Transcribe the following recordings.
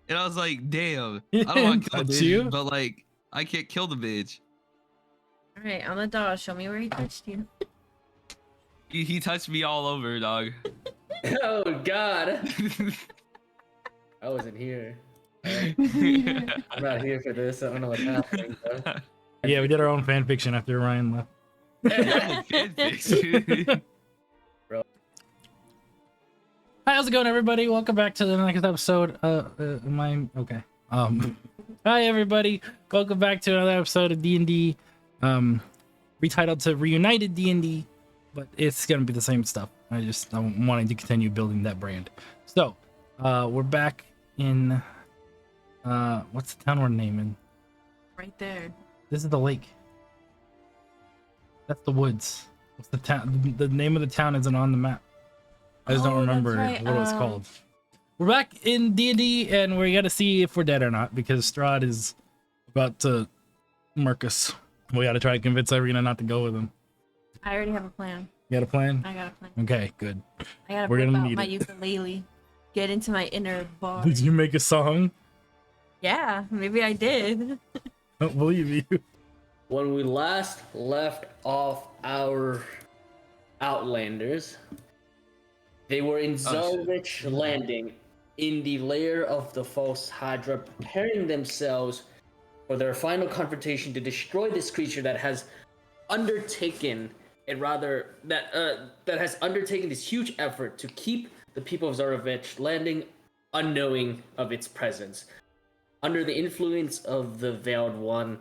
And I was like, damn, It I don't want to kill the touch bitch, you? but like, I can't kill the bitch. All right, I'm a dog. Show me where he touched you. He touched me all over, dog. Oh God. I wasn't here. I'm not here for this. I don't know what's happening. Bro. Yeah, we did our own fan fiction after Ryan left. Bro. Hi, how's it going, everybody? Welcome back to the next episode. Am I okay? Hi, everybody. Welcome back to another episode of D&D. Retitled to Reunited D&D, but it's gonna be the same stuff. I'm wanting to continue building that brand. So, we're back in. What's the town we're naming? Right there. This is the lake. That's the woods. What's the town? The name of the town isn't on the map. I just don't remember right. what it was called. We're back in D&D, and we gotta see if we're dead or not, because Strahd is about to murk us. We gotta try to convince Irina not to go with him. I already have a plan. You got a plan? I got a plan. Okay, good. I gotta We're whip gonna out need my it. ukulele. Get into my inner bar. Did you make a song? Yeah, maybe I did. I don't believe you. When we last left off our Outlanders, they were in Zarvich Landing in the lair of the false Hydra, preparing themselves for their final confrontation to destroy this creature that has undertaken this huge effort to keep the people of Zarvich Landing unknowing of its presence. Under the influence of the Veiled One,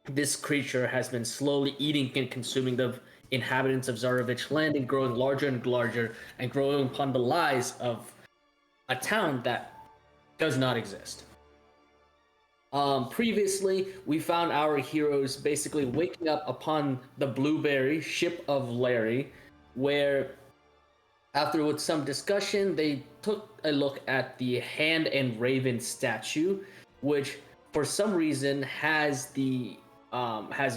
this creature has been slowly eating and consuming the inhabitants of Zarvich Landing, growing larger and larger, and growing upon the lies of a town that does not exist. Previously, we found our heroes basically waking up upon the Blueberry ship of Larry, where, after with some discussion, they took a look at the Hand and Raven statue, which for some reason has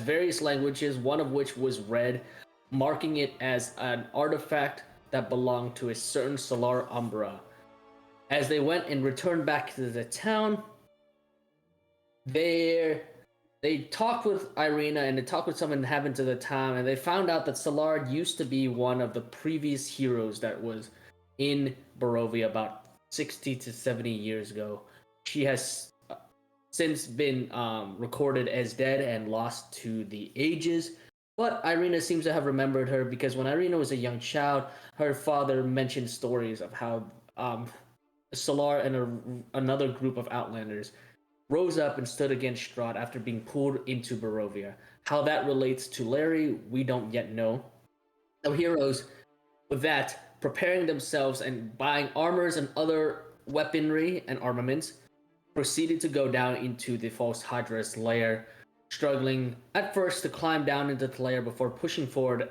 various languages, one of which was red, marking it as an artifact that belonged to a certain Solar Umbra. As they went and returned back to the town, they talked with Irina and they talked with some inhabitants of the town, and they found out that Solar used to be one of the previous heroes that was in Barovia about 60 to 70 years ago. She has since been recorded as dead and lost to the ages, but Irina seems to have remembered her because when Irina was a young child, her father mentioned stories of how Solar and another group of Outlanders rose up and stood against Strahd after being pulled into Barovia. How that relates to Larry, we don't yet know. The heroes, with that, preparing themselves and buying armors and other weaponry and armaments, proceeded to go down into the false Hydra's lair, struggling at first to climb down into the lair before pushing forward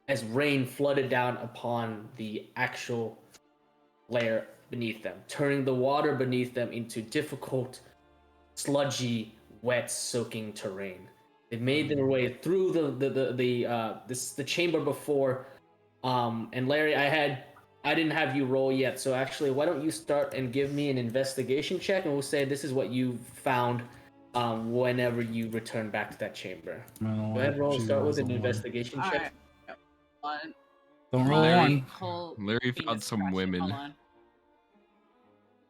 as rain flooded down upon the actual lair beneath them, turning the water beneath them into difficult, sludgy, wet, soaking terrain. They made their way through the chamber before, and Larry, I didn't have you roll yet, so actually, why don't you start and give me an investigation check, and we'll say this is what you found whenever you return back to that chamber. Go ahead, roll. Start with an investigation check. Right. Don't roll one. Larry found some women. Hold on.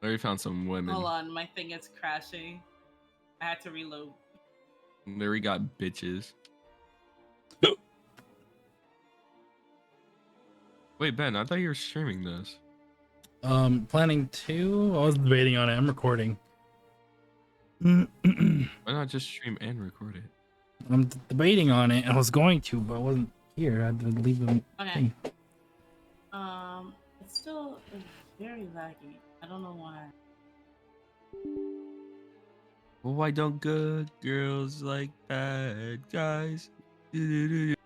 Larry found some women. Hold on, my thing is crashing. I had to reload. Larry got bitches. Wait, Ben, I thought you were streaming this. Planning to? I was debating on it. I'm recording. Why not just stream and record it? I'm debating on it. I was going to, but I wasn't here. I had to leave them. Okay. It's still very laggy. I don't know why. Well, why don't good girls like bad guys? What's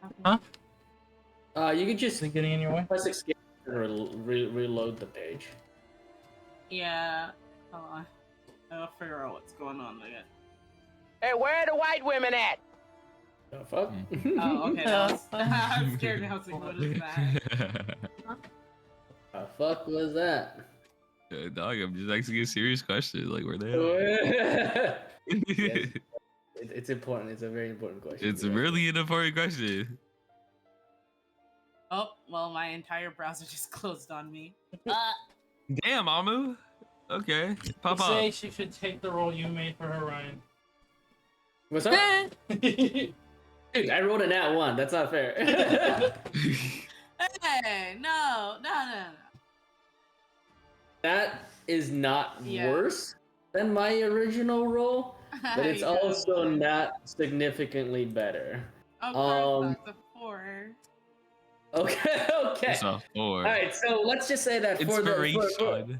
happening? Huh? You can just Is it getting in your way? press escape and reload the page. Yeah. Hold on. I'll figure out what's going on again. Hey, where are the white women at? The fuck? Oh, okay. I'm scared now. I was like, what is that? The fuck was that? Dog, I'm just asking a serious question. Like, where they at? Yes, it's important. It's a very important question. It's really an important question. Oh, well, my entire browser just closed on me. Damn, Amu. Okay, pop I'd say up. she should take the role you made for her, Ryan. What's up? Dude, I rolled a nat 1. That's not fair. Hey, no. That is not Yeah. worse than my original roll, but it's You got also one. not significantly better. Of course, that's a 4. Okay, okay. It's a 4. All right, so let's just say that for Inspiration.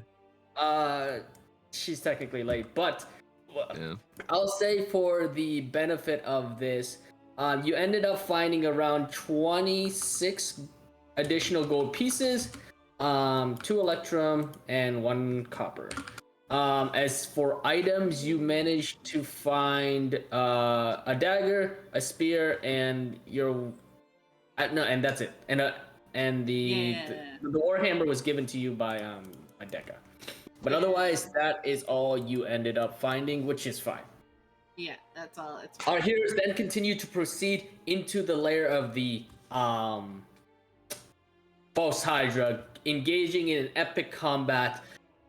she's technically late, but Yeah. I'll say for the benefit of this, you ended up finding around 26 additional gold pieces, 2 electrum, and 1 copper. As for items, you managed to find a dagger, a spear, and and that's it. And the warhammer was given to you by Decca. But otherwise, that is all you ended up finding, which is fine. Yeah, that's all. It's Our heroes then continue to proceed into the lair of the false Hydra, engaging in an epic combat.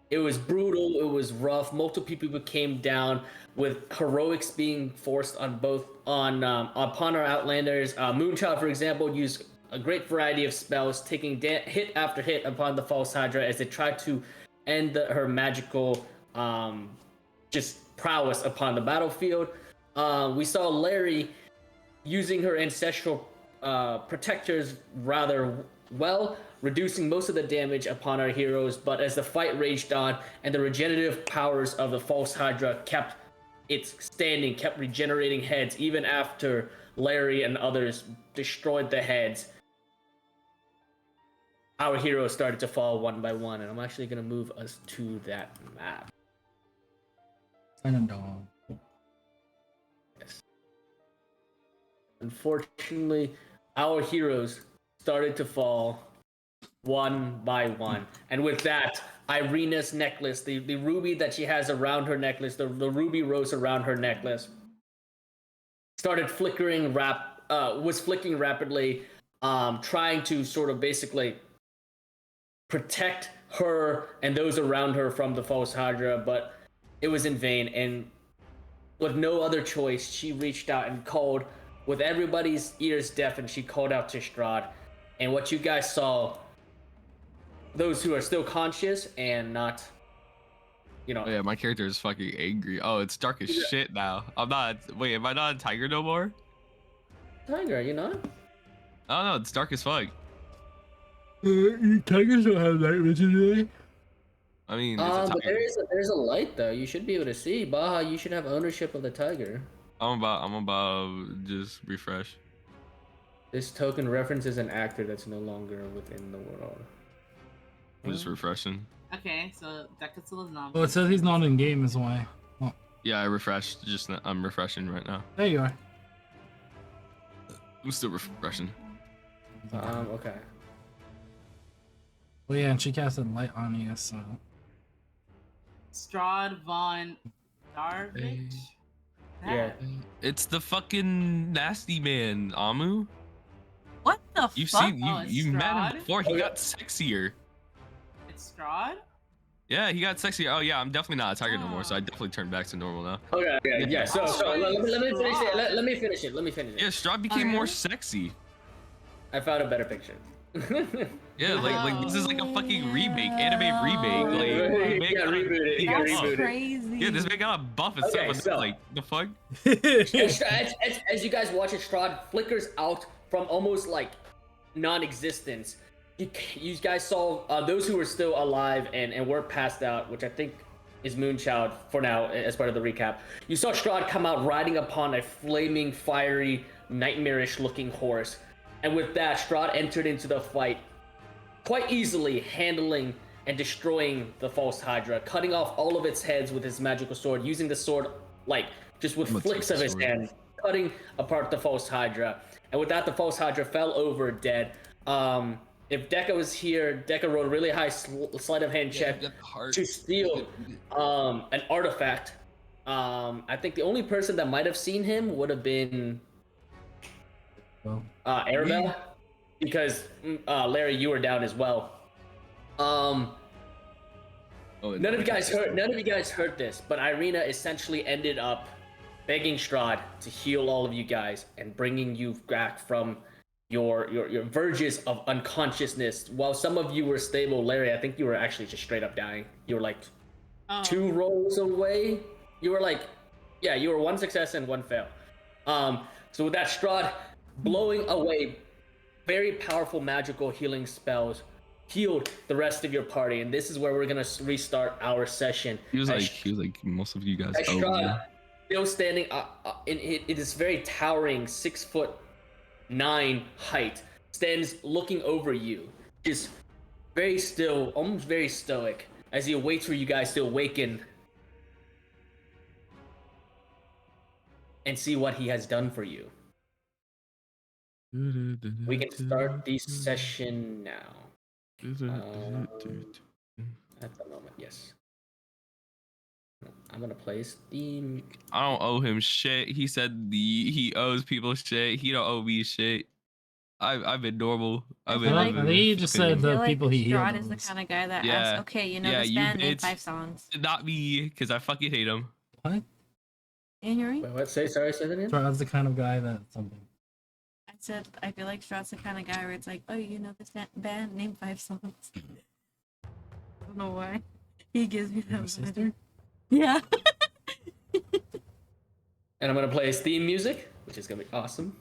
It was brutal, it was rough. Multiple people came down, with heroics being forced upon our Outlanders. Moonchild, for example, used a great variety of spells, taking hit after hit upon the false Hydra as they tried to end her magical just prowess upon the battlefield. We saw Larry using her ancestral protectors rather well, reducing most of the damage upon our heroes. But as the fight raged on and the regenerative powers of the false Hydra kept its standing, kept regenerating heads even after Larry and others destroyed the heads, our heroes started to fall one by one. And I'm actually going to move us to that map. Yes. Unfortunately, our heroes started to fall one by one. And with that, Irina's necklace, the ruby that she has around her necklace, the ruby rose around her necklace, started flickering was flicking rapidly, trying to sort of basically protect her and those around her from the false Hydra, but it was in vain. And with no other choice, she reached out and called, with everybody's ears deafened, she called out to Strahd. And what you guys saw, those who are still conscious and not, Oh, yeah, my character is fucking angry. Oh, it's dark as shit now. I'm not. Wait, am I not a tiger no more? Tiger, you know? Oh no, it's dark as fuck. Tigers don't have night vision, really. I mean, it's a But tiger. there's a light though. You should be able to see. Baha, you should have ownership of the tiger. I'm about just refresh. This token references an actor that's no longer within the world. I'm just refreshing. okay. So Decathlon is not. Oh, it says he's not in game, is why. Oh, Yeah, I refreshed. I'm refreshing right now. there you are. I'm still refreshing. Okay. Well, yeah, and she casted light on you, so. Strahd von Darvich. Yeah. It's the fucking nasty man, Amu. What the You've fuck? seen Oh, it's you met Strahd? him before. He Okay. got sexier. It's Strahd. Yeah, he got sexier. Oh yeah, I'm definitely not a tiger no more, so I definitely turned back to normal now. Okay. Yeah. So let me finish it. Strahd. Let me finish it. Yeah, Strahd became more really? sexy. I found a better picture. Yeah, like this is like a fucking remake, anime remake. Like, You man gotta got a- reboot it. he You got gotta buff. reboot it. Crazy. Yeah, this man got a buff and Okay, stuff. so- Like the fuck. As you guys watch it, Strahd flickers out from almost like non-existence. You guys saw those who were still alive and were passed out, which I think is Moonchild for now, as part of the recap. You saw Strahd come out riding upon a flaming, fiery, nightmarish-looking horse. And with that, Strahd entered into the fight quite easily, handling and destroying the false Hydra, cutting off all of its heads with his magical sword, using the sword like just with I'm gonna flicks take of the his sword. hand cutting apart the false Hydra. And with that, the false Hydra fell over dead. If Deca was here, Deca rolled a really high sleight of hand check to steal an artifact. I think the only person that might have seen him would have been Arabelle, because Larry, you were down as well. None of you guys heard this, but Irina essentially ended up begging Strahd to heal all of you guys and bringing you back from your verges of unconsciousness. While some of you were stable, Larry, I think you were actually just straight up dying. You were like 2 rolls away. You were like, yeah, you were 1 success and 1 fail. So with that, Strahd blowing away very powerful magical healing spells healed the rest of your party, and this is where we're gonna restart our session. He was like most of you guys. Strahd, still standing it is very towering 6'9" height, stands looking over you, just very still, almost very stoic, as he waits for you guys to awaken and see what he has done for you. We can start the session now. At the moment, yes. I'm gonna play his theme. I don't owe him shit. He said he owes people shit. He don't owe me shit. I've been normal. I think he just said the people he healed. Strahd is the kind of guy that asks, okay, you know this band, name 5 songs. Not me, because I fucking hate him. What? And you're right. Wait, what? Say that again? Strahd's the kind of guy that something. I said, I feel like Strahd's the kind of guy where it's like, oh, you know this band, name 5 songs. I don't know why. He gives me that vibe. Yeah. And I'm gonna play his theme music, which is gonna be awesome.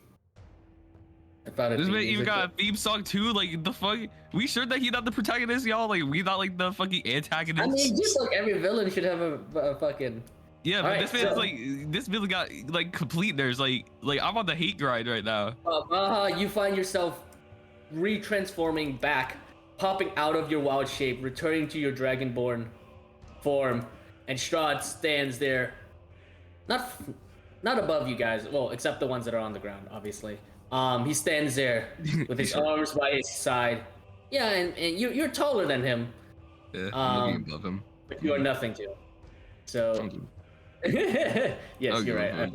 This man even got a theme song too. Like the fuck, we sure that he's not the protagonist, y'all. Like we not like the fucking antagonist. I mean, just like every villain should have a fucking. Yeah, but this man's like this villain got like complete. There's like I'm on the hate grind right now. You find yourself retransforming back, popping out of your wild shape, returning to your dragonborn form, and Strahd stands there, not above you guys. Well, except the ones that are on the ground, obviously. He stands there with his arms by his side. Yeah, and you're taller than him. Yeah, I'm looking above him. But you are nothing to him. So. Yes, you're right.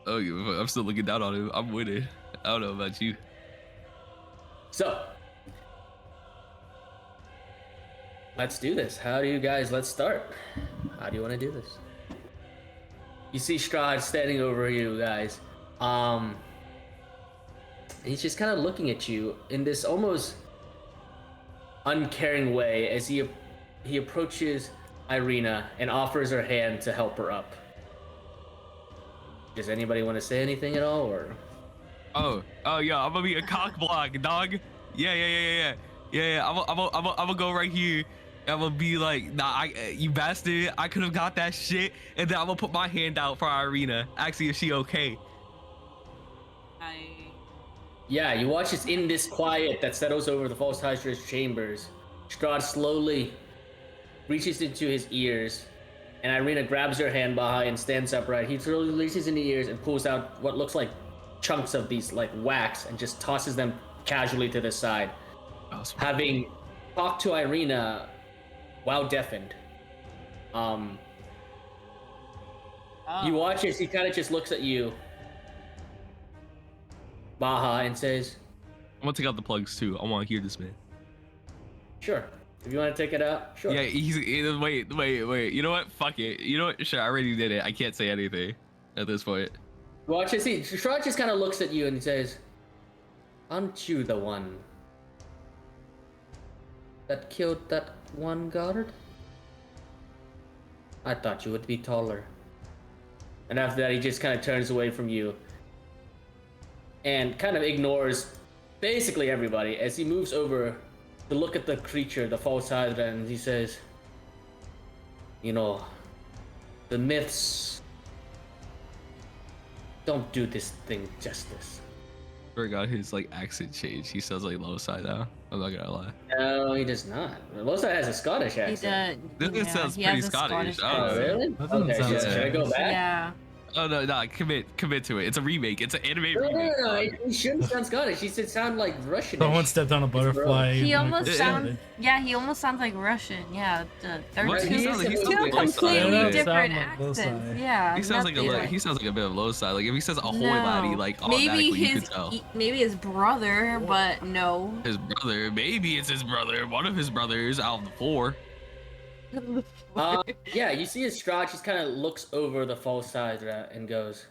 I'm still looking down on him. I'm winning. I don't know about you. So. Let's do this. Let's start. How do you want to do this? You see Strahd standing over you guys. He's just kind of looking at you in this almost uncaring way as he approaches Irina and offers her hand to help her up. Does anybody want to say anything at all, or? Oh yeah, I'm gonna be a cock block, dog. Yeah. I'm gonna go right here. I'm gonna be like, nah, you bastard. I could have got that shit, and then I'm gonna put my hand out for Irina. Actually, is she okay? Yeah, you watch as in this quiet that settles over the false Hydra's chambers, Strahd slowly reaches into his ears, and Irina grabs her hand behind and stands upright. He slowly reaches in the ears and pulls out what looks like chunks of these like wax and just tosses them casually to the side. Having talked to Irina while deafened. You watch as he kind of just looks at you, Baha, and says, I'm gonna take out the plugs too. I want to hear this man. Sure. If you want to take it out, sure. Yeah, wait. You know what? Fuck it. You know what? Sure, I already did it. I can't say anything at this point. Watch as Strahd just kind of looks at you and he says, aren't you the one that killed that one guard? I thought you would be taller. And after that, he just kind of turns away from you and kind of ignores basically everybody as he moves over to look at the creature, the false Hydra, and he says, you know, the myths don't do this thing justice. I forgot his like accent change. He sounds like Lowside now. I'm not gonna lie. No, he does not. Lowside has a Scottish accent. This sounds pretty Scottish. Oh, really? Okay, should I go back? Yeah. Oh no, no, commit to it. It's a remake. It's an anime No, remake. no, dog. it shouldn't sound Scottish. She should sound like Russian. Someone stepped on a butterfly. He like, almost Yeah. sounds. Yeah, he almost sounds like Russian. Yeah, they're What? two, He sounds like two Lo-Sai. completely Yeah, different sound like Lo-Sai. accents. Yeah, He sounds like nothing he sounds like a bit of low side. Like if he says ahoy No. laddie, like automatically you could tell. Maybe his brother, but no. His brother, maybe it's his brother, one of his brothers out of the 4. Yeah, you see Strahd just kind of looks over the false hydra and goes,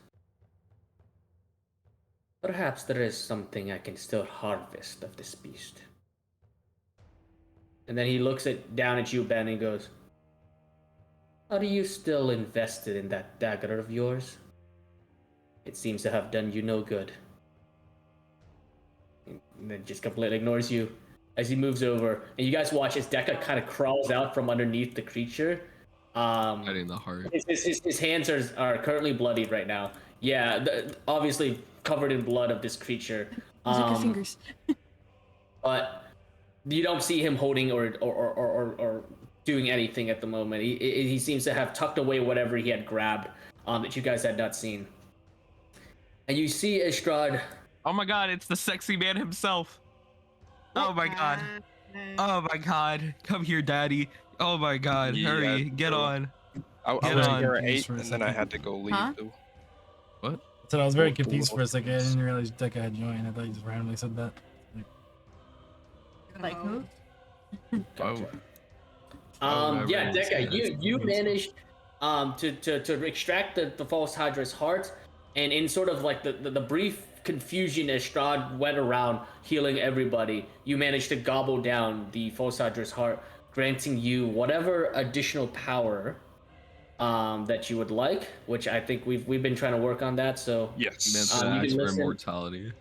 perhaps there is something I can still harvest of this beast. And then he looks down at you, Ben, and goes, are you still invested in that dagger of yours? It seems to have done you no good. And then just completely ignores you as he moves over, and you guys watch as Dekka kind of crawls out from underneath the creature. Right in the heart. His hands are currently bloodied right now. Yeah, obviously covered in blood of this creature. Those are good fingers. But you don't see him holding or doing anything at the moment. He seems to have tucked away whatever he had grabbed that you guys had not seen. And you see Strahd. Oh my god, it's the sexy man himself. Oh my god. Oh my god. Come here, daddy. Oh my god. Yeah, Hurry. Get bro. on. I Get was on. here at Please 8, for a and then I second. had to go leave. Huh? Though. What? So I was very confused for a second. I didn't realize Dekka had joined. I thought you just randomly said that. Like who? Oh. Yeah, Dekka, you managed to extract the false hydra's heart, and in sort of like the brief confusion as Strahd went around healing everybody, you managed to gobble down the false hydra's heart, granting you whatever additional power that you would like, which I think we've been trying to work on that. So Yes. Meant you to can ask for listen. immortality.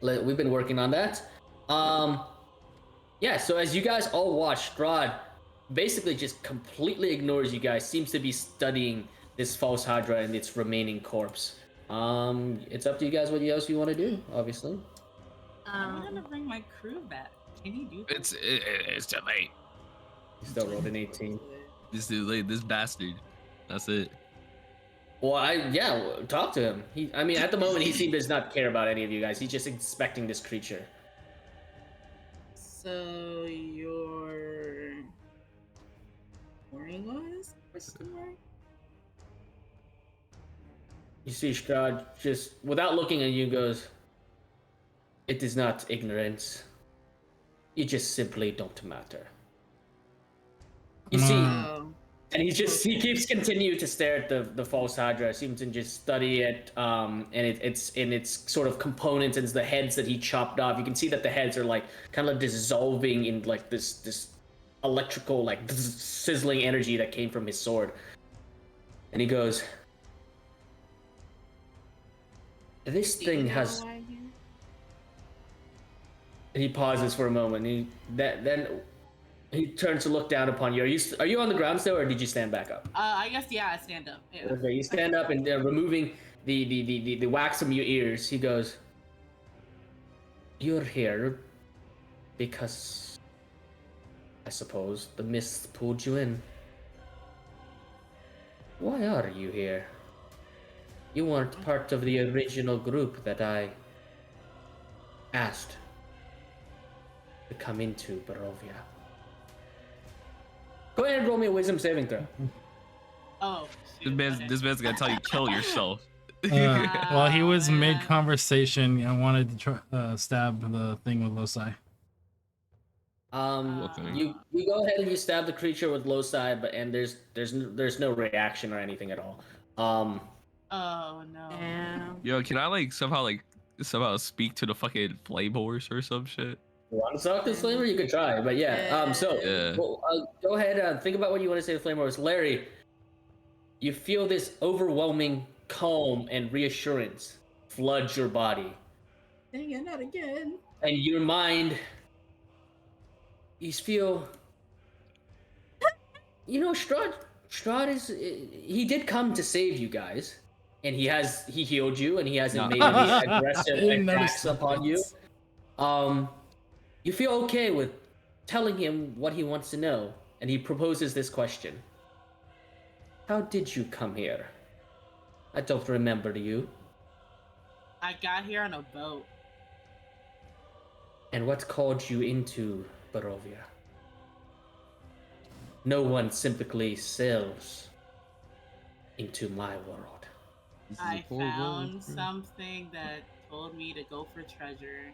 we've been working on that. Yeah, so as you guys all watch, Strahd basically just completely ignores you guys, seems to be studying this false hydra and its remaining corpse. It's up to you guys what else you want to do, obviously. I'm gonna bring my crew back. Can you do that? It's too late. You still rolled an 18. This too late. This bastard. That's it. Well, talk to him. I mean, at the moment, he seems to not care about any of you guys. He's just inspecting this creature. So you're warning us? Question mark? You see Strahd just, without looking at you, goes, it is not ignorance. You just simply don't matter. You see, Oh. and he keeps continuing to stare at the false hydra, seems to just study it, and it's in its sort of components and the heads that he chopped off. You can see that the heads are like kind of dissolving in like this electrical like sizzling energy that came from his sword. And he goes, this Do you thing know has. why you- And he pauses for a moment. Then he turns to look down upon you. Are you on the ground still, or did you stand back up? I guess yeah. I stand up. Yeah. Okay, you stand up and removing the wax from your ears. He goes, "You're here because I suppose the mist pulled you in. Why are you here? You weren't part of the original group that I asked to come into Barovia." Go ahead and roll me a wisdom saving throw. Oh. This shoot, man's okay. this man's gonna tell you kill yourself. Well, he was man. mid conversation. I wanted to try, stab the thing with Lo-Sai. Okay. You go ahead and you stab the creature with low side, and there's no reaction or anything at all. Oh no. Yeah. Yo, can I like somehow speak to the fucking flame horse or some shit? You want to talk to the flamer? You could try, but yeah. So Yeah. well, go ahead. Think about what you want to say to the flamer. Larry, you feel this overwhelming calm and reassurance flood your body, Dang it, not again. and your mind. You feel. You know, Strahd is. He did come to save you guys, and he healed you, and he hasn't made any aggressive Didn't notice attacks upon you. You feel okay with telling him what he wants to know, and he proposes this question: how did you come here? I don't remember you. I got here on a boat. And what called you into Barovia? No one simply sails into my world. This is a I cold world, found bro. something that told me to go for treasure.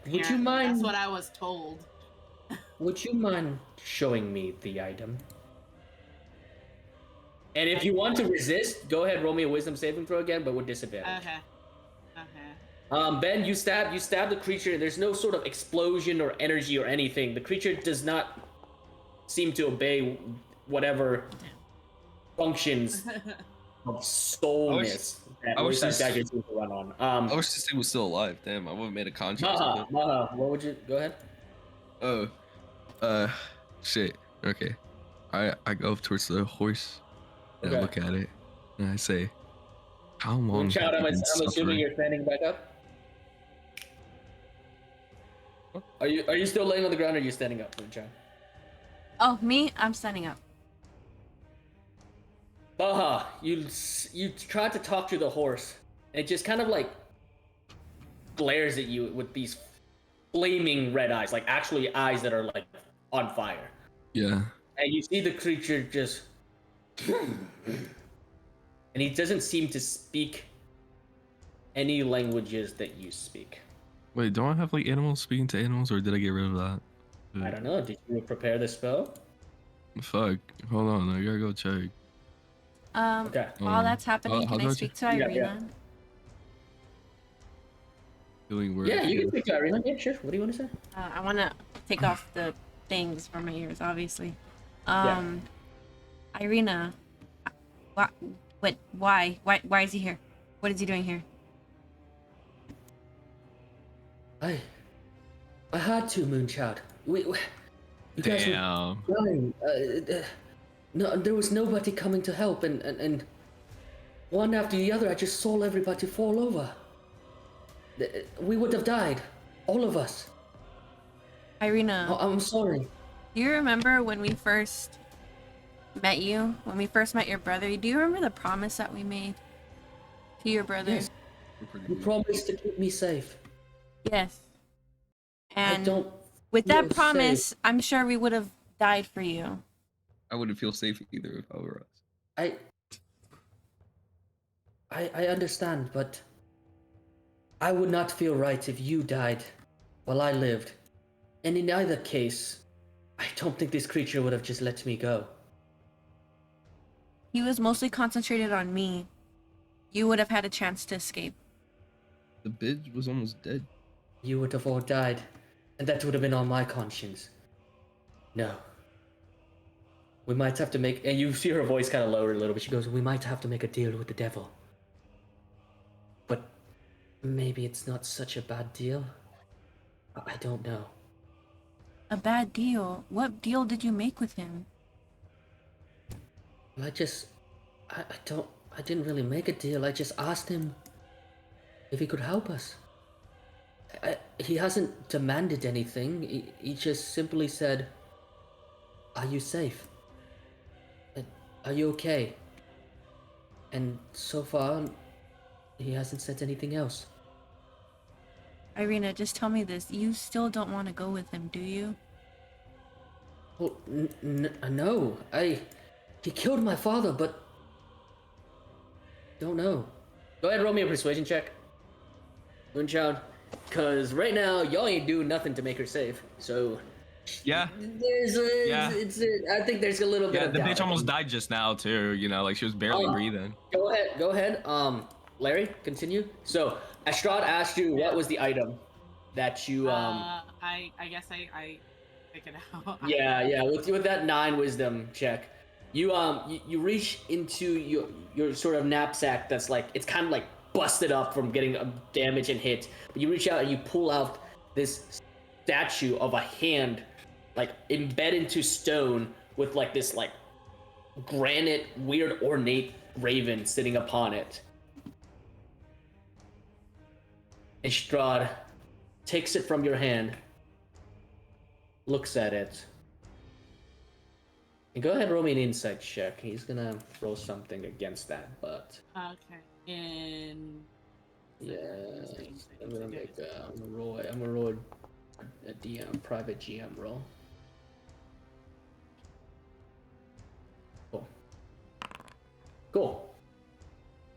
Would you Apparently, mind? That's what I was told. Would you mind showing me the item? And if you want to resist, go ahead, roll me a wisdom saving throw again, but with disadvantage. Okay. Okay. Ben, you stab the creature. There's no sort of explosion or energy or anything. The creature does not seem to obey whatever functions of soulness that I wish Wayside this- Dagger seems to run on. I wish this thing was still alive. Damn, I would have made a contract with it. What would you go ahead? Oh, shit. Okay. I go up towards the horse and I Okay. look at it and I say, "How long Child, have I'm you been assuming suffering?" you're standing back up. Are you still laying on the ground or are you standing up, Moonchild? Oh, me? I'm standing up. Baha, you tried to talk to the horse, and it just kind of like glares at you with these flaming red eyes, like actually eyes that are like on fire. Yeah. And you see the creature just, and he doesn't seem to speak any languages that you speak. Wait, don't I have like animals speaking to animals, or did I get rid of that? I don't know. Did you prepare the spell? Fuck. Hold on, I gotta go check. Okay. While that's happening, how can do I I speak to Yeah, Irina? yeah. Feeling where Yeah, you can speak to Irina. Yeah, sure. What do you want to say? I want to take off the things from my ears, obviously. Yeah. Irina, why is he here? What is he doing here? I had to, Moonchild. You guys were Damn. dying. No, there was nobody coming to help, and one after the other, I just saw everybody fall over. We would have died, all of us. Irina, I'm sorry. do you remember when we first met you? When we first met your brother? Do you remember the promise that we made to your brother? Yes. You promised to keep me safe. Yes. I And don't. with feel that promise, safe. I'm sure we would have died for you. I wouldn't feel safe either if I were us. I understand, but I would not feel right if you died while I lived. And in either case, I don't think this creature would have just let me go. He was mostly concentrated on me. You would have had a chance to escape. The bitch was almost dead. You would have all died, and that would have been on my conscience. No. We might have to make, and you see her voice kind of lower a little bit. She goes, we might have to make a deal with the devil. But maybe it's not such a bad deal. I don't know. A bad deal? What deal did you make with him? I didn't really make a deal. I just asked him if he could help us. He hasn't demanded anything. He just simply said, are you safe? Are you okay? And so far, he hasn't said anything else. Irina, just tell me this. You still don't want to go with him, do you? Well, no. He killed my father, but don't know. Go ahead, roll me a persuasion check, Moonchild. Cause right now y'all ain't doing nothing to make her safe. So Yeah. there's a, Yeah. I think there's a little bit Yeah, of the doubt. bitch almost died just now too. You know, like she was barely breathing. Go ahead. Larry, continue. So Strahd asked you what was the item that you I guess I pick it out. Yeah. With that 9 wisdom check, you reach into your sort of knapsack that's like it's kind of like busted up from getting damage and hit. But you reach out and you pull out this statue of a hand, like embedded into stone with like this like granite, weird, ornate raven sitting upon it. And Strahd takes it from your hand, looks at it, And go ahead and roll me an insight check. He's gonna roll something against that, but Okay. And yeah, I'm gonna roll a DM, private GM roll. Cool. Cool.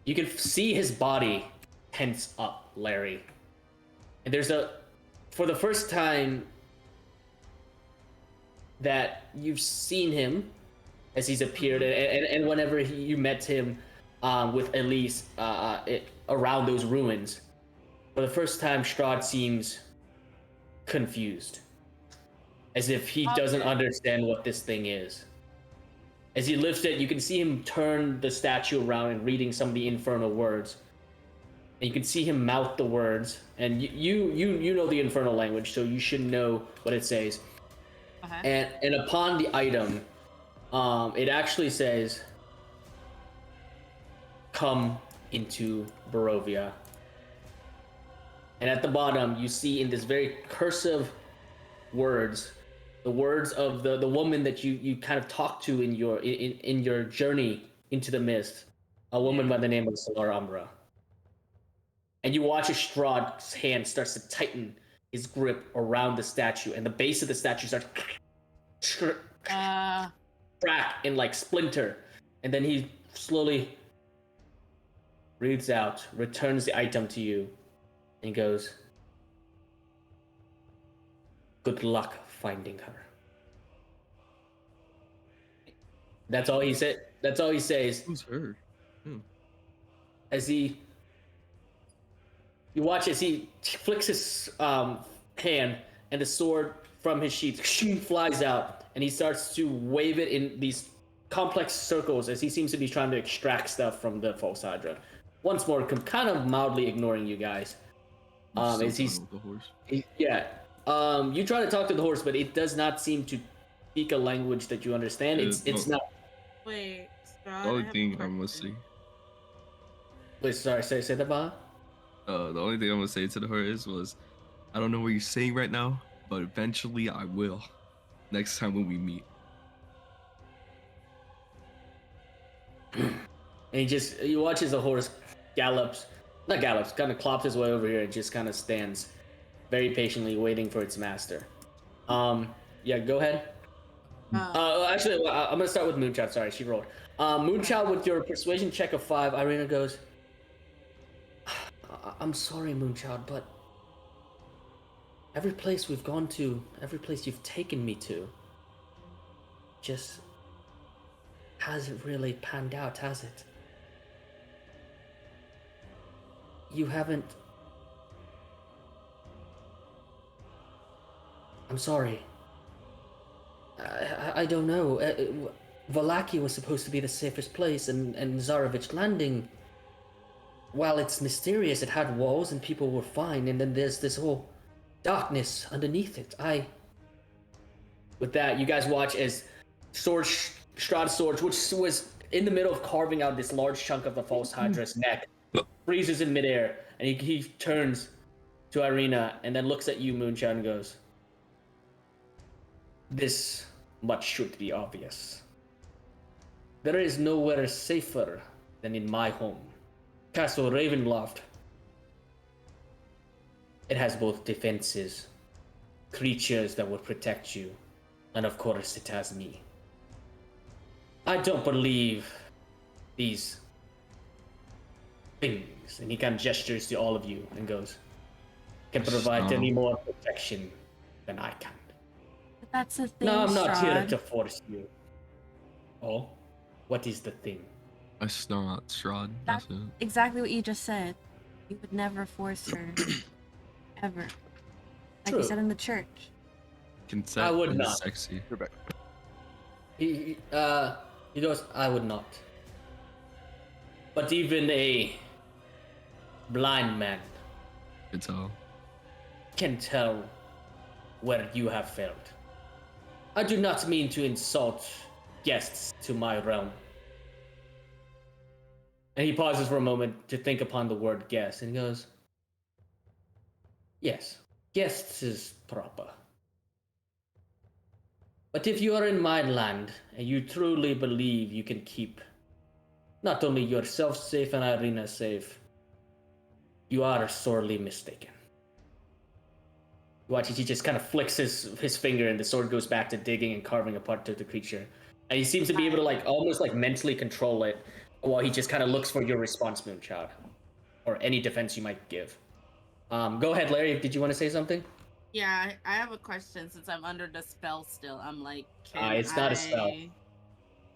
You can see his body tense up, Larry. And for the first time that you've seen him as he's appeared, and whenever you met him with Elise around those ruins, for the first time, Strahd seems confused, as if he doesn't understand what this thing is. As he lifts it, you can see him turn the statue around and reading some of the infernal words. And you can see him mouth the words, and you know the infernal language, so you should know what it says. And upon the item, it actually says, "Come into Barovia." And at the bottom, you see in this very cursive words, the words of the woman that you kind of talked to in your journey into the mist, a woman by the name of Solar Umbra. And you watch as Strahd's hand starts to tighten his grip around the statue, and the base of the statue starts crack and like splinter, and then he slowly reads out, returns the item to you, and goes, "Good luck finding her." That's all he said. That's all he says. Who's her? As you watch as he flicks his hand, and the sword from his sheath flies out, and he starts to wave it in these complex circles as he seems to be trying to extract stuff from the false Hydra. Once more, kind of mildly ignoring you guys. As he's the horse. You try to talk to the horse, but it does not seem to speak a language that you understand. It's not. wait, Strahd, The only thing I'm gonna say. Wait, sorry, say that, Bob. The only thing I'm gonna say to the horse was, I don't know what you're saying right now, but eventually I will. Next time when we meet. And you watch as the horse kind of clops his way over here and just kind of stands very patiently waiting for its master. Yeah, go ahead. Actually, I'm gonna start with Moonchild. Sorry, she rolled. Moonchild, with your persuasion check of 5, Irina goes, "I'm sorry, Moonchild, but every place we've gone to, every place you've taken me to, just hasn't really panned out, has it? You haven't..." "I'm sorry. I don't know. Valaki was supposed to be the safest place, and Zarovich Landing, while it's mysterious, it had walls and people were fine, and then there's this whole darkness underneath it. With that, you guys watch as Strahd's sword, which was in the middle of carving out this large chunk of the false Hydra's neck, freezes in midair, and he turns to Irina and then looks at you, Moonshine, and goes, "This much should be obvious. There is nowhere safer than in my home, Castle Ravenloft. It has both defenses, creatures that will protect you, and of course it has me. I don't believe these things," and he kind of gestures to all of you and goes, "can provide any more protection than I can. But that's the thing, No, I'm not here Strahd. to force you." "Oh? What is the thing?" That's not Strahd. That's That's it. exactly what you just said. You would never force her. Ever. Like True. you said in the church. Consent I would is not. sexy. He goes, "I would not. But even a blind man Can tell. can tell where you have failed. I do not mean to insult guests to my realm." And he pauses for a moment to think upon the word guest, and he goes, "Yes, guests is proper. But if you are in my land and you truly believe you can keep not only yourself safe and Irina safe, you are sorely mistaken. Watch, he just kind of flicks his finger and the sword goes back to digging and carving apart the creature. And he seems to be able to like almost like mentally control it while he just kind of looks for your response, Moonchild. Or any defense you might give. Go ahead, Larry, did you want to say something? Yeah, I have a question since I'm under the spell still. I'm like, It's not a spell.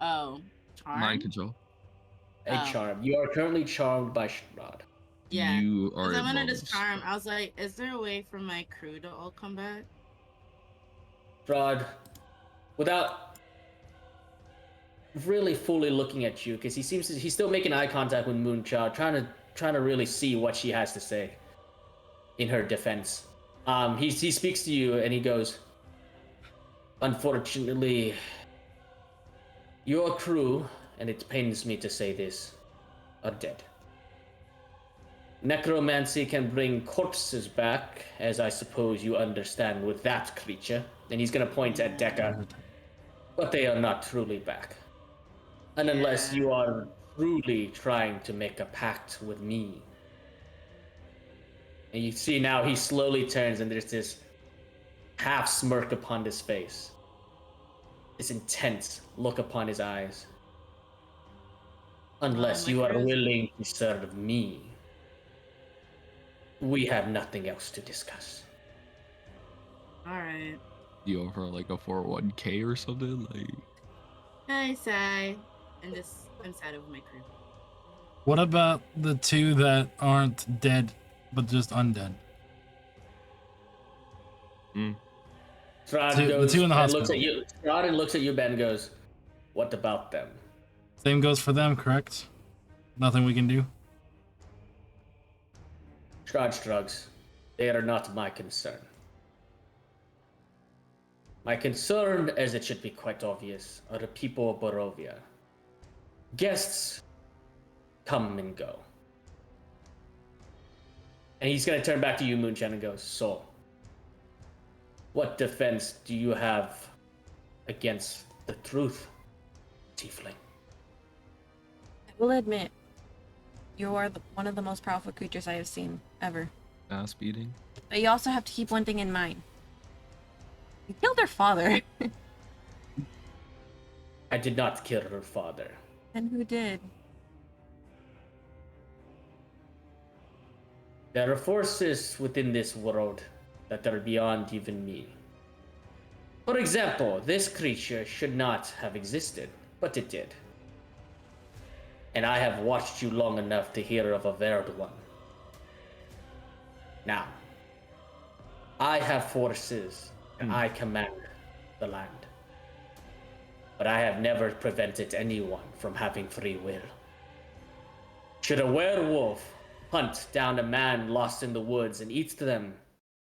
Oh, charm? Mind control. A charm. You are currently charmed by Strahd. Yeah. You are. Because I'm under this charm. I was like, is there a way for my crew to all come back? Strahd, without really fully looking at you, because he's still making eye contact with Moonchild, trying to really see what she has to say in her defense. He speaks to you and he goes, unfortunately, your crew, and it pains me to say this, are dead. Necromancy can bring corpses back, as I suppose you understand with that creature. And he's gonna point at Dekka. But they are not truly back. And unless you are truly trying to make a pact with me. And you see now he slowly turns and there's this half smirk upon his face. This intense look upon his eyes. Unless you are willing to serve me, we have nothing else to discuss. Alright. You offer like a 401k or something? Like, Hey, Sai. I'm sad over my crew. What about the two that aren't dead, but just undead? Strahd The goes two in the and hospital. looks at you. Strahd looks at you, Ben, and goes, what about them? Same goes for them, correct? Nothing we can do? Strahd shrugs. They are not my concern. My concern, as it should be quite obvious, are the people of Barovia. Guests come and go. And he's going to turn back to you, Moonshine, and goes, so, what defense do you have against the truth, Tiefling? I will admit, you are one of the most powerful creatures I have seen, ever. ass beating. But you also have to keep one thing in mind. You killed her father. I did not kill her father. And who did? There are forces within this world that are beyond even me. For example, this creature should not have existed, but it did. And I have watched you long enough to hear of a Verd one. Now, I have forces, and I command the land. But I have never prevented anyone from having free will. Should a werewolf hunt down a man lost in the woods and eat them,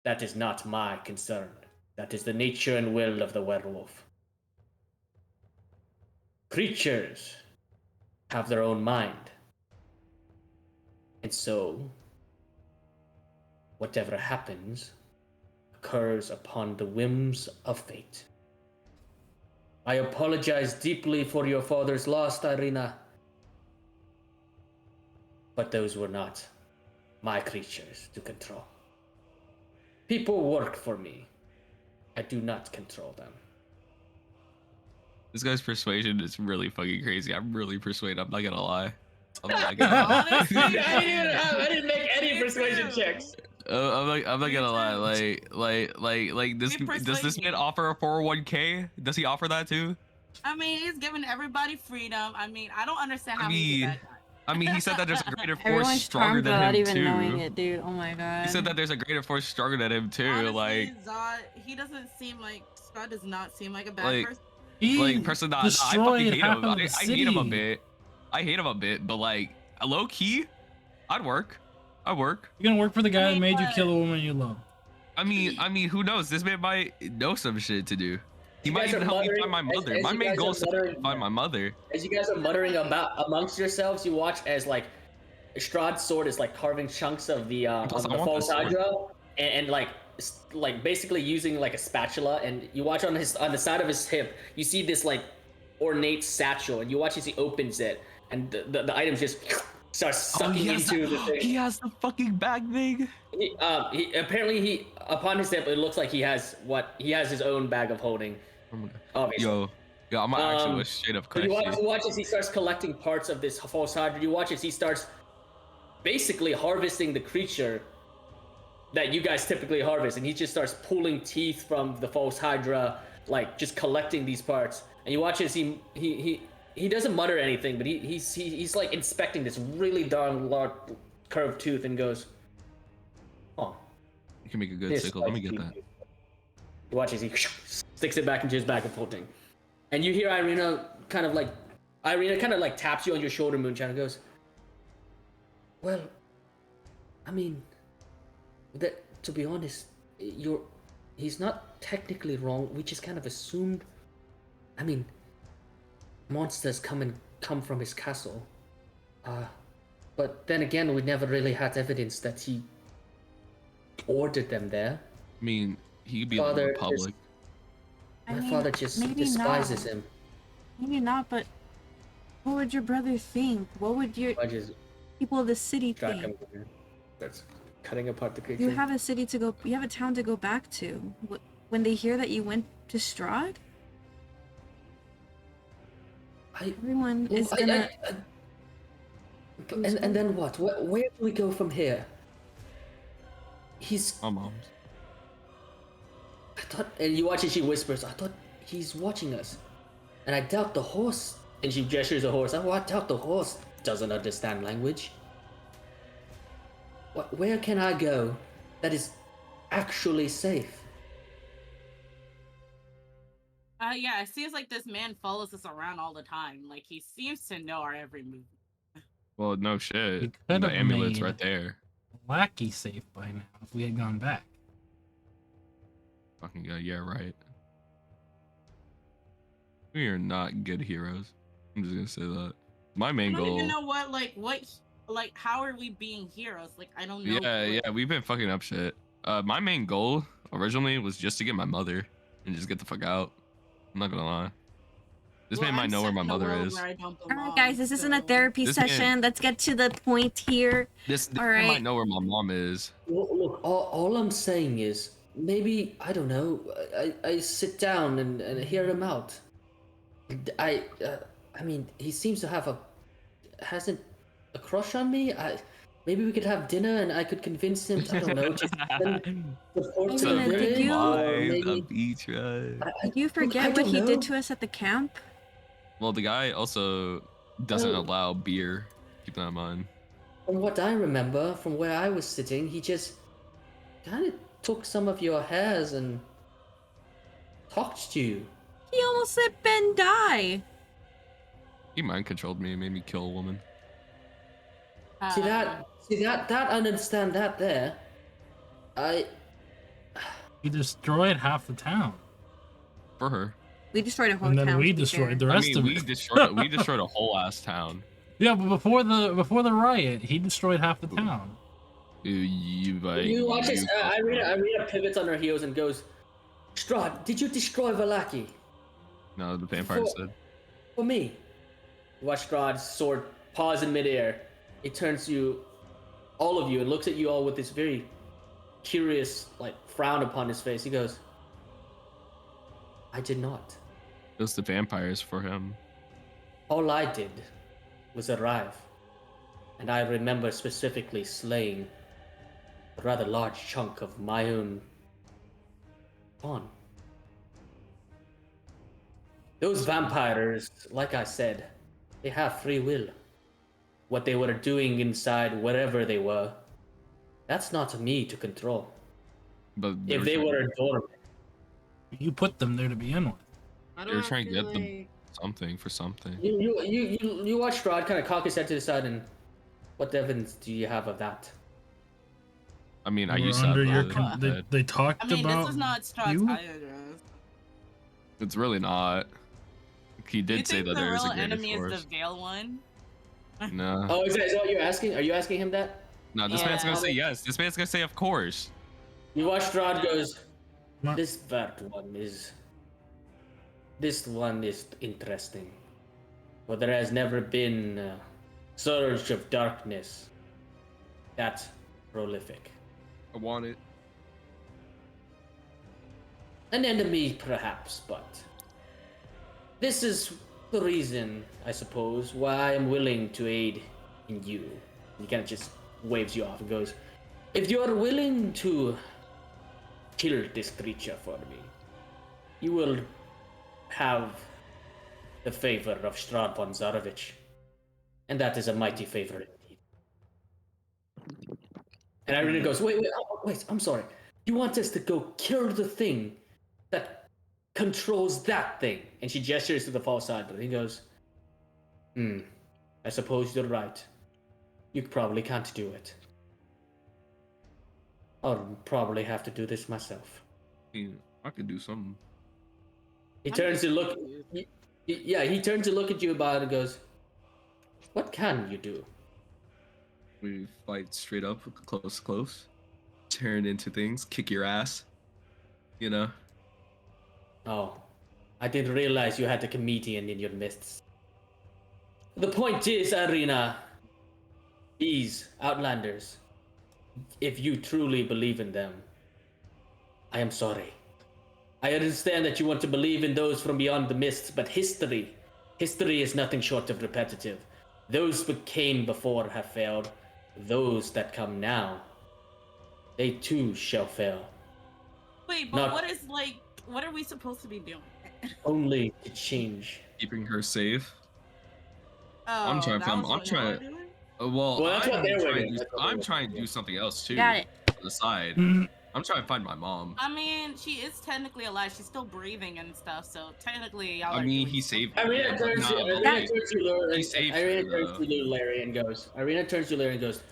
that is not my concern. That is the nature and will of the werewolf. Creatures have their own mind. And so, whatever happens occurs upon the whims of fate. I apologize deeply for your father's loss, Irina. But those were not my creatures to control. People work for me. I do not control them. This guy's persuasion is really fucking crazy. I'm really persuaded. I'm not gonna lie. I'm not gonna lie. Honestly, I didn't make any persuasion checks. I'm not gonna lie. Like this. Does this man offer a 401k? Does he offer that too? I mean, he's giving everybody freedom. I mean, I don't understand how he's that guy. I mean, he said that there's a greater force Everyone's stronger charmed than without him even too. knowing it, dude. Oh my god. He said that there's a greater force stronger than him too. Honestly, Like, Zod, he doesn't seem like Scott does not seem like a bad Like, person. He person that I destroyed fucking hate half him. of the I city. hate him a bit. I hate him a bit, but like low key, I'd work. You're gonna work for the guy I that mean, made you but- kill a woman you love. I mean, who knows? This man might know some shit to do. He You might guys even are help me muttering- find my mother. as My you main guys goal are is to muttering- find my mother. As you guys are muttering about amongst yourselves, you watch as like Strahd's sword is like carving chunks of the Plus, I want false this sword. hydra, and like like basically using like a spatula, and you watch on the side of his hip, you see this like ornate satchel, and you watch as he opens it, and the items just starts sucking into the thing. He has the fucking bag thing. He apparently upon his hip, it looks like he has his own bag of holding. Oh my God. Obviously. Yo, I'm gonna actually straight up So crash you watch as he starts collecting parts of this false hydra. You watch as he starts basically harvesting the creature that you guys typically harvest, and he just starts pulling teeth from the false hydra, like just collecting these parts. And you watch as he doesn't mutter anything, but he's like inspecting this really darn large curved tooth and goes, "Oh, You can make a good sickle. Let me get that. You watch as he sticks it back into his bag of holding. And you hear Irina kind of like taps you on your shoulder, Moonshine, and goes, "Well, I mean, to be honest, he's not technically wrong. We just kind of assumed. I mean, monsters come from his castle. But then again, we never really had evidence that he ordered them there. I mean, he could be in the Republic. My father just despises him. Maybe not, but what would your brother think? What would your people of the city think? That's cutting apart the creature. You have a city to go. You have a town to go back to. When they hear that you went to Strahd, everyone is gonna. And then what? Where do we go from here? My mom's. I thought, and you watch as she whispers, "I thought he's watching us, and I doubt the horse." And she gestures a horse. I doubt the horse doesn't understand language. Where can I go that is actually safe? Yeah, it seems like this man follows us around all the time. Like, he seems to know our every move. Well, no shit. He The could have amulet's made right there. Lackey safe by now if we had gone back. Fucking god, yeah, right. We are not good heroes. I'm just gonna say that. My main I don't goal. even know what, how are we being heroes? Like, I don't know. Yeah, we've been fucking up shit. My main goal originally was just to get my mother and just get the fuck out. I'm not gonna lie. This man might know where my mother is. Alright, guys, this isn't a therapy session. Let's get to the point here. This All man right. might know where my mom is. Look, all I'm saying is, maybe, I don't know, I sit down and hear him out. I mean, he seems to have hasn't a crush on me. Maybe we could have dinner and I could convince him, I don't know, just support to the Irina, did village, you- or maybe... beach ride. Did you forget what he did to us at the camp? Well, the guy also doesn't allow beer. Keep that in mind. From what I remember, from where I was sitting, he just kind of took some of your hairs and talked to you. He almost let Ben die. He mind controlled me and made me kill a woman. See that I understand that there. He destroyed half the town. For her. We destroyed a whole And town. then we to be destroyed fair. the rest of we it. destroyed a whole ass town. Yeah, but before the riot, he destroyed half the town. You watch this. Irina pivots on her heels and goes, "Strahd, did you destroy Valaki?" No, the vampire said. For me. You watch Strahd's sword pause in midair. It turns to all of you and looks at you all with this very curious, like, frown upon his face. He goes, "I did not. It was the vampires for him. All I did was arrive, and I remember specifically slaying a rather large chunk of my own pawn. Those vampires, like I said, they have free will. What they were doing inside wherever they were, that's not me to control. But If they were dormant, You put them there to begin with. They were trying to get them something for something. you watch Strahd kind of cock his head to the side, and what evidence do you have of that? I mean, I We're used to under your have they talked I mean, about this is not Strahd's you? either. It's really not. He Do you did say think that the there is a real greater enemy force. is the Veil one? No. Oh, is that what you're asking? Are you asking him that? No, this man's gonna Yeah. say yes. This man's gonna say of course. You watch Strahd goes, Ma- this one is interesting. But there has never been a surge of darkness that prolific. I want it. An enemy, perhaps, but this is the reason, I suppose, why I am willing to aid in you. He kind of just waves you off and goes, if you are willing to kill this creature for me, you will have the favor of Strahd von Zarovich. And that is a mighty favor indeed. And Irina goes, wait, I'm sorry. You want us to go kill the thing that controls that thing? And she gestures to the far side, but he goes, I suppose you're right. You probably can't do it. I'll probably have to do this myself. I could do something. He turns to look. He turns to look at you about it and goes, "What can you do?" We fight straight up, close to close, turn into things, kick your ass. You know. Oh, I didn't realize you had a comedian in your midst. The point is, Irina, these Outlanders, if you truly believe in them, I am sorry. I understand that you want to believe in those from beyond the mists, but history is nothing short of repetitive. Those that came before have failed. Those that come now, they too shall fail. Wait, but what are we supposed to be doing? Only to change. Keeping her safe. Oh, I'm trying. that was what y'all were doing? Well, that's what they're doing. I'm trying to do something else too. Got it. On the side. I'm trying to find my mom. I mean, she is technically alive. She's still breathing and stuff, so technically, y'all I are mean, doing he something. saved her. Irina turns to Larry and goes,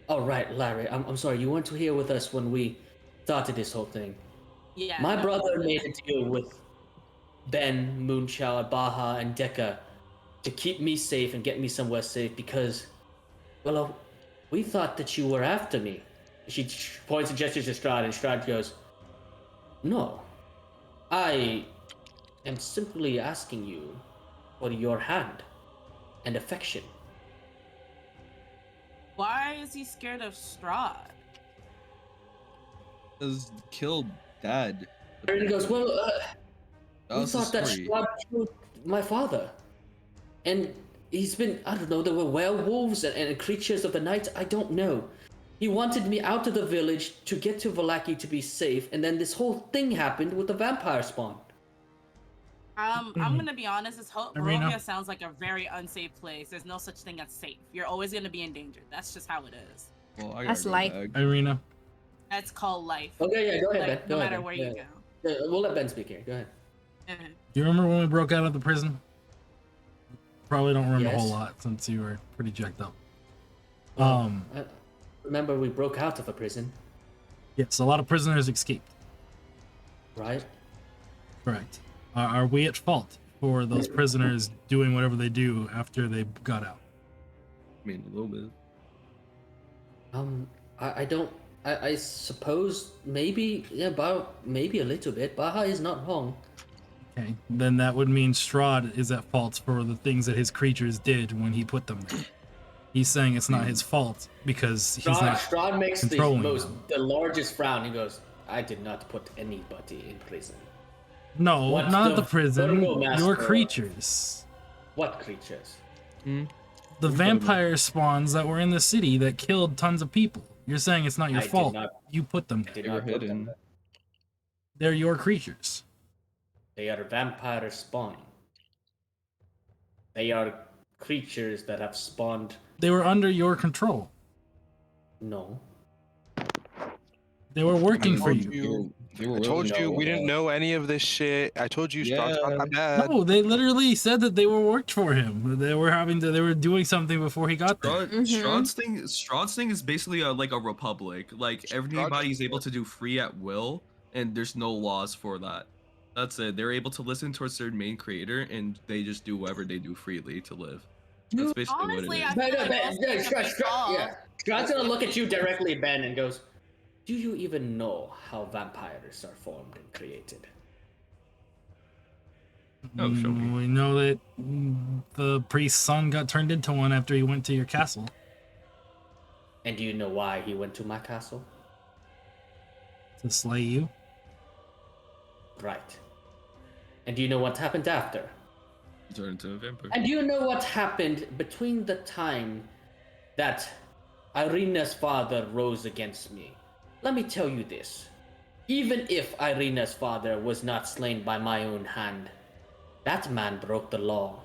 "Oh right, Larry. I'm sorry. You weren't here with us when we started this whole thing. Yeah. My brother made a deal with Ben, Moonchild, Baha, and Dekka to keep me safe and get me somewhere safe because, well, we thought that you were after me." She points and gestures to Strahd, and Strahd goes, "No, I am simply asking you for your hand and affection." Why is he scared of Strahd? Because killed Dad. And he goes, "Well, That we was the thought that story. Strahd killed my father, and he's been, I don't know, there were werewolves and creatures of the night. I don't know. He wanted me out of the village to get to Vallaki to be safe, and then this whole thing happened with the vampire spawn." I'm gonna be honest. Irina? Barovia sounds like a very unsafe place. There's no such thing as safe. You're always gonna be in danger. That's just how it is. Well, I That's gotta go life. back. Irina. That's called life. Okay, yeah, go ahead, Like, Ben. no Go ahead, matter Ben. where Yeah. you go. We'll let Ben speak here. Go ahead. Mhm. Do you remember when we broke out of the prison? Probably don't remember a Yes. whole lot since you were pretty jacked up. I remember we broke out of a prison, Yes, a lot of prisoners escaped. right? Correct. Are we at fault for those prisoners doing whatever they do after they got out? I mean, a little bit. I don't. I suppose maybe, yeah, maybe a little bit. Baha is not wrong. Okay, then that would mean Strahd is at fault for the things that his creatures did when he put them there. He's saying it's not his fault because he's not Strahd makes controlling the them. largest frown. He goes, "I did not put anybody in prison. No, What not the the prison. Virgo Master? Your creatures. What creatures?" The vampire spawns that were in the city that killed tons of people. You're saying it's not your I did fault. not- You put them I there. did not put them there. They're your creatures. They are vampire spawn. They are creatures that have spawned. They were under your control. No. They were working for told you. I told you we didn't know any of this shit. I told you Strahd's not that bad. No, they literally said that they were worked for him. They were doing something before he got there. Strahd's thing is basically like a republic. Like everybody's able to do free at will, and there's no laws for that. That's it. They're able to listen towards their main creator, and they just do whatever they do freely to live. That's basically Honestly, what I it is. feel like most things are Yeah. Strahd's gonna look at you directly, Ben, and goes, do you even know how vampires are formed and created? Oh, show me. We know that the priest's son got turned into one after he went to your castle. And do you know why he went to my castle? To slay you. Right. And do you know what happened after? He turned into a vampire. And do you know what happened between the time that Irina's father rose against me? Let me tell you this. Even if Irina's father was not slain by my own hand, that man broke the law.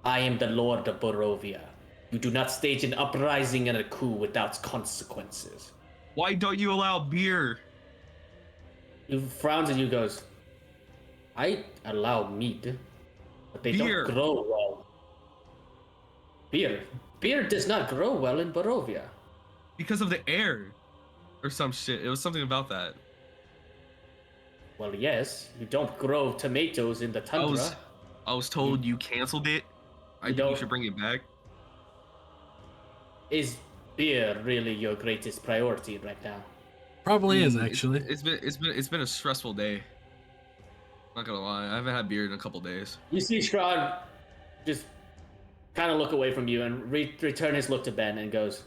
I am the Lord of Barovia. You do not stage an uprising and a coup without consequences. Why don't you allow beer? He frowns at you and goes, I allow mead, but they Beer. don't grow well. Beer. Beer does not grow well in Barovia. Because of the air. Or some shit. It was something about that. Well, yes, you don't grow tomatoes in the tundra. I was told you canceled it. I think you don't- should bring it back. Is beer really your greatest priority right now? Probably is, It's- actually. It's been a stressful day. Not gonna lie, I haven't had beer in a couple days. You see Strahd just kind of look away from you and return his look to Ben and goes,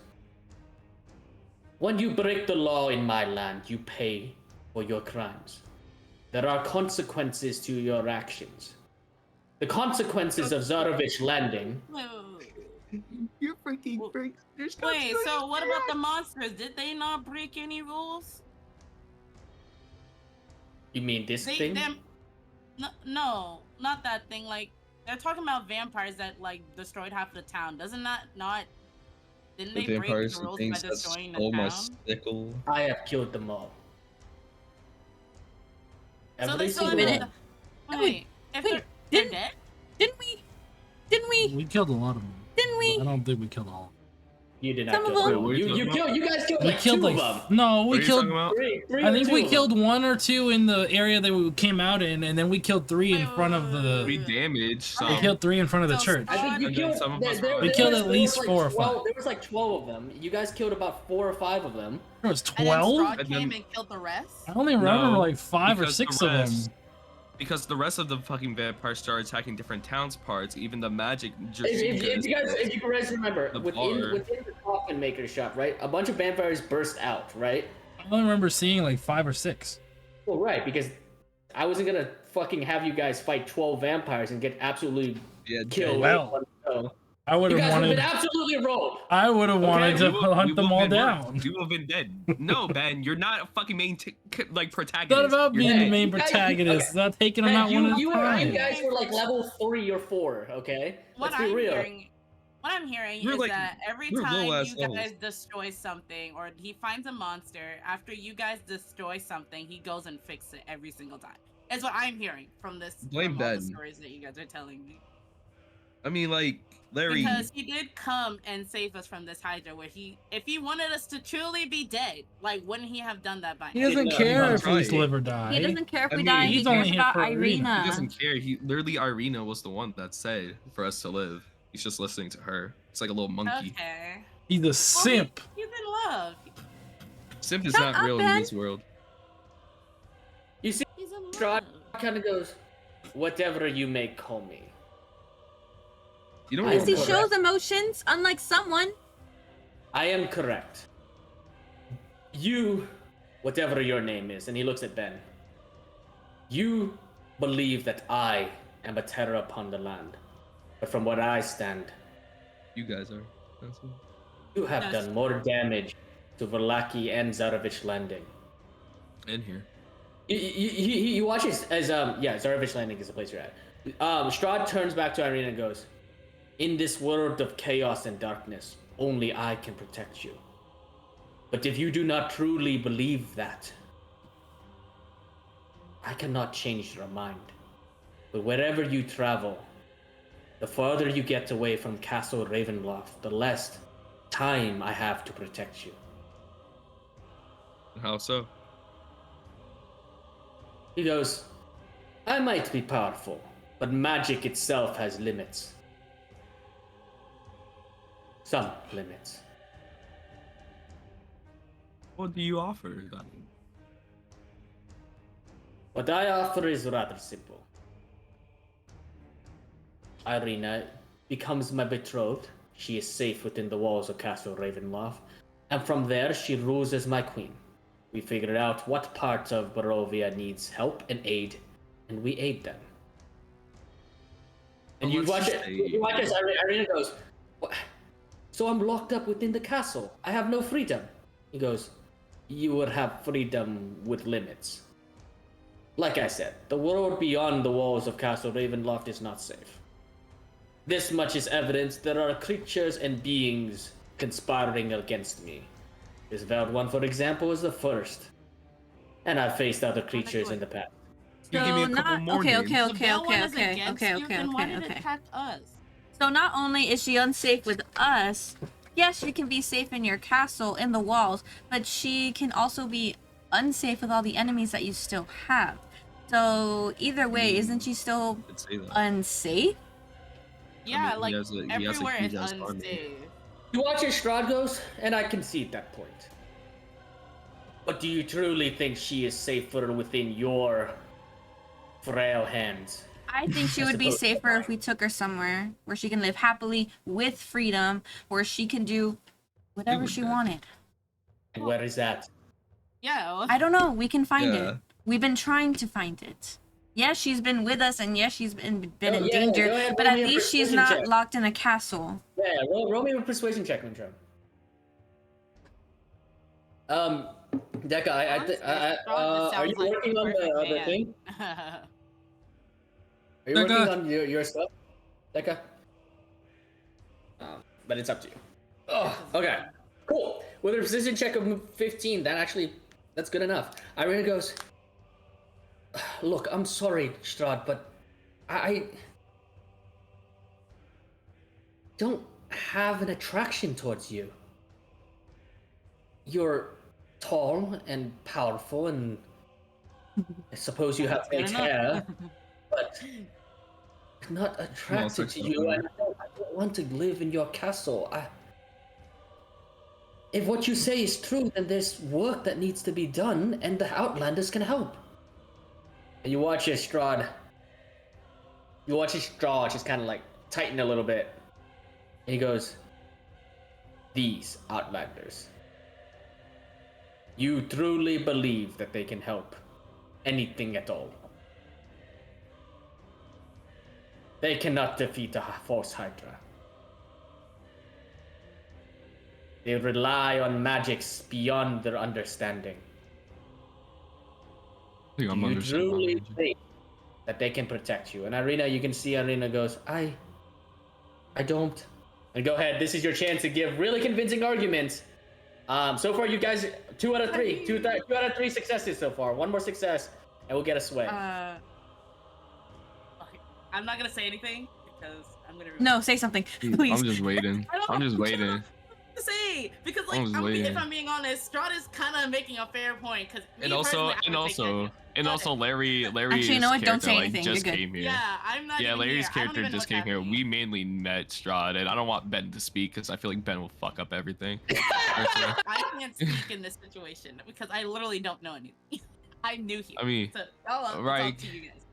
when you break the law in my land, you pay for your crimes. There are consequences to your actions. The consequences of Zarovich landing. You're freaking freak. Wait, so what about the monsters? Did they not break any rules? You mean this thing? No, not that thing. Like, they're talking about vampires that, like, destroyed half the town. Doesn't that not... Didn't they break the rules by destroying the town? sickle. I have killed them all. So Every they still single have one. Wait, if wait, they're dead? Didn't we? We killed a lot of them. Didn't we? I don't think we killed all. You did not Some of kill them- them. You guys killed We like killed two like of them. no, we What are you killed. talking about? Three I or think two we of killed them. one or two in the area that we came out in, and then we killed three in front of the. We damaged We some. killed three in front of the So church. I think you And then killed. some of us were We like- killed at least like 4 or 12 5. There was like 12 of them. You guys killed about 4 or 5 of them. There was And then 12. Strahd And came then- and killed the rest? I only remember No, like 5 or because 6 the of rest- them. Because the rest of the fucking vampires started attacking different towns parts, even the magic If you guys remember, The within bar. the coffin maker shop, right? A bunch of vampires burst out, right? I only remember seeing like 5 or 6. Well, right, because I wasn't gonna fucking have you guys fight 12 vampires and get absolutely killed. Well, in one go. I would You have guys would have wanted. been absolutely rolled. I would have wanted Okay, to hunt them all down. You would have been dead. No, Ben, you're not a fucking main like It's protagonist. not about You're being the dead. main You guys- protagonist. It's not taking them Man, out one at a you time. guys were like level 3 or 4, okay? What Let's be I'm real. hearing, what I'm hearing We're is like- that every we're time low-ass you levels. guys destroy something or he finds a monster, after you guys destroy something, he goes and fixes it every single time. Is what I'm hearing from this. Blame from all the Ben. stories that you guys are telling me. I mean, like, Larry. Because he did come and save us from this Hydra, where if he wanted us to truly be dead, like, wouldn't he have done that by He now? doesn't Yeah, care he's if we right. live or die. He doesn't care if I we mean, die. he's He only cares here about for Irina. He doesn't care. He literally Irina was the one that said for us to live. He's just listening to her. It's like a little monkey. Okay. He's a Well, simp. He's in love. Simp is Shut not up, real in Ben. this world. You see, He's in Strahd love. kind of goes, whatever you may call me. You don't I Because know. he am shows correct. emotions, unlike someone. I am correct. You, whatever your name is, and he looks at Ben. You believe that I am a terror upon the land. But from what I stand, You guys are. That's it. you have Yes. done more damage to Verlaki and Zarovich Landing. In here. You watch as Zarovich Landing is the place you're at. Strahd turns back to Irina and goes, in this world of chaos and darkness, only I can protect you. But if you do not truly believe that, I cannot change your mind. But wherever you travel, the farther you get away from Castle Ravenloft, the less time I have to protect you. How so? He goes, I might be powerful, but magic itself has limits. Some limits. What do you offer? What I offer is rather simple. Irina becomes my betrothed. She is safe within the walls of Castle Ravenloft, and from there she rules as my queen. We figured out what part of Barovia needs help and aid, and we aid them. And you watch it. You watch this. Irina goes, "What? So I'm locked up within the castle. I have no freedom." He goes, "You would have freedom with limits. Like I said, the world beyond the walls of Castle Ravenloft is not safe. This much is evidence there are creatures and beings conspiring against me. This Veiled One, for example, is the first. And I've faced other creatures in the past." You give me a couple more okay. Then why did it attack us? So not only is she unsafe with us, yes, she can be safe in your castle, in the walls, but she can also be unsafe with all the enemies that you still have. So either way, isn't she still unsafe? Yeah, like everywhere is unsafe. You watch as Strahd goes, and I concede that point. But do you truly think she is safer within your frail hands? I think she would be safer if we took her somewhere where she can live happily with freedom, where she can do whatever she wanted. And where is that? Yeah. I don't know. We can find it. We've been trying to find it. Yes, she's been with us, and yes, she's been in danger, but at least she's not locked in a castle. Yeah, roll me a persuasion check, Mintro. Decca, are you working on the thing? Are you working on your stuff, Decca? But it's up to you. Oh, okay, cool. With a precision check of 15, that's good enough. Irina goes, "Look, I'm sorry, Strahd, but I don't have an attraction towards you. You're tall and powerful, and I suppose you have great hair, but I'm not attracted to you, and I don't want to live in your castle. If what you say is true, then there's work that needs to be done, and the Outlanders can help." And you watch his Strahd just kind of like tighten a little bit. And he goes, "These Outlanders, you truly believe that they can help anything at all? They cannot defeat a false Hydra. They rely on magics beyond their understanding. Do you truly think that they can protect you?" And Irina, you can see Irina goes, I don't. And go ahead, this is your chance to give really convincing arguments. So far you guys, 2 out of 3. 2 out of 3 successes so far. One more success, and we'll get a sway. Okay. I'm not gonna say anything, because I'm gonna... No, say something, please. I'm just waiting. I'm just waiting. To say, because like if I'm being honest, Strahd is kind of making a fair point, because Larry actually, you know what? Don't say anything. Just You're good. came here. Yeah, I'm not. Yeah, even Larry's here. character just came here. We mainly met Strahd, and I don't want Ben to speak because I feel like Ben will fuck up everything. I can't speak in this situation because I literally don't know anything. I'm new here. I mean, so I'll right. talk to you guys.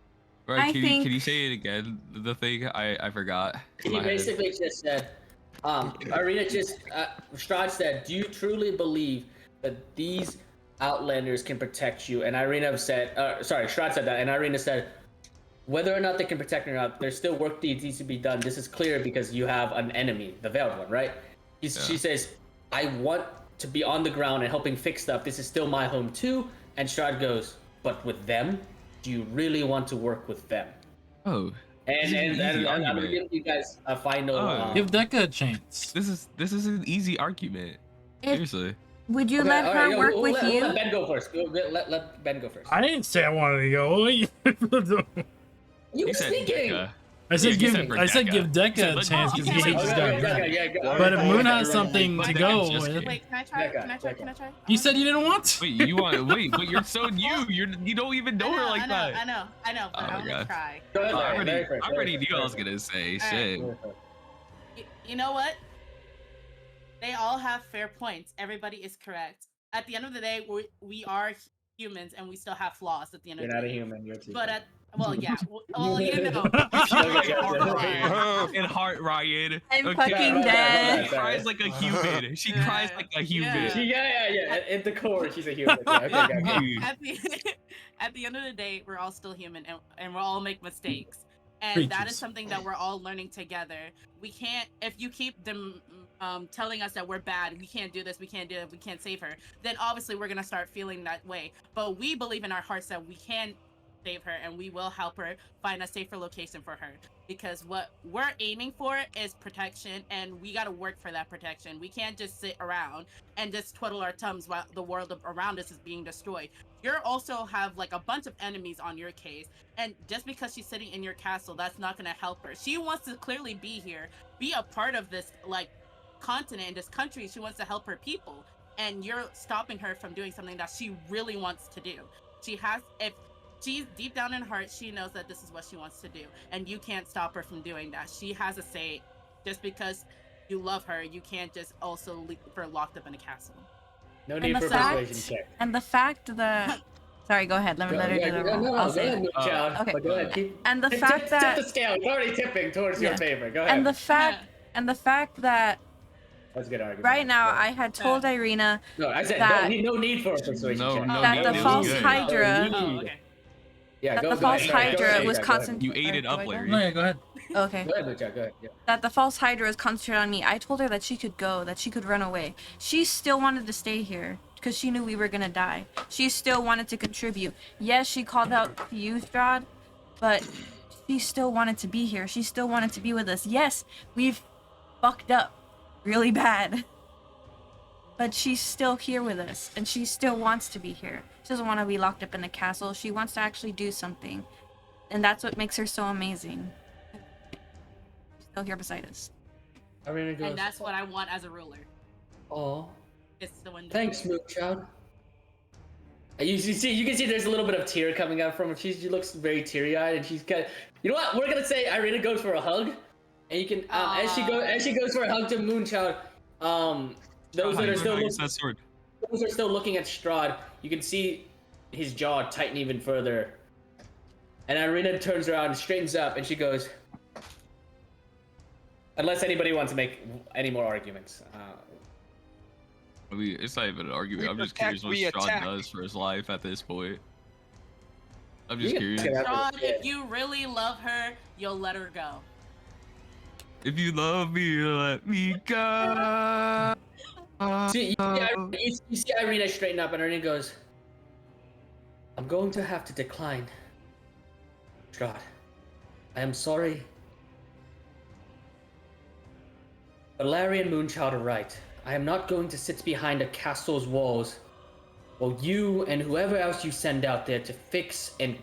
Right? Can you say it again? The thing I forgot. He basically just said, Strahd said, "Do you truly believe that these Outlanders can protect you?" And Irina said, Strahd said that, and Irina said, "Whether or not they can protect you or not, there's still work that needs to be done. This is clear because you have an enemy, the Veiled One, right?" She says, "I want to be on the ground and helping fix stuff. This is still my home too." And Strahd goes, "But with them, do you really want to work with them?" Oh. And I'm gonna give you guys a final. Give Decca a chance. This is an easy argument. Seriously. Would you let her work with you? Let Ben go first. Let Ben go first. I didn't say I wanted to go. You were speaking. I said give Decca a chance because he hates this guy. But if Moon has something to go with, Wait, can I try? You said you didn't want to. But you're so new. You don't even know her like that. I know. But I'm gonna try. I already knew I was gonna say shit. You know what? They all have fair points. Everybody is correct. at the end of the day, we are humans and we still have flaws at the end You're of the not a day. human. You're too. But well, yeah. Well, you know, In heart, Ryan. I'm fucking dead. She cries like a human. She cries like a human. Yeah. At the core, she's a human. Yeah, okay. At the end of the day, we're all still human and we'll all make mistakes. And Preaches. that is something that we're all learning together. We can't, if you keep them telling us that we're bad, we can't do this, we can't do it, we can't save her, then obviously we're gonna start feeling that way. But we believe in our hearts that we can save her and we will help her find a safer location for her, because what we're aiming for is protection, and we got to work for that protection. We can't just sit around and just twiddle our thumbs while the world around us is being destroyed. You also have like a bunch of enemies on your case, and just because she's sitting in your castle, that's not going to help her. She wants to clearly be here, be a part of this like continent, this country. She wants to help her people, and you're stopping her from doing something that she really wants to do. If she's deep down in her heart, she knows that this is what she wants to do, and you can't stop her from doing that. She has a say. Just because you love her, you can't just also leave her locked up in a castle. No need for persuasion check. And the fact that... Sorry, go ahead. Let her do the roll. I'll say it. Okay. Go ahead. And the fact that... Tip the scale. It's already tipping towards your favor. Go ahead. And the fact that... That's a good argument. Right now, I had told Irina no, I said that, no need for a persuasion check. That the false Hydra... Yeah, the false Hydra was concentrated. You ate it up, Larry. No, yeah, go ahead. Okay. Go ahead, Lucha, go ahead. Yeah. That the false Hydra was concentrated on me. I told her that she could go, that she could run away. She still wanted to stay here because she knew we were gonna die. She still wanted to contribute. Yes, she called out to you, Strahd, but she still wanted to be here. She still wanted to be with us. Yes, we've fucked up really bad. But she's still here with us, and she still wants to be here. She doesn't want to be locked up in a castle. She wants to actually do something. And that's what makes her so amazing. She's still here beside us. And that's what I want as a ruler. Oh. It's the one. Thanks, Moonchild. You can see there's a little bit of tear coming out from her. She looks very teary-eyed, and she's kind of... You know what? We're gonna say Irina goes for a hug, and you can as she goes for a hug to Moonchild, those that are still looking at Strahd, you can see his jaw tighten even further. And Irina turns around and straightens up, and she goes, unless anybody wants to make any more arguments. I mean, it's not even an argument. I'm just curious what Strahd does for his life at this point. I'm just curious. Strahd, if you really love her, you'll let her go. If you love me, let me go. You see Irina straighten up, and Irina goes, I'm going to have to decline. Strahd, I am sorry. But Larry and Moonchild are right. I am not going to sit behind a castle's walls while you and whoever else you send out there to fix and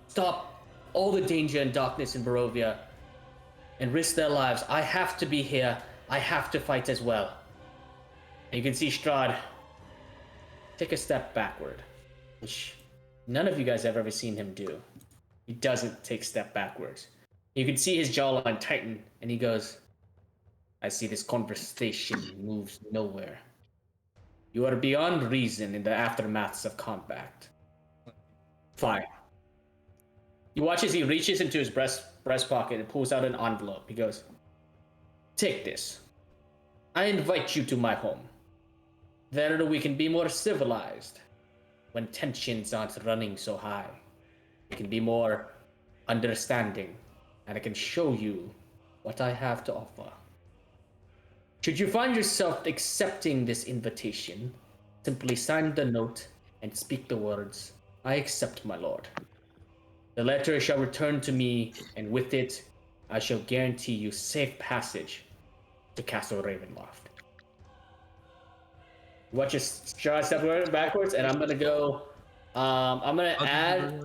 stop all the danger and darkness in Barovia and risk their lives. I have to be here. I have to fight as well. And you can see Strahd take a step backward, which none of you guys have ever seen him do. He doesn't take a step backwards. You can see his jawline tighten, and he goes, I see this conversation moves nowhere. You are beyond reason in the aftermaths of combat. Fine. You watch as he reaches into his breast pocket and pulls out an envelope. He goes, take this. I invite you to my home. There we can be more civilized when tensions aren't running so high. We can be more understanding, and I can show you what I have to offer. Should you find yourself accepting this invitation, simply sign the note and speak the words, I accept, my lord. The letter shall return to me, and with it, I shall guarantee you safe passage to Castle Ravenloft. Watch us step backwards, and I'm gonna go. I'm gonna add.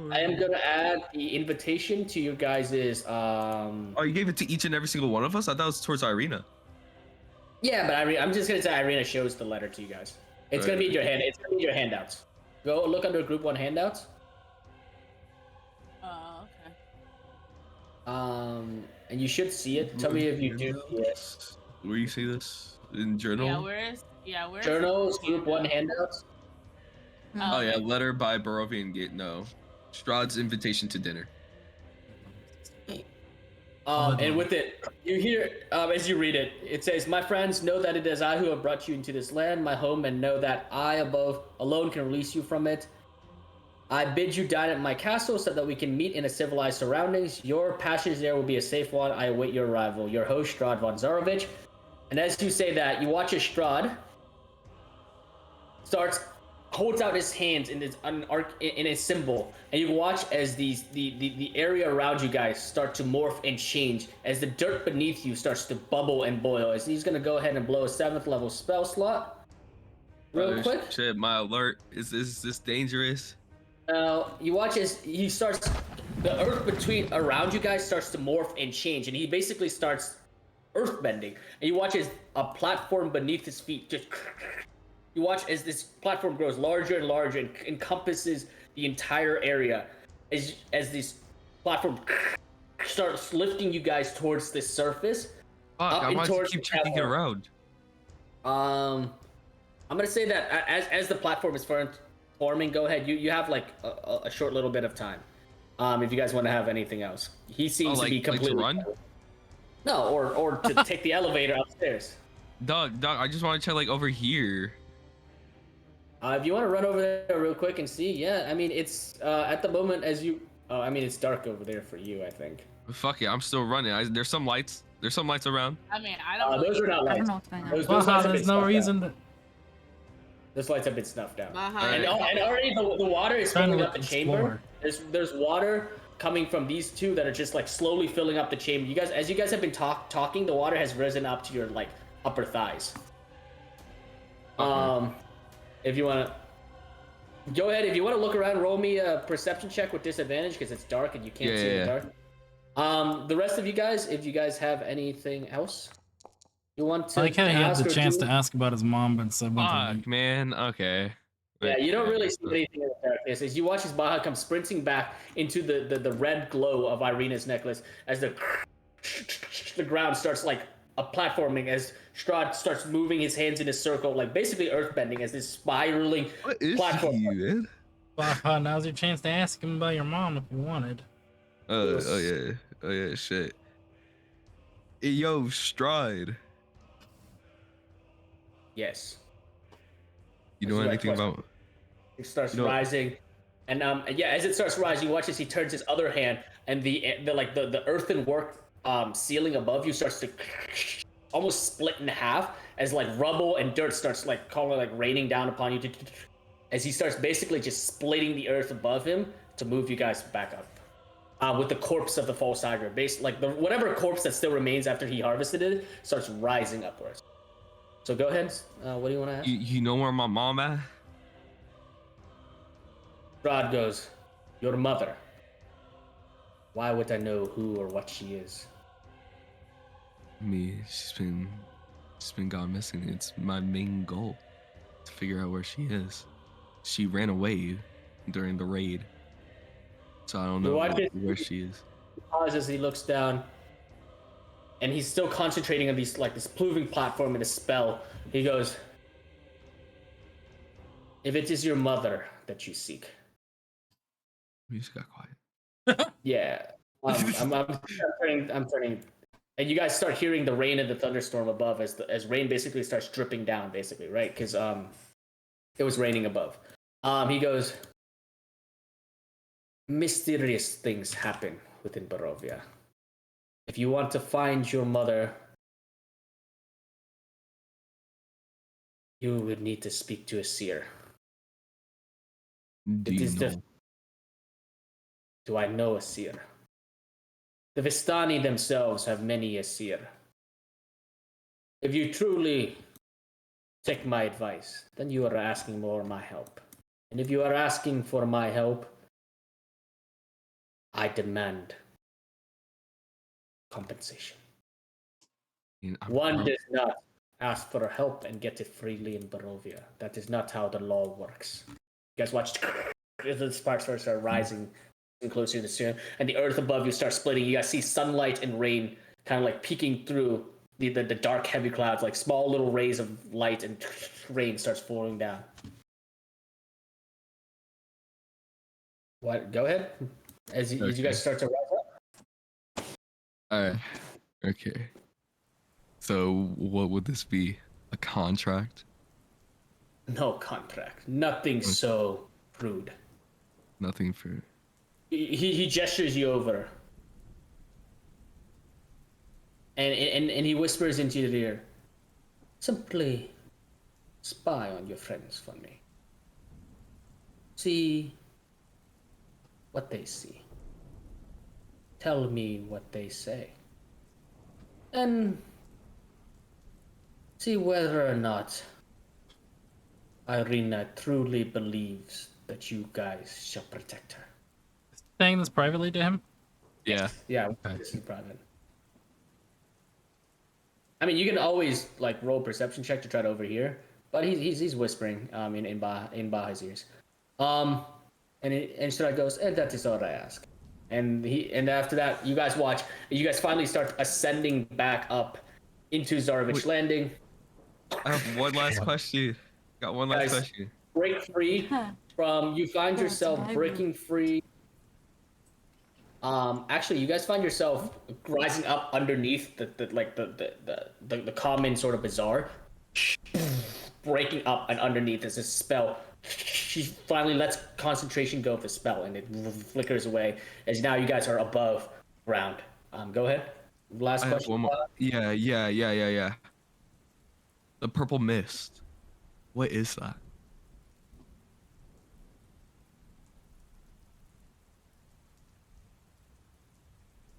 I am gonna add the invitation to you guys's. Oh, you gave it to each and every single one of us? I thought it was towards Irina. Yeah, but I'm just gonna say Irina shows the letter to you guys. It's gonna be in your hand. It's gonna be in your handouts. Go look under Group 1 handouts. Okay. And you should see it. Tell me if you do. Yes. Where you see this in journal? Where's Journals, group 1 handouts. Oh yeah, letter by Barovian Gate. No, Strahd's invitation to dinner. And with it, you hear, as you read it, it says, "My friends, know that it is I who have brought you into this land, my home, and know that I above alone can release you from it. I bid you dine at my castle so that we can meet in a civilized surroundings. Your passage there will be a safe one. I await your arrival. Your host, Strahd von Zarovich." And as you say that, you watch as Strahd holds out his hands in a symbol, and you watch as the area around you guys start to morph and change as the dirt beneath you starts to bubble and boil. As he's gonna go ahead and blow a 7th level spell slot real quick. Shit, my alert. Is this dangerous? Now you watch as he starts, the earth between around you guys starts to morph and change, and he basically starts earthbending. And you watch as a platform beneath his feet just. You watch as this platform grows larger and larger and encompasses the entire area. As this platform starts lifting you guys towards the surface. Fuck, I want to keep checking it around. I'm gonna say that as the platform is forming, go ahead. You have like a short little bit of time. If you guys want to have anything else, he seems to be completely. Like to run? No, or to take the elevator upstairs. Dog, I just want to check like over here. If you want to run over there real quick and see, yeah, I mean it's at the moment as you. I mean it's dark over there for you, I think. Fuck it, I'm still running. There's some lights. There's some lights around. I mean, I don't know. Those are not lights. I don't know what's going on. Those lights have there's been no snuffed reason out. to. Those lights have been snuffed out. Behind. And already the water is Trying to filling up the explore. chamber. There's water coming from these two that are just like slowly filling up the chamber. You guys, as you guys have been talking, the water has risen up to your like upper thighs. Okay. If you want to go ahead, if you want to look around, roll me a perception check with disadvantage because it's dark and you can't see in the dark. The rest of you guys, if you guys have anything else you want to, I like how he had ask the or chance do? to ask about his mom, but said one Fuck, man. Okay. Yeah, you don't really see anything in the darkness. As you watch as Baha comes sprinting back into the red glow of Irina's necklace, as the ground starts like a platforming, as Strahd starts moving his hands in a circle, like basically earthbending, as this spiraling What is platform. he, man? Baha, now's your chance to ask him about your mom if you wanted. Oh yeah, shit. Hey, yo, Strahd. Yes. You know That's the right anything question. about? It starts You know- rising, and yeah, as it starts rising, you watch as he turns his other hand, and the earthen work ceiling above you starts to almost split in half as like rubble and dirt starts like raining down upon you, as he starts basically just splitting the earth above him to move you guys back up. With the corpse of the false tiger, whatever corpse that still remains after he harvested it starts rising upwards. So go ahead. What do you want to ask? You know where my mom at? Strahd goes, "Your mother. Why would I know who or what she is?" She's been gone missing. It's my main goal to figure out where she is. She ran away during the raid, so I don't know where she is. He pauses, he looks down, and he's still concentrating on this proving platform and a spell. He goes, "If it is your mother that you seek." You just got quiet. Yeah. I'm turning, and you guys start hearing the rain and the thunderstorm above as rain basically starts dripping down, basically, right? Because it was raining above. He goes, "Mysterious things happen within Barovia. If you want to find your mother, you would need to speak to a seer." Do you know? Do I know a seer? The Vistani themselves have many a seer. If you truly take my advice, then you are asking for my help. And if you are asking for my help, I demand compensation. One does not ask for help and get it freely in Barovia. That is not how the law works. You guys watch as the sparks start rising closer to the sun, and the earth above you starts splitting. You guys see sunlight and rain kind of like peeking through the dark heavy clouds, like small little rays of light, and rain starts falling down. What? Go ahead. As you guys start to rise up. Alright. Okay. So what would this be? A contract? No contract. Nothing so prude. Nothing for. He gestures you over. And he whispers into your ear. Simply spy on your friends for me. See what they see. Tell me what they say. And see whether or not Irina truly believes that you guys shall protect her. Saying this privately to him? Yeah. Yeah, this is private. I mean, you can always like roll a perception check to try to overhear, but he's whispering in Baha's ears. And Strahd goes, and that is all I ask. And after that, you guys watch. You guys finally start ascending back up into Zarovich Landing. I have one last question. Got one last Guys, question. Break free from. You find yourself breaking free. Actually, you guys find yourself rising up underneath the common sort of bazaar, breaking up, and underneath is a spell. She finally lets concentration go of the spell, and it flickers away as now you guys are above ground. Go ahead. Last I have question. one more. Yeah. The purple mist. What is that?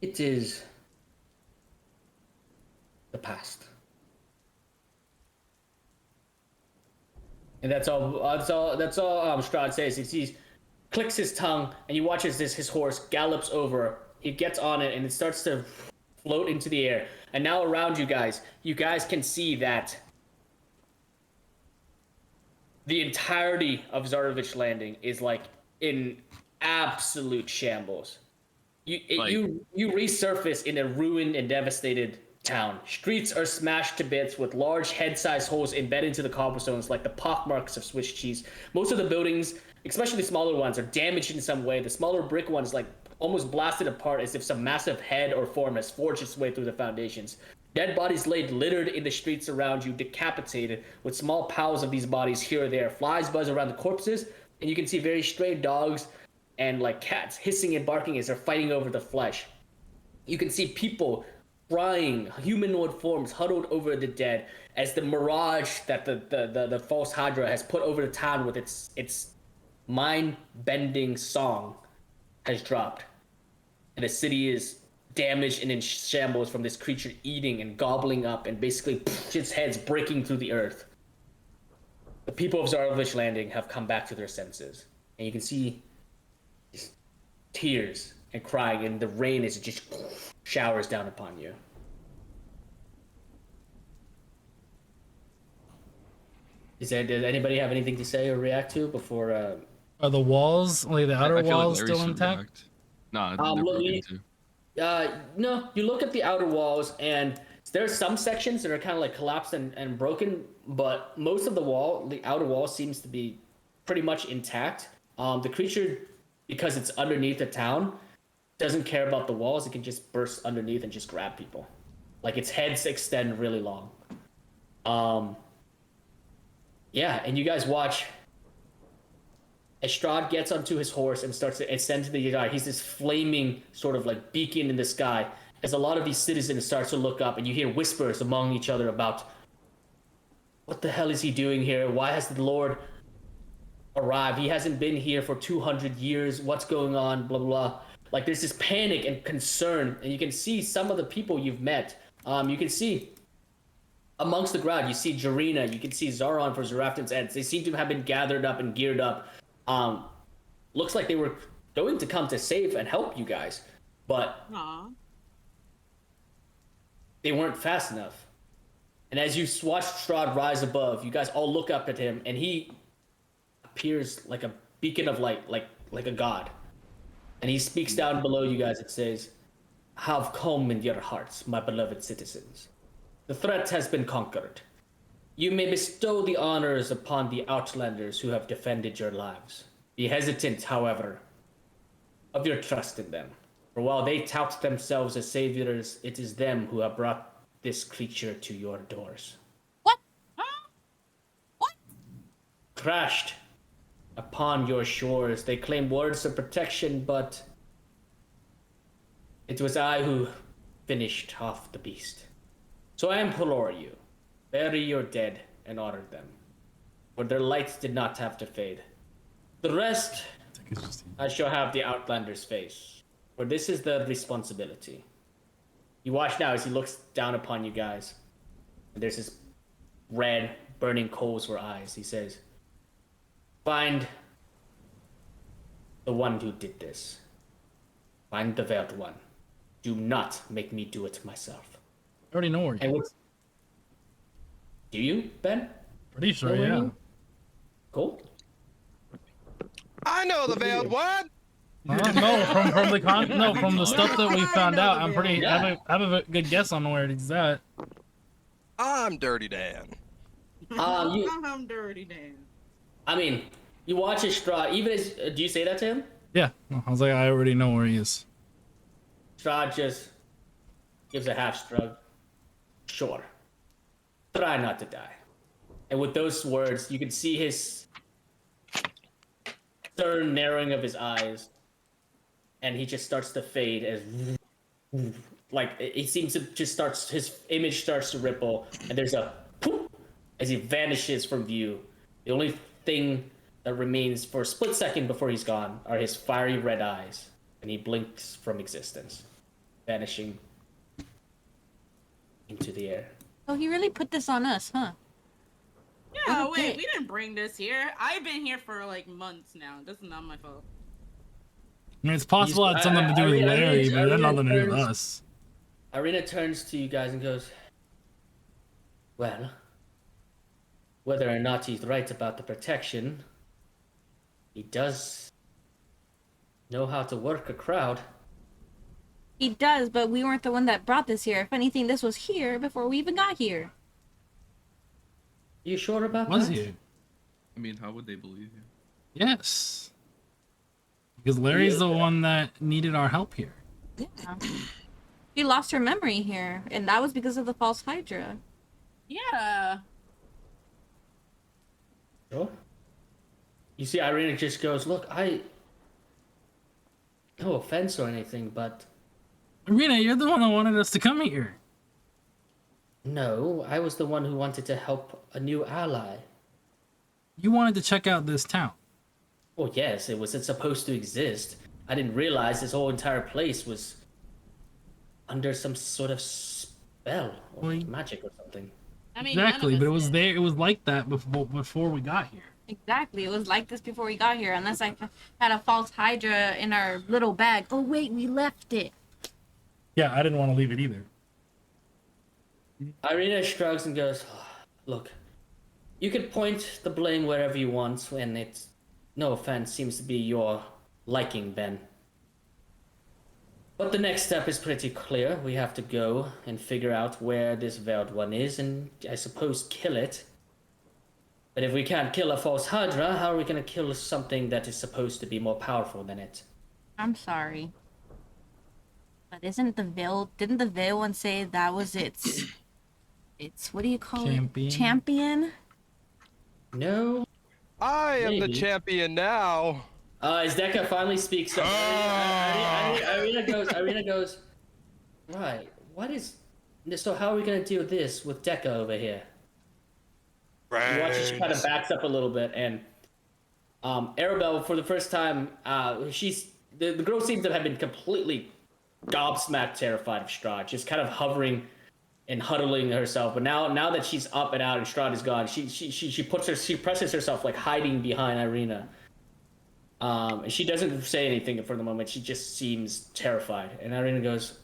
It is the past. And that's all Strahd says. He clicks his tongue, and you watch as his horse gallops over. He gets on it, and it starts to float into the air. And now around you guys can see that the entirety of Zarovich Landing is like in absolute shambles. You resurface in a ruined and devastated town. Streets are smashed to bits with large head-sized holes embedded into the cobblestones like the pockmarks of Swiss cheese. Most of the buildings, especially smaller ones, are damaged in some way. The smaller brick ones like almost blasted apart as if some massive head or form has forged its way through the foundations. Dead bodies laid littered in the streets around you, decapitated, with small piles of these bodies here or there. Flies buzz around the corpses, and you can see very stray dogs and like cats hissing and barking as they're fighting over the flesh. You can see people crying, humanoid forms huddled over the dead as the mirage that the false Hydra has put over the town with its mind-bending song has dropped. And the city is damaged and in shambles from this creature eating and gobbling up and basically its heads breaking through the earth. The people of Zarovich Landing have come back to their senses. And you can see tears and crying, and the rain is just showers down upon you. Does anybody have anything to say or react to before? Are the walls, like the outer I feel walls, like Larry still should intact? react. Nah, they're broken too. No, you look at the outer walls, and there are some sections that are kind of like collapsed and broken, but most of the outer wall seems to be pretty much intact. The creature, because it's underneath the town, doesn't care about the walls. It can just burst underneath and just grab people. Like its heads extend really long. Yeah, and you guys watch as Strahd gets onto his horse and starts to ascend to the sky. He's this flaming sort of like beacon in the sky as a lot of these citizens start to look up, and you hear whispers among each other about what the hell is he doing here? Why has the Lord arrived? He hasn't been here for 200 years. What's going on? Blah, blah, blah. Like there's this panic and concern, and you can see some of the people you've met. You can see amongst the crowd, you see Jarina, you can see Zaron for Zarafton's Eds. They seem to have been gathered up and geared up. Looks like they were going to come to save and help you guys, but they weren't fast enough. And as you watch Strahd rise above, you guys all look up at him, and he appears like a beacon of light, like a god. And he speaks down below you guys and says, "Have calm in your hearts, my beloved citizens. The threat has been conquered. You may bestow the honors upon the Outlanders who have defended your lives. Be hesitant, however, of your trust in them. For while they tout themselves as saviors, it is them who have brought this creature to your doors. What? What? Crashed upon your shores. They claim words of protection, but it was I who finished off the beast. So I implore you, bury your dead and honor them, for their lights did not have to fade. The rest, I shall have the Outlanders face, for this is their responsibility. You watch now as he looks down upon you guys, and there's this red, burning coals for eyes. He says, find the one who did this. Find the Veiled One. Do not make me do it myself. I already know where And what's... Do you, Ben? Pretty sure, Know where yeah. you- Cool. I know the veiled one. No, from the stuff that we found out, I'm pretty. I have a good guess on where it's at. I'm Dirty Dan. I'm dirty, Dan. I mean, you watch his Strahd. Even as, do you say that to him? Yeah, I was like, I already know where he is. Strahd just gives a half shrug. Sure. Try not to die. And with those words, you can see his stern narrowing of his eyes, and he just starts to fade as, like, it seems to just starts, his image starts to ripple, and there's a poof as he vanishes from view. The only thing that remains for a split second before he's gone are his fiery red eyes, and he blinks from existence, vanishing into the air. So he really put this on us, huh? Yeah, Okay. wait, we didn't bring this here. I've been here for like months now. This is not my fault. I mean, it's possible it had something to do with Larry, but it had nothing to do with us. Irina turns to you guys and goes, well, whether or not he's right about the protection, he does know how to work a crowd. He does, but we weren't the one that brought this here. If anything, this was here before we even got here. You sure about Was that? he? I mean, how would they believe you? Yes. Because Larry's the one that needed our help here. Yeah. She lost her memory here, and that was because of the false Hydra. Yeah. Sure. You see, Irina just goes, look, no offense or anything, but Irina, you're the one that wanted us to come here. no, I was the one who wanted to help a new ally. You wanted to check out this town. Well, yes, it wasn't supposed to exist. I didn't realize this whole entire place was under some sort of spell or Well, magic or something. I mean, none of Exactly, us but it was did. there. It was like that before we got here. Exactly. It was like this before we got here, unless I had a false Hydra in our little bag. Oh, wait, we left it. Yeah, I didn't want to leave it either. Irina shrugs and goes, look, you can point the blame wherever you want, and it's, no offense, seems to be your liking, Ben. But the next step is pretty clear. We have to go and figure out where this Veiled One is, and I suppose kill it. But if we can't kill a false Hydra, how are we going to kill something that is supposed to be more powerful than it? I'm sorry. But didn't the Veil one say that was its, what do you call Champion? it? Champion? No. I am the Maybe. champion now. As Deka finally speaks up, Irina goes, right, what is, so how are we going to deal with this with Deka over here? You watch her, she kind of backs up a little bit, and Arabelle, for the first time, the girl seems to have been completely gobsmacked, terrified of Strahd, just kind of hovering and huddling herself. But now that she's up and out and Strahd is gone, she presses herself, like hiding behind Irina. And she doesn't say anything for the moment. She just seems terrified. And Irina goes,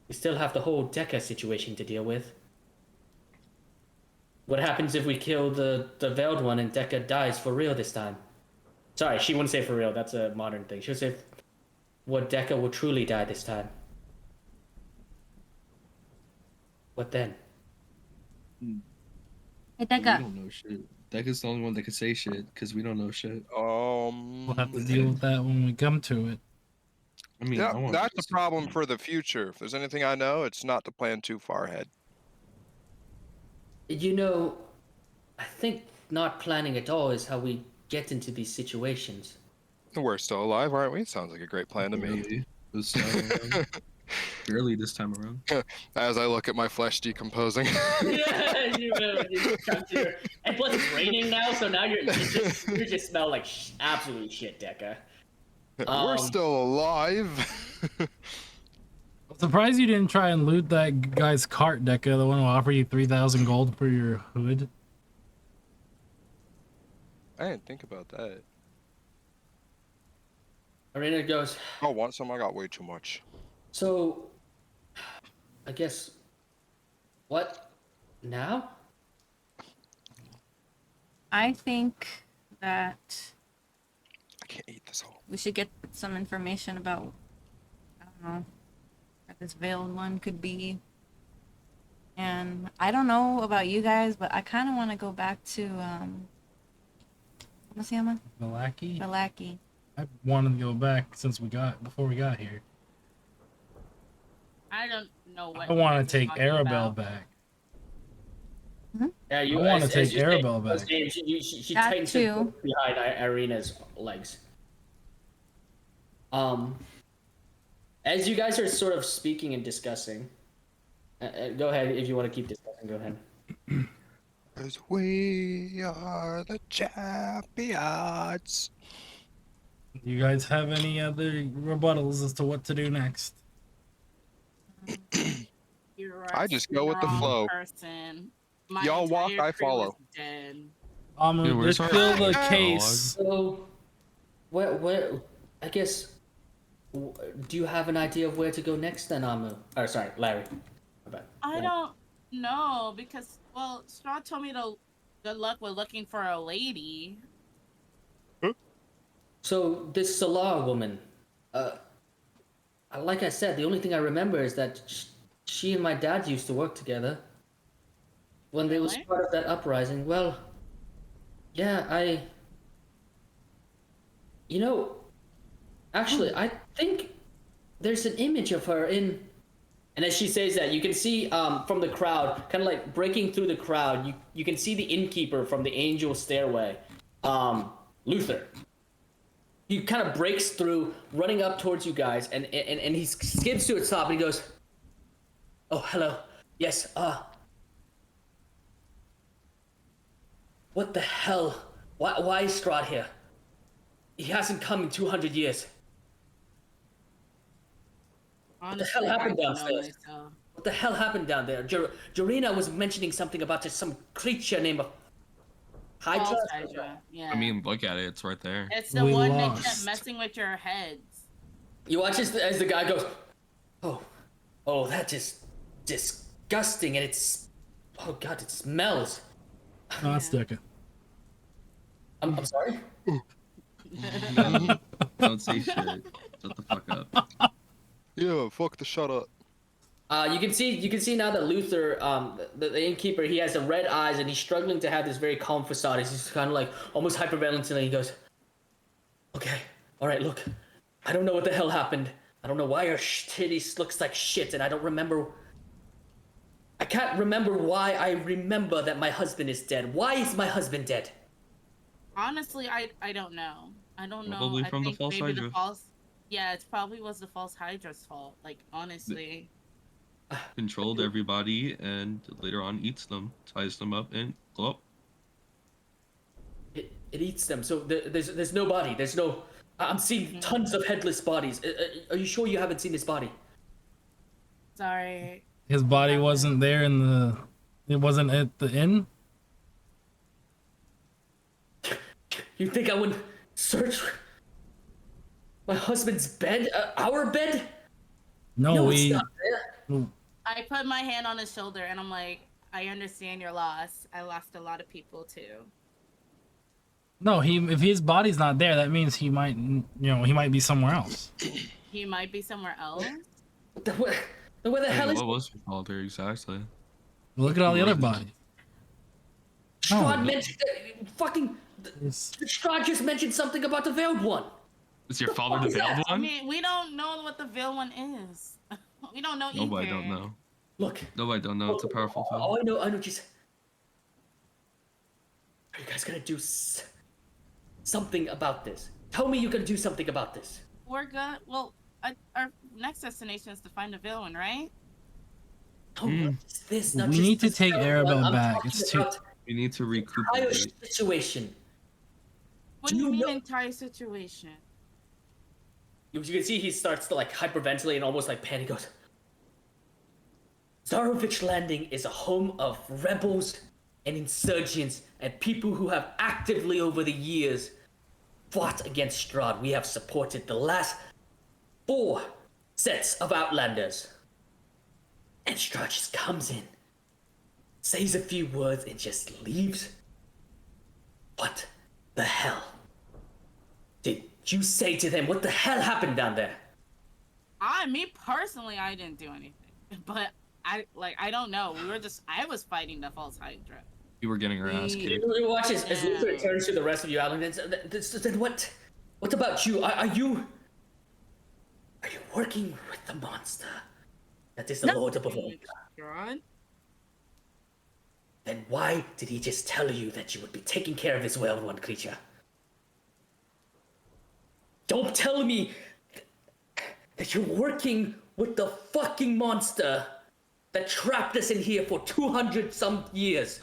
"We still have the whole Deka situation to deal with. What happens if we kill the Veiled One and Deka dies for real this time?" Sorry, she wouldn't say for real. That's a modern thing. She would say, "What Deka will truly die this time?" What then? Hey, We Becca. don't know shit. Deca's the only one that can say shit because we don't know shit. We'll have to deal with that when we come to it. I mean, Yeah, I want that's a problem for the future. If there's anything I know, it's not to plan too far ahead. You know, I think not planning at all is how we get into these situations. We're still alive, aren't we? Sounds like a great plan to me. Barely this time around. Barely this time around. As I look at my flesh decomposing. Yeah, you come to your, and plus it's raining now, so now you just smell like absolute shit, Deca. We're still alive. I'm surprised you didn't try and loot that guy's cart, Deca, the one who offered you 3,000 gold for your hood. I didn't think about that. Arena goes, I want some. I got way too much. so, I guess, what now? I think that I can't eat this whole. we should get some information about, I don't know, where this veiled one could be. And I don't know about you guys, but I kind of want to go back to, ¿cómo se llama? Malaki? Malaki. I wanted to go back before we got here. I don't know what. I want you're to take talking Arabelle about. back. Yeah, I wanna as take you say, Arabelle back. She That tightens too. her foot behind Irina's legs. As you guys are sort of speaking and discussing, go ahead if you want to keep discussing. Go ahead. Because we are the champions. Do you guys have any other rebuttals as to what to do next? You're I a just go with the strong flow. Person. My Y'all walk, entire I crew follow. is dead. Yeah, where's It's our still the dialogue? case. So, where? I guess. Do you have an idea of where to go next, then, Amu? Or sorry, Larry. My bad. I don't know because Strahd told me to good luck with looking for a lady. So this Salar woman, like I said, the only thing I remember is that she and my dad used to work together when they was Really? part of that uprising. Well, yeah, actually, I think there's an image of her in. And as she says that, you can see from the crowd, kind of like breaking through the crowd, you can see the innkeeper from the angel stairway, Luther. He kind of breaks through, running up towards you guys, and he skips to its top, and he goes, "Oh, hello. Yes, what the hell? Why is Strahd here? He hasn't come in 200 years. Honestly, hell happened I don't know downstairs? myself. What the hell happened down there? Jorina was mentioning something about just some creature named Hydra? False Hydra. Yeah. I mean, look at it. It's right there. it's the We one that lost. kept messing with your heads. You watch as the guy goes, oh, that is disgusting, and oh god, it smells. No, that's Deca. I'm sorry? Don't say shit. Shut the fuck up. Yeah, fuck the shut up. You can see now that Luther, the innkeeper, he has the red eyes and he's struggling to have this very calm facade. He's just kind of like almost hyperventilating. And he goes, "Okay, all right, look, I don't know what the hell happened. I don't know why our titties looks like shit, and I can't remember why I remember that my husband is dead. Why is my husband dead?" Honestly, I don't know. I don't know. Probably I from the think false maybe Hydra. Yeah, it probably was the false Hydra's fault. Like honestly. Controlled everybody and later on eats them, ties them up, and glow up. It eats them. So there's no body. There's no. I'm seeing tons of headless bodies. Are you sure you haven't seen his body? Sorry. His body wasn't there it wasn't at the inn? You think I would search my husband's bed? Our bed? No, it's not there. I put my hand on his shoulder and I'm like, I understand your loss. I lost a lot of people too. No, if his body's not there, that means he might be somewhere else. He might be somewhere else. Where the hell Wait, is? what was your father exactly? Look at all the other bodies. Strahd Oh. mentioned fucking. Strahd just mentioned something about the veiled one. Is your father the veiled I one? mean, we don't know what the veiled one is. We don't know Nobody either. don't know. Look. Nobody don't know. It's a powerful film. I know. Just. Are you guys gonna do something about this? Tell me you're gonna do something about this. We're gonna. Well, our next destination is to find the villain, one, right? No, not just this. Not We just need to this take veiled one. Arabelle I'm back. talking It's too. about We need to the entire recuperate. situation. What Do do you you mean know- entire situation? You can see he starts to like hyperventilate and almost like panic. Goes. Zarovich Landing is a home of rebels and insurgents and people who have actively over the years fought against Strahd. We have supported the last 4 sets of Outlanders. And Strahd just comes in, says a few words, and just leaves. What the hell did you say to them? What the hell happened down there? Me personally, I didn't do anything, but I don't know. I was fighting the false Hydra. You were getting her ass kicked. You watch as Luther turns to the rest of you, Outlanders. Then what about you? Are you working with the monster that is the Lord of Barovia? Strahd? Then why did he just tell you that you would be taking care of his Veiled One creature? Don't tell me that you're working with the fucking monster that trapped us in here for 200 some years.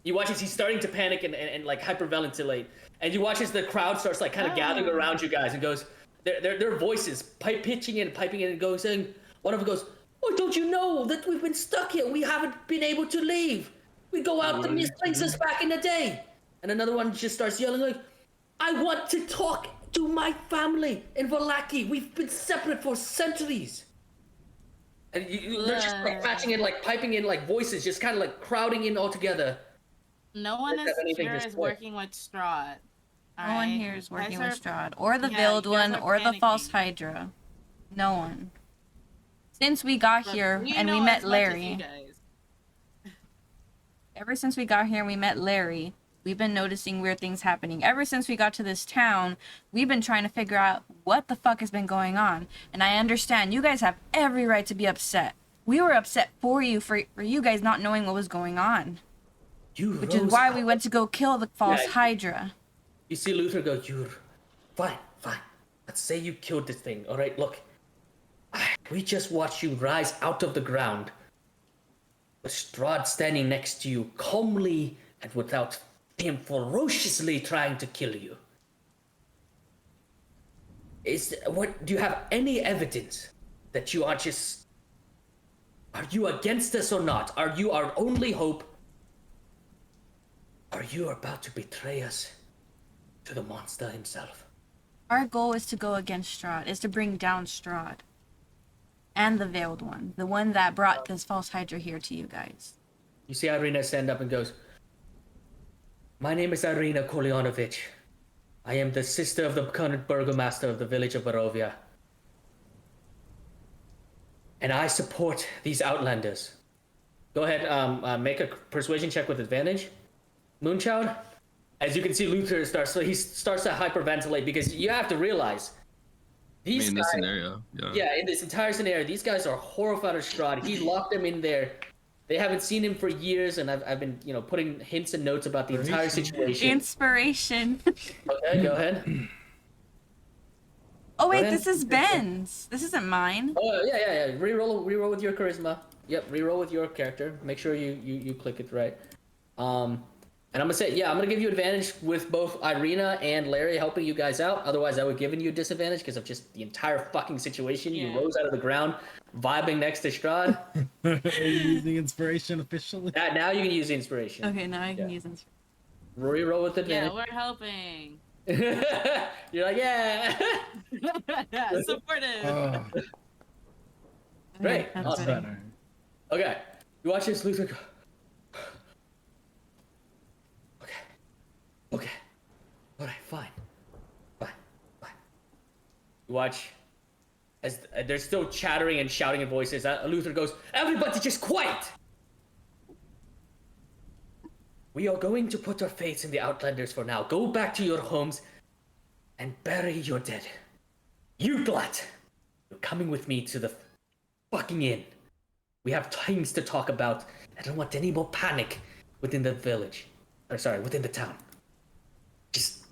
You watch as he's starting to panic and like hyperventilate, and you watch as the crowd starts like kind of gathering around you guys and goes, their voices piping in and goes, saying, one of them goes, "Oh, don't you know that we've been stuck here? We haven't been able to leave. We go out to Miss Princess back in the day." And another one just starts yelling like, "I want to talk to my family in Vallaki. We've been separate for centuries." And they're just like patching in, like piping in, like voices, just kind of like crowding in all together. No one Doesn't have anything here to is say. working with Strahd. No one here is working with Strahd. Strahd, or the Yeah, Veiled you guys One, are or the False panicking. Hydra. No one. Since we got here and we know met as much as you Larry, guys. ever since we got here and we met Larry, we've been noticing weird things happening. Ever since we got to this town, we've been trying to figure out what the fuck has been going on. And I understand you guys have every right to be upset. We were upset for you you guys not knowing what was going on. Which is why we went to go kill the False Hydra. You see Luther go, "You're fine. Let's say you killed this thing. All right, look. We just watched you rise out of the ground with Strahd standing next to you, calmly and without him ferociously trying to kill you. Do you have any evidence that you are just... Are you against us or not? Are you our only hope? Are you about to betray us to the monster himself?" Our goal is to go against Strahd, is to bring down Strahd. And the Veiled One, the one that brought this False Hydra here to you guys. You see Irina stand up and goes, "My name is Irina Kolyanovich. I am the sister of the current burgomaster of the village of Barovia. And I support these Outlanders." Go ahead, make a persuasion check with advantage. Moonchild. As you can see, Luther starts to hyperventilate because you have to realize these in guys, this scenario, yeah, in this entire scenario, these guys are horrified of Strahd. He locked them in there. They haven't seen him for years, and I've been putting hints and notes about the entire situation. Inspiration. Okay, go ahead. Oh wait, Go ahead. this is Ben's. This isn't mine. Oh yeah. Reroll with your charisma. Yep, reroll with your character. Make sure you click it right. And I'm gonna say, I'm gonna give you advantage with both Irina and Larry helping you guys out. Otherwise, I would have given you a disadvantage because of just the entire fucking situation. Yeah. You rose out of the ground, vibing next to Strahd. Are you using inspiration officially? Now you can use the inspiration. Okay, now I can use inspiration. Reroll with Yeah, advantage. we're helping. You're like, yeah. Supportive. Oh, Great. That's Awesome. better. Okay. You watch this, Luther go. Okay. All right, fine. You watch as they're still chattering and shouting in voices. Luther goes, "Everybody just quiet! We are going to put our faith in the Outlanders for now. Go back to your homes and bury your dead. You, Glut, you're coming with me to the fucking inn. We have things to talk about. I don't want any more panic within the village. Within the town. Just,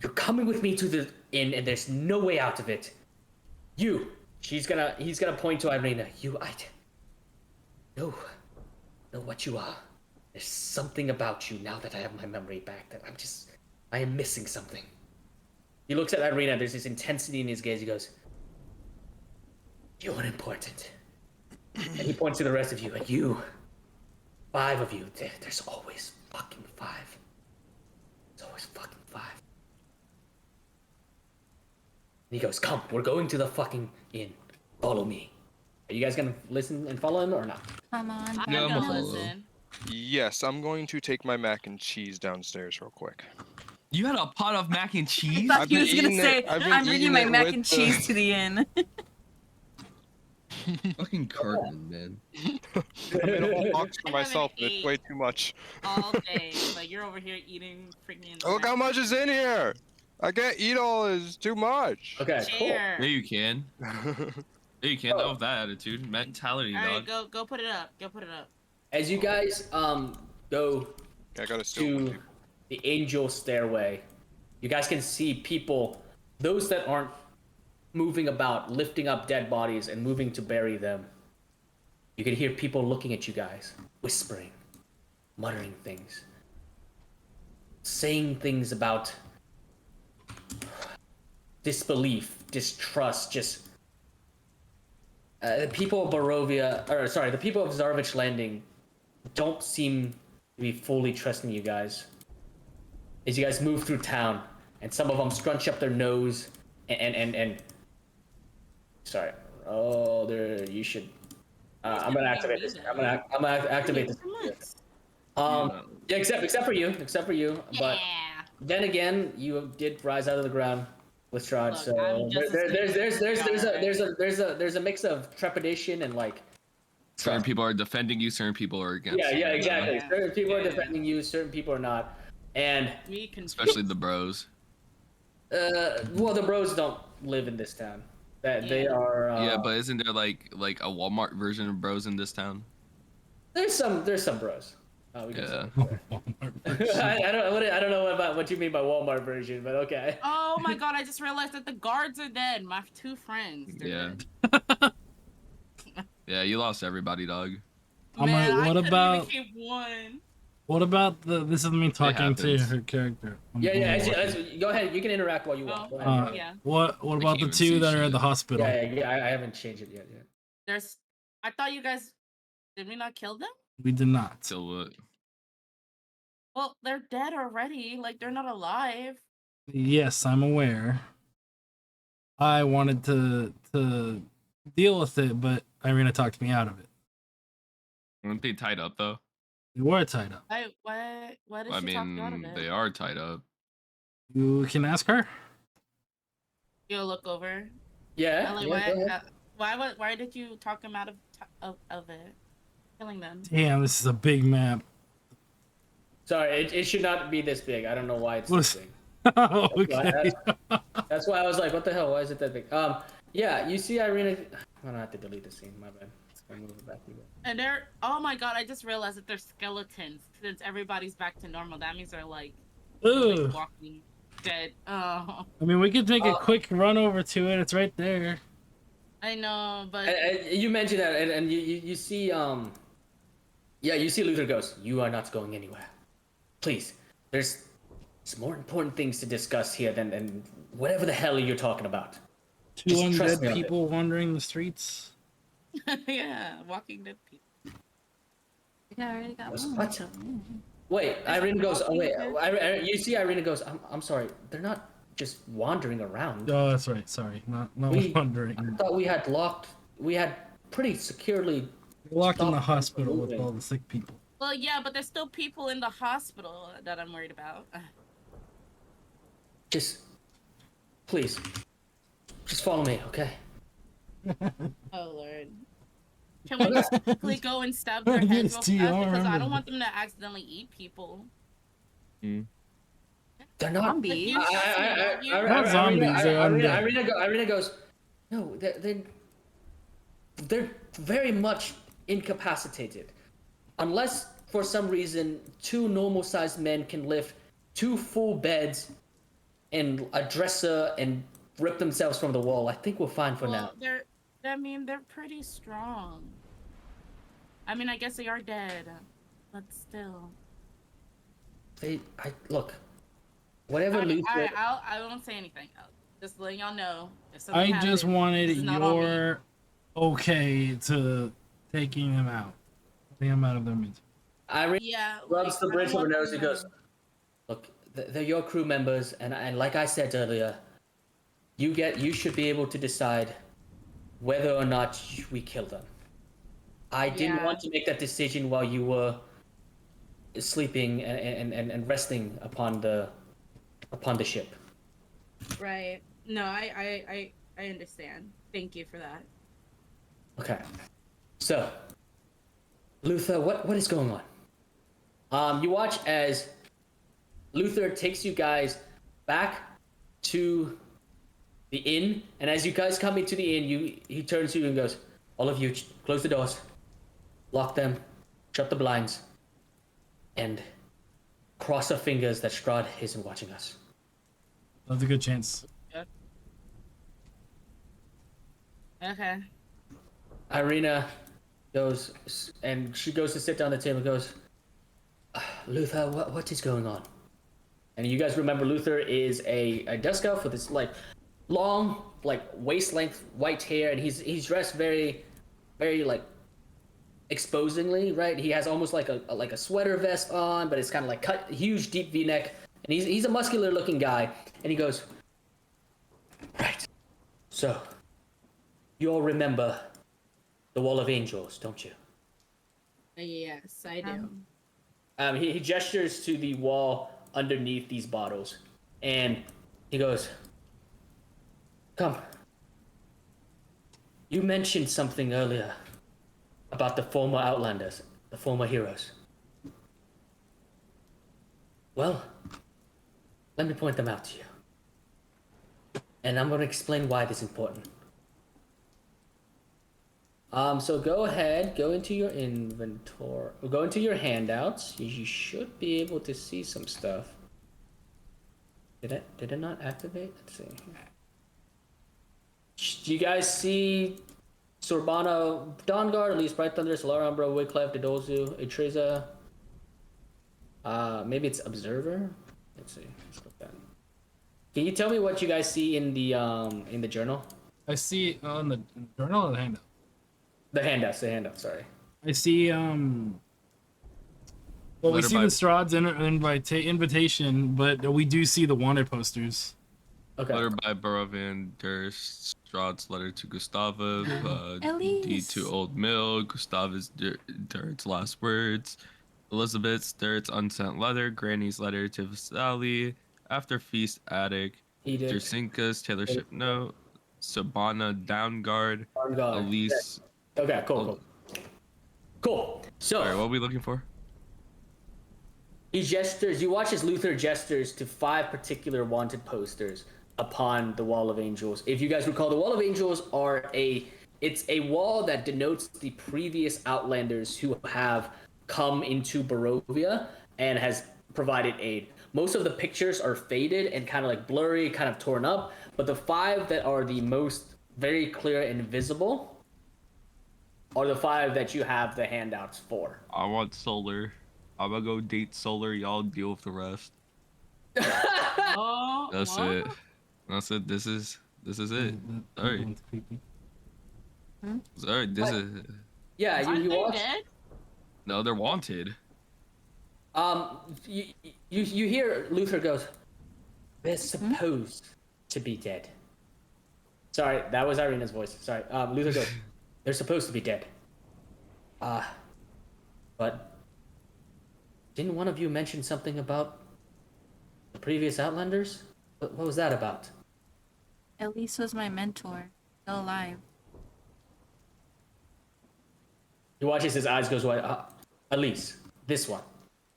you're coming with me to the inn, and there's no way out of it. You, he's gonna point to Irina. You, I know what you are. There's something about you now that I have my memory back that I am missing something. He looks at Irina, there's this intensity in his gaze, he goes, you're important. And he points to the rest of you, and you, 5 of you, there's always fucking 5. There's always fucking 5. And he goes, come, we're going to the fucking inn. Follow me. Are you guys gonna listen and follow him or not? Come on. I'm Yeah, I'm gonna gonna listen. Yes, I'm going to take my mac and cheese downstairs real quick. You had a pot of mac and cheese? I thought I've he been was gonna eating say, it- I've been I'm bringing eating my it mac with and the- cheese to the inn. Fucking Cartman, man. I made a whole box for I haven't myself, and it's ate. way too much. All day. Like you're over here eating freaking. Look how much is in here! I can't eat all, it's too much. Okay, cool. Chair. Yeah, you can. Yeah, you can. Not with that attitude. Mentality, All right, dog. go put it up. Go put it up. As you guys go I gotta steal to one. the angel stairway, you guys can see people, those that aren't moving about, lifting up dead bodies and moving to bury them. You can hear people looking at you guys, whispering, muttering things, saying things about disbelief, distrust, just the people of the people of Zarvich Landing don't seem to be fully trusting you guys. As you guys move through town, and some of them scrunch up their nose and sorry. Oh, there you should. I'm gonna activate this. I'm gonna activate this. Yeah, except for you, But Yeah. then again, you did rise out of the ground with strahd, Look, so I'm just there's a mix of trepidation and like. Certain people are defending you, certain people are against you. Yeah, exactly. Yeah. Certain people are Yeah. defending you, certain people are not, and Me confused. Especially the bros. well, the bros don't live in this town. That they Yeah. are. Yeah, but isn't there like a Walmart version of bros in this town? there's some bros. We can Yeah. say. I don't know about what you mean by Walmart version, but okay. Oh my god! I just realized that the guards are dead. My 2 friends. They're Yeah. dead. Yeah, you lost everybody, dog. I'm Man, like, I what couldn't about- even keep one. What about this is me talking to happens. her character. Yeah. As you, go ahead. You can interact while you want. Go ahead. Yeah. What We about can't the even 2 see that are at shit. the hospital? Yeah. I haven't changed it yet. There's. I thought you guys. Did we not kill them? We did not. So what? Well, they're dead already. Like they're not alive. Yes, I'm aware. I wanted to deal with it, but Irina talked me out of it. Weren't they tied up though? They were tied up. Why did I she talk you out of mean, it? they are tied up. You can ask her. You'll look over. Yeah. Like, Go ahead. why did you talk him out of it? Killing them. Damn, this is a big map. Sorry, it should not be this big. I don't know why it's What this is- big. Okay. That's why I was like, what the hell? Why is it that big? Yeah, you see Irina. I'm gonna have to delete the scene. My bad. I'm gonna move it back to you. And they're. Oh my god! I just realized that they're skeletons. Since everybody's back to normal, that means they're like Ugh. walking dead. Oh, I mean, we could take a Uh, quick run over to it. It's right there. I know, but You mentioned that, and you see yeah, you see Luther goes. You are not going anywhere. Please, there's some more important things to discuss here than whatever the hell you're talking about. Two Just trust undead me on it. people wandering the streets. yeah, walking dead people. Yeah, I already got one. What? Wait, Irina goes. Oh wait, you see Irina goes. I'm sorry. They're not just wandering around. Oh, that's right. Sorry, not We- wandering. I thought we had locked. We had pretty securely. Locked in the Stop hospital with moving. all the sick people. Well, yeah, but there's still people in the hospital that I'm worried about. Just, please, just follow me, okay? Oh lord. Can we just quickly go and stab their Yes, heads real T, I fast because I remember don't want them to accidentally eat people. They're not. Zombies. You don't you? Not zombies, they're undead. Irina goes, no, they're very much incapacitated. Unless for some reason 2 normal-sized men can lift 2 full beds and a dresser and rip themselves from the wall, I think we're fine for now. They're pretty strong. I mean, I guess they are dead, but still. Look. Whatever Alright, Luther. I won't say anything else. Just letting y'all know. If something I happens, just wanted this is not on me. your okay to taking them out. Taking them out of their midst. Irina Yeah, rubs the I bridge don't of her want nose them and goes, to- look, they're your crew members, and like I said earlier, you should be able to decide whether or not we kill them. I didn't Yeah. want to make that decision while you were sleeping and resting upon the ship. Right. No, I understand. Thank you for that. Okay. So, Luther, what is going on? You watch as Luther takes you guys back to the inn, and as you guys come into the inn, he turns to you and goes, all of you, close the doors, lock them, shut the blinds, and cross our fingers that Strahd isn't watching us. That's a good chance. Okay. Irina goes, and she goes to sit down at the table and goes, Luther, what is going on? And you guys remember Luther is a desk elf with this like long, like waist length white hair, and he's dressed very, very like exposingly, right? He has almost like a sweater vest on, but it's kind of like cut, huge deep V-neck, and he's a muscular looking guy, and he goes, right, so you all remember the Wall of Angels, don't you? Yes, I do. He gestures to the wall underneath these bottles, and he goes, come. You mentioned something earlier about the former Outlanders, the former heroes. Well, let me point them out to you. And I'm going to explain why this is important. So go ahead, go into your inventory, go into your handouts. You should be able to see some stuff. Did it not activate? Let's see. Do you guys see Sorbana, Dawnguard, at least Bright Thunder, Solar Umbra, Wyclef, Didozu, Atreza? Maybe it's Observer? Let's see. Let's look at it. Can you tell me what you guys see in the journal? I see on the journal or the handout. The handout, sorry. I see well, we Letter see by- the Strahd's invitation, but we do see the wanted posters. Okay. Letter by Baravan Durst, Strahd's letter to Gustava, D Elise. to Old Mill, Gustavus Dirt's last words, Elizabeth's Dirt's unsent letter, Granny's letter to Vasali, After Feast Attic, Edict. Jersinka's Taylorship note, Sabana Downguard, Dawnguard. Elise. Okay, cool. So, Sorry, what are we looking for? he gestures, you watch as Luther gestures to 5 particular wanted posters upon the Wall of Angels. If you guys recall, the Wall of Angels it's a wall that denotes the previous Outlanders who have come into Barovia and has provided aid. Most of the pictures are faded and kind of like blurry, kind of torn up, but the 5 that are the most very clear and visible are the 5 that you have the handouts for. I want Solar. I'm gonna go date Solar. Y'all deal with the rest. Oh, That's what? it. That's it. This is it. That Sorry. one's creepy. Sorry. This What? is. Yeah, Aren't you they watch. dead? No, they're wanted. You hear Luther goes, they're supposed to be dead. Sorry, that was Irina's voice. Sorry. Luther goes, they're supposed to be dead. But didn't one of you mention something about the previous Outlanders? What was that about? Elise was my mentor. Still alive. He watches his eyes goes wide. Elise, this one.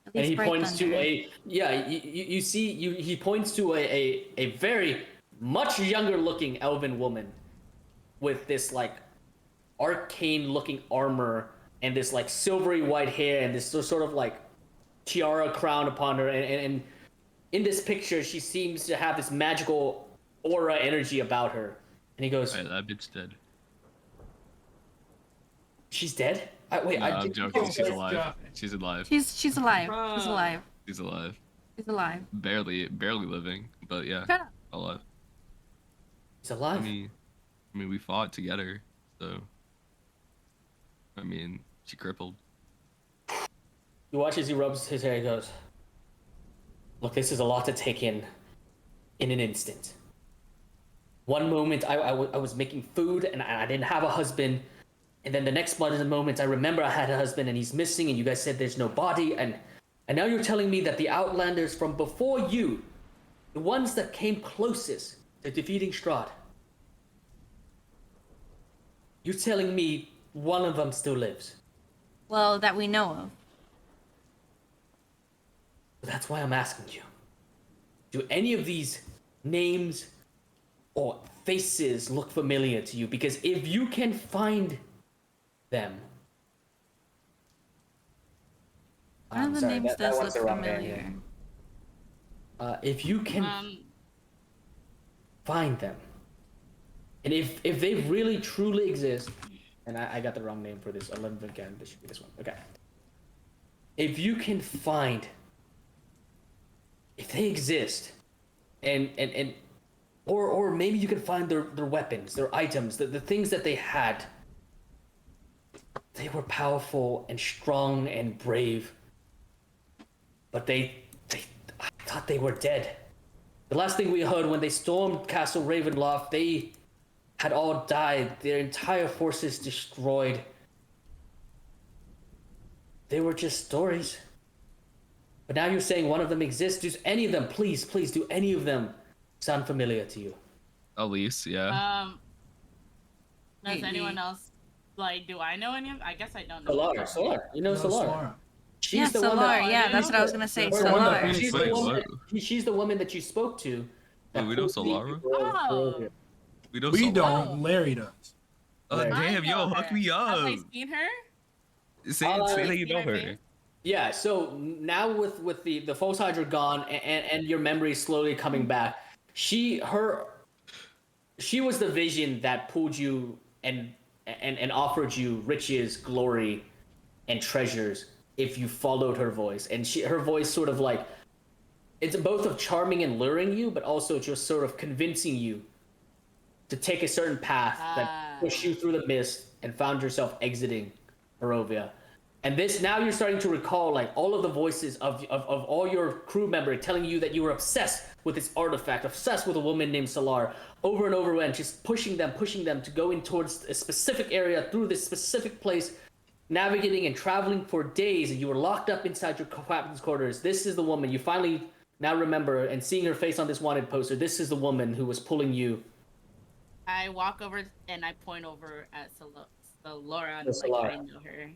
At And least he Bright points to Thunder. you see he points to a very much younger looking elven woman with this like arcane looking armor and this like silvery white hair and this sort of like tiara crown upon her, and in this picture she seems to have this magical aura energy about her. And he goes, Right, that bitch dead. she's dead? Wait, No, I I'm did joking. She's alive. She's alive. She's alive. She's alive. She's alive. She's alive. Barely living, but yeah, Shut up. alive. He's alive? I mean, we fought together, so. I mean, she crippled. You watch as he rubs his hair. He goes, look, this is a lot to take in an instant. One moment I was making food and I didn't have a husband, and then the next moment I remember I had a husband and he's missing, and you guys said there's no body, and now you're telling me that the Outlanders from before you, the ones that came closest to defeating Strahd, you're telling me one of them still lives. Well, that we know of. That's why I'm asking you. Do any of these names or faces look familiar to you? Because if you can find them. None of the names does look familiar. If you can find them, and if they really truly exist, and I got the wrong name for this 11th again, this should be this one. Okay. If you can find, if they exist, or maybe you can find their weapons, their items, the things that they had. They were powerful and strong and brave, but I thought they were dead. The last thing we heard when they stormed Castle Ravenloft, they had all died, their entire forces destroyed. They were just stories. But now you're saying one of them exists. Does any of them, please, do any of them sound familiar to you? Elise, yeah. Does Maybe. anyone else, like, do I know any of? I guess I don't know. Solar. You know Solar. She's Yeah, the one Solar. that, Yeah, that's what I was gonna say. She's the one that- Solar. she's Wait, the woman what? she's the woman that you spoke to. Wait, we know that pulled me Solara? Oh. We know We Solara. don't. Larry does. Oh, Larry. damn, I yo, know hook her. me Have up. I seen her? Say that you seen know her her. face? Yeah, so now with the false Hydra gone and your memory slowly coming back, she was the vision that pulled you and offered you riches, glory, and treasures if you followed her voice. And her voice sort of like, it's both of charming and luring you, but also just sort of convincing you to take a certain path that pushed you through the mist and found yourself exiting Barovia. And this, now you're starting to recall like all of the voices of all your crew members telling you that you were obsessed with this artifact, obsessed with a woman named Solar, over and over again, just pushing them to go in towards a specific area through this specific place, navigating and traveling for days, and you were locked up inside your captain's quarters. This is the woman you finally now remember, and seeing her face on this wanted poster. This is the woman who was pulling you. I walk over and I point over at Solara and Yes, like Solara. I know her.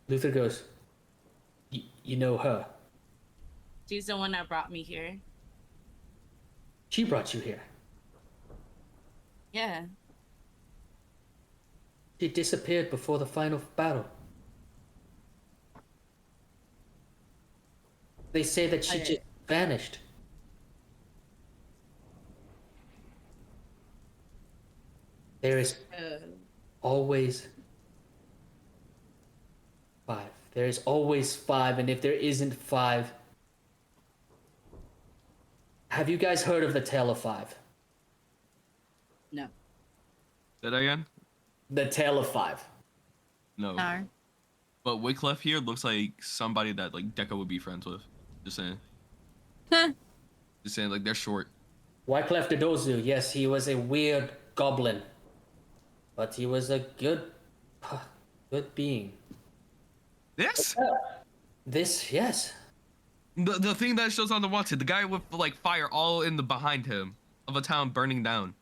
Luther goes, you know her. She's the one that brought me here. She brought you here. Yeah. She disappeared before the final battle. They say that she just vanished. There is always 5. There is always 5, and if there isn't 5, have you guys heard of the Tale of 5? No. Say that again? The Tale of 5. No. No. But Wycliffe here looks like somebody that like Deca would be friends with. Just saying. Huh. Just saying, like they're short. Wycliffe de Dozu, yes, he was a weird goblin, but he was a good being. This? Yes. The thing that shows on the wanted, the guy with like fire all in the behind him of a town burning down.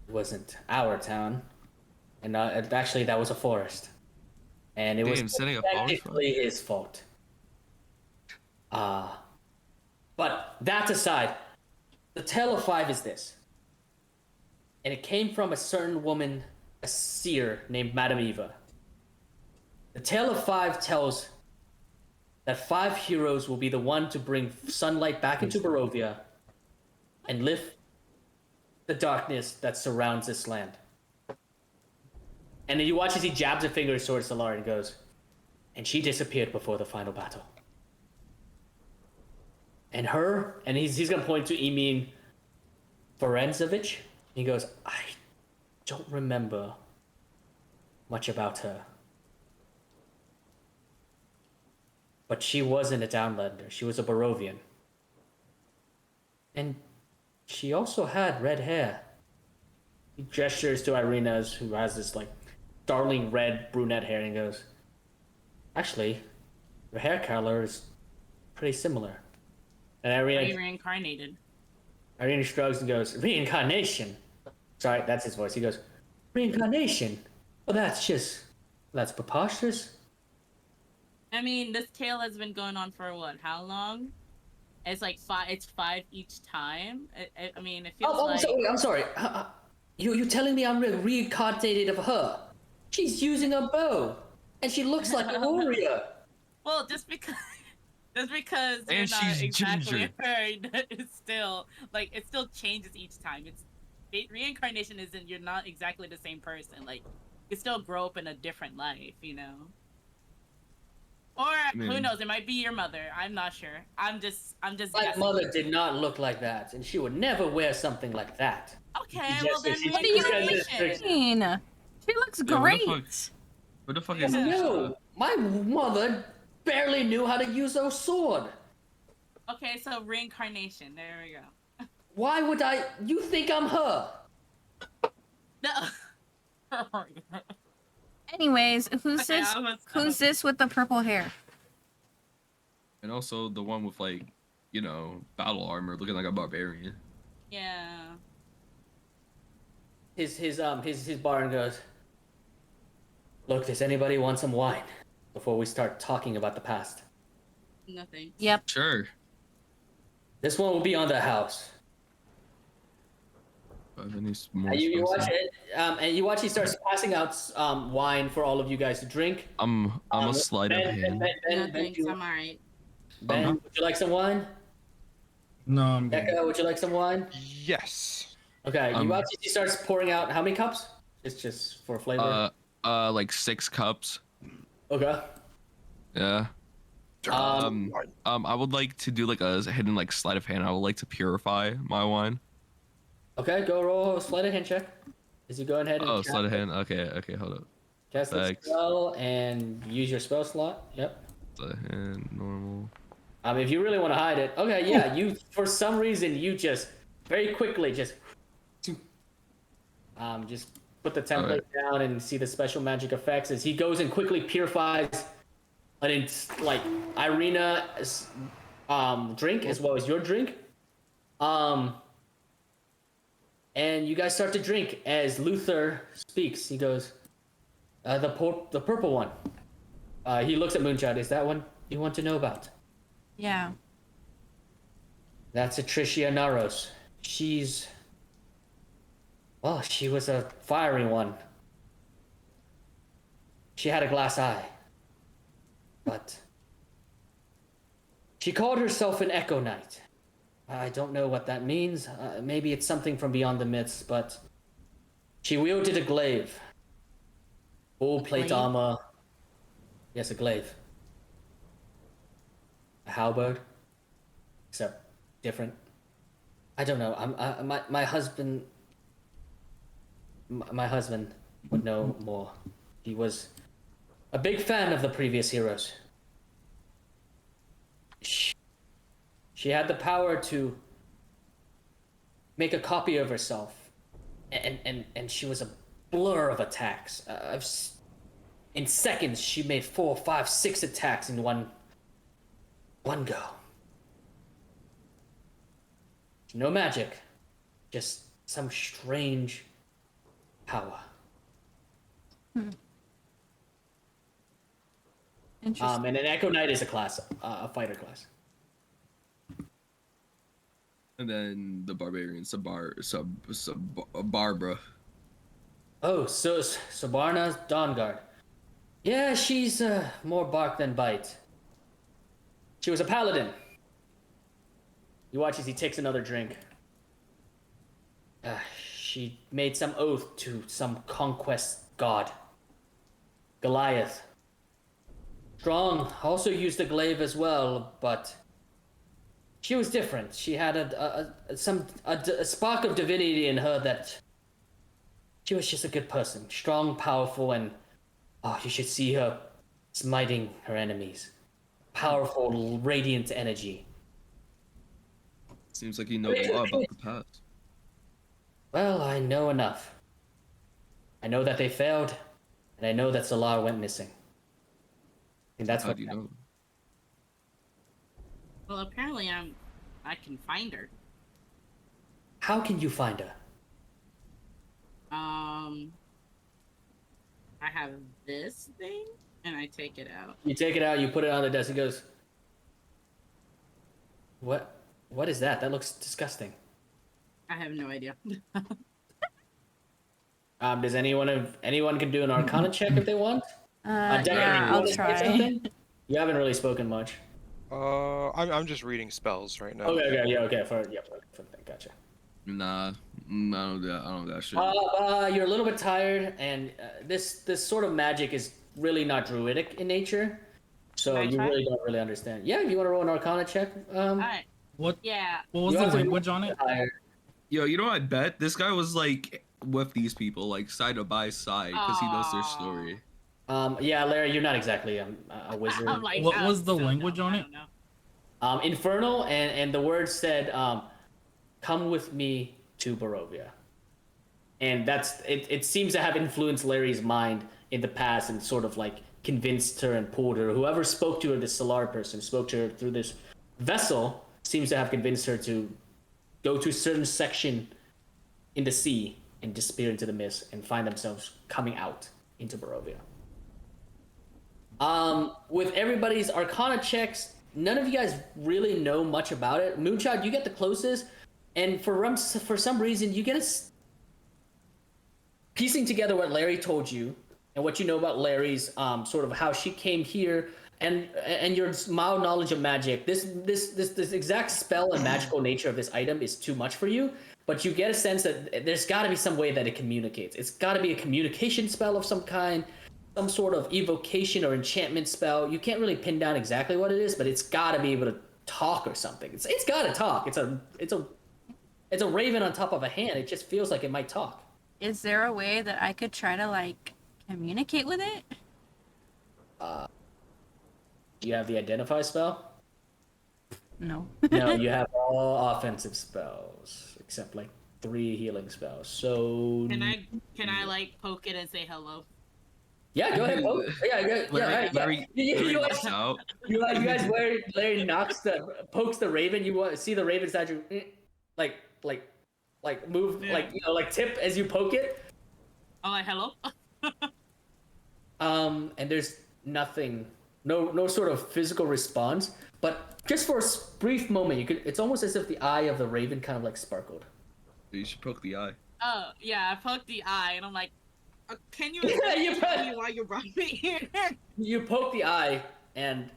It wasn't our town, and actually that was a forest. and it was Damn, setting up powers. technically his fault. But that aside, the tale of 5 is this. And it came from a certain woman, a seer named Madame Eva. The tale of 5 tells that 5 heroes will be the one to bring sunlight back into Barovia and lift the darkness that surrounds this land. And then you watch as he jabs a finger towards Solar and goes, and she disappeared before the final battle. And he's gonna point to Emin Forenzovich. He goes, I don't remember much about her. But she wasn't a Downlander. She was a Barovian. And she also had red hair. He gestures to Irina, who has this like darling red brunette hair, and goes, actually, your hair color is pretty similar. And Irina reincarnated. Irina shrugs and goes, reincarnation? Sorry, that's his voice. He goes, reincarnation? Well, that's preposterous. I mean, this tale has been going on for what? How long? It's like 5. It's 5 each time. I mean, it feels like. I'm sorry. You telling me I'm reincarnated of her? She's using a bow, and she looks like a warrior. Well, just because you're And not she's exactly ginger. her, it's still like it still changes each time. Reincarnation isn't. You're not exactly the same person. Like you still grow up in a different life, you know. Or who knows? It might be your mother. I'm not sure. I'm just. My guessing. mother did not look like that, and she would never wear something like that. Okay, well then What do you mean? She looks great. What the fuck is No, my mother barely knew how to use a sword. Okay, so reincarnation. There we go. Why would I? You think I'm her? No. Anyways, who's Okay, this? I was- Who's this with the purple hair? And also the one with like, battle armor, looking like a barbarian. Yeah. His Baron goes, look, does anybody want some wine before we start talking about the past? Nothing. Yep. Sure. This one will be on the house. You watch it, and you watch he starts passing out wine for all of you guys to drink. I'm a sleight of hand. No thanks, I'm alright. Ben, would you like some wine? No, I'm good. Becca, would you like some wine? Yes. Okay, you watch as he starts pouring out how many cups? It's just for flavor. Like 6 cups. Okay. Yeah. I would like to do like a hidden like sleight of hand. I would like to purify my wine. Okay, go roll a sleight of hand check. Is he going ahead and Sleight of hand. Okay, hold up. cast the spell and use your spell slot? Yep. Sleight of hand, normal. If you really want to hide it, okay, yeah. You for some reason you just very quickly just put the template down and see the special magic effects as he goes and quickly purifies, and it's like Irina's drink as well as your drink. And you guys start to drink as Luther speaks. He goes, the purple one. He looks at Moonchild. Is that one you want to know about? Yeah. That's Atricia Naros. She was a fiery one. She had a glass eye. But she called herself an Echo Knight. I don't know what that means. Maybe it's something from beyond the myths, but she wielded a glaive. Full plate armor. Yes, a glaive. A halberd. Except different. I don't know. My husband would know more. He was a big fan of the previous heroes. She had the power to make a copy of herself, and she was a blur of attacks. In seconds, she made 4, 5, 6 attacks in one go. No magic, just some strange power. Interesting. And an Echo Knight is a class, a fighter class. And then the barbarian, Barbara. Oh, so Sabarna's Dawn Guard. Yeah, she's more bark than bite. She was a paladin. You watch as he takes another drink. She made some oath to some conquest god. Goliath. Strong also used the glaive as well, but she was different. She had a spark of divinity in her that she was just a good person. Strong, powerful, and you should see her smiting her enemies. Powerful, radiant energy. Seems like you know a lot about the past. Well, I know enough. I know that they failed, and I know that Salar went missing. And that's How what do you know? Well, apparently I can find her. How can you find her? I have this thing, and I take it out. You take it out, you put it on the desk, he goes, What is that? That looks disgusting. I have no idea. Does anyone can do an Arcana check if they want? Yeah, I'll try. You haven't really spoken much. I'm just reading spells right now. Okay, for the thing, gotcha. Nah, I don't do that shit. You're a little bit tired, and this sort of magic is really not druidic in nature, so Can I you try? really don't really understand. Yeah, if you want to roll an Arcana check. Alright. What? Yeah. What was You the have to- language on it? Yo, you know what I bet? This guy was like with these people, like side by side, because he knows their story. Yeah, Larry, you're not exactly a wizard. I'm like, What I was the still language don't- on I it? don't know. Infernal, and the word said, "Come with me to Barovia," and that's it. It seems to have influenced Larry's mind in the past and sort of like convinced her and pulled her. Whoever spoke to her, this Solar person, spoke to her through this vessel, seems to have convinced her to go to a certain section in the sea and disappear into the mist and find themselves coming out into Barovia. With everybody's Arcana checks, none of you guys really know much about it. Moonchild, you get the closest, and for some reason, you get piecing together what Larry told you and what you know about Larry's sort of how she came here and your mild knowledge of magic. This exact spell and magical nature of this item is too much for you, but you get a sense that there's got to be some way that it communicates. It's got to be a communication spell of some kind. Some sort of evocation or enchantment spell. You can't really pin down exactly what it is, but it's got to be able to talk or something. It's got to talk. It's a raven on top of a hand. It just feels like it might talk. Is there a way that I could try to like communicate with it? Do you have the identify spell? No. No, you have all offensive spells except like 3 healing spells. So Can I like poke it and say hello? yeah, go ahead. Larry You knocks out. guys, where Larry pokes the raven, you see the raven side, you like move, Yeah. like tip as you poke it. Oh, like hello? And there's nothing, no sort of physical response, but just for a brief moment, it's almost as if the eye of the raven kind of like sparkled. You should poke the eye. Oh, yeah, I poked the eye, and I'm like, can you Yeah, you tell me why you brought me here? You poke the eye, and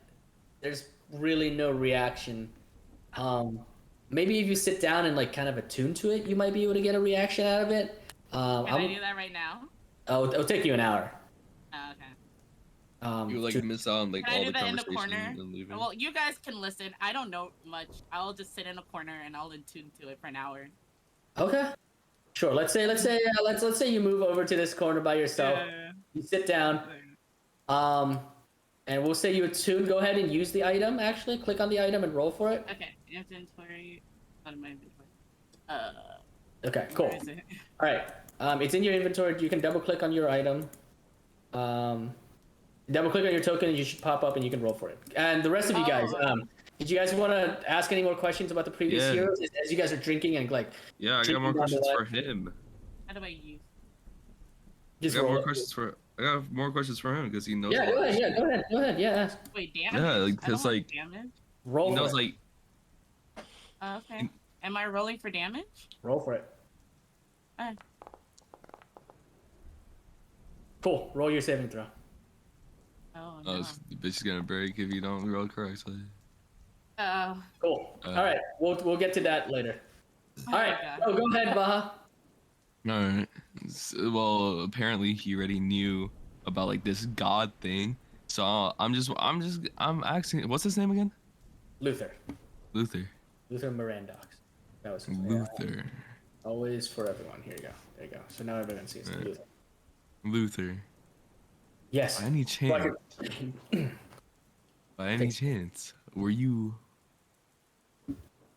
there's really no reaction. Maybe if you sit down and like kind of attune to it, you might be able to get a reaction out of it. Can I do that right now? It'll take you an hour. Oh, okay. You like miss out on like Can I all do the that in the conversation corner? and leaving. Well, you guys can listen. I don't know much. I'll just sit in a corner and I'll attune to it for an hour. Okay. Sure. Let's say you move over to this corner by yourself. Yeah. You sit down. And we'll say you attune. Go ahead and use the item. Actually, click on the item and roll for it. Okay, inventory. Out of my inventory. Okay. Cool. Where is it? All right. It's in your inventory. You can double click on your item. Double click on your token and you should pop up and you can roll for it. And the rest of you guys, did you guys want to ask any more questions about the previous Yeah. heroes as you guys are drinking and like? Yeah, I got drinking more down the questions line? for him. How do I use? Just I got roll more it. questions for. I got more questions for him because he knows. Yeah, a lot go of ahead. Yeah, shit. go ahead. Go ahead. Yeah, ask. Wait, damage? Yeah, like, I don't cause want like damage. Roll he for knows it. like Okay. Am I rolling for damage? Roll for it. Alright. Cool. Roll your saving throw. Oh no. the bitch is gonna break if you don't roll correctly. Oh. Cool. Uh, All right. We'll get to that later. All right. God. Oh, go ahead, Baha. All right. Well, apparently he already knew about like this god thing. So I'm asking, what's his name again? Luther. Luther. Luther Mirandox. That was his name. Luther. Always for everyone. Here you go. There you go. So now everyone sees it. Right. Luther. Luther. Yes. By any chance, Like by any chance, were you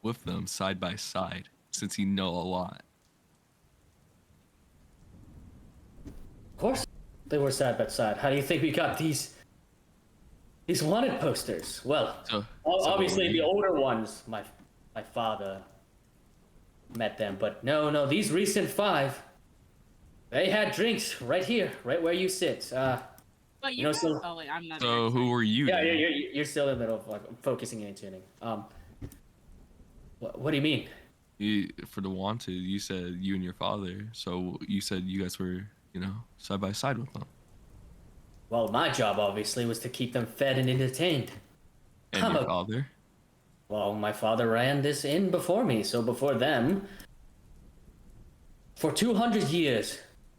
with them side by side? Since you know a lot. Of course, they were side by side. How do you think we got these wanted posters? Well, So obviously were the you- older ones, my father met them, but no, these recent 5, they had drinks right here, right where you sit. But You know, guys- so- oh wait, I'm not. So who were you? Yeah, then? you're still in the middle of like focusing and tuning. What do you mean? For the wanted, you said you and your father. So you said you guys were, side by side with them. Well, my job obviously was to keep them fed and entertained. And I'm your a- father? Well, my father ran this inn before me, so before them, for 200 years,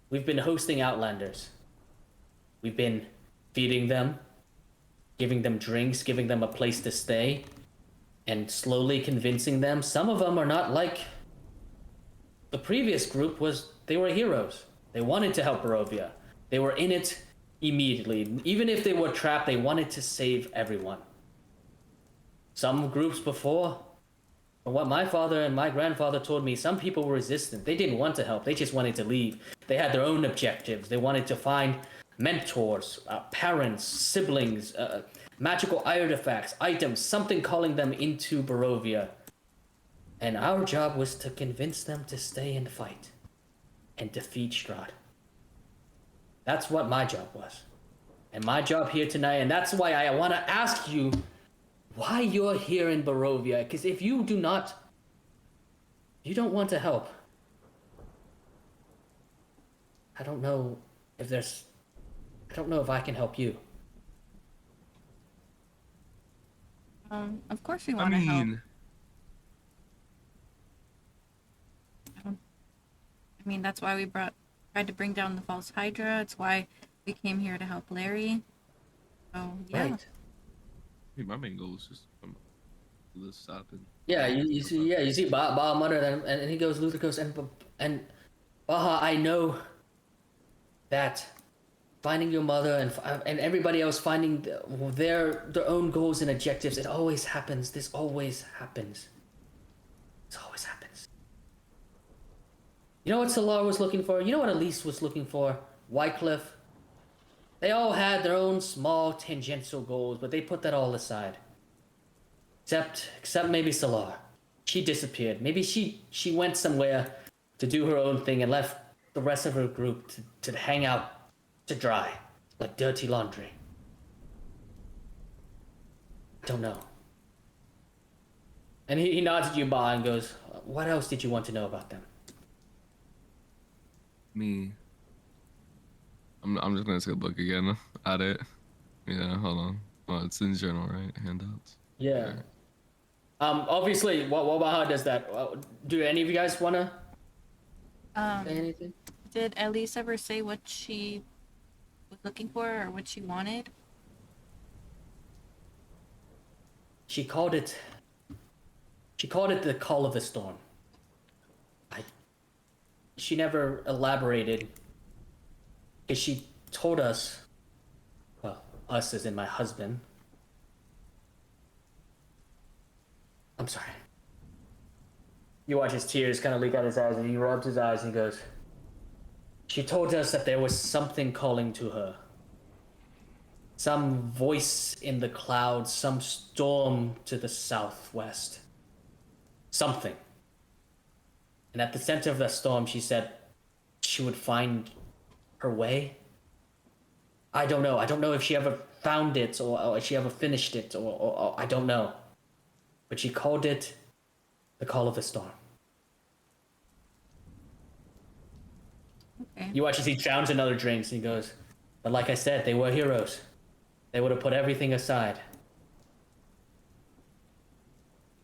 we've been hosting Outlanders. We've been feeding them, giving them drinks, giving them a place to stay, and slowly convincing them. Some of them are not like the previous group was. They were heroes. They wanted to help Barovia. They were in it immediately. Even if they were trapped, they wanted to save everyone. Some groups before, from what my father and my grandfather told me, some people were resistant. They didn't want to help. They just wanted to leave. They had their own objectives. They wanted to find mentors, parents, siblings, magical artifacts, items, something calling them into Barovia. And our job was to convince them to stay and fight and defeat Strahd. That's what my job was. And my job here tonight, and that's why I want to ask you why you're here in Barovia. Because if you don't want to help, I don't know if I can help you. Of course we I want to help. mean, I mean, that's why we tried to bring down the false Hydra. It's why we came here to help Larry. So yeah. Right. hey, my main goal is just to come to this stop and Yeah, you see Baha mutter, and he goes, Luther goes, and Baha, I know that finding your mother and everybody else finding their own goals and objectives, it always happens. This always happens. This always happens. You know what Solar was looking for? You know what Elise was looking for? Wycliffe? They all had their own small tangential goals, but they put that all aside. Except maybe Solar. She disappeared. Maybe she went somewhere to do her own thing and left the rest of her group to hang out to dry like dirty laundry. I don't know. And he nods at you, Ba, and goes, what else did you want to know about them? me. I'm just gonna take a look again at it. Yeah, hold on. Oh, it's in general, right? Handouts. Yeah. Obviously, while Baha does that, do any of you guys want to say anything? Did Elise ever say what she was looking for or what she wanted? She called it the call of the storm. She never elaborated, because she told us, well, us as in my husband. I'm sorry. You watch his tears kind of leak out his eyes, and he rubs his eyes and he goes, she told us that there was something calling to her. Some voice in the clouds, some storm to the southwest. Something. And at the center of that storm, she said she would find her way. I don't know. I don't know if she ever found it or she ever finished it or I don't know. But she called it the Call of the Storm. Okay. You watch as he drowns in other drinks and he goes, but like I said, they were heroes. They would have put everything aside.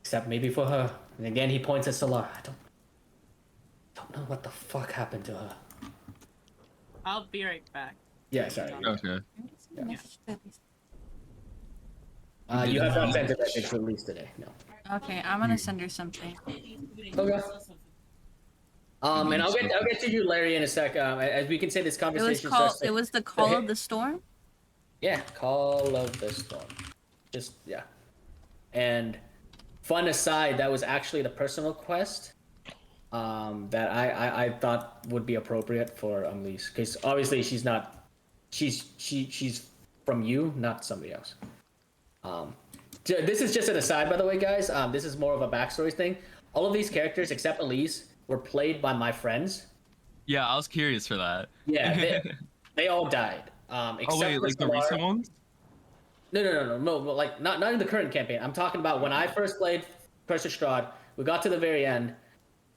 Except maybe for her. And again, he points at Solar. I don't know what the fuck happened to her. I'll be right back. Yeah, sorry. Okay. You have not sent a message for release today. No. Okay, I'm gonna send her something. Okay. And I'll get to you, Larry, in a sec. As we can say, this It conversation was called. starts to- It was the Call of the Storm. Yeah, Call of the Storm. Just yeah. And fun aside, that was actually the personal quest that I thought would be appropriate for Unleash, because obviously she's from you, not somebody else. This is just an aside, by the way, guys. This is more of a backstory thing. All of these characters, except Elise, were played by my friends. Yeah, I was curious for that. Yeah, they all died. Except Oh wait, for like the Solar. recent ones? No, like not in the current campaign. I'm talking about when I first played Curse of Strahd. We got to the very end,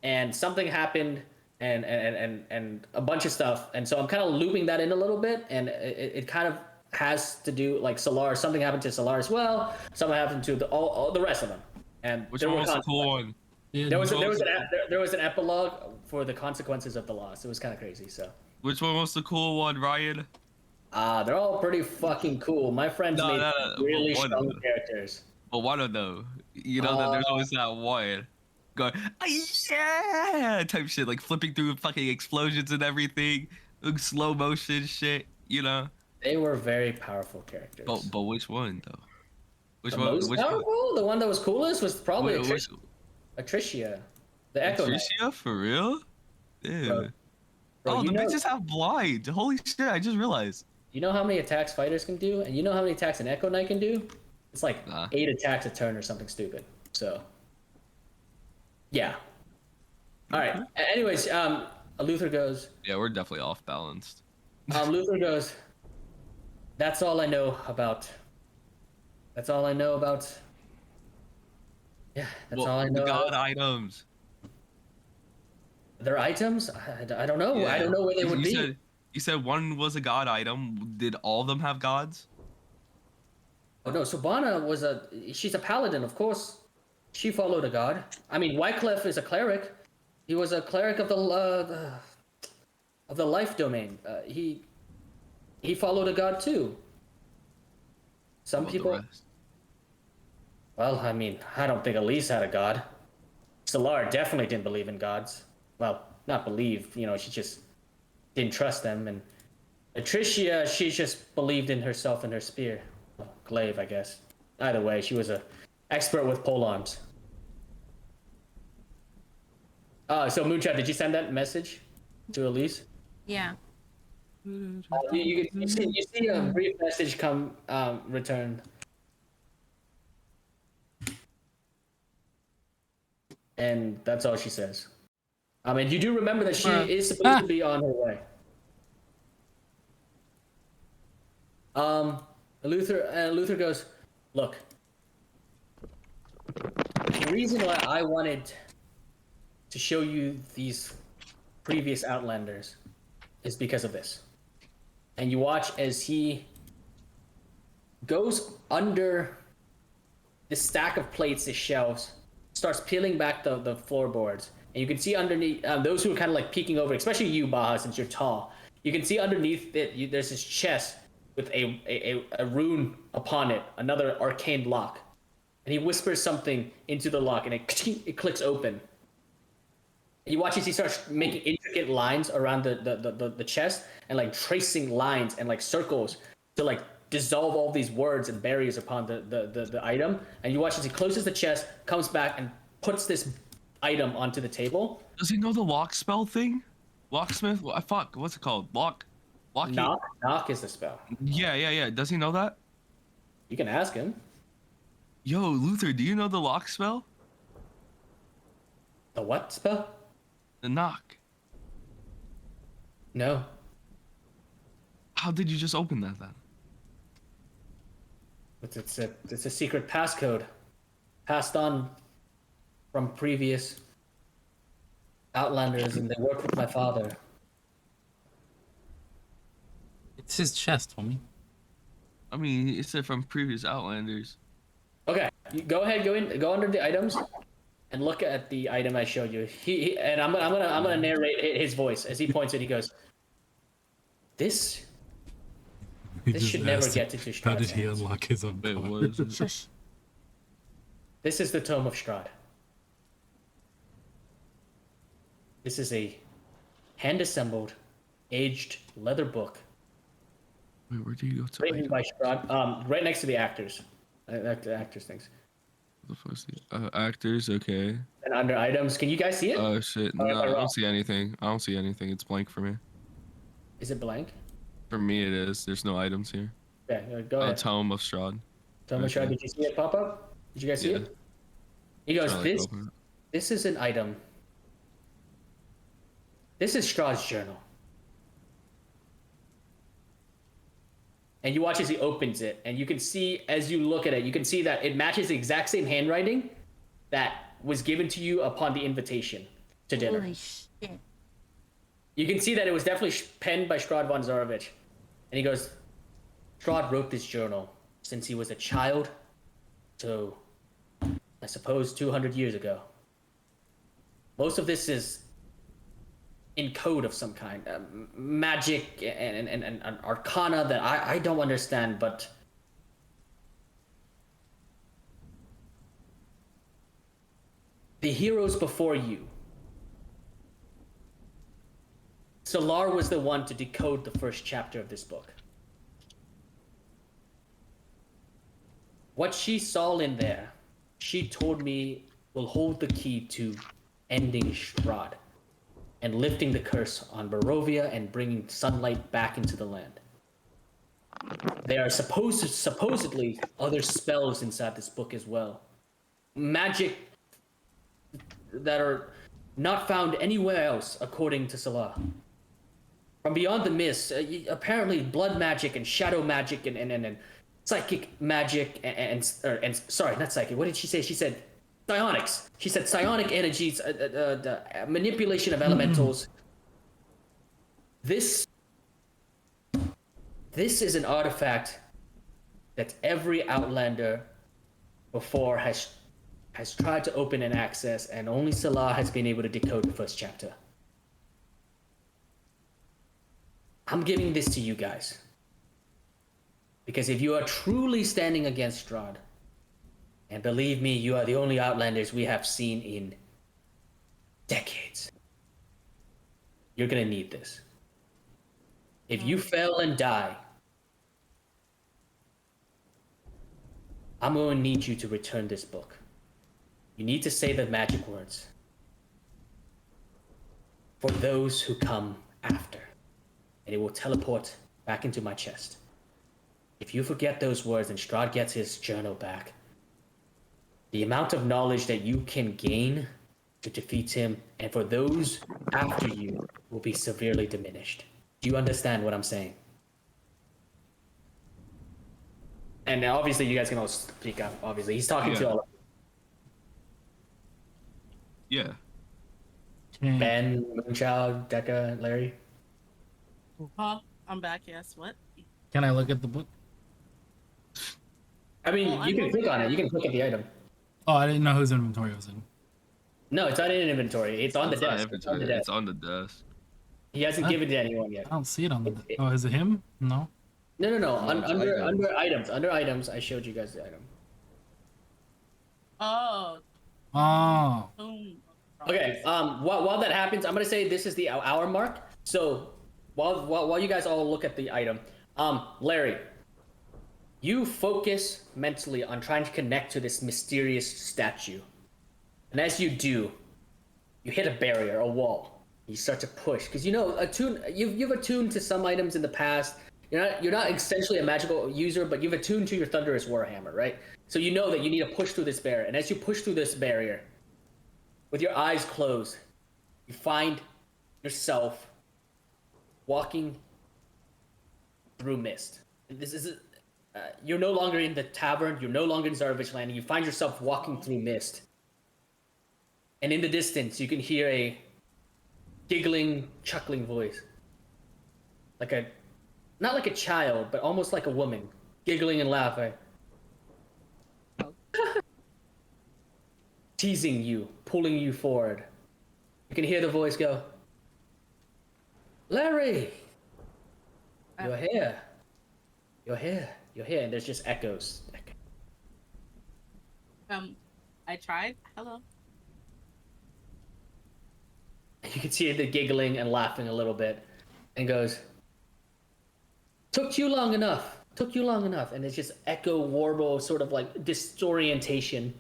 and something happened, and a bunch of stuff, and so I'm kind of looping that in a little bit, and it kind of has to do like Solar. Something happened to Solar as well. Something happened to all the rest of them, and Which one was the cool one? Yeah, There was an epilogue for the consequences of the loss. It was kind of crazy. So Which one was the cool one, Ryan? they're all pretty fucking cool. My friends made really one strong of them. characters. But one of them, you know that there's always that one going, yeah, type shit, like flipping through fucking explosions and everything, like slow motion shit, you know. They were very powerful characters. But which one though? Which The one? most Which one? powerful? The one that was coolest was probably Which- Atricia. The Echo Knight. Patricia, for real? Dude. Bro, Oh, you the know, bitches have blind. Holy shit! I just realized. you know how many attacks fighters can do, and you know how many attacks an Echo Knight can do? It's like Nah. 8 attacks a turn or something stupid. So, yeah. All right. Anyways, Luther goes. Yeah, we're definitely off balanced. Luther goes. That's all I know about. That's all I know about. Yeah, that's all I know. The god about. items. Their items? I don't know. I Yeah. don't know where they would be. You said one was a god item. Did all of them have gods? Oh no, Sobana she's a paladin, of course. She followed a god. I mean, Wycliffe is a cleric. He was a cleric of the life domain. He followed a god too. Some What the people. rest? Well, I mean, I don't think Elise had a god. Solar definitely didn't believe in gods. Well, not believe, she just didn't trust them. And Atricia, she just believed in herself and her spear. Well, glaive, I guess. Either way, she was a expert with pole arms. So Moonshot, did you send that message to Elise? Yeah. You see a brief message come return. And that's all she says. And you do remember that she is supposed to be on her way. Luther goes, look, the reason why I wanted to show you these previous Outlanders is because of this. And you watch as he goes under the stack of plates, the shelves, starts peeling back the floorboards, and you can see underneath those who are kind of like peeking over, especially you, Baha, since you're tall. You can see underneath it. There's this chest with a rune upon it, another arcane lock, and he whispers something into the lock, and it clicks open. And you watch as he starts making intricate lines around the chest, and like tracing lines and like circles to like dissolve all these words and barriers upon the item. And you watch as he closes the chest, comes back, and puts this item onto the table. Does he know the lock spell thing? Locksmith? Fuck, what's it called? Locky? Knock is the spell. Yeah. Does he know that? You can ask him. Yo, Luther, do you know the lock spell? The what spell? The knock. No. How did you just open that then? It's a secret passcode passed on from previous Outlanders, and they worked with my father. It's his chest, homie. I mean, it said from previous Outlanders. Okay, you go ahead, go under the items, and look at the item I showed you. And I'm gonna narrate his voice as he points it. He goes, "This should never get to Strahd's How did he hands. unlock his own? Wait, car? what is it? This is the Tome of Strahd. This is a hand-assembled, aged leather book Wait, where do you go to? written by Strahd. Right next to the actors. The actors things. The fuck is it? Actors, okay. And under items, can you guys see it? Oh shit, Or no, am I I wrong? don't see anything. I don't see anything. It's blank for me. Is it blank? For me, it is. There's no items here. Yeah, go ahead. Tome of Strahd. Tome of Strahd, okay. did you see it pop up? Did you guys see Yeah. it? He goes, Trying to, like, this open it. This is an item. This is Strahd's journal. And you watch as he opens it, and you can see, as you look at it, you can see that it matches the exact same handwriting that was given to you upon the invitation to dinner. Holy shit. You can see that it was definitely penned by Strahd von Zarovich. And he goes, Strahd wrote this journal since he was a child to, I suppose, 200 years ago. Most of this is in code of some kind, magic and arcana that I don't understand, but the heroes before you, Solar was the one to decode the first chapter of this book. What she saw in there, she told me, will hold the key to ending Strahd and lifting the curse on Barovia and bringing sunlight back into the land. There are supposedly other spells inside this book as well. Magic that are not found anywhere else, according to Salah. From beyond the mist, apparently blood magic and shadow magic and psychic magic and sorry, not psychic. What did she say? She said psionics. She said psionic energies, the manipulation of elementals. This is an artifact that every Outlander before has tried to open and access, and only Salah has been able to decode the first chapter. I'm giving this to you guys. Because if you are truly standing against Strahd, and believe me, you are the only Outlanders we have seen in decades, you're gonna need this. If you fail and die, I'm going to need you to return this book. You need to say the magic words for those who come after, and it will teleport back into my chest. If you forget those words and Strahd gets his journal back, the amount of knowledge that you can gain to defeat him and for those after you will be severely diminished. Do you understand what I'm saying? And obviously you guys can all speak up, obviously. He's talking to all of Yeah. Okay. Ben, Moonchild, Decca, Larry. Huh? I'm back. Yes. What? Can I look at the book? I mean, Well, you I'm can click on it. You can click at the item. Oh, I didn't know whose inventory it was in. No, it's not in inventory. It's on the It's not desk. It's on the inventory, desk. it's on the desk. He hasn't Huh? given it to anyone yet. I don't see it on the. Oh, is it him? No. No. No, it's Under items. under items, I showed you guys the item. Oh. Oh. Boom. Okay. While that happens, I'm gonna say this is the hour mark. So while you guys all look at the item, Larry, you focus mentally on trying to connect to this mysterious statue, and as you do, you hit a barrier, a wall. You start to push because you've attuned to some items in the past. You're not essentially a magical user, but you've attuned to your Thunderous Warhammer, right? So you know that you need to push through this barrier, and as you push through this barrier, with your eyes closed, you find yourself walking through mist. This is you're no longer in the tavern. You're no longer in Zarovich Landing. You find yourself walking through mist, and in the distance, you can hear a giggling, chuckling voice, not like a child, but almost like a woman, giggling and laughing, teasing you, pulling you forward. You can hear the voice go, "Larry, you're here. You're here. You're here." And there's just echoes. I tried. Hello. You can see the giggling and laughing a little bit, and goes, "Took you long enough. Took you long enough." And it's just echo warble, sort of like disorientation.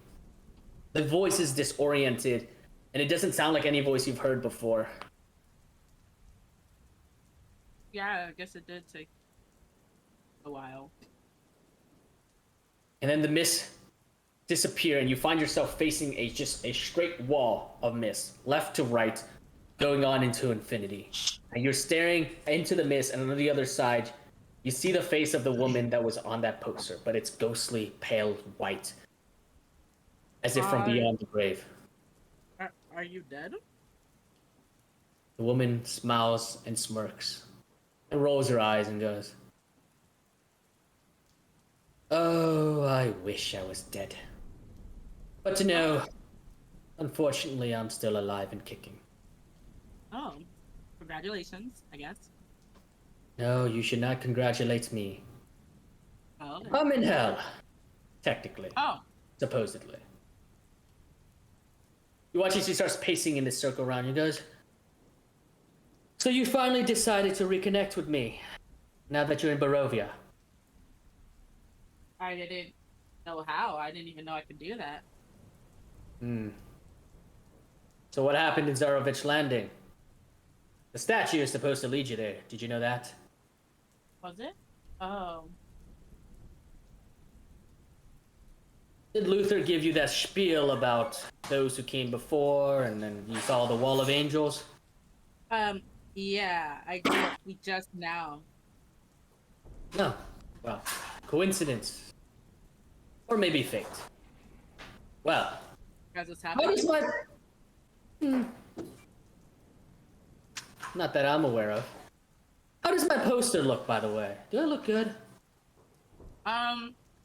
The voice is disoriented, and it doesn't sound like any voice you've heard before. Yeah, I guess it did take a while. And then the mist disappear, and you find yourself facing just a straight wall of mist, left to right, going on into infinity. And you're staring into the mist, and on the other side, you see the face of the woman that was on that poster, but it's ghostly, pale white, as if from beyond the grave. Are you dead? The woman smiles and smirks, and rolls her eyes and goes, "Oh, I wish I was dead. But to know, unfortunately, I'm still alive and kicking." Oh, congratulations, I guess. No, you should not congratulate me. Oh. Okay. I'm in hell, technically, Oh. supposedly. You watch as she starts pacing in this circle around you, goes, "So you finally decided to reconnect with me, now that you're in Barovia." I didn't know how. I didn't even know I could do that. So what happened in Zarovich Landing? The statue is supposed to lead you there. Did you know that? Was it? Oh. Did Luther give you that spiel about those who came before, and then you saw the Wall of Angels? Yeah, I did. We just now. No. Well, coincidence. Or maybe fate. Well, Guys, what's how happening? does my... Not that I'm aware of. How does my poster look, by the way? Do I look good?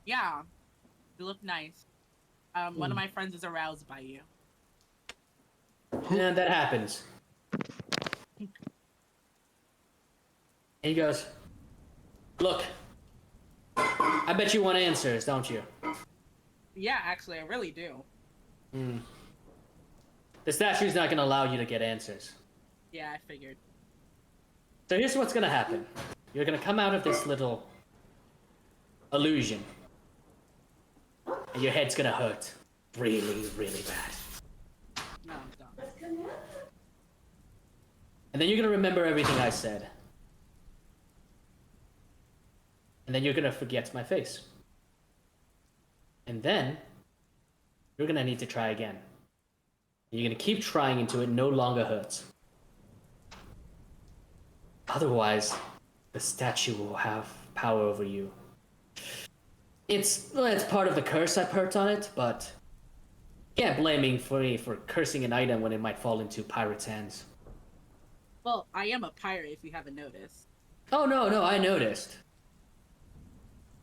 Yeah. You look nice. One of my friends is aroused by you. Yeah, that happens. And he goes, "Look, I bet you want answers, don't you?" Yeah, actually, I really do. The statue's not gonna allow you to get answers. Yeah, I figured. So here's what's gonna happen. You're gonna come out of this little illusion, and your head's gonna hurt really, really bad. No, don't. And then you're gonna remember everything I said. And then you're gonna forget my face. And then you're gonna need to try again. You're gonna keep trying until it no longer hurts. Otherwise, the statue will have power over you. It's part of the curse I put on it, but can't blame me for cursing an item when it might fall into pirates' hands. Well, I am a pirate if you haven't noticed. Oh no, I noticed.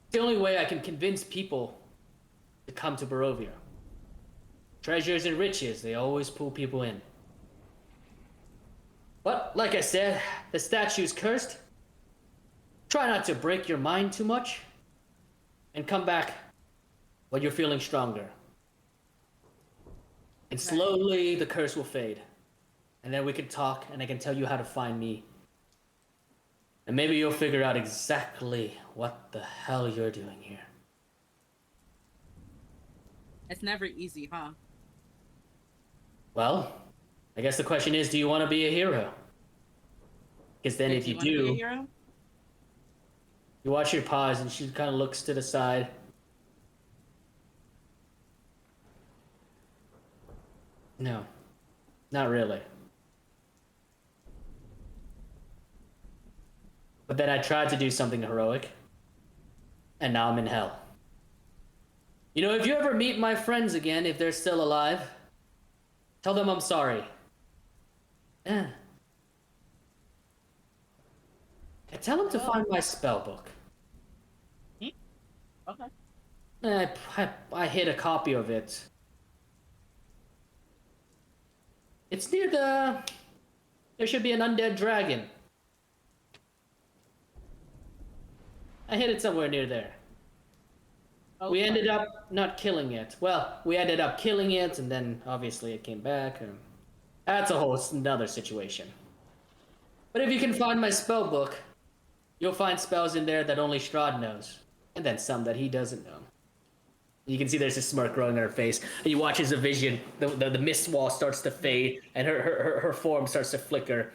It's the only way I can convince people to come to Barovia. Treasures and riches, they always pull people in. But, like I said, the statue's cursed. Try not to break your mind too much, and come back when you're feeling stronger. And slowly the curse will fade. And then we can talk, and I can tell you how to find me. And maybe you'll figure out exactly what the hell you're doing here. It's never easy, huh? Well, I guess the question is, do you want to be a hero? Because then if you wanna be a do, hero? you watch her pause and she kind of looks to the side. No, not really. But then I tried to do something heroic, and now I'm in hell. You know, if you ever meet my friends again, if they're still alive, tell them I'm sorry. Yeah. And tell them to find my spell book. Okay. I hid a copy of it. It's near the... There should be an undead dragon. I hid it somewhere near there. Okay. We ended up not killing it. Well, we ended up killing it, and then obviously it came back. And that's a whole another situation. But if you can find my spell book, you'll find spells in there that only Strahd knows, and then some that he doesn't know. You can see there's a smirk growing on her face, and you watch as a vision, the mist wall starts to fade, and her form starts to flicker.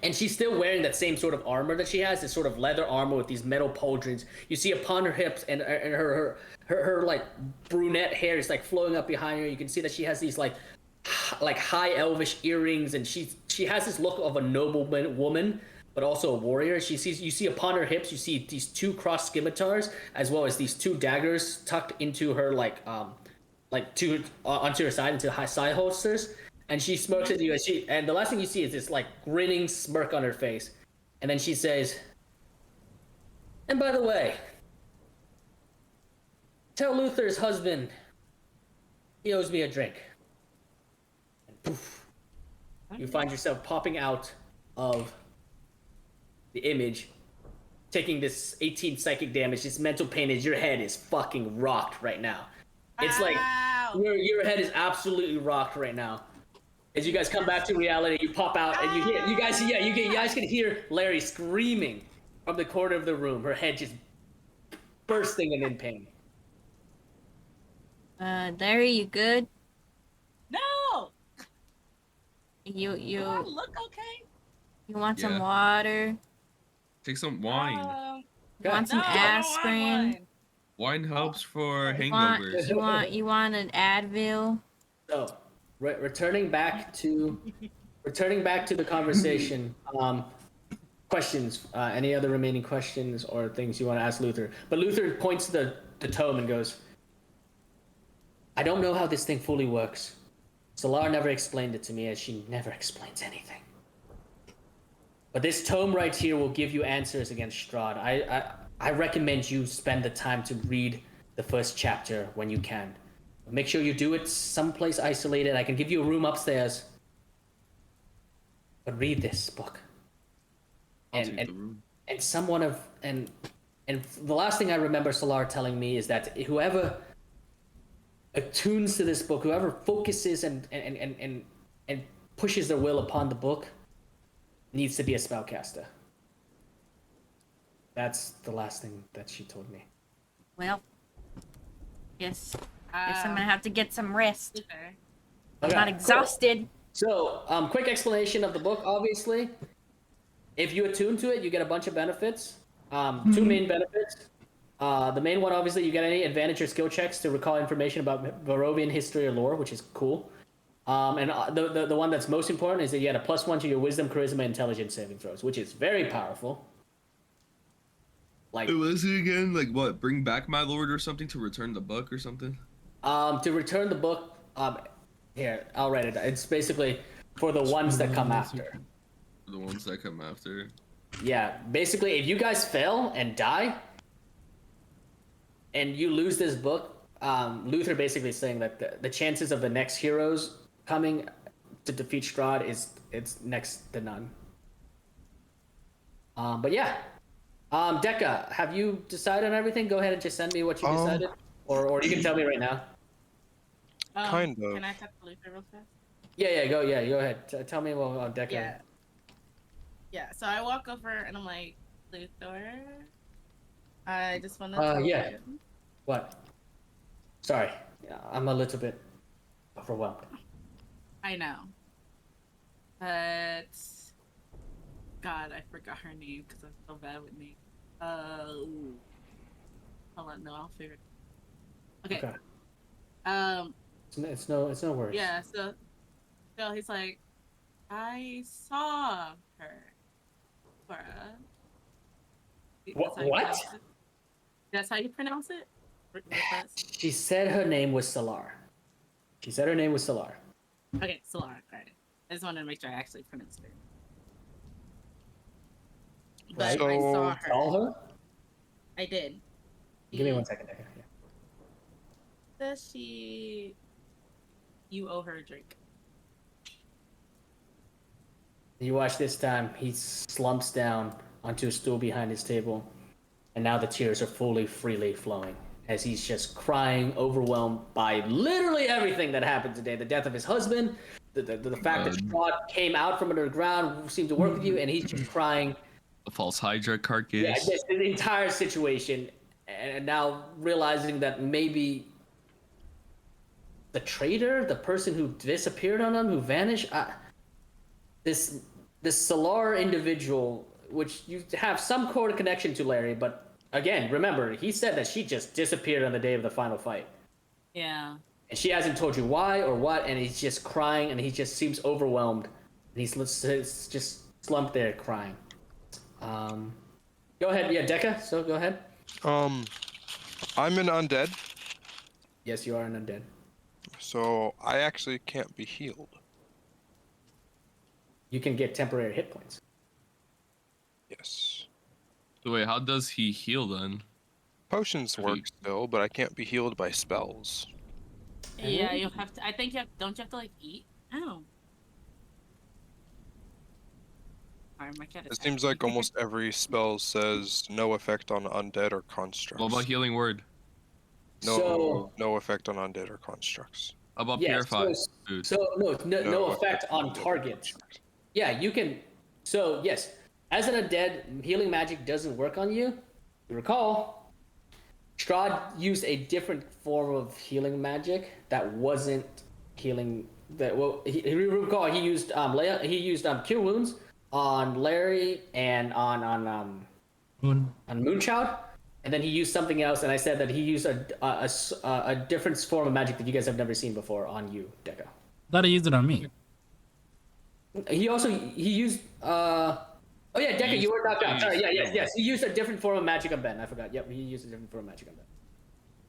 And she's still wearing that same sort of armor that she has, this sort of leather armor with these metal pauldrons. You see upon her hips and her like brunette hair is like flowing up behind her. You can see that she has these like high elvish earrings, and she has this look of a noble woman, but also a warrior. You see upon her hips, you see these two crossed scimitars, as well as these two daggers tucked into her onto her side, into high side holsters. And she smirks at you, and the last thing you see is this like grinning smirk on her face. And then she says, and by the way, tell Luther's husband he owes me a drink. And poof, you find yourself popping out of the image, taking this 18 psychic damage, this mental pain as your head is fucking rocked right now. It's like your head is absolutely rocked right now. As you guys come back to reality, you pop out and you guys can hear Larry screaming from the corner of the room, her head just bursting and in pain. Larry, you good? No. You Do I look okay? you want some Yeah. water? Take some wine. You want some No, I don't want aspirin? wine. Wine helps for You want hangovers. you want an Advil? So, returning back to the conversation. Questions? Any other remaining questions or things you want to ask Luther? But Luther points to the tome and goes, "I don't know how this thing fully works. Solar never explained it to me, as she never explains anything. But this tome right here will give you answers against Strahd. I recommend you spend the time to read the first chapter when you can. Make sure you do it someplace isolated. I can give you a room upstairs. But read this book. And the last thing I remember Solar telling me is that whoever attunes to this book, whoever focuses and pushes their will upon the book, needs to be a spellcaster. That's the last thing that she told me." Well, yes. Guess I'm gonna have to get some rest. Okay. I'm Okay, not cool. exhausted. So, quick explanation of the book, obviously. If you attune to it, you get a bunch of benefits. Two main benefits. The main one, obviously, you get any advantage or skill checks to recall information about Barovian history or lore, which is cool. And the one that's most important is that you get a +1 to your wisdom, charisma, intelligence saving throws, which is very powerful. Like, What was it again? Like what? Bring back my lord or something to return the book or something? to return the book, here, I'll write it. It's basically for the ones that come after. The ones that come after. Yeah, basically, if you guys fail and die, and you lose this book, Luther basically is saying that the chances of the next heroes coming to defeat Strahd it's next to none. But yeah, Dekka, have you decided on everything? Go ahead and just send me what you decided, or you can tell me right now. Kind of. Can I talk to Luther real fast? Yeah, go ahead. Tell me what Dekka. Yeah. Yeah. So I walk over and I'm like, Luther, I just want to tell yeah. you. What? Sorry, I'm a little bit overwhelmed. I know. But God, I forgot her name because I'm so bad with names. Hold on, no, I'll figure it. Okay. It's no worries. Yeah. So he's like, I saw her, Cora. What? That's how you What? pronounce it? That's how you pronounce it? Request? She said her name was Solar. She said her name was Solar. Okay, Solar. Alright. I just wanted to make sure I actually pronounced it. But Right. I saw So- her. Call her? I did. Give me 1 second. There. Yeah. Does she? You owe her a drink. You watch this time, he slumps down onto a stool behind his table, and now the tears are freely flowing as he's just crying, overwhelmed by literally everything that happened today. The death of his husband, the fact that Strahd came out from underground, seemed to work with you, and he's just crying. The false Hydra carcass. Yeah, just the entire situation, and now realizing that maybe the traitor, the person who disappeared on him, who vanished, this Solar individual, which you have some sort of connection to, Larry, but again, remember, he said that she just disappeared on the day of the final fight. Yeah. And she hasn't told you why or what, and he's just crying, and he just seems overwhelmed. And he's just slumped there crying. Go ahead, yeah, Dekka, so go ahead. I'm an undead, Yes, you are an undead. so I actually can't be healed. You can get temporary hit points. Yes. So wait, how does he heal then? Potions work still, but I can't be healed by spells. Yeah, you have to. I think you have. Don't you have to like eat? Oh. Alright, my cat is It seems like happy. almost every spell says no effect on undead or constructs. What about healing word? No effect on undead or constructs. How about Yeah, purify? Dude. no effect on targets. Yeah, you can. So yes, as an undead, healing magic doesn't work on you. You recall, Strahd used a different form of healing magic that wasn't healing. That well, he recall he used cure wounds on Larry and on Moonchild, and then he used something else. And I said that he used a different form of magic that you guys have never seen before on you, Dekka. Thought he used it on me. He used oh yeah, Dekka, you were knocked out. Sorry, yes. He used a different form of magic on Ben. I forgot. Yep, he used a different form of magic on Ben.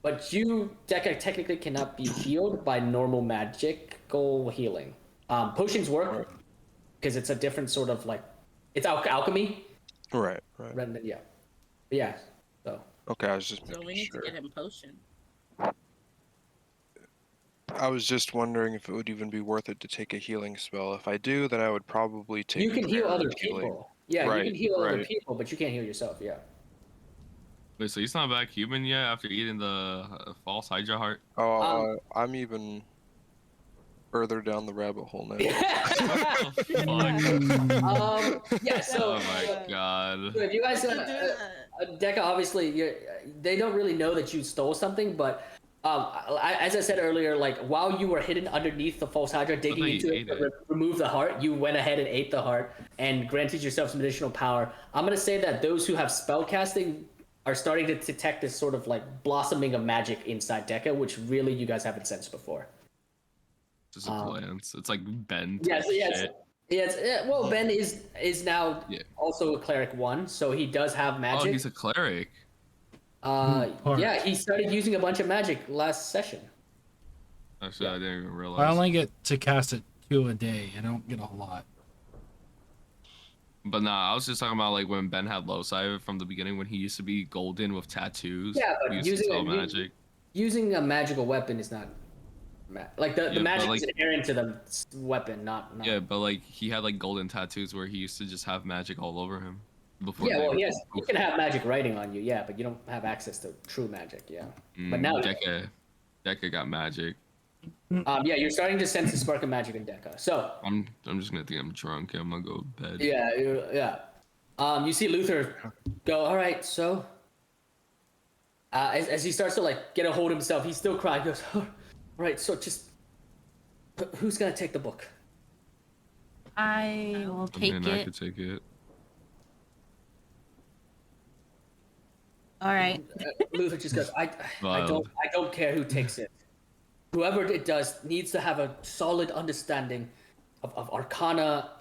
But you, Dekka, technically cannot be healed by normal magical healing. Potions work because it's a different sort of like it's alchemy. Right. Rather than, yeah. But yeah. So. Okay, I was just So making we need sure. to get him potion. I was just wondering if it would even be worth it to take a healing spell. If I do, then I would probably take. You can heal other healing. people. Yeah, Right, you can heal other right. people, but you can't heal yourself. Yeah. Wait, so he's not back human yet after eating the false Hydra heart? Oh, I'm even further down the rabbit hole now. Fuck. Yeah. So. Oh my god. So if you guys, Don't do that. Dekka, obviously, they don't really know that you stole something, but as I said earlier, like while you were hidden underneath the false Hydra, digging into it to remove the heart, you went ahead and ate the heart and granted yourself some additional power. I'm gonna say that those who have spell casting are starting to detect this sort of like blossoming of magic inside Dekka, which really you guys haven't sensed before. Just a glance. It's like Ben. Yes. Well, Ben is now Yeah. also a cleric 1, so he does have magic. Oh, he's a cleric. Yeah, he started using a bunch of magic last session. Actually, I didn't even realize. I only get to cast it 2 a day. I don't get a lot. But nah, I was just talking about like when Ben had Loci from the beginning when he used to be golden with tattoos. Yeah, but he used to sell magic. Using a magical weapon is not like the magic like, is inherent to the weapon, not. Yeah, but like he had like golden tattoos where he used to just have magic all over him. Before Yeah, well, yes, you can have magic writing on you, yeah, but you don't have access to true magic, yeah. But now, Dekka got magic. yeah, you're starting to sense the spark of magic in Dekka. So I'm just gonna think I'm drunk. I'm gonna go to bed. Yeah. You see Luther go. All right, so. As he starts to like get a hold of himself, he's still crying. He goes, all right, so just who's gonna take the book? I will take I it. could take it. All right. Luther just goes, I don't care who takes it. Whoever it does needs to have a solid understanding of Arcana.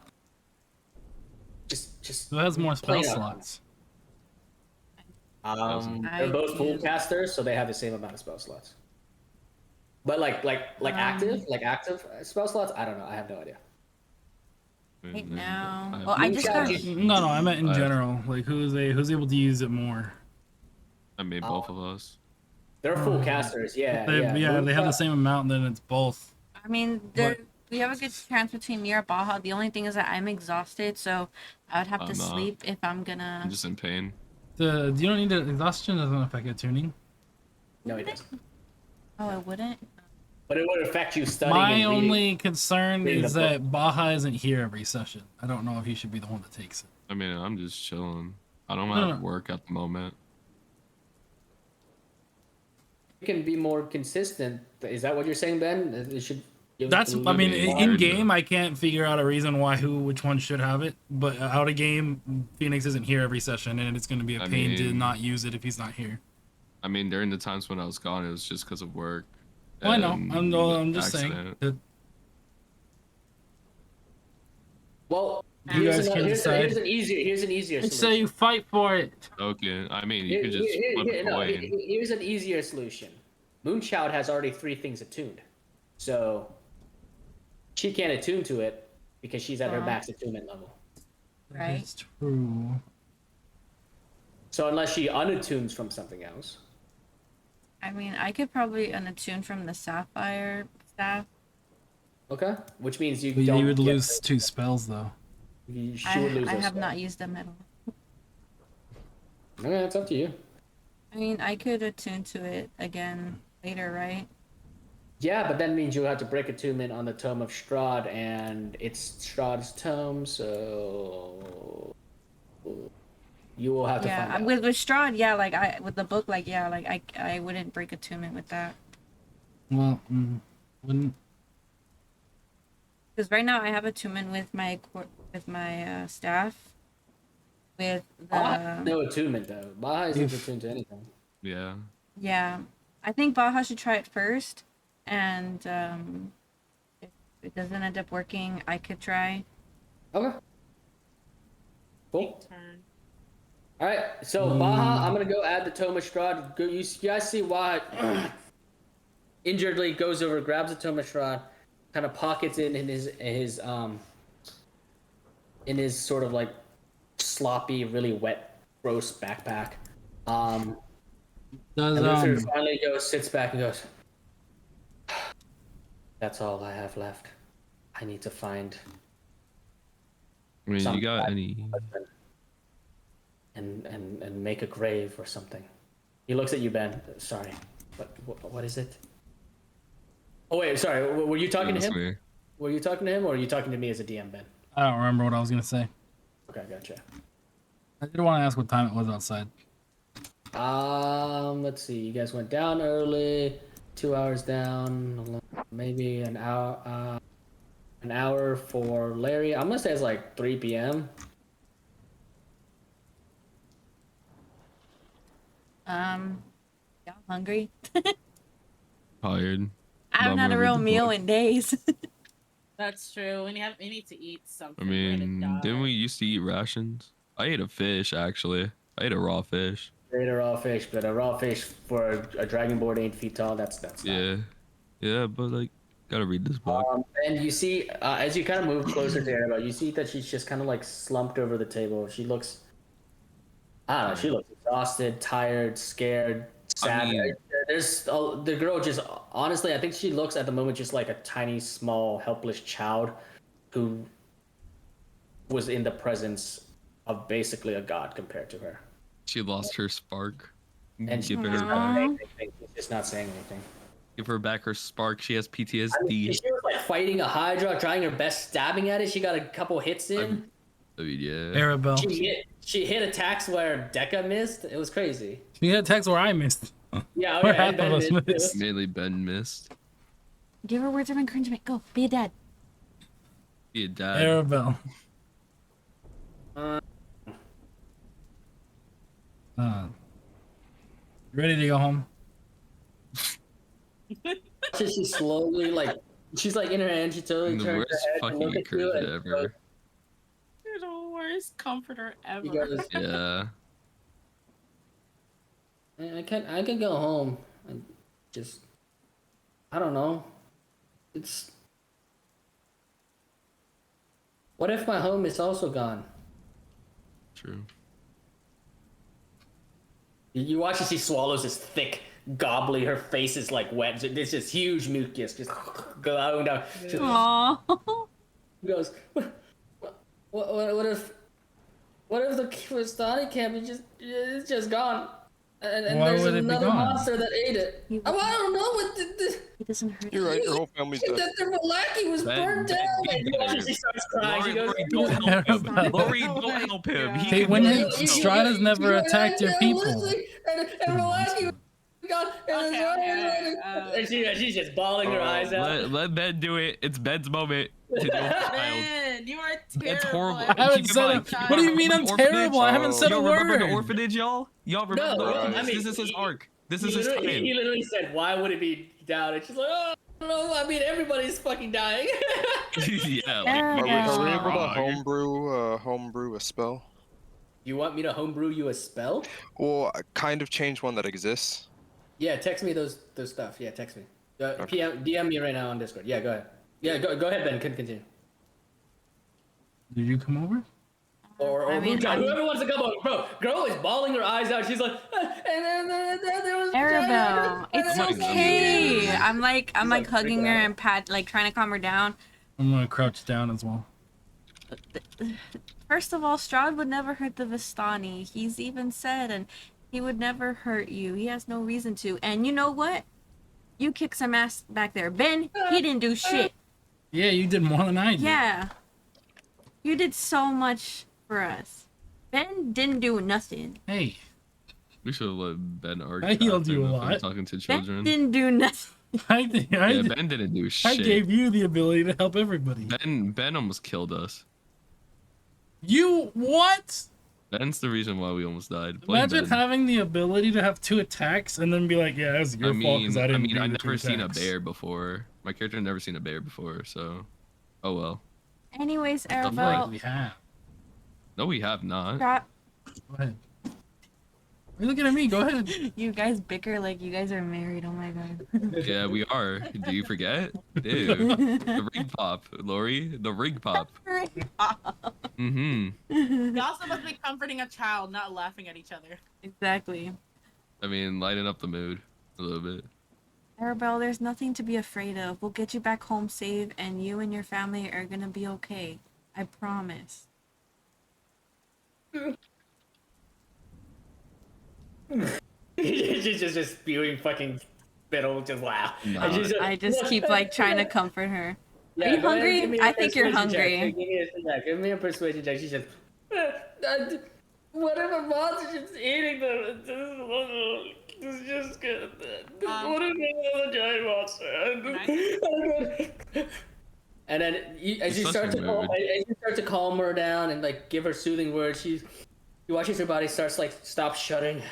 Just Who has more spell plain slots? They're both full do. casters, so they have the same amount of spell slots. But active spell slots, I don't know. I have no idea. Right now. I have Well, I Moon just Shot, got. No, I meant in I have- general. Like who's able to use it more? I mean, both of us. They're full casters, yeah. They, Moon they have the Shot- same amount. Then it's both. I mean, we have a good chance between me or Baja. The only thing is that I'm exhausted, so I would have to I'm not. sleep if I'm gonna. I'm just in pain. You don't need exhaustion. Doesn't affect your tuning. No, he doesn't. Oh, I wouldn't. But it would affect you studying. My and reading. only concern reading is the book. that Baja isn't here every session. I don't know if he should be the one that takes it. I mean, I'm just chilling. I don't No, have no. work at the moment. You can be more consistent. Is that what you're saying, Ben? It should. give That's. a I little mean, bit more- in game, I can't figure out a reason which one should have it. But out of game, Phoenix isn't here every session, and it's going to be a I pain to mean- not use it if he's not here. I mean, during the times when I was gone, it was just because of work. Well, I know. and I'm just saying. accident. That Well, You here's guys another- can here's, decide. here's an easier So solution. you fight for it. Okay, I mean, you could just flip a coin. Here's an easier solution. Moonchild has already 3 things attuned, so she can't attune to it because she's at her max attunement level. Right. That's true. So unless she unattunes from something else, I mean, I could probably unattune from the Sapphire staff. okay, which means you But don't. you would get lose the- 2 spells though. She would lose I those have spells. not used them at all. Okay, it's up to you. I mean, I could attune to it again later, right? Yeah, but that means you have to break attunement on the Tome of Strahd, and it's Strahd's tome, so you will have to Yeah, find out. with Strahd, yeah, like with the book, like yeah, like I wouldn't break attunement with that Well, wouldn't. because right now I have attunement with my staff. With Baja has the no attunement though. Baja isn't attuned to anything. Yeah. yeah, I think Baja should try it first, and if it doesn't end up working, I could try. Okay. Cool. Turn. All right. So Baja, I'm gonna go add the Tome of Strahd. Go, you guys see why? Injuredly goes over, grabs the Tome of Strahd, kind of pockets it in his sort of like sloppy, really wet, gross backpack. Does And Luther finally sits back and goes, "That's all I have left. I need to find I mean, Some you got bad any? and make a grave or something." He looks at you, Ben. Sorry, what is it? Oh wait, sorry. Were you talking to That's him? me. Were you talking to him, or are you talking to me as a DM, Ben? I don't remember what I was gonna say. Okay, gotcha. I did want to ask what time it was outside. Let's see. You guys went down early. 2 hours down. Maybe an hour. An hour for Larry. I'm gonna say it's like 3 p.m. Y'all hungry? Tired. I haven't But had a we'll read real the meal book. in days. That's true. We need to eat something. I We're gonna mean, die. didn't we used to eat rations? I ate a fish actually. I ate a raw fish. Ate a raw fish, but a raw fish for a dragonborn 8 feet tall. That's not. Yeah. Yeah, but like, gotta read this book. And you see, as you kind of move closer to Annabelle, you see that she's just kind of like slumped over the table. She looks, I don't know, she looks exhausted, tired, scared, sad. mean- There's the girl just, honestly, I think she looks at the moment just like a tiny, small, helpless child who was in the presence of basically a god compared to her. She lost her spark. And Give her she's back. not saying anything. She's just not saying anything. Give her back her spark. She has I mean, PTSD. she was like fighting a Hydra, trying her best, stabbing at it. She got a couple hits in. I mean, yeah. Arabelle. She hit attacks where Deca missed. It was crazy. She had text where I missed. Yeah, Where okay. half and Ben of us missed, too. missed. Mainly Ben missed. Give her words of encouragement. Go, be a dad. Be a dad. Arabelle. Uh, Ready to go home? she slowly like she's like in her hand. She totally The turns worst her head to fucking look at you encouragement and ever. You're the worst comforter ever. He goes, Yeah. I can go home. I just, I don't know. It's. What if my home is also gone? True. You watch as she swallows this thick, gobbly. Her face is like wet. There's this huge mucus just going down. She Aww. goes, what if the Vistani camp is it's just gone? And Why there's would it be another gone? monster that ate it. I don't know what the He doesn't hurt You're you. right. Your whole family's dead. that the Malaki was Ben, burnt Ben, down. Ben, And you watch as she starts crying. Lori, She goes, Lori, don't help him. Arabelle. Lori, don't help him. He Hey, can when do did it himself. Strahd never attacked your people? And Malaki was gone. Okay. And she's just bawling her eyes out. Let Ben do it. It's Ben's moment to do it. Child. Ben, you are terrible. That's horrible. I haven't Keep in said mind, it. keep in What do you mind, mean I'm remember the orphanage? terrible? I haven't said a Y'all remember the word. orphanage, y'all? Y'all remember No, the I orphanage? mean, This is his arc. This He is his literally, time. he literally said, "Why would it be down?" And she's like, "Oh, I don't know. I mean, everybody's fucking dying." Yeah, like, Yeah. Are we able Strahd. to homebrew a spell? You want me to homebrew you a spell? Or kind of change one that exists? Yeah, text me those stuff. Yeah, text me. Okay. DM me right now on Discord. Yeah, go ahead. Yeah, go ahead, Ben. Continue. Did you come over? Or I mean, whoever wants to come on, bro. Girl is bawling her eyes out. She's like, and then there was Arabelle, it's Oh my God. okay. I'm like like hugging freaking her out. and trying to calm her down. I'm gonna crouch down as well. First of all, Strahd would never hurt the Vistani. He's even said, and he would never hurt you. He has no reason to. And you know what? You kicked some ass back there. Ben, he didn't do shit. Yeah, you did more than I did. Yeah. You did so much for us. Ben didn't do nothing. Hey, We should have let Ben argue. I healed after you a enough of lot. Talking to Ben children. didn't do nothing. Yeah, Ben didn't do I shit. gave you the ability to help everybody. Ben almost killed us. You what? Ben's the reason why we almost died. Blame Imagine Ben. having the ability to have 2 attacks and then be like, "Yeah, it's your fault because I didn't." do I the 2 never seen a attacks." bear before. My character had never seen a bear before, so oh well. Anyways, Like Arabelle, we have. No, we have not. Strahd, Go ahead. You're looking at me. Go ahead. you guys bicker like you guys are married. Oh my god. Yeah, we are. Do you forget? Dude, the rig pop, Lori, the rig pop. Mm-hmm. You're also supposed to be comforting a child, not laughing at each other. Exactly. I mean, lighten up the mood a little bit. Arabelle, there's nothing to be afraid of. We'll get you back home safe, and you and your family are gonna be okay. I promise. She's just spewing fucking spittle. Just wow. Nah. And she's I just keep like trying to comfort her. Yeah, Are you go ahead, hungry? give me a I think you're persuasion check. hungry. Give me a persuasion check. She said, "Whatever monster is eating them, this is just good. What if it's a giant monster?" And then as you Such start a mood. to calm her down and like give her soothing words, you watches her body starts like stop shuddering.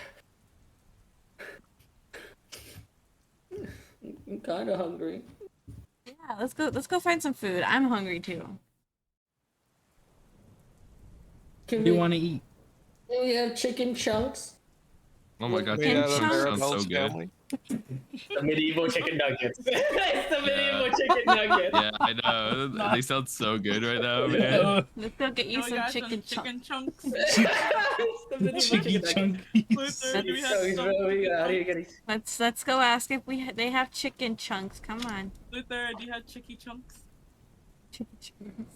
I'm kind of hungry. Yeah, let's go find some food. I'm hungry too. Can What do you want to eat? we have chicken chunks? Oh my god, Made chicken out of chunks sounds so Arabelle's good. family? The medieval chicken nuggets. It's the medieval chicken nuggets. Yeah, I know. They sound so good right now, man. Let's go get you Oh, we some got chicken chunks. chicken chunks. It's the medieval Chicky chicken nuggets. chunkies. Luther, do we have So some? we got here getting. Let's go ask if they have chicken chunks. Come on. Luther, do you have chicky chunks? Chicken chunks.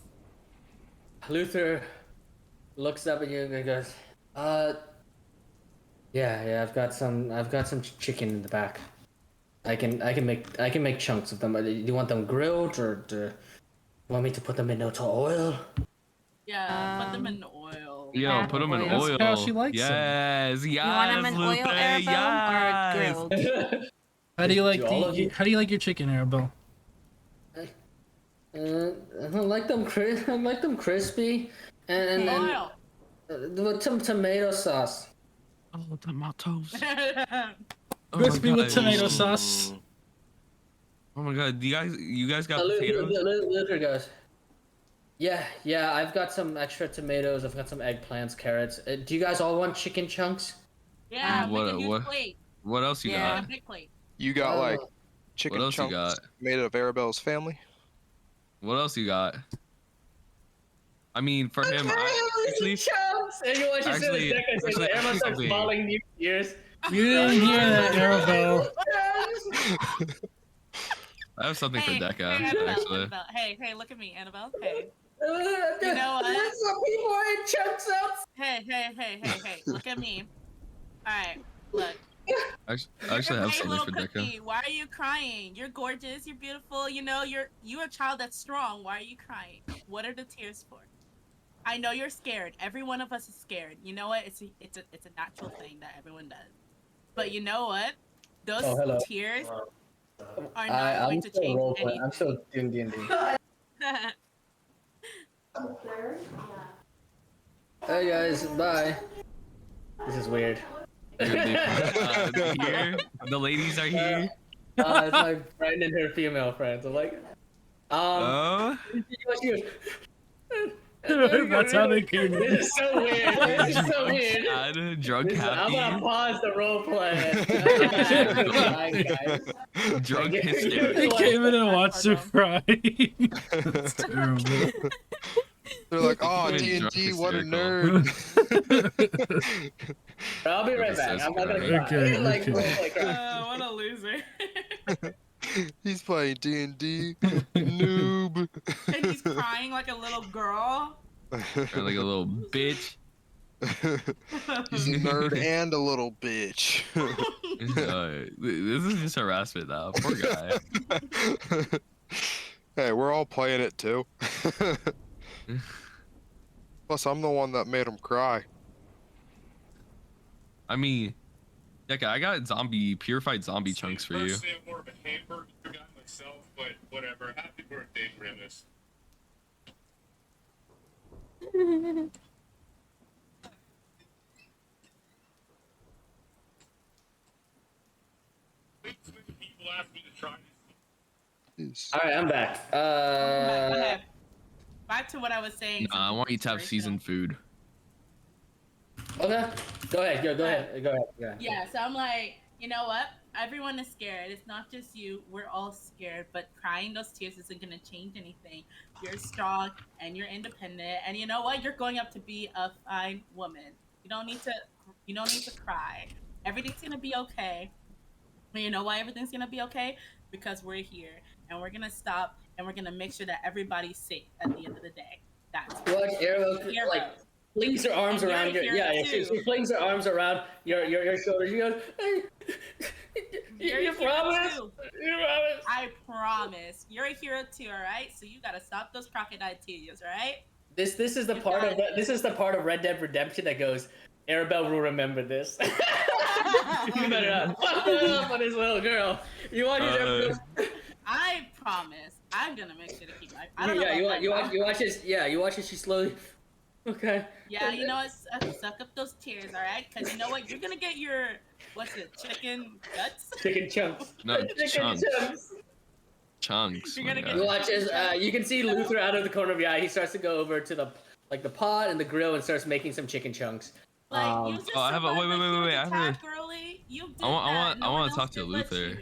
Luther looks up at you and goes, yeah, I've got some chicken in the back. I can make chunks of them. Do you want them grilled or do you want me to put them in oil? Yeah, put them in oil. Yo, Yeah, put them in That's oil. how she likes them. Yes, yes, You want them in oil, Luther, Arabelle, or yes. grilled? How do you like Do all of you- how do you like your chicken, Arabelle? I like them crispy and Oil. with some tomato sauce. Oh, tomatoes. Oh my Crispy with God. tomato sauce. Oh my god, you guys got Luther, potatoes? Luther goes, yeah, I've got some extra tomatoes. I've got some eggplants, carrots. Do you guys all want chicken chunks? Yeah, What- make a huge what- plate. What else you Yeah. Make got? a big plate. You got like chicken else you chunks got? made of Arabelle's family. What else you got? I mean, for him, actually, chunks. And you watch it actually- actually, everyone starts wait. falling new ears. You didn't hear that, Arabelle. I have something Hey, for Deca, hey, Annabelle, actually. Annabelle. Hey, look at me, Annabelle. Hey, You know what? Some people are in chunks out. hey, look at me. All right, look. I actually have Hey, something little for Deca. cookie, why are you crying? You're gorgeous. You're beautiful. You know, you're a child that's strong. Why are you crying? What are the tears for? I know you're scared. Every one of us is scared. You know what? It's a natural thing that everyone does. But you know what? Those hello. tears are not going to change anything. I'm still doing D&D. Hey guys, bye. This is weird. Here, the ladies are here. It's my friend and her female friends. I'm like, Oh, That's how they came in. This is so weird. This is so weird. God, drunk I'm gonna happy, pause the role play. drunk They hysterical. came in and watched her cry. That's terrible. They're like, oh, Fucking drunk D&D, what a hysterical. nerd. I'll be right back. I'm not gonna cry. Okay, Like, okay. role play cry. What a loser. He's playing D&D, noob. And he's crying like a little girl. Or like a little bitch. He's a nerd and a little bitch. This is just harassment now. Poor guy. Hey, we're all playing it too. Plus, I'm the one that made him cry. I mean, Deca, I got purified zombie chunks for you. Personally, I'm more of a hamburger guy myself, but whatever. Happy birthday, Grimace. People ask me to try this. All right, I'm back. Okay. Back to what I was saying. Nah, I want you to have seasoned food. Okay. Go ahead. Go ahead. Yeah, so I'm like, you know what? Everyone is scared. It's not just you. We're all scared. But crying those tears isn't gonna change anything. You're strong and you're independent. And you know what? You're going up to be a fine woman. You don't need to cry. Everything's gonna be okay. And you know why everything's gonna be okay? Because we're here and we're gonna stop and we're gonna make sure that everybody's safe at the end of the day. That's Watch Arrow Hero. like flings her arms And you're around your a hero she too. flings her arms around your shoulders. She goes, hey, You're you a hero promise? too. You promise? I promise. You're a hero too, alright? So you gotta stop those crocodile tears, alright? This is the You part got of it. this is the part of Red Dead Redemption that goes, Arabelle will remember this. You better not fuck it up on this little girl. You watch this. I promise. I'm gonna make sure to keep my. I don't know. Yeah, about you that. watch this. Yeah, you watch it. She slowly. Okay. Yeah, you know what? Suck up those tears, alright? Because you know what? You're gonna get your chicken guts. Chicken chunks. No, Chicken chunks. chunks. Chunks. You're my gonna guy. get- You watch as you can see Luther out of the corner of your eye. He starts to go over to the pot and the grill and starts making some chicken chunks. Like, you just Oh, I have a- survived wait, a wait, wait, huge wait, I have a- attack, girly. You did I want that. No one to talk else to did but Luther. you.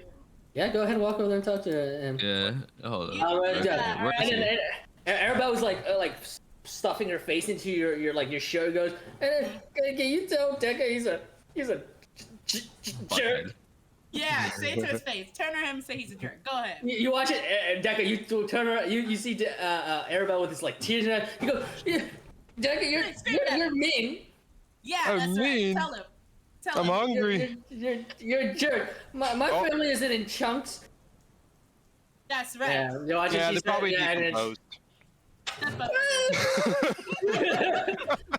Yeah, go ahead and walk over there and talk to him. Yeah. Hold on. You Alright, did yeah. that, Where is And alright? then Arabelle was like stuffing her face into your shirt. Goes, can you tell Deca he's a jerk? Fuckhead. Yeah, say it to his face. Turn to him and say he's a jerk. Go ahead. You watch it, Deca. You turn around. You see Arabelle with his like tears in her eyes. You go, yeah, Deca, you're mean. Yeah, I'm that's mean. right. Tell him. Tell I'm him. hungry. You're a jerk. My Oh. family isn't in chunks. That's right. Yeah, you watch Yeah, it. they probably and decomposed. That's about-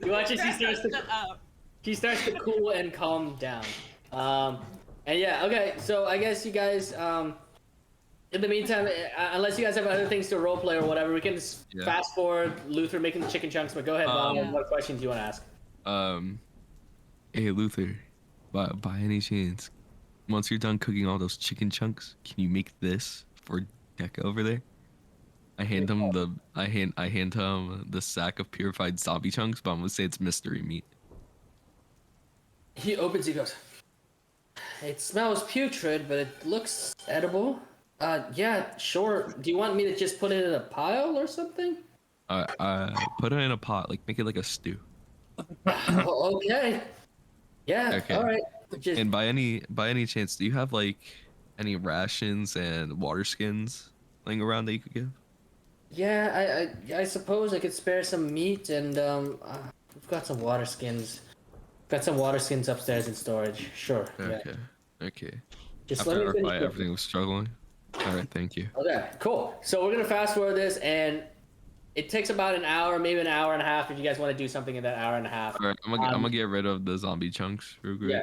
you watch it. Shut up. She starts to cool and calm down. And yeah, okay. So I guess you guys, in the meantime, unless you guys have other things to roleplay or whatever, we can just Yeah. fast forward Luther making the chicken chunks. But go ahead, Bob. Yeah. What questions do you want to ask? Hey Luther, by any chance, once you're done cooking all those chicken chunks, can you make this for Deca over there? I hand him the sack of purified zombie chunks, but I'm gonna say it's mystery meat. He opens. He goes. It smells putrid, but it looks edible. Yeah, sure. Do you want me to just put it in a pile or something? Put it in a pot, like make it like a stew. Oh, okay. Yeah. Okay. All right. Just And by any chance, do you have like any rations and water skins laying around that you could give? yeah. I suppose I could spare some meat and we've got some water skins. Got some water skins upstairs in storage. Sure. Yeah. Okay. Okay. Just let After me our finish. fight, everything was struggling. All right. Thank you. Okay. Cool. So we're gonna fast forward this, and it takes about an hour, maybe an hour and a half, if you guys want to do something in that hour and a half. All right. I'm gonna get rid of the zombie chunks real quick.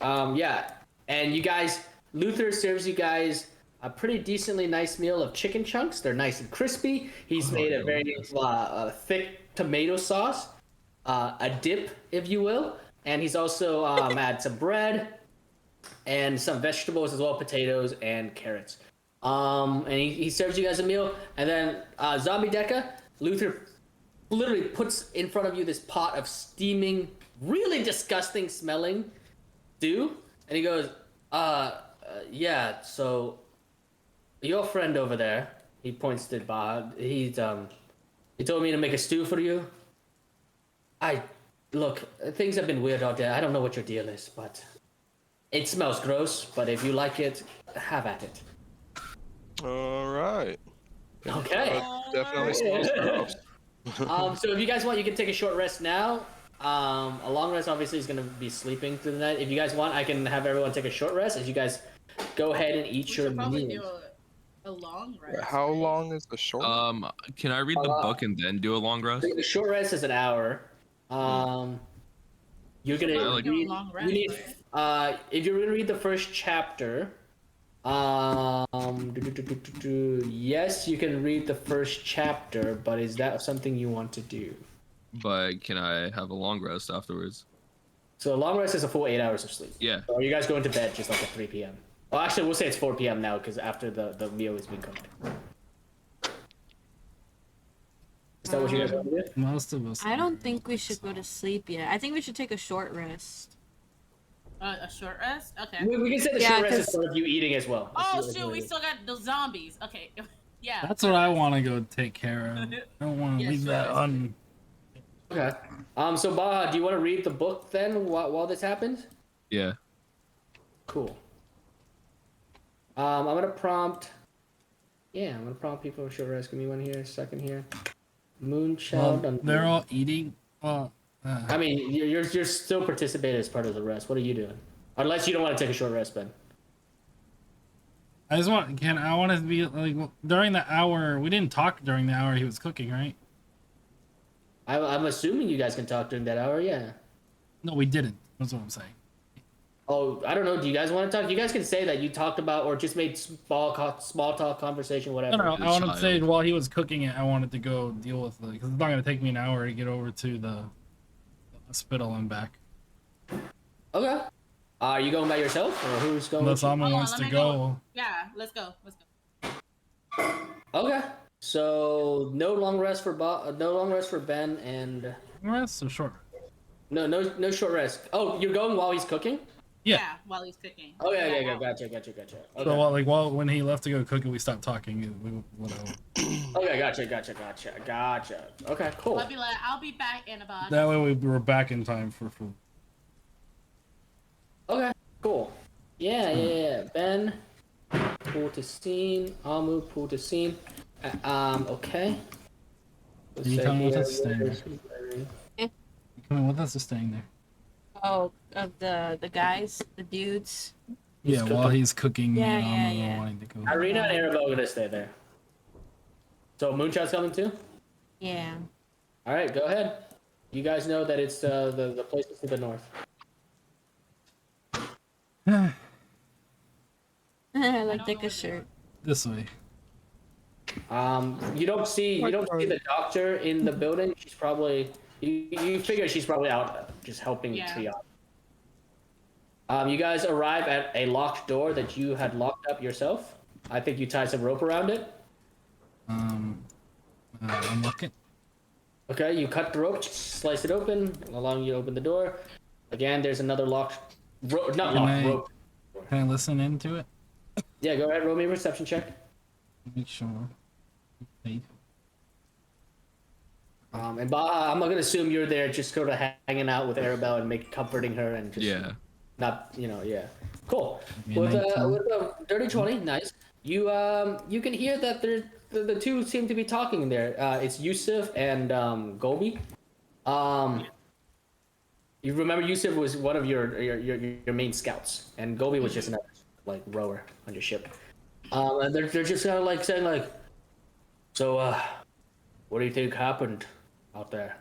Yeah. And you guys, Luther serves you guys a pretty decently nice meal of chicken chunks. They're nice and crispy. He's made a very thick tomato sauce, a dip, if you will. And he's also had some bread and some vegetables as well, potatoes and carrots. And he serves you guys a meal. And then Zombie Deca, Luther literally puts in front of you this pot of steaming, really disgusting smelling stew. And he goes, yeah, so your friend over there, he points to Baha, he told me to make a stew for you. Look, things have been weird out there. I don't know what your deal is, but it smells gross, but if you like it, have at it. All right. Okay. Definitely smells gross. So if you guys want, you can take a short rest now. A long rest obviously is gonna be sleeping through the night. If you guys want, I can have everyone take a short rest as you guys go ahead and eat your Probably meals. do a long rest. How long is the short? Can I read the book and then do a long rest? The short rest is an hour. You're gonna like- read, Long rest, you need, if you're gonna read the first chapter, yes, you can read the first chapter, but is that something you want to do? But can I have a long rest afterwards? So a long rest is a full 8 hours of sleep. Yeah. So you guys going to bed just like at 3 p.m. Well, actually, we'll say it's 4 p.m. now because after the meal is being cooked. Is that what you guys want to do? Most of us. I don't think we should go to sleep yet. I think we should take a short rest. A short rest? Okay. We can say the Yeah, short rest is 'cause- part of you eating as well. Oh Let's do it shoot, as we well. still got the zombies. Okay. Yeah. That's what I want to go take care of. I don't want to Yeah, leave sure. that un. Okay. So Baha, do you want to read the book then while this happens? Yeah. Cool. I'm gonna prompt. Yeah, I'm gonna prompt people for short rest. Give me one here, second here. Moonchild. Well, they're all eating. Well, I mean, you're still participating as part of the rest. What are you doing? Unless you don't want to take a short rest, Ben. I just want. I want to be like during the hour. We didn't talk during the hour he was cooking, right? I'm assuming you guys can talk during that hour. Yeah. No, we didn't. That's what I'm saying. Oh, I don't know. Do you guys want to talk? You guys can say that you talked about or just made small talk conversation, whatever. No, The I wanted to say child. while he was cooking it, I wanted to go deal with it because it's not gonna take me an hour to get over to the hospital and back. Okay. Are you going by yourself or who's going? Unless with you? Alma Hold on, wants let to me go. Yeah, let's go. Let's go. Okay. So no long rest for no long rest for Ben, and Rest so short. no short rest. Oh, you're going while he's cooking? Yeah. While he's cooking. Oh yeah, gotcha. Okay. So when he left to go cook it, we stopped talking. Whatever. Okay, gotcha. Okay, cool. I'll be like, I'll be back in about. That way we were back in time for food. Okay, cool. Yeah. Ben, pull to scene. Amu, pull to scene. Okay. Are you coming with us or staying there? Eh? You coming with us or staying there? Oh, of the guys, the dudes. Yeah, while cooking. he's cooking, Yeah, me and Alma yeah. were wanting to go. Irina and Arabelle are gonna stay there. So Moonshot's coming too? Yeah. Alright, go ahead. You guys know that it's the place is to the north. I like take a shirt. This way. You don't see the doctor in the building. She's probably you figure she's probably out just helping Yeah. triage. You guys arrive at a locked door that you had locked up yourself. I think you tied some rope around it. Unlock it. Okay, you cut the rope, slice it open, allowing you to open the door. Again, there's another locked, not Can locked, I- rope. Can I listen into it? Yeah, go ahead, roll me a perception check. Make sure. Safe. And Baha, I'm not gonna assume you're there just sort of hanging out with Arabelle and comforting her and just Yeah. not, yeah. Cool. Maybe With 19. a dirty 20, nice. You can hear that the two seem to be talking there. It's Yusuf and Gobi. You remember Yusuf was one of your main scouts, and Gobi was just another like rower on your ship. And they're just kind of like saying like, so what do you think happened out there?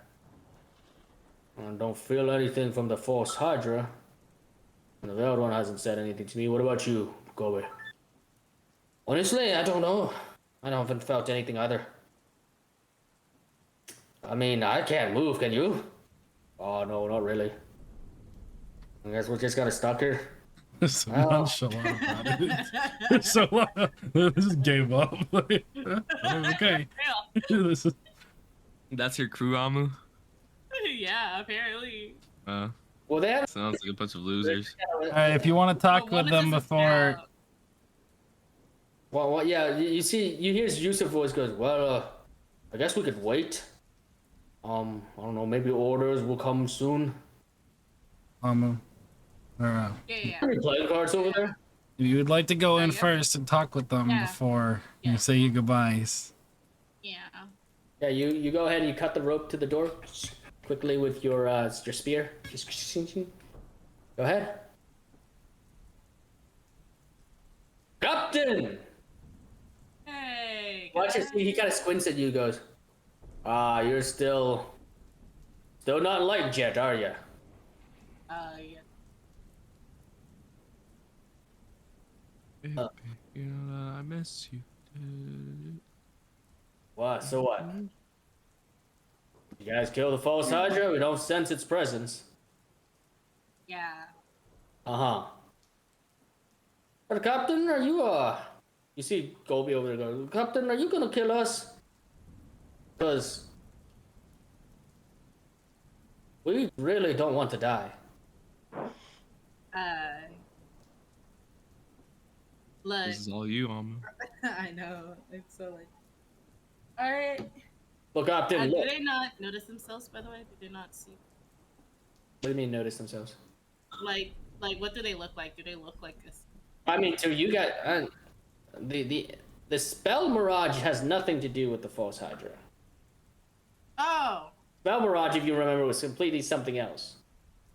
I don't feel anything from the Force Hydra. And the Veiled One hasn't said anything to me. What about you, Gobi? Honestly, I don't know. I haven't felt anything either. I mean, I can't move, can you? Oh, no, not really. I guess we're just gotta stuck here. So nonchalant about it. So I just gave up. Like, okay. This is- That's your crew, Amu? Yeah, apparently. Well, they have. Sounds like a bunch of losers. if you want to talk Well, with one of them us is before, now- Well, yeah, you see, you hear Yusuf's voice goes, well, I guess we could wait. I don't know, maybe orders will come soon. or, Yeah. Any playing cards over there? if you would like to go in yeah. first and talk with them Yeah. before Yeah. you say your goodbyes. Yeah. Yeah, you go ahead and you cut the rope to the door quickly with your spear. Just go ahead. Captain! Hey. Watch it. guys. He kind of squints at you. Goes, you're still not enlightened yet, are you? Yeah. You know, I miss you. What? So what? You guys kill the false Hydra? We don't sense its presence. Yeah. Uh-huh. But Captain, are you you see Gobi over there going, Captain, are you gonna kill us? Because we really don't want to die. Look. This is all you, Amu. I know. It's so like. All right. Look, Captain, Do look. they not notice themselves? By the way, do they not see? What do you mean notice themselves? Like, what do they look like? Do they look like this? I mean, to you guys, the spell Mirage has nothing to do with the false Hydra. Oh. Spell Mirage, if you remember, was completely something else.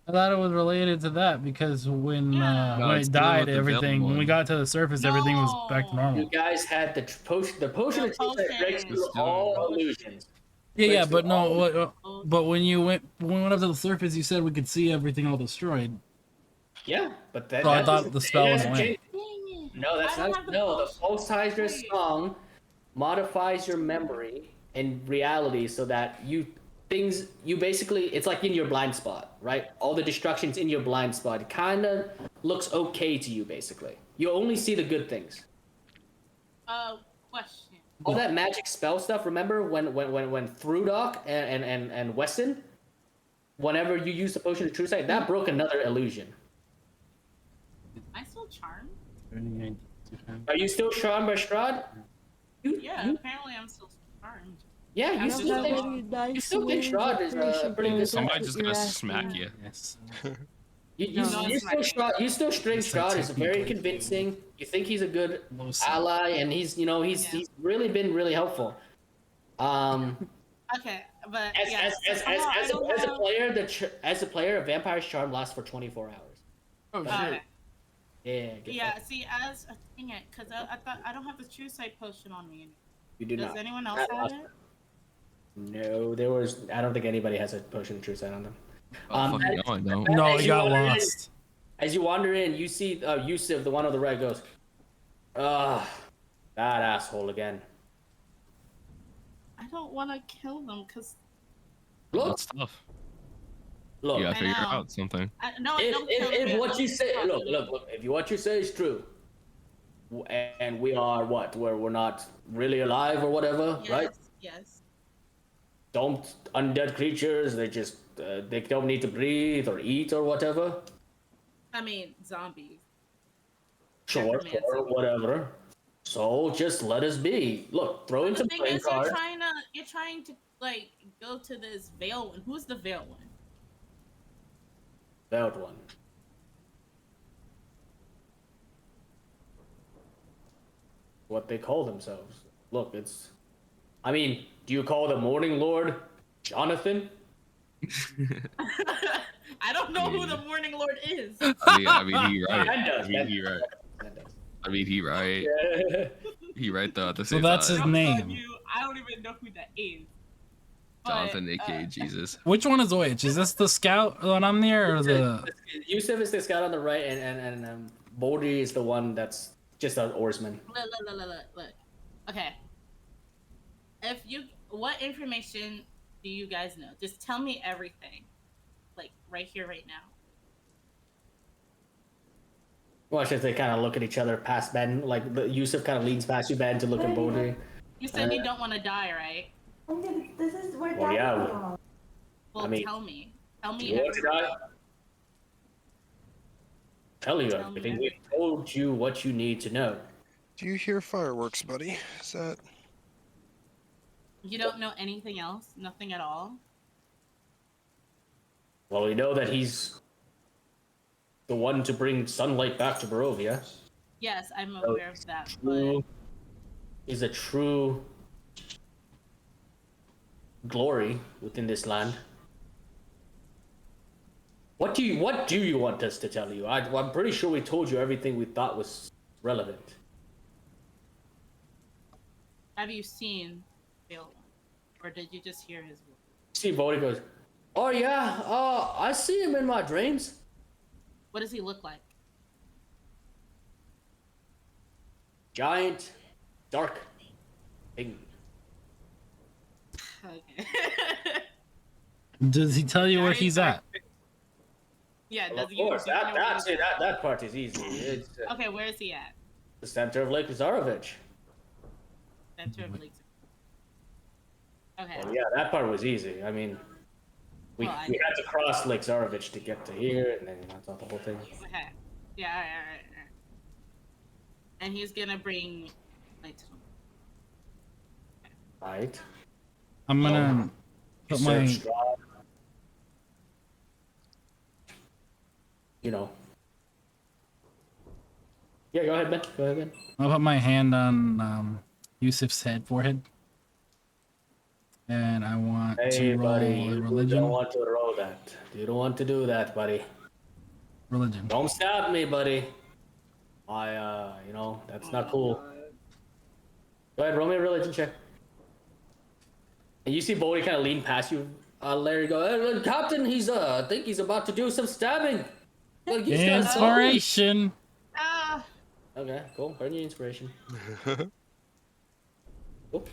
I thought it was related to that because when Yeah. No, when it's it dealing died, with the everything Veiled when we One. got to the surface, everything was back to No. normal. You guys had the potion. The potion The of truth that breaks potion. through all illusions. Yeah, breaks but through no, all- but when we went up to the surface, you said we could see everything all destroyed. Yeah, but that. So I that thought doesn't- the spell it was doesn't away. change- No, that's I don't not. have the No, the potion. false Hydra Wait. song modifies your memory and reality so that you basically, it's like in your blind spot, right? All the destruction's in your blind spot. It kind of looks okay to you, basically. You only see the good things. Question. All that magic spell stuff. Remember when Thrudok and Weston, whenever you use the potion of true sight, that broke another illusion. Am I still charmed? Are you still charmed by Strahd? Yeah. Apparently, I'm still charmed. Yeah, you I'm still just think very you still think Strahd is pretty good. Somebody just gonna smack you. Yes. You still string It's like Strahd is very technically- convincing. You think he's a good Most- ally, and he's really been really helpful. Okay, but yeah. As a player, a vampire's charm lasts for 24 hours. Oh Okay. Yeah. get Yeah. that. See, dang it, because I thought I don't have the true sight potion on me. You do Does not. anyone else have it? No, I don't think anybody has a potion of true sight on them. Oh, fucking no, I don't. No, As it you got wander in- lost. As you wander in, you see Yusuf, the one on the right, goes, that asshole again. I don't want to kill them because Look, That's tough. look. You gotta figure know. out something. no, don't kill If them. what you say, look, if what you say is true, and we are what, where we're not really alive or whatever, Yes, right? Yes. don't undead creatures. They just they don't need to breathe or eat or whatever. I mean, zombies. Sure, Necromancy. whatever. So just let us be. Look, throw in The some thing playing is, cards. you're trying to like go to this veil one. Who's the veil one? That one. What they call themselves. Look, it's. I mean, do you call the Morning Lord Jonathan? I don't know who the Morning Lord is. I mean, he right. Ben does, I mean, Ben he right. That does. I mean, he right. Yeah. He right though at the So same that's time. his Joke's name. on you. I don't even know who that is. But, Jonathan, aka Jesus. Which one is which? Is this the scout that I'm near, or the? Yusuf is the scout on the right, and Bodhi is the one that's just an oarsman. look. Okay. What information do you guys know? Just tell me everything. Like, right here, right now. Watch as they kind of look at each other past Ben. Like Yusuf kind of leans past you, Ben, to look at Bodhi. You said you don't want to die, right? This is where Well, yeah. Dad Well, I mean, tell me. Tell Do me you want to die? everything. Tell you Tell me everything. We told you what you need to know. Do you hear fireworks, buddy? Is that... You don't know anything else? Nothing at all? Well, we know that he's the one to bring sunlight back to Barovia. Yes, I'm aware of that, True. Is a true glory within this land. What do you want us to tell you? I'm pretty sure we told you everything we thought was relevant. have you seen Bill? Or did you just hear his voice? See, Bodhi goes, "Oh yeah, I see him in my dreams. What does he look like? Giant, dark thing." Okay. Does he tell you where he's at? Yeah, Well, does of he course, does he know where he's at? that part is easy. It's Okay, where is he at? the center of Lake Lazarovich. Center of Lakes. Okay. Well, yeah, that part was easy. I mean, we Well, I- had to cross Lake Zarovich to get to here, and then that's not the whole thing. Okay. Yeah, alright. And he's gonna bring light to him. Right. I'm gonna put my. Strahd. You know. Yeah, go ahead, Ben. I'll put my hand on Yusuf's forehead, and I want Hey, to roll buddy, a you religion. don't want to roll that. You don't want to do that, buddy. Religion. Don't stab me, buddy. That's not cool. Go ahead, roll me a religion check. And you see Bodhi kind of lean past you, Larry. Go, hey, Captain. I think he's about to do some stabbing. Look, he's got some- Inspiration. Ah! Okay, cool. Burn your inspiration. Cool.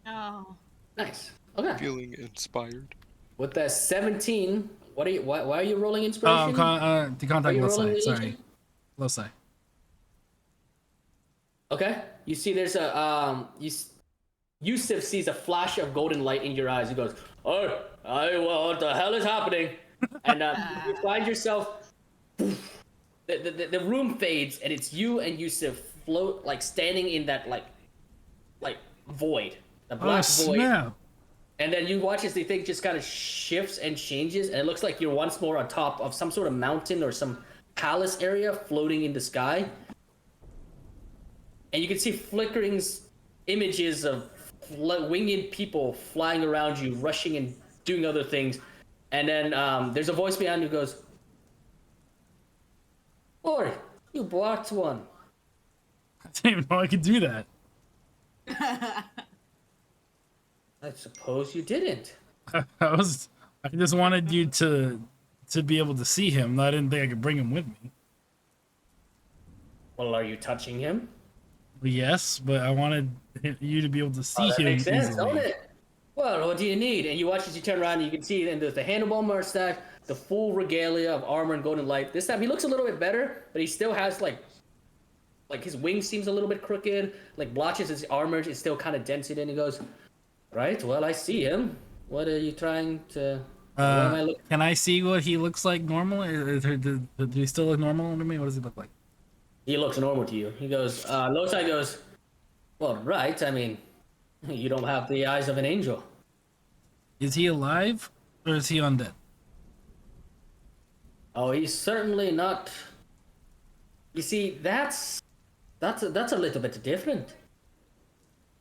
Oh. Nice. Okay. Feeling inspired. With that 17, why are you rolling inspiration? The Are contact you low rolling side. religion? Sorry, low side. Okay. You see, there's a Yusuf sees a flash of golden light in your eyes. He goes, "Oh, what the hell is happening?" And you find yourself. The room fades, and it's you and Yusuf float standing in that like void, the black void. Snap. And then you watch as the thing just kind of shifts and changes, and it looks like you're once more on top of some sort of mountain or some palace area floating in the sky. And you can see flickering images of winged people flying around you, rushing and doing other things. And then there's a voice behind you who goes, "Boy, you bought one." I didn't even know I could do that. I suppose you didn't. I just wanted you to be able to see him. I didn't think I could bring him with me. Well, are you touching him? Yes, but I wanted you to be able to see That him makes sense, easily. don't it? Well, what do you need? And you watch as you turn around and you can see and there's the handlebar mustache, the full regalia of armor and golden light. This time he looks a little bit better, but he still has like his wing seems a little bit crooked. Like blotches his armor is still kind of dented in. He goes, Right. Well, I see him. What are you trying to? What am I looking? Can I see what he looks like normally? Do he still look normal to me? What does he look like? He looks normal to you. He goes. Losai goes. Well, right. I mean, you don't have the eyes of an angel. Is he alive or is he undead? Oh, he's certainly not. You see, that's a little bit different.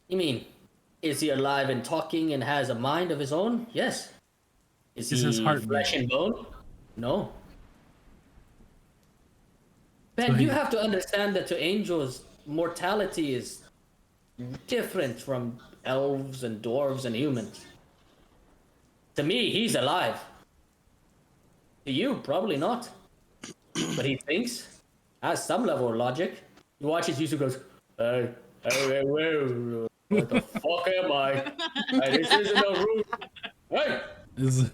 You mean, is he alive and talking and has a mind of his own? Yes. Is Is his he heart flesh and bone? No. Ben, So you he- have to understand that to angels, mortality is different from elves and dwarves and humans. To me, he's alive. To you, probably not. But he thinks, has some level of logic. He watches you, goes, hey, what the fuck am I? Hey, this isn't a room. Hey! Is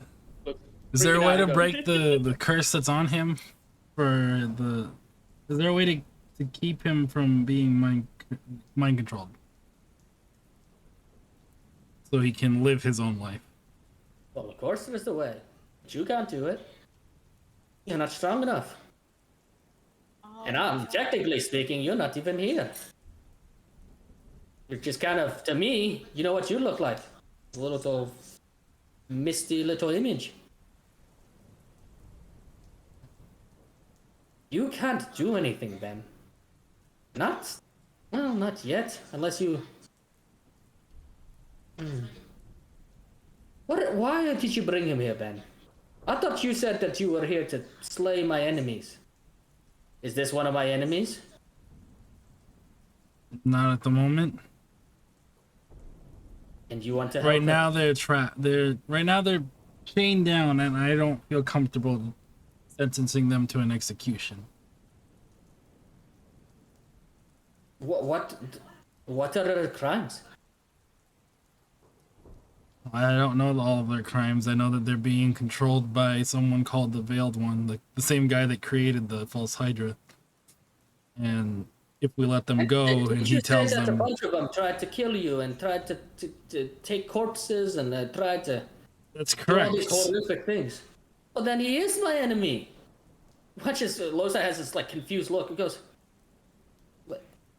there a freaking way out, to he break the curse that's on him? Is there a way to keep him from being mind controlled? So he can live his own life. Well, of course there's the way. But you can't do it. You're not strong enough. And technically speaking, you're not even here. You're just kind of, to me, you know what you look like? A little misty little image. You can't do anything, Ben. Not yet, unless you... Why did you bring him here, Ben? I thought you said that you were here to slay my enemies. Is this one of my enemies? Not at the moment. And you want to help Right him? now they're trapped. They're chained down, and I don't feel comfortable sentencing them to an execution. What are their crimes? I don't know all of their crimes. I know that they're being controlled by someone called the Veiled One, the same guy that created the false Hydra. And if we let them go, and he tells that them, a bunch of them tried to kill you and tried to take corpses and tried to that's do all correct. these horrific things. Well, then he is my enemy. Watches Losa has this like confused look. He goes,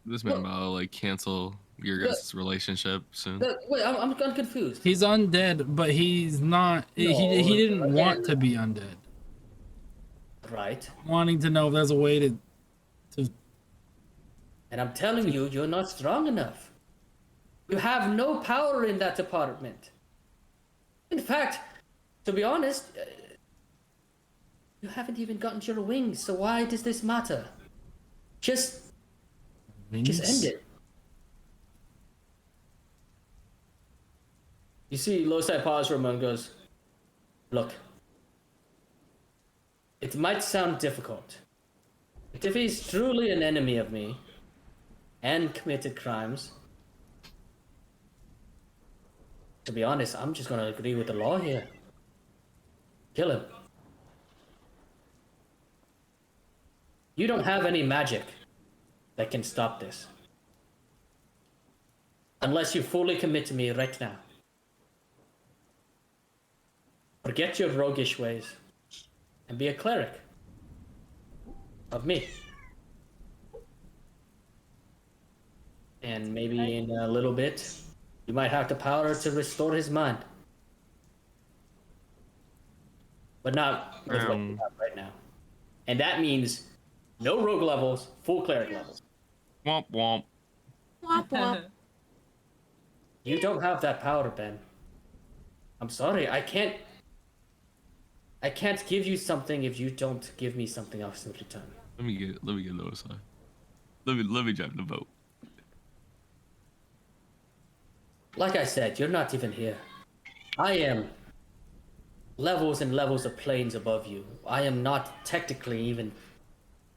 This man about to, like, cancel your guys' relationship soon. wait, I'm confused. He's undead, but he's not. No, he didn't again. want to be undead. Right. Wanting to know if there's a way to. And I'm telling you, you're not strong enough. You have no power in that department. In fact, to be honest, you haven't even gotten your wings, so why does this matter? Just end it. You see, Losai pauses for a moment and goes, look, it might sound difficult, but if he's truly an enemy of me and committed crimes, to be honest, I'm just gonna agree with the law here. Kill him. You don't have any magic that can stop this. Unless you fully commit to me right now. Forget your roguish ways and be a cleric of me. And maybe in a little bit, you might have the power to restore his mind. But not with what you have right now. And that means no rogue levels, full cleric levels. Womp womp. Womp womp. You don't have that power, Ben. I'm sorry, I can't give you something if you don't give me something else in return. Let me get those. Let me drive the boat. Like I said, you're not even here. I am levels and levels of planes above you. I am not technically even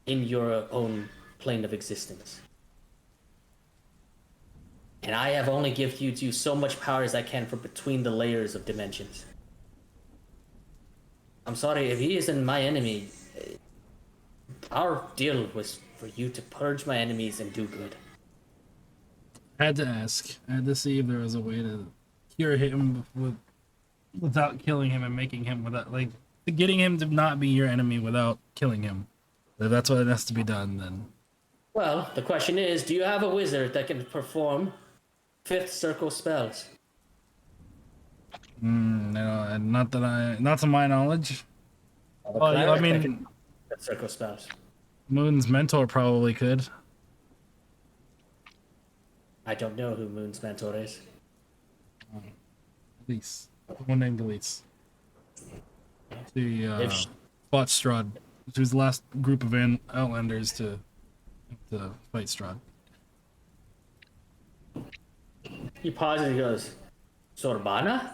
in your own plane of existence. And I have only given you so much power as I can from between the layers of dimensions. I'm sorry, if he isn't my enemy, our deal was for you to purge my enemies and do good. I had to ask. I had to see if there was a way to cure him without killing him and making him without like getting him to not be your enemy without killing him. If that's what has to be done, then. Well, the question is, do you have a wizard that can perform 5th circle spells? No, not to my knowledge. A Well, I cleric that mean, can 5th circle spells. Moon's mentor probably could. I don't know who Moon's mentor is. Elise. One named Elise. The If she- fought Strahd. She was the last group of Outlanders to fight Strahd. He pauses and he goes, Sorbana?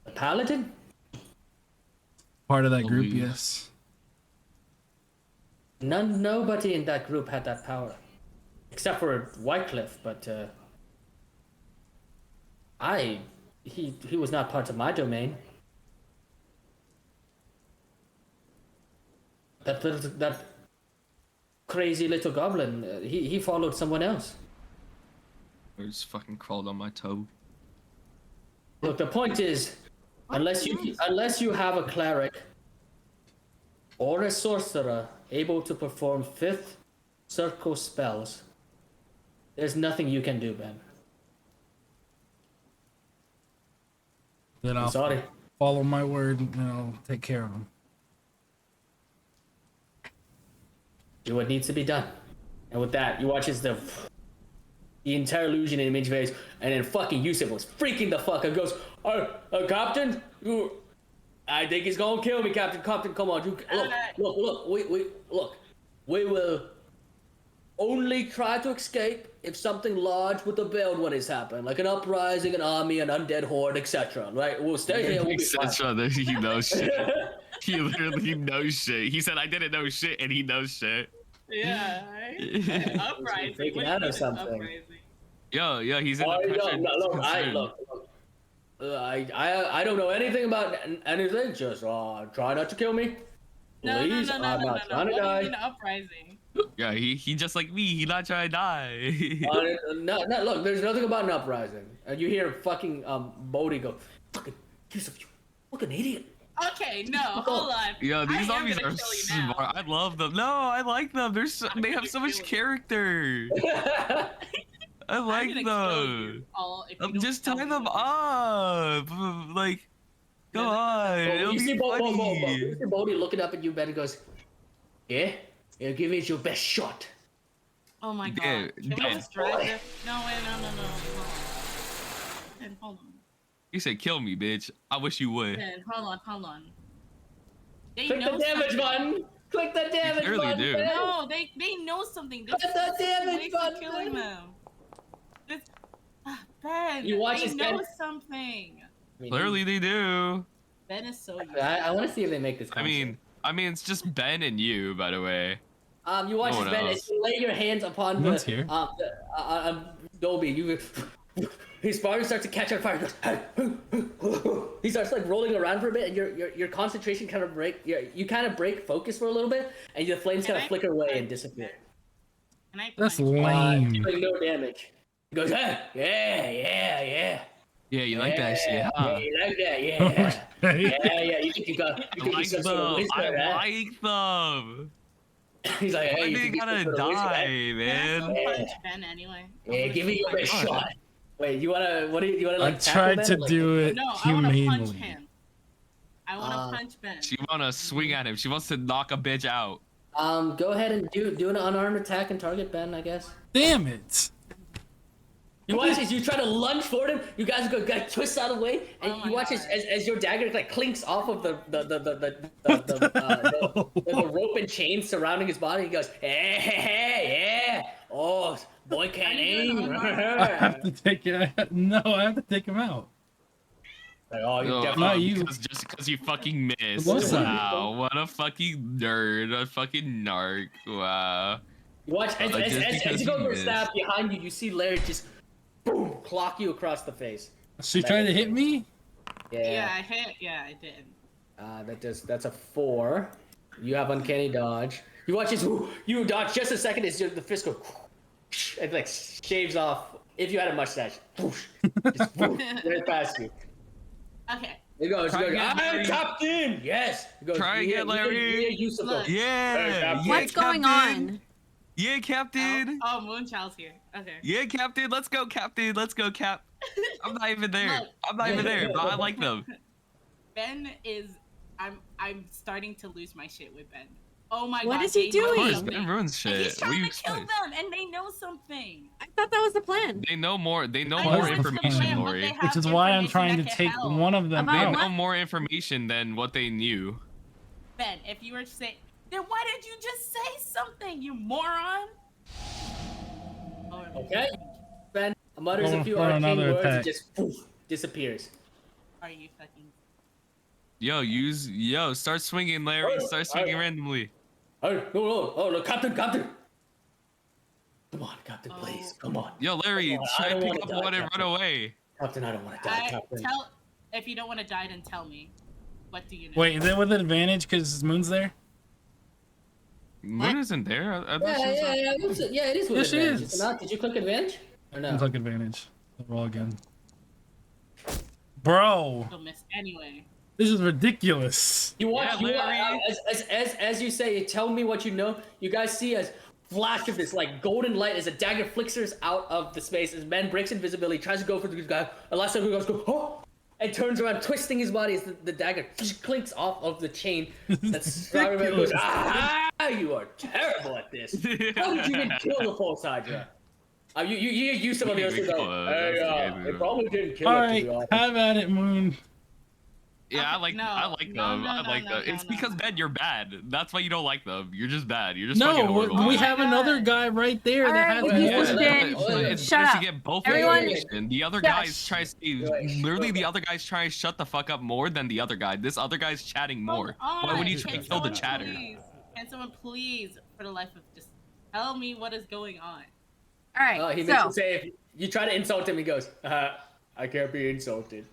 The paladin? Part of that group, Believe. yes. Nobody in that group had that power. Except for Wycliffe, but he was not part of my domain. That crazy little goblin, he followed someone else. I just fucking crawled on my toe. Look, the point is, unless you have a cleric or a sorcerer able to perform 5th circle spells, there's nothing you can do, Ben. Then I'm I'll sorry. follow my word and I'll take care of him. Do what needs to be done. And with that, you watch as the entire illusion in Image phase, and then fucking Yusuf was freaking the fuck out. Goes, Captain, I think he's gonna kill me, Captain. Captain, come on, look, we will only try to escape if something large with a build what has happened, like an uprising, an army, an undead horde, etc. Right? We'll stay here. We'll be fine. Etc. He knows shit. He literally knows shit. He said I didn't know shit, and he knows shit. Yeah. Right? Uprising. Freaking What do out you or mean something. uprising? Yo, he's in Oh, the pressure. I don't know anything about anything. Just try not to kill me. No, Please, I'm not trying to What do you die. mean uprising? Yeah, he just like me. He not trying to die. No, look, there's nothing about an uprising. And you hear fucking Bodhi go, fucking Yusuf, you fucking idiot. Okay, no, hold on. Yo, these I am zombies gonna are kill you now. smart. I love them. No, I like them. They have so much character. I I'm like gonna kill them. you all if you don't Just tell tie me them what up. Like, come No, no, no, no. on. It'll You see be funny. you see Bodhi looking up at you, Ben, and goes, yeah, give it your best shot. Oh my god. Dude, Can we dude. just drag this? No, wait, no. Ben, hold on. You said kill me, bitch. I wish you would. Ben, hold on. They Click know the damage something. button. Click the damage clearly button. do. Ben. No, they know something. This Click the is damage ways of button. killing them. This, Ben, You watch they this, know Ben. something. Clearly they do. Ben is so used. I want to see if they make this. I mean, it's just Ben and you, by the way. You watch no this, one Ben. else. As you lay your hands upon No one's here. Dolby. His body starts to catch on fire. He goes, he starts like rolling around for a bit, and your concentration kind of you kind of break focus for a little bit, and the flames kind of flicker away and disappear. Can I That's punch? lame. Doing no damage. He goes, yeah. Yeah, you like that shit, Yeah, huh? you like that, yeah. Yeah. You think you got I you like some sort of them. wizard, huh? I like them. He's like, hey, Why you they think you're gotta some sort of wizard, huh? die, Can I man? still punch Ben anyway? Yeah, give me your best punch. shot. Wait, you wanna I like? tried to do it No, I want to punch humanely. him. I want to punch Ben. She wanna swing at him. She wants to knock a bitch out. Go ahead and do an unarmed attack and target Ben, I guess. Damn it! You watch as you try to lunge for him. You guys go twist out of the way, and Oh you my watch God. as your dagger like clinks off of the rope and chain surrounding his body. He goes, hey, yeah. Oh, boy can't aim. I have to take it. No, I have to take him out. Like, oh, you No, definitely. Not you. Just because you fucking missed. What's that? Wow, what a fucking nerd. A fucking narc. Wow. You watch as Just you because go you to missed. stab behind you. You see Laird just boom clock you across the face. She tried to hit me? Yeah, I hit. Yeah, I did. That's a 4. You have uncanny dodge. You watch as you dodge just a second as the fist goes and like shaves off if you had a mustache. Whoosh, just whoosh, right past you. Okay. He goes, Try again, I'm Larry. Captain! Yes! He goes, Try again, Larry. Yusuf Look. goes, Yeah. Captain. What's going Captain. on? Yeah, Captain. Oh, Moonchild's here. Okay. Yeah, Captain. Let's go, Captain. Let's go, Cap. I'm not even there. Look. I'm not even there, but I like them. Ben is. I'm starting to lose my shit with Ben. Oh my god. What is he they know doing? Of course, something. Ben ruins And shit. he's What do trying you to kill expect? them, and they know something. I thought that was the plan. They know more. They know I know more what's the information, plan, but Lori. they They have Which is why I'm information trying to that can take help. one of them About out. what? know more information than what they knew. Ben, if you were to say, then why did you just say something, you moron? Oh, Okay. Ben mutters Going a few for arcane another words and attack. just poof, disappears. Are you fucking? Yo, start swinging, Larry. Start swinging randomly. Oh, no, Captain! Come on, Captain, please, come on. Yo, Larry, Come on, I try to don't pick wanna up die, one and Captain. run away. Captain, I don't want to die, Captain. If you don't want to die, then tell me. What do you know? Wait, is that with an advantage because Moon's there? Moon isn't there. I thought she was Yeah, it is with Yes, she advantage. is. Is it not? Did you click advantage? Or no? Click advantage. Roll again. Bro, You'll miss anyway. this is ridiculous. You watch, Yeah, you Larry. as you say, tell me what you know. You guys see as flash of this like golden light as a dagger flickers out of the space as Ben breaks invisibility, tries to go for the guy. And last time he goes, oh, and turns around, twisting his body as the dagger clinks off of the chain. That's goes, you are terrible at this. How did you even kill the false Hydra? You some of the others go, hey, it probably didn't kill All it, to right, be honest. have at it, Moon. Yeah, I Okay, like them. I like them. It's because Ben, you're bad. That's why you don't like them. You're just bad. You're just fucking No, horrible. we have my another God. guy right there that Alright, has you more just did- information. It's Shut better to up. get both Everyone- information. The other Shush. guys try to literally the other guys try to shut the fuck up more than the other guy. This other guy's chatting more. Why would you try to kill the chatter? Can someone please, for the life of just tell me what is going on? All right, He makes so it say, if you try to insult him, he goes, I can't be insulted.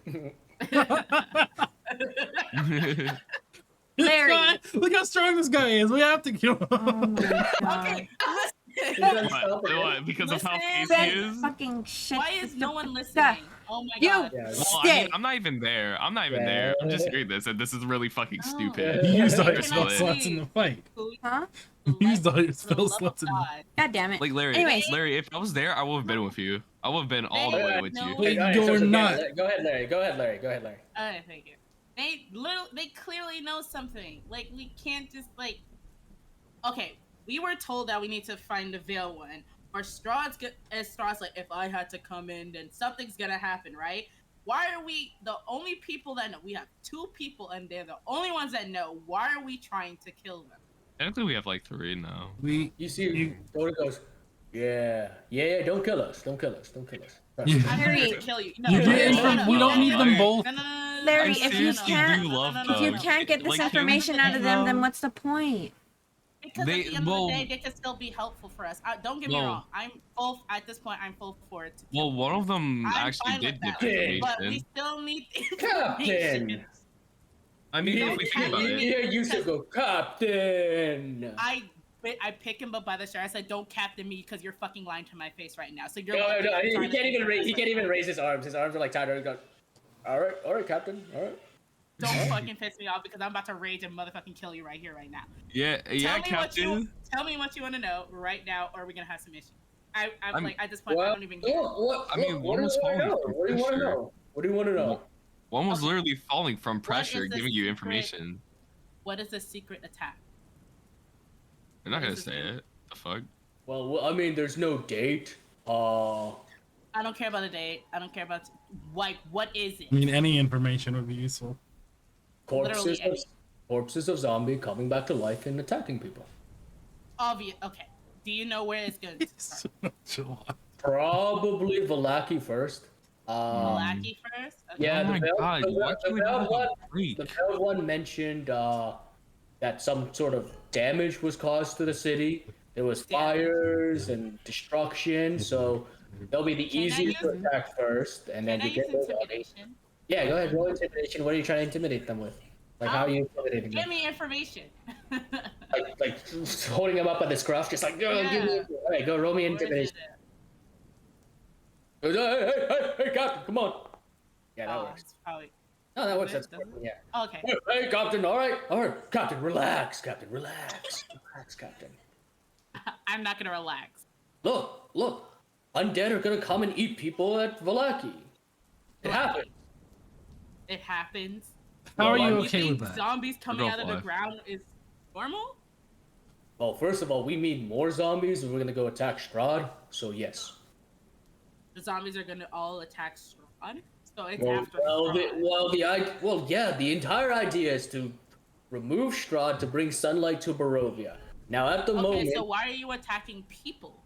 Larry. Look how strong this guy is. We have to kill him. Oh my god. Okay, listen. What? Because of how Listen. crazy he Ben is? fucking shit. Why is no one Stop. listening? Oh my You god. Yeah. Well, I stay. mean, I'm not even there. I'm not even there. I'm just hearing this, and this is really fucking No. stupid. He used all your Can spell I slots in the fight. Huh? He used all your For the spell love slots of in the God. God damn it. Like Larry, Anyways. Larry, if I was there, I would have been with you. I would have been all the way with you. But Alright, you're so not. Go ahead, Larry. Go ahead, Larry. Okay, thank you. They clearly know something. Like, we can't just like. Okay, we were told that we need to find the Veil one. Or Strahd's like, if I had to come in, then something's gonna happen, right? Why are we the only people that know? We have 2 people, and they're the only ones that know. Why are we trying to kill them? Technically, we have like 3 now. You see, Dora goes, yeah, don't kill us. I'm You- Harry, here to kill you. No, You no, get no, info- no, we no, don't no, need no, them no, both. no, no, no, no, Larry, I if you seriously can't- do love if you them. can't get this Like, information out of them, then what's the point? Because They- at the end well- of the day, they can still be helpful for us. Don't get me No. wrong. I'm full at this point. I'm full for it. Well, one of them I'm actually fine did with get that, the but we information. still need Captain. information. I mean, if we think about You it, hear Yusuf go, Captain. I pick him up by the shirt. I said, "Don't captain me because you're fucking lying to my face right now." So you're. No, literally he trying to can't even figure raise. He this can't out. even raise his arms. His arms are like tied. He goes, all right, Captain. All right. Don't fucking piss me off because I'm about to rage and motherfucking kill you right here, right now. yeah, Captain. Tell me what you want to know right now, or we're gonna have some issues. I'm I'm- like at this point, I don't even care. What I mean, what one was do you want to falling know? from What do you want to pressure. know? What do you want to know? One was Okay. literally falling from pressure, is the giving you secret- information. What is the secret attack? They're not gonna This is say good. it. The fuck? Well, I mean, there's no date. I don't care about a date. I don't care about like what is it? I mean, any information would be useful. Corpses Literally of, any. corpses of zombie coming back to life and attacking people. Obvious. Okay. Do you know where it's going to start? Probably Valaki first. Blackie first. Okay. Yeah, Oh my the veiled, God, why the can't we veiled have one. a freak? The veiled one mentioned that some sort of damage was caused to the city. There was fires and destruction, so they'll be the Can I easiest to use- attack first, and then Can I to use get rid of it. intimidation? Yeah, go ahead, roll intimidation. What are you trying to intimidate them with? Like, how are you intimidating Give them? me information. Like holding them up by the scruff, just like, give me. Yeah. All right, go roll me Where is intimidation. it Hey, Captain, come on. Yeah, that Oh, works. it's probably. No, that works. Does That's it? yeah. Okay. Hey, Captain, all right, Captain, relax, Captain, relax, relax, Captain. I'm not gonna relax. Look, undead are gonna come and eat people at Valaki. It happened. It happens. How are you You okay with think that? zombies coming out of the life. ground is normal? Well, first of all, we need more zombies, and we're gonna go attack Strahd. So yes. The zombies are gonna all attack Strahd, so it's after Strahd. Yeah, the entire idea is to remove Strahd to bring sunlight to Barovia. Now, at the Okay, moment, so why are you attacking people?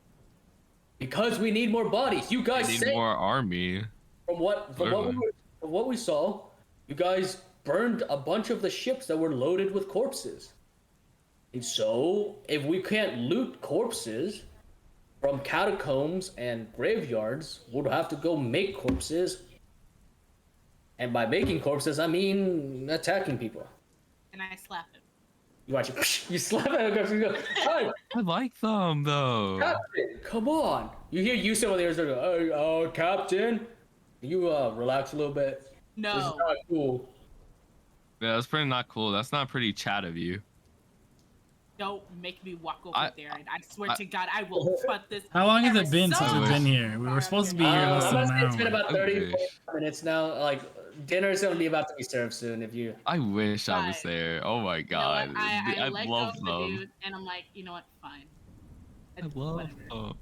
because we need more bodies, you I guys need say more army. from what we saw, you guys burned a bunch of the ships that were loaded with corpses. And so, if we can't loot corpses from catacombs and graveyards, we'll have to go make corpses. And by making corpses, I mean attacking people. And I slap him. You watch it. You slap it. You go, hey, I like them though. Captain, come on. You hear Yusuf on the other side go, hey, Captain, you relax a little bit. This is No. not cool. Yeah, that's pretty not cool. That's not pretty chat of you. Don't make me walk over I- there, and I swear to God, I will put this. How long has it ever been so since we've been here? We were supposed to be here less than an It's been hour. about I 30 wish. minutes now. Like, dinner's gonna be about to be served soon. If you, I wish I was Right. there. Oh my You know god. what? I let go love of the them. dude, and I'm like, you know what? Fine. I love Whatever. them.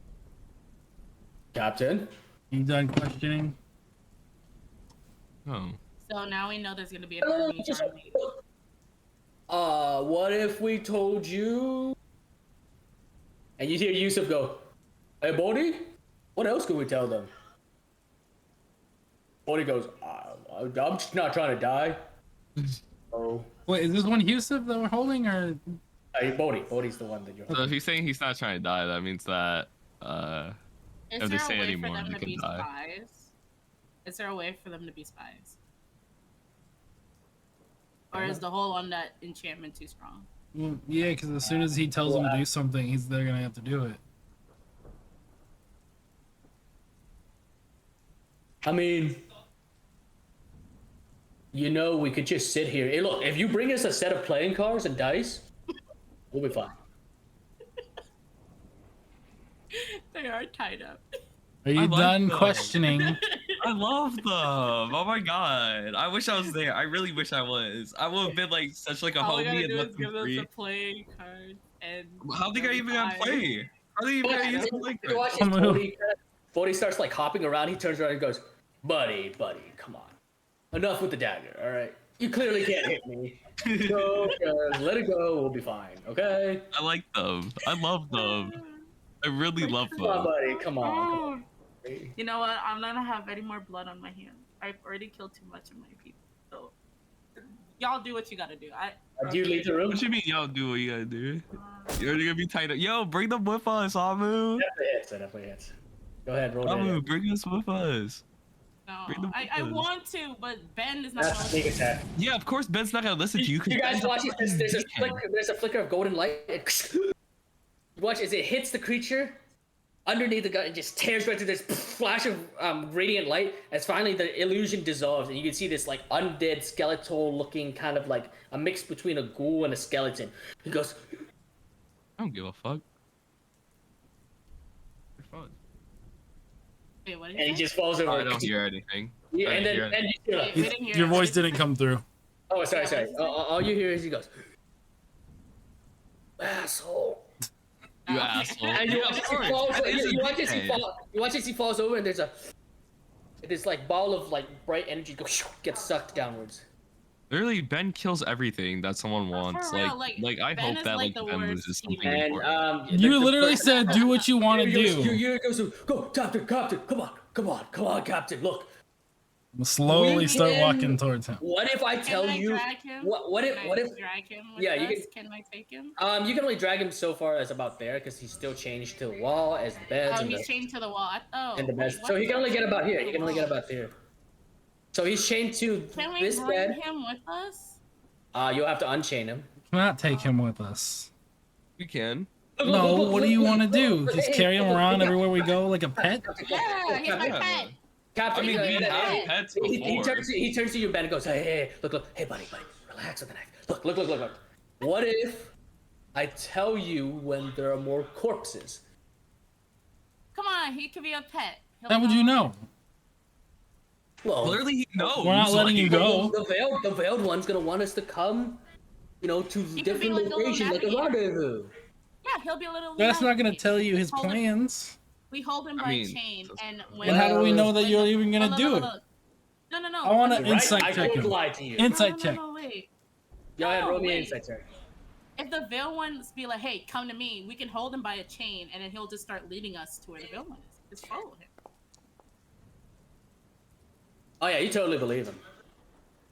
Captain, You done questioning? Oh. So now we know there's gonna be an army. what if we told you? And you hear Yusuf go, hey, Bodhi, what else could we tell them? Bodhi goes, I'm just not trying to die. Oh, Wait, is this one Yusuf that we're holding, or hey, Bodhi's the one that you're. So if he's saying he's not trying to die, that means that Is If they there say a way any for more, them we to can be die. spies? Is there a way for them to be spies? Or is the whole on that enchantment too strong? well, yeah? Because as soon as he tells them to do something, they're gonna have to do it. I mean, we could just sit here. Hey, look, if you bring us a set of playing cards and dice, we'll be fine. They are tied up. Are you like done them. questioning? I love them. Oh my god. I wish I was there. I really wish I was. I would have been like such like a All we homie gotta and do let is them give us free. a playing card and. How think I even got fine. play? How do you even use the link? You watch Come his on. Bodhi starts like hopping around. He turns around and goes, buddy, come on. Enough with the dagger, all right? You clearly can't hit me. So just let it go. We'll be fine, okay? I like them. I love them. I really love Come on, them. buddy. Come on. You know what? I'm not gonna have any more blood on my hands. I've already killed too much of my people. So y'all do what you gotta do. Do you leave the room? What you mean y'all do what you gotta do? You're gonna be tight up. Yo, bring them with us, Amu. Definitely hits. Go ahead, roll Amu, it. bring us with us. No, Bring them I with us. want to, but Ben is not That's a going big to. attack. Yeah, of course Ben's not gonna listen to you. 'cause You guys Ben's a watch it. fucking There's a dickhead. there's a flicker of golden light. You watch as it hits the creature underneath the gun and just tears right through this flash of radiant light. As finally the illusion dissolves, and you can see this like undead skeletal looking kind of like a mix between a ghoul and a skeleton. He goes, I don't give a fuck. They're fun. Wait, what did and he you say? just falls over. I don't hear anything. Yeah, I and didn't then hear and you hear, Wait, we didn't hear Your it. voice What did didn't come through. oh, sorry. what did you say? All you hear is he goes, asshole. You Oh. asshole. And you Yeah, watch of as he course. falls. That is a You watch as he dickhead. fall. You watch as he falls over, and there's this like ball of like bright energy gets sucked downwards. Literally, Ben kills everything that someone wants. For real, Like I Ben hope is that like like the Ben worst loses something teammate. And important. You literally said, "Do what you want to do." You goes, go, Captain, come on, Captain, look. Slowly We start can- walking towards him. What if I tell Can I you? drag him? What if? Can What I if? drag him with Yeah, you us? Can I take him? You can only drag him so far as about there because he's still changed to the wall as the beds Oh, and, he's chained to the wall. and the beds. So he can only get about here. He can only get about here. So he's chained to Can we this bring bed. him with us? You'll have to unchain him. Cannot take him with us. We can. No, what do you want to do? Just carry him around everywhere we go like a pet? Yeah, he's my pet. Captain, I mean, we he- have he- pets he before. he turns to you, Ben, and goes, hey, look, hey, buddy, relax with the knife. Look. What if I tell you when there are more corpses? Come on, he could be a pet. How would you know? Well, Clearly, he knows. We're not letting you go. the veiled one's gonna want us to come, to could be different like a little locations, like a navigator. rendezvous. Yeah, he'll be a little. That's not gonna navigator. tell you his Hold him- plans. We hold him I by mean, a chain, and when. And how do we know that when you're the- even gonna look, do look, it? look. No. I want to You're right, insight I check could him. lie to you. Insight check. No, wait. Go ahead, roll me an wait. insight check. If the veil ones be like, "Hey, come to me," we can hold him by a chain, and then he'll just start leading us to where the veil one is. Just follow him. Oh yeah, you totally believe him.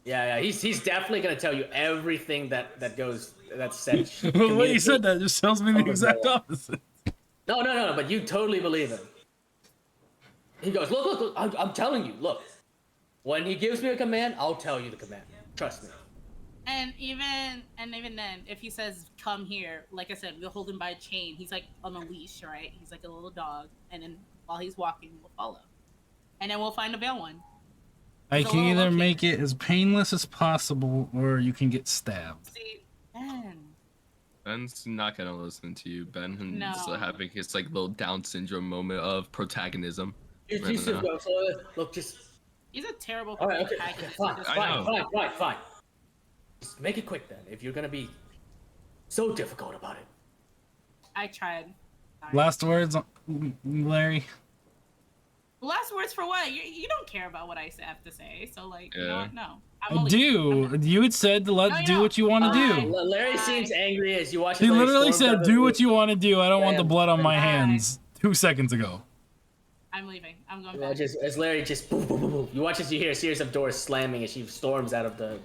Yeah, he's definitely gonna tell you everything that's said. The way you said that just tells me the exact opposite. No, but you totally believe him. He goes, look, I'm telling you, look. When he gives me a command, I'll tell you the command. Trust me. And even then, if he says come here, like I said, we'll hold him by a chain. He's like on a leash, right? He's like a little dog, and then while he's walking, we'll follow, and then we'll find the veil one. I It's a can little either low-key. make it as painless as possible, or you can get stabbed. See, Ben. Ben's not gonna listen to you. Ben's No. having his like little Down syndrome moment of protagonism. You right just now. go, look, just. He's a terrible All right, okay, protagonist. fine, Just- I know. fine. Just make it quick then. If you're gonna be so difficult about it. I tried. Sorry. Last words, Larry. Last words for what? You don't care about what I have to say, so like, you know Yeah. what? No. I do. You had said to No, let you do don't. what you want to Fine. do. Larry Bye. seems angry as you watch. He his legs literally storm said, down "Do the what you want to do. I don't want the Yeah. blood on my Bye. hands." 2 seconds ago. I'm leaving. I'm going Yeah, back. just as Larry just boom, boom, boom, boom. You watch as you hear a series of doors slamming as she storms out of the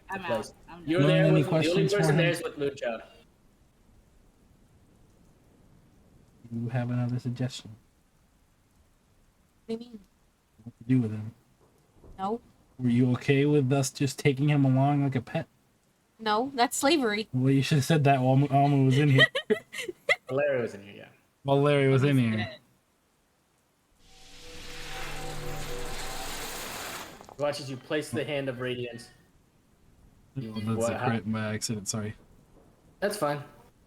I'm place. out. I'm You're done. there Any with the only questions for person him? there is with Moonchild. You have another suggestion? What do you mean? What to do with him? No. Were you okay with us just taking him along like a pet? No, that's slavery. Well, you should have said that while Alma was in here. Larry was in here, yeah. While Larry was in here. Watch as you place the hand of radiance. Oh, that's What a crit by accident. Sorry. That's fine.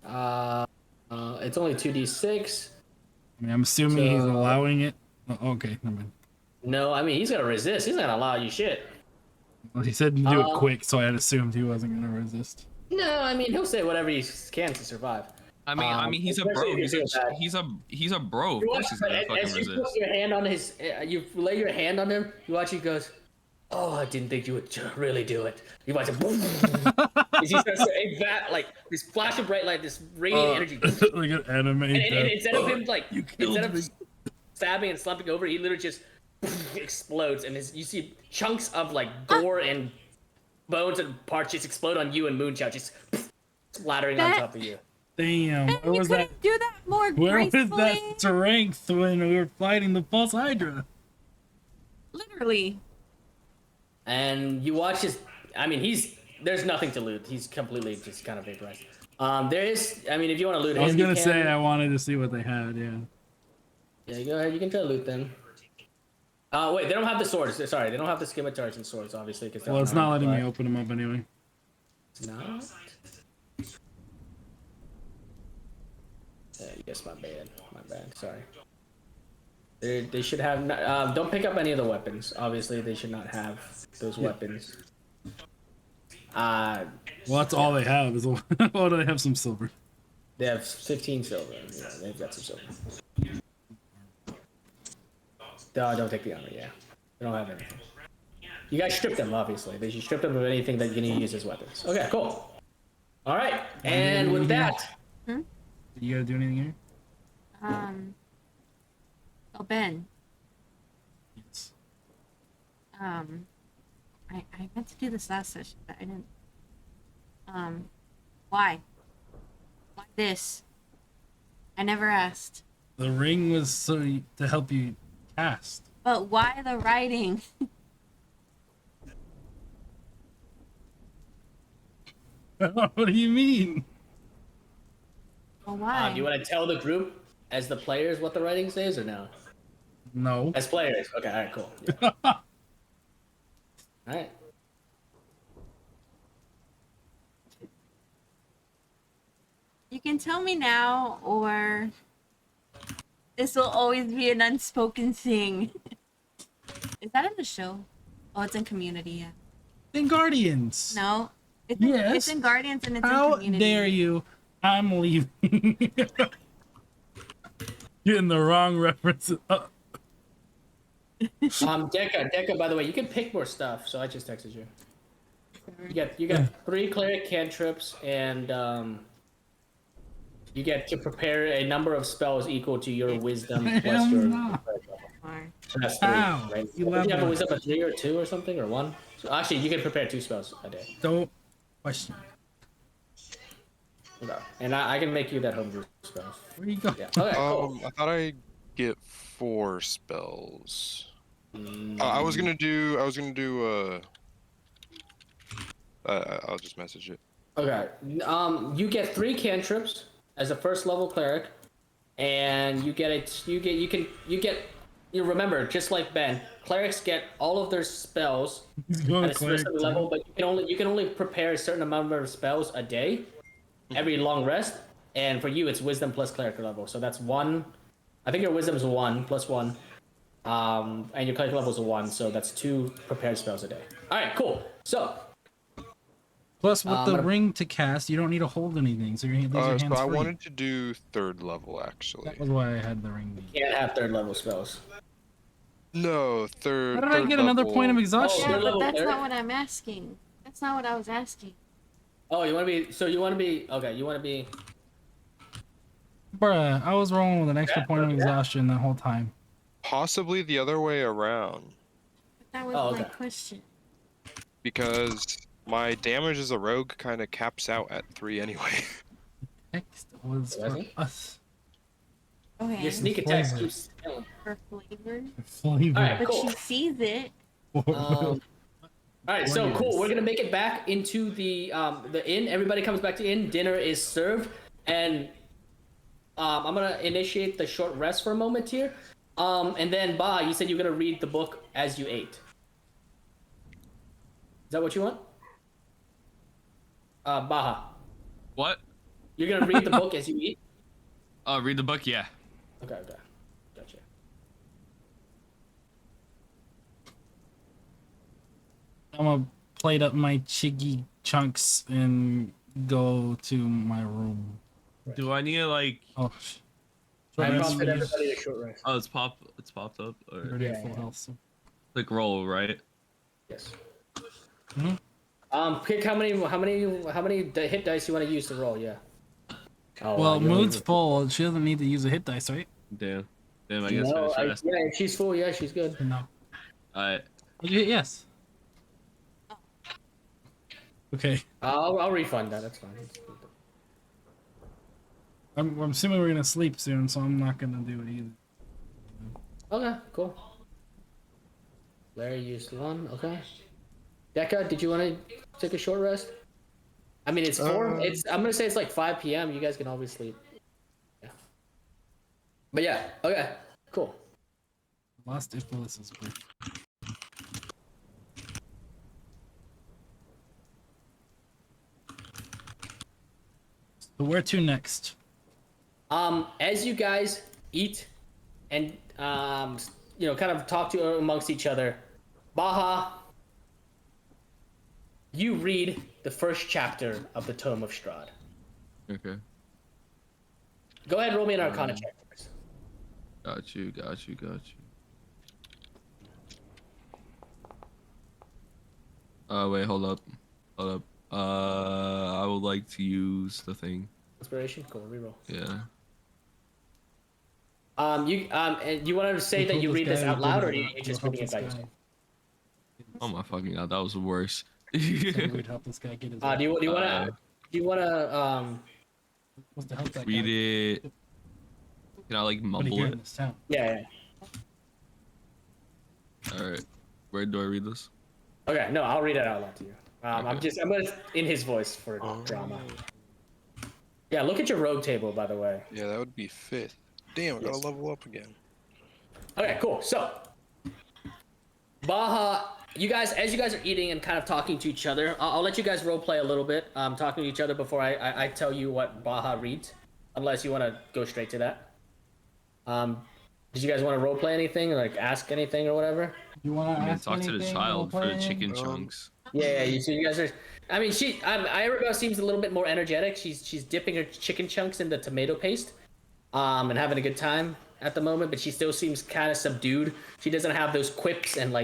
It's only 2d6. I mean, I'm assuming he's So- allowing it. Oh, okay, never mind. No, I mean he's gonna resist. He's not gonna allow you shit. Well, he said to do it Uh, quick, so I had assumed he wasn't gonna resist. No, I mean he'll say whatever he can to survive. I mean, he's a especially bro. if you feel bad. He's a bro. Of You course watch, he's gonna fucking as you resist. put your hand on his, you lay your hand on him. You watch. He goes, "Oh, I didn't think you would really do it." You watch him. Boom. As he starts to like this flash of bright light, this radiant energy. Like an anime. And death. instead of him like You killed instead me. of stabbing and slumping over, he literally just explodes, and you see chunks of like gore and bones and parts just explode on you and Moonchild, just splattering on That- top of you. Damn, You where was that? couldn't do that more Where was gracefully. that strength when we were fighting the false Hydra? Literally. And you watch his. I mean, there's nothing to loot. He's completely just kind of vaporized. There is. I mean, if you want to loot I was him, you gonna can. say I wanted to see what they had. Yeah. Yeah, go ahead. You can try to loot them. Wait, they don't have the swords. Sorry, they don't have the scimitars and swords, obviously. Cause Well, it's not letting me open them up anyway. It's not. Yes, my bad. My bad. Sorry. They should have. Don't pick up any of the weapons. Obviously, they should not have those weapons. Well, that's all they have. Is oh, do they have some silver? They have 15 silver. Yeah, they've got some silver. Don't take the armor. Yeah, they don't have anything. You guys strip them. Obviously, they should strip them of anything that you're gonna use as weapons. Okay, cool. All right, and with that. You gotta do anything here? Oh, Ben. Yes. I meant to do this last session, but I didn't. Why? Why this? I never asked. The ring was to help you cast. But why the writing? What do you mean? Well, why? Do you want to tell the group as the players what the writing says or no? No. As players. Okay. All right. Cool. Yeah. All right. You can tell me now, or this will always be an unspoken thing. Is that in the show? Oh, it's in Community, yeah. In Guardians. No, it's Yes. in Guardians and it's How in Community. dare you? I'm leaving. Getting the wrong references. Deca, by the way, you can pick more stuff, so I just texted you. You got 3 cleric cantrips, and you get to prepare a number of spells equal to your wisdom plus your. So that's 3, Ow, right? you You love have a that. wisdom of 3 or 2 or something, or 1. So actually, you can prepare 2 spells a day. Don't question. Okay. And I can make you that homebrew spell. Where you go? Yeah. Okay. Cool. I thought I'd get 4 spells. I was gonna do. I'll just message it. Okay. You get 3 cantrips as a first level cleric, and you get. You remember, just like Ben, clerics get all of their spells He's going at to a cleric certain too. level, but you can only prepare a certain amount of spells a day, every long rest. And for you, it's wisdom plus cleric level. So that's 1. I think your wisdom is 1 plus 1. And your cleric level is 1, so that's 2 prepared spells a day. All right, cool. So Plus, with the I'm gonna- ring to cast, you don't need to hold anything, so your hands are So hands I free. wanted to do 3rd level actually. That was why I had the ring. you can't have 3rd level spells. No, 3rd. How did I get another point of exhaustion? Oh, Yeah, third but level that's cleric? not what I'm asking. That's not what I was asking. Oh, you want to be? So you want to be? Okay, you want to be? Bruh, I was rolling with an extra point of exhaustion that whole time. Possibly the other way around, But that was Oh, my okay. question. because my damage as a rogue kind of caps out at 3 anyway. Text was for Doesn't? us. Okay. Your sneak attacks Flavor. keeps. For flavor. Flavor. Alright. But Cool. she sees it. All right, so Warriors. cool. We're gonna make it back into the inn. Everybody comes back to inn. Dinner is served, and I'm gonna initiate the short rest for a moment here. And then Ba, you said you're gonna read the book as you ate. Is that what you want? Baha, What? you're gonna read the book as you eat. Read the book. Yeah. Okay, gotcha. I'm gonna plate up my chiggy chunks and go to my room. Do I need to like? Oh, I rest prompted for you. everybody to short rest. Oh, it's popped up. Or Already at full health, so- like roll, right? Yes. Mhm. Pick how many hit dice you want to use to roll. Yeah. Oh, Well, you Mood's only- full. She doesn't need to use a hit dice, right? Damn. I guess No, finish rest. yeah, if she's full. Yeah, she's good. No. Alright. Did you hit yes? Okay. I'll refund that. That's fine. I'm assuming we're gonna sleep soon, so I'm not gonna do it either. Okay, cool. Larry used 1. Okay. Deca, did you want to take a short rest? I mean, it's 4. I'm gonna say it's like 5 p.m. You guys can always sleep. Yeah. But yeah. Okay. Cool. Lost if this is brief. So where to next? As you guys eat and kind of talk to amongst each other, Baha, you read the first chapter of the Tome of Strahd. Okay. Go ahead and roll me an Arcana check first. Got you. Wait, hold up. I would like to use the thing. Inspiration. Cool. Reroll. Yeah. And you wanted to say that you read this out loud, or you just reading it by yourself? Oh my fucking god, that was the worst. Would help this guy get his. Do you want to What's to help that Read guy? it. Can I like What are you mumble doing it? in this town? Yeah. Alright. Where do I read this? Okay. No, I'll read it out loud to you. I'm Okay. gonna in his voice for drama. Yeah, look at your rogue table, by the way. Yeah, that would be 5th. Damn, I gotta Yes. level up again. Okay, cool. So, Baha, you guys, as you guys are eating and kind of talking to each other, I'll let you guys role play a little bit, talking to each other before I tell you what Baha reads, unless you want to go straight to that. Did you guys want to role play anything, or like ask anything or whatever? You want to I mean, ask talk to the anything child for the while chicken playing? chunks. Yeah, you see, you guys are. I mean, Irabel seems a little bit more energetic. She's dipping her chicken chunks in the tomato paste, and having a good time at the moment. But she still seems kind of subdued. She doesn't have those quips and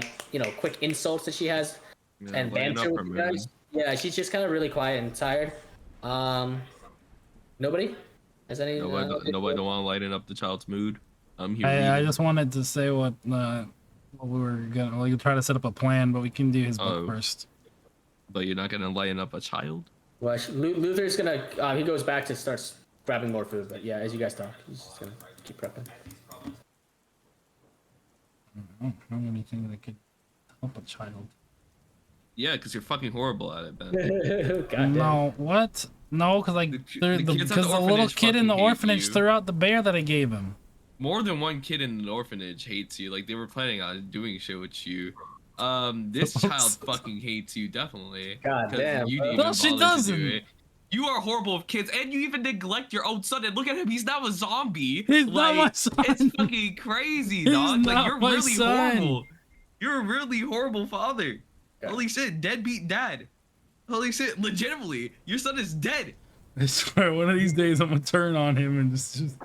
quick insults that she has, Yeah, and lighten banter up with her you mood. guys. Yeah, she's just kind of really quiet and tired. Nobody has any. Nobody don't want to lighten up the child's mood. I'm here. I reading. just wanted to say what we were gonna like try to set up a plan, but we can do his book Oh. first. But you're not gonna lighten up a child. Well, Luther's gonna. He goes back to start grabbing more food. But yeah, as you guys talk, he's just gonna keep prepping. I don't know anything that could help a child. Yeah, because you're fucking horrible at it, Ben. Goddamn. No, what? No, because like The kids at because the the little orphanage kid in the fucking hate orphanage you. threw out the bear that I gave him. More than one kid in an orphanage hates you. Like they were planning on doing shit with you. This child fucking hates you definitely. God 'cause damn, You bro. didn't No, even she bother to do doesn't. it. You are horrible with kids, and you even neglect your own son. And look at him; he's now a zombie. He's not my son. It's fucking crazy, He's dog. Like not you're my really son. horrible. You're a really horrible father. Yeah. Holy shit, deadbeat dad. Holy shit, legitimately, your son is dead. I swear, one of these days I'm gonna turn on him and just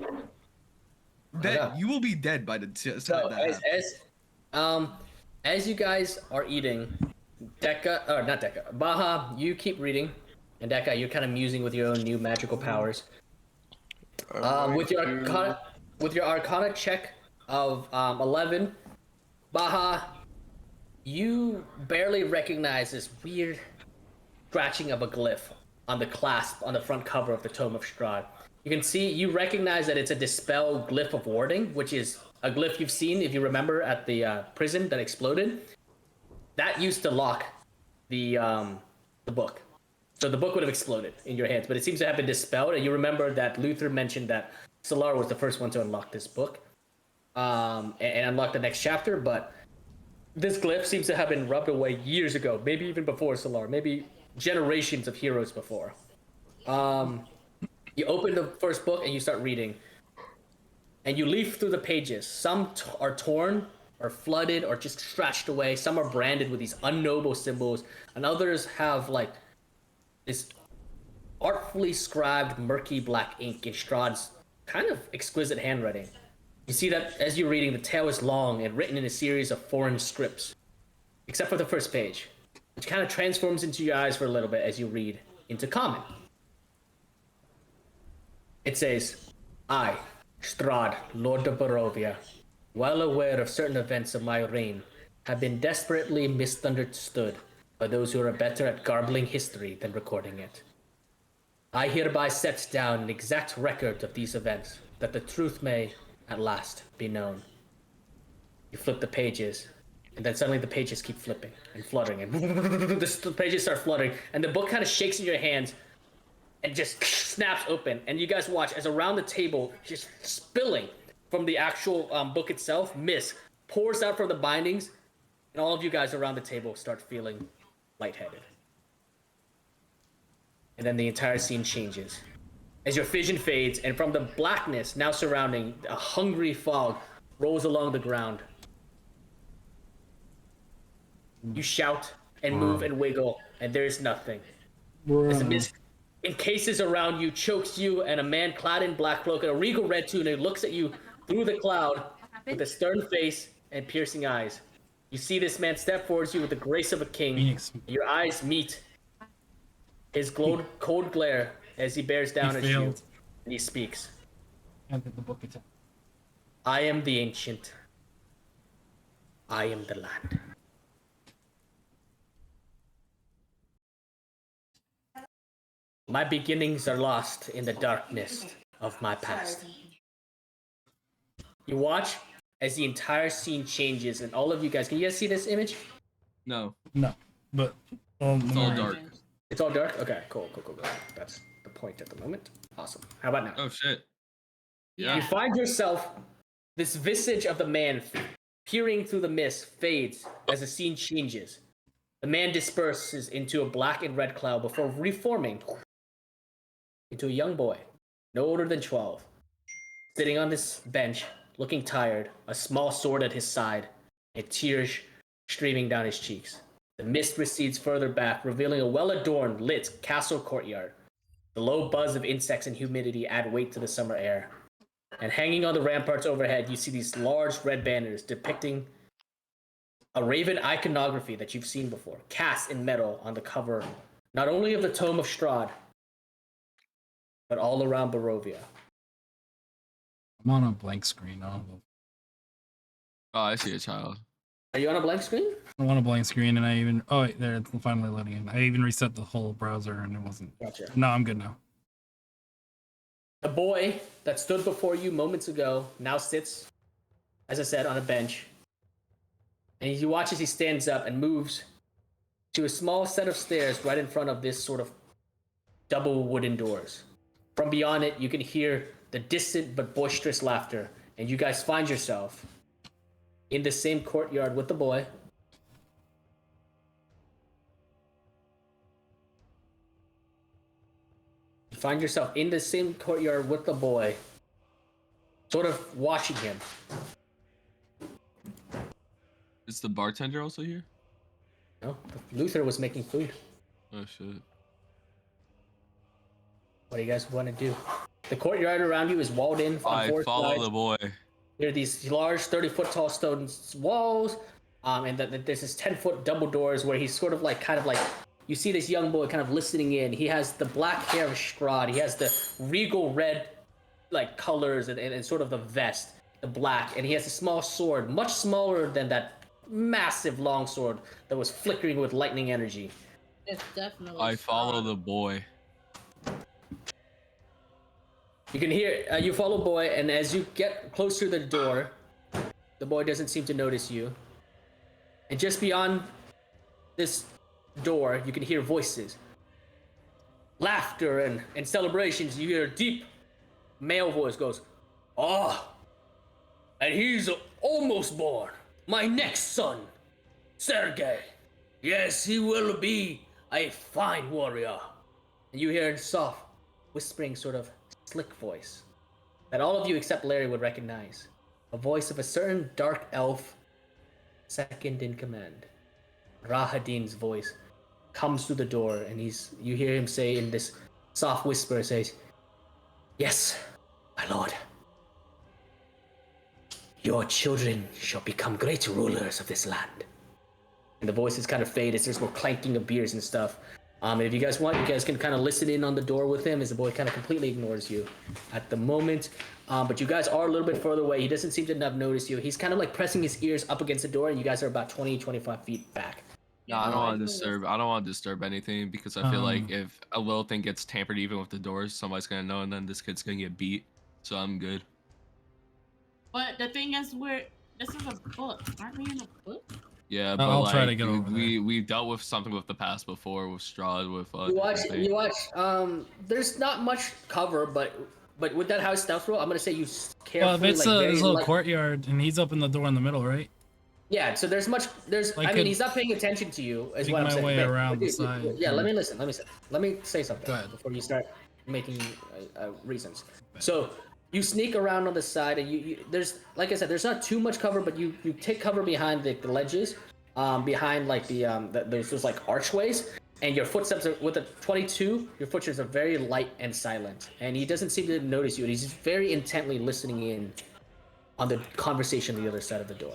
Dead. know. You will be dead by the time So that happens. as you guys are eating, not Deka, Baha, you keep reading, and Deka, you're kind of musing with your own new magical powers. With your Arcana check of 11, Baha, you barely recognize this weird scratching of a glyph on the clasp on the front cover of the Tome of Strahd. You recognize that it's a dispel glyph of warding, which is a glyph you've seen, if you remember, at the prison that exploded. That used to lock the book. So the book would have exploded in your hands, but it seems to have been dispelled, and you remember that Luther mentioned that Solar was the first one to unlock this book, and unlock the next chapter, but this glyph seems to have been rubbed away years ago, maybe even before Solar, maybe generations of heroes before. You open the first book and you start reading, and you leaf through the pages. Some are torn or flooded or just scratched away. Some are branded with these unknowable symbols, and others have like this artfully scribed murky black ink in Strahd's kind of exquisite handwriting. You see that as you're reading, the tale is long and written in a series of foreign scripts, except for the first page, which kind of transforms into your eyes for a little bit as you read into common. It says, I, Strahd, Lord of Barovia, well aware of certain events of my reign, have been desperately misunderstood by those who are better at garbling history than recording it. I hereby set down an exact record of these events, that the truth may, at last, be known. You flip the pages, and then suddenly the pages keep flipping and fluttering, and the pages start fluttering, and the book kind of shakes in your hands, and just snaps open, and you guys watch as around the table, just spilling from the actual book itself, mist pours out from the bindings, and all of you guys around the table start feeling lightheaded. And then the entire scene changes as your vision fades, and from the blackness now surrounding, a hungry fog rolls along the ground. You shout and move and wiggle, and there's nothing. As the mist encases around you, chokes you, and a man clad in black cloak and a regal red tunic looks at you through the cloud with a stern face and piercing eyes. You see this man step towards you with the grace of a king. Phoenix. Your eyes meet. His cold glare as he bears down at you, failed. and he speaks. Handed the book attack. I am the ancient. I am the land. My beginnings are lost in the darkness of my past. You watch as the entire scene changes, and all of you guys, can you guys see this image? No, No, but it's all dark. It's all dark? Okay, cool. That's the point at the moment. Awesome. How about now? Oh shit. Yeah. You find yourself, this visage of the man peering through the mist fades as the scene changes. The man disperses into a black and red cloud before reforming into a young boy, no older than 12, sitting on this bench, looking tired, a small sword at his side, and tears streaming down his cheeks. The mist recedes further back, revealing a well-adorned, lit castle courtyard. The low buzz of insects and humidity add weight to the summer air. And hanging on the ramparts overhead, you see these large red banners depicting a raven iconography that you've seen before, cast in metal on the cover, not only of the Tome of Strahd, but all around Barovia. I'm on a blank screen. Oh, I see a child. Are you on a blank screen? I'm on a blank screen, and I even wait, there, it's finally loading in. I even reset the whole browser, and it wasn't. Gotcha. No, I'm good now. The boy that stood before you moments ago now sits, as I said, on a bench. And you watch as he stands up and moves to a small set of stairs right in front of this sort of double wooden doors. From beyond it, you can hear the distant but boisterous laughter, and you guys find yourself in the same courtyard with the boy. You find yourself in the same courtyard with the boy, sort of watching him. Is the bartender also here? No, Luther was making food. Oh shit. What do you guys want to do? The courtyard around you is walled in on I four follow sides. the boy. There are these large 30-foot tall stone walls, and there's this 10-foot double doors where he's sort of like, you see this young boy kind of listening in. He has the black hair of Strahd. He has the regal red, like, colors and sort of the vest, the black, and he has a small sword, much smaller than that massive long sword that was flickering with lightning energy. It's definitely. I follow strong. the boy. You can hear, you follow boy, and as you get closer to the door, the boy doesn't seem to notice you. And just beyond this door, you can hear voices. Laughter and celebrations. You hear a deep male voice goes, "Oh, and he's almost born. My next son, Sergei. Yes, he will be a fine warrior." And you hear a soft, whispering sort of slick voice that all of you except Larry would recognize. A voice of a certain dark elf, second in command. Rahadin's voice comes through the door, and you hear him say in this soft whisper, says, "Yes, my lord. Your children shall become great rulers of this land." And the voices kind of fade as there's more clanking of beers and stuff. And if you guys want, you guys can kind of listen in on the door with him as the boy kind of completely ignores you at the moment. But you guys are a little bit further away. He doesn't seem to have noticed you. He's kind of like pressing his ears up against the door, and you guys are about 20, 25 feet back. No, I don't want to disturb. I don't want to disturb anything because I feel like if a little thing gets tampered even with the doors, somebody's gonna know, and then this kid's gonna get beat. So I'm good. But the thing is, this is a book. Aren't we in a book? Yeah, but I'll like, try to get over we dealt with something with the past before with Strahd with. You watch. There's not much cover, but with that house stealth roll, I'm gonna say you carefully. Well, if it's like, his little courtyard, and he's up in the door in the middle, right? Yeah, so there's. Like, I mean, he's not paying attention to you. Is what I'm my saying. way But- around but the side. Yeah, let me say something Go ahead. before you start making reasons. So you sneak around on the side, and you there's, like I said, there's not too much cover, but you take cover behind the ledges, behind like those like archways, and your footsteps are, with a 22, your footsteps are very light and silent, and he doesn't seem to notice you, and he's very intently listening in on the conversation on the other side of the door.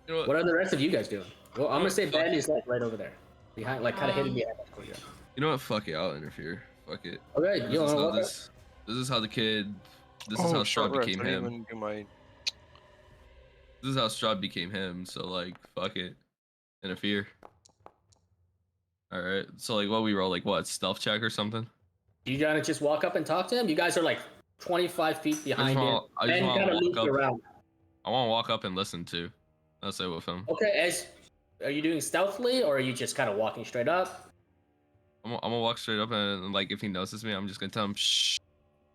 You know What are the rest of you guys doing? Well, I'm gonna say Ben is like right over there, behind, like kind of hidden behind that courtyard. You know what? Fuck it. I'll interfere. Fuck it. Okay, This you is wanna how walk this is how the kid. This is how short Strahd rest. became I didn't him. even do my. This is how Strahd became him. So like, fuck it. Interfere. All right. So like, what we roll? Like what? Stealth check or something? Do you gotta just walk up and talk to him? You guys are like 25 feet behind him. I just Ben wanna kind of walk loops up. around. I want to walk up and listen to. I'll say with him. Okay, are you doing stealthily, or are you just kind of walking straight up? I'm gonna walk straight up and like if he notices me, I'm just gonna tell him shh.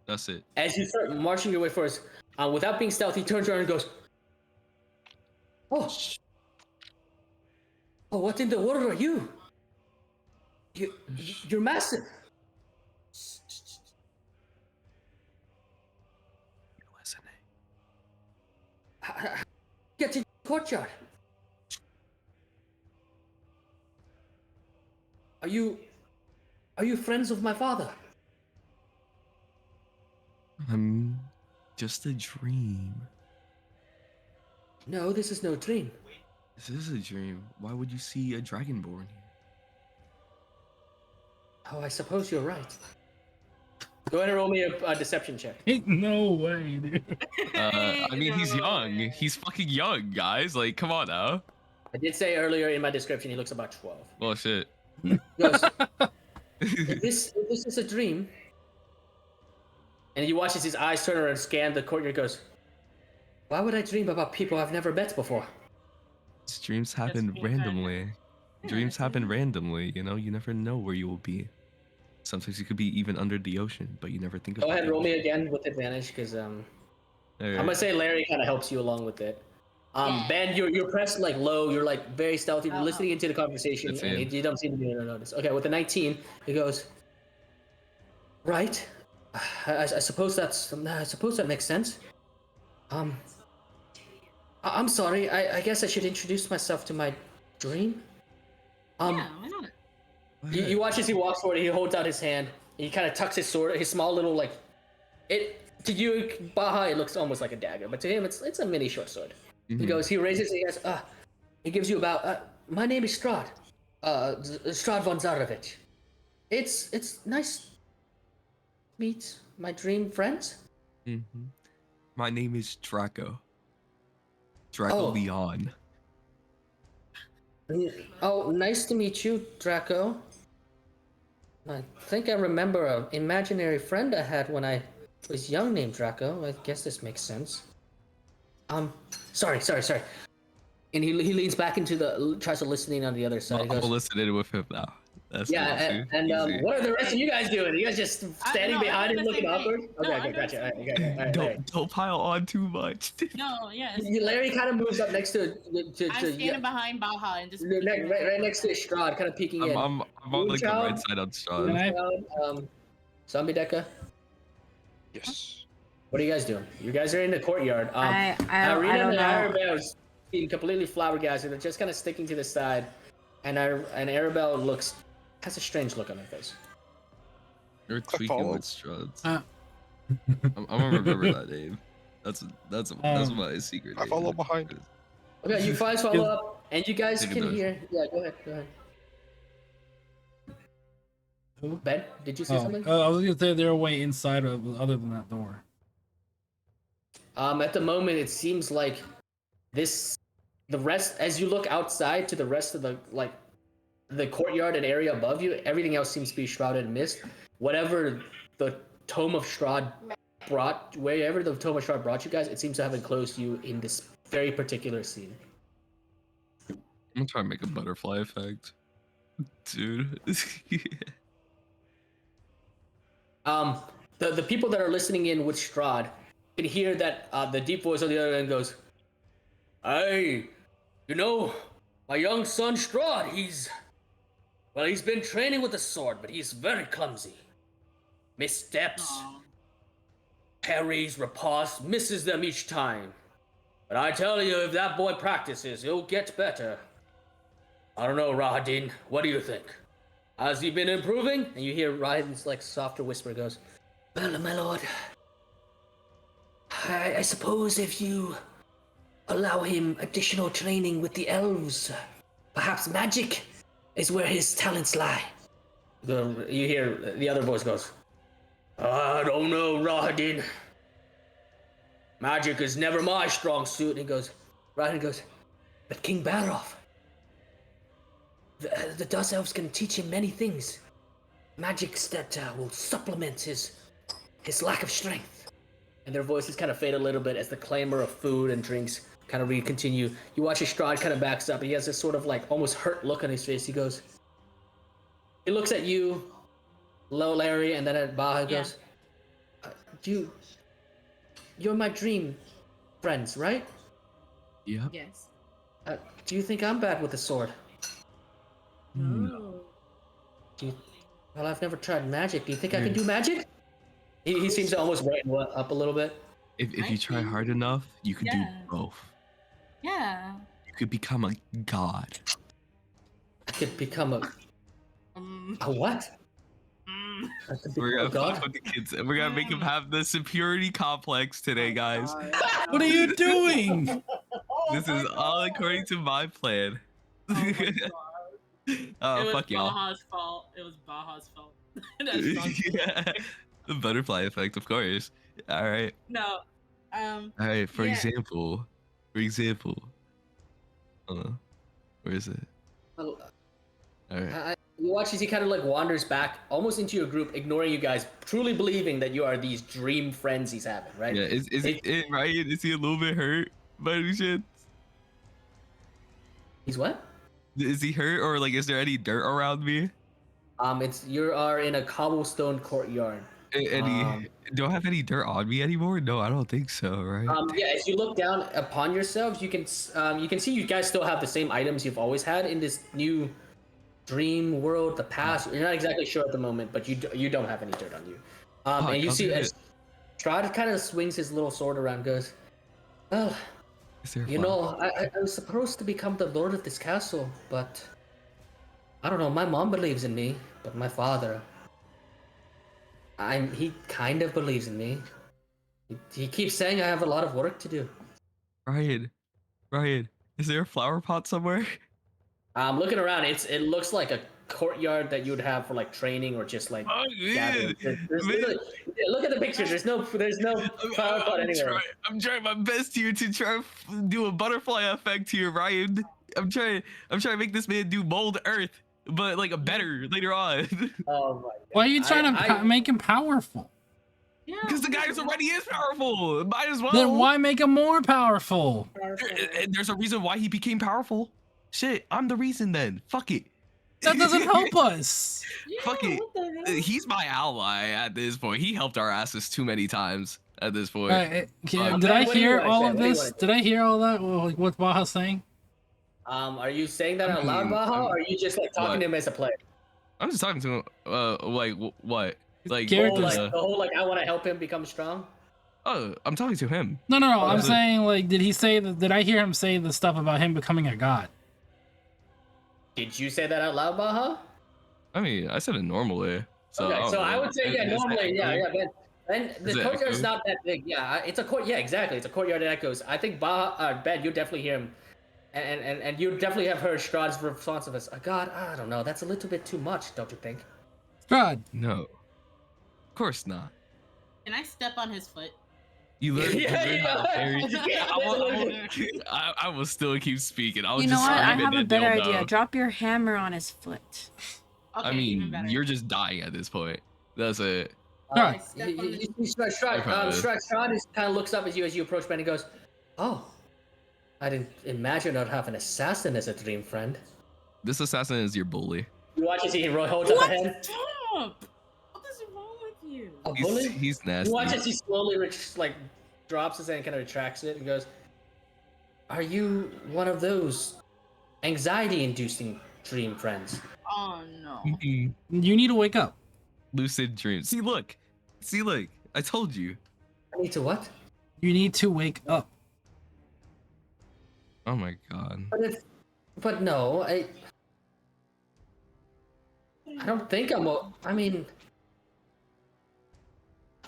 That's it. As you start marching your way first, without being stealthy, he turns around and goes, "Oh, oh, what in the world are you? You're massive." Listening. Get in the courtyard. Are you friends of my father? I'm just a dream. No, this is no dream. This is a dream. Why would you see a dragonborn here? Oh, I suppose you're right. Go ahead and roll me a deception check. No way, dude. I mean, he's young. He's fucking young, guys. Like, come on now. I did say earlier in my description he looks about 12. Well, shit. He goes, if this is a dream, and he watches his eyes turn around and scan the courtyard. Goes, why would I dream about people I've never met before? Dreams happen randomly. Dreams happen randomly. You know, you never know where you will be. Sometimes you could be even under the ocean, but you never think Go about ahead, it. roll me again with advantage, because I'm Alright. gonna say Larry kind of helps you along with it. Ben, you're pressed like low. You're like very stealthy, you're listening into the conversation, That's and it. you don't seem to be able to notice. Okay, with the 19, he goes, right. I suppose that makes sense. I'm sorry. I guess I should introduce myself to my dream. Yeah, why not? You watch as he walks forward. He holds out his hand. He kind of tucks his sword, his small little like. It to you, Baha, it looks almost like a dagger, but to him, it's a mini short sword. He goes. He raises. He goes. He gives you about. My name is Strahd. Strahd von Zarovich. It's nice. To meet my dream friends. My name is Draco. Draco Oh. Leon. Oh, nice to meet you, Draco. I think I remember an imaginary friend I had when I was young named Draco. I guess this makes sense. Sorry. And he leans back into tries to listen in on the other side. He I'm goes, listening with him now. That's yeah, cool, too. and Easy. what are the rest of you guys doing? You guys just standing no, behind I'm him doing the looking same awkward? thing. No, Okay, I'm doing gotcha. the All same right, Larry. Don't pile on too much. No, yes. Larry kind of moves up next to I'm standing behind Baha and just right next to Strahd, kind of peeking in. I'm on like the Moonchild? right side on Strahd. Can I- Zombie Deca, Yes. what are you guys doing? You guys are in the courtyard. I Irina don't and know. Arabelle being completely flabbergasted. They're just kind of sticking to the side, and Arabelle has a strange look on her face. You're tweaking follow. with Struds. Uh. I'm gonna remember that name. That's my secret I name. follow behind. Okay, you guys follow up, and you guys Take a can note. hear. Yeah, go ahead. Who? Ben, did you say something? I was gonna say they're way inside of other than that door. At the moment, it seems like the rest, as you look outside to the rest of the courtyard and area above you, everything else seems to be shrouded in mist. Whatever the Tome of Strahd wherever the Tome of Strahd brought you guys, it seems to have enclosed you in this very particular scene. I'm gonna try and make a butterfly effect, dude. The people that are listening in with Strahd can hear that the deep voice on the other end goes, "Hey, my young son Strahd, he's been training with the sword, but he's very clumsy. Missteps, parries, riposte, misses them each time. But I tell you, if that boy practices, he'll get better. I don't know, Rahadin, what do you think? Has he been improving?" And you hear Rahadin's softer whisper goes, "Well, my lord, I suppose if you allow him additional training with the elves, perhaps magic is where his talents lie." You hear the other voice goes, "I don't know, Rahadin. Magic is never my strong suit." And Rahadin goes, "But King Baroff, the Dust Elves can teach him many things. Magics that will supplement his lack of strength." And their voices kind of fade a little bit as the clamor of food and drinks kind of continue. You watch as Strahd kind of backs up. He has this sort of almost hurt look on his face. He looks at you, Larry, and then at Baha. He goes, you're my dream friends, right? Yep. Yes. Do you think I'm bad with the sword? No. Well, I've never tried magic. Do you think I can do magic? He seems to almost brighten up a little bit. If you I try think- hard enough, you could do Yeah. both. Yeah. You could become a god. I could become a Um, what? mm, I could We're become a gonna god? fuck with the kids, and we're gonna make him have the superiority complex today, guys. What are you doing? This is all according to my plan. Oh my Oh, it was fuck y'all. Baja's fault. It was Baja's fault. That's Sean's fault. Yeah, the butterfly effect, of course. All right, No. all right. For Yeah. example, where is it? Oh, All right. You watch as he kind of like wanders back, almost into your group, ignoring you guys, truly believing that you are these dream friends he's having, right? Yeah, is it Ryan? Is he a little bit hurt by any chance? He's what? Is he hurt, or like, is there any dirt around me? You are in a cobblestone courtyard. Any? Do I have any dirt on me anymore? No, I don't think so. Right? Yeah, as you look down upon yourselves, you can see you guys still have the same items you've always had in this new dream world, the past. You're not exactly sure at the moment, but you don't have any dirt on you. And you see as Strahd kind of swings his little sword around, and goes, "Well, Is there a you flower? know, I was supposed to become the lord of this castle, but I don't know. My mom believes in me, but my father, he kind of believes in me. He keeps saying I have a lot of work to do. Ryan, is there a flower pot somewhere? I'm looking around. It looks like a courtyard that you would have for like training or just like Oh gathering. man, There's man. literally, yeah, look at the pictures. There's no flower pot anywhere. I'm trying my best here to try do a butterfly effect here, Ryan. I'm trying to make this man do mold earth, but like a better later on. Oh my god. Why are you trying to make him powerful? Yeah. Because the guy already is powerful. Might as well. Then why make him more powerful? There's a reason why he became powerful. Shit, I'm the reason then. Fuck it. That doesn't help us. Fuck it. He's my ally at this point. He helped our asses too many times at this point. Did I what do you hear wanna all say? of What do you this? wanna say? Did I hear all that? Like what Baja's saying? Are you saying that out loud, Baja, or are you just like talking to him as a player? I'm just talking to him. Like what? Like Characters- The whole like I want to help him become strong. oh, I'm talking to him. No. I'm is it? saying like, did he say that? Did I hear him say the stuff about him becoming a god? Did you say that out loud, Baja? I mean, I said it normally. So, Okay, so I would say yeah, Is that normally echoing? Ben, the Is it courtyard's echoing? not that big. Yeah, it's a court. Yeah, exactly. It's a courtyard that echoes. I think Ben, you definitely hear him, and you definitely have heard Strahd's response of us. God, I don't know. That's a little bit too much, don't you think? God. No. Of course not. Can I step on his foot? You learn, Yeah, you learn how to parry. yeah. I will still keep speaking. I'll You know just what? I scream have and a then better you'll idea. know. Drop your hammer on his foot. Okay, I even mean, better. you're just dying at this point. That's it. God. Step on his- Strahd kind of looks up at you as you approach Ben and goes, "Oh, I didn't imagine I'd have an assassin as a dream friend." This assassin is your bully. You watch as he holds up a hand. Stop! What is wrong with you? A bully? He's nasty. You watch as he slowly drops his hand and kind of retracts it and goes, "Are you one of those anxiety-inducing dream friends?" Oh no. Mhm. You need to wake up. Lucid dreams. See, look. I told you. I need to what? You need to wake up. Oh my god. But no, I don't think I mean,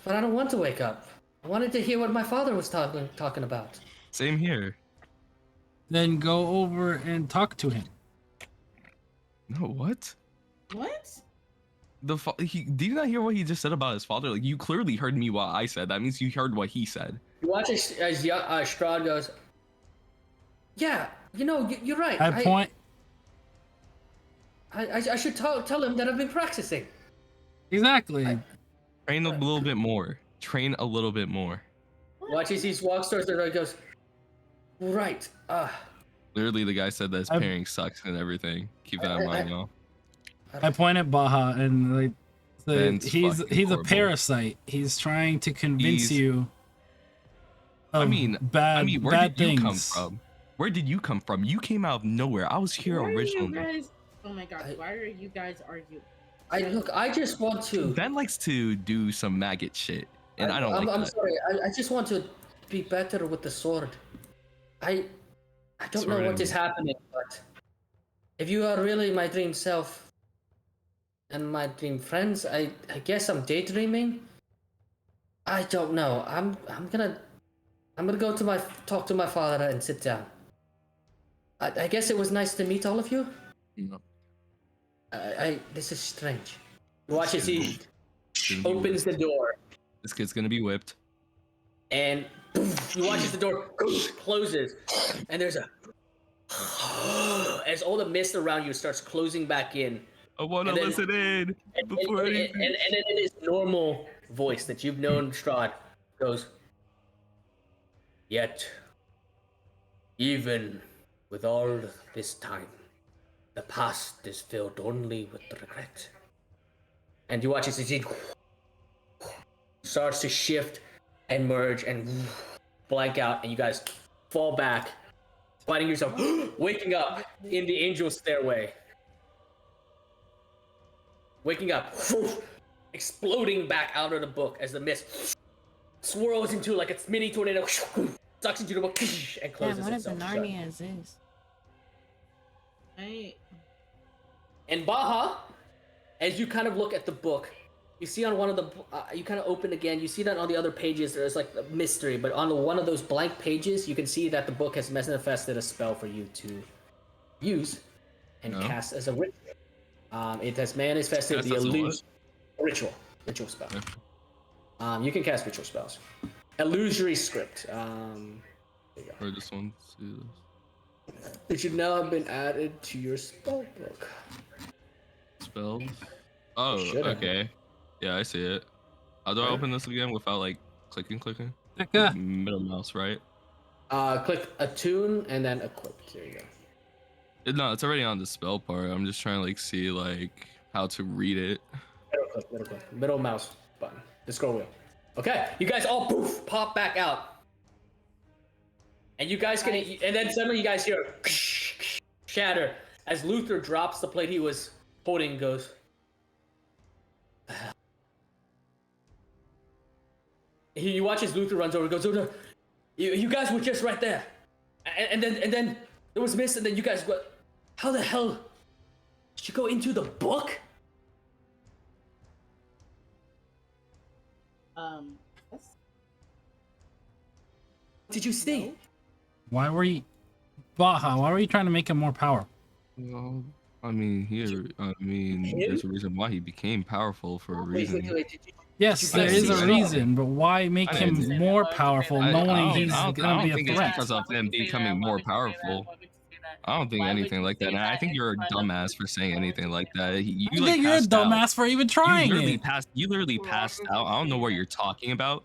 but I don't want to wake up. I wanted to hear what my father was talking about. Same here. Then go over and talk to him. No, what? What? Did you not hear what he just said about his father? Like, you clearly heard me what I said. That means you heard what he said. You watch as Strahd goes, "Yeah, you're right. I point. I should tell him that I've been practicing." Exactly. Train a little bit more. Train a little bit more. Watch as he walks towards the door and goes, "Right. Literally, the guy said that his I- pairing sucks and everything. Keep that in mind, y'all. I point at Baja and like So Ben's he's fucking a horrible. parasite. He's trying to convince He's- you of where bad did you things. come from? Where did you come from? You came out of nowhere. I was here Why are you originally. guys? Oh my god! Why are you guys arguing? I just want to. Ben likes to do some maggot shit, and I don't like I'm that. sorry. I just want to be better with the sword. I don't know Sword what is and- happening, but if you are really my dream self and my dream friends, I guess I'm daydreaming. I don't know. I'm gonna go to talk to my father and sit down. I guess it was nice to meet all of you. No. This is strange. Watch as he Gonna be opens the door. This kid's gonna be whipped. And you watch as the door closes, and there's a as all the mist around you starts closing back in. I want to And then- listen in before and anything. then in his normal voice that you've known, Strahd goes, "Yet, even with all this time, the past is filled only with regret." And you watch as he starts to shift and merge and blank out, and you guys fall back, finding yourself waking up in the angel stairway. Waking up, exploding back out of the book as the mist swirls into like a mini tornado, sucks into the book, and closes Damn, what is a itself shut. Narnia is this? And Baha, as you kind of look at the book, you see on one of the, you kind of open again, you see that on the other pages there's like a mystery, but on one of those blank pages, you can see that the book has manifested a spell for you to use and cast as a ritual. It has manifested Cast the as a what? illusion. Ritual spell. You can cast ritual spells. Illusory script. There you go. Or this one. It should now have been added to your spell book. Spells. Oh, Should've. okay. Yeah, I see it. How do I open this again without like clicking? Becca. Middle mouse, right? Click attune and then equip. There you go. No, it's already on the spell part. I'm just trying to like see like how to read it. Middle click. Middle mouse button. The scroll wheel. Okay, you guys all poof pop back out. And you guys can, and then suddenly you guys hear shatter as Luther drops the plate he was holding and goes. You watch as Luther runs over and goes, "Oh no, you guys were just right there." And then there was mist, and then you guys go, "How the hell did you go into the book?" Yes. Did you see? Why were you, Baha? Why were you trying to make him more powerful? Well, I mean, there's a reason why he became powerful for a reason. Yes, you there guys is a see- reason, but why make I him didn't- more powerful knowing he's I gonna be a think it's threat? because of them becoming more powerful. I don't think anything like that. And I think you're a dumbass for saying anything like that. You I like think you're a passed out. dumbass for even trying it. You literally passed out. I don't know what you're talking about.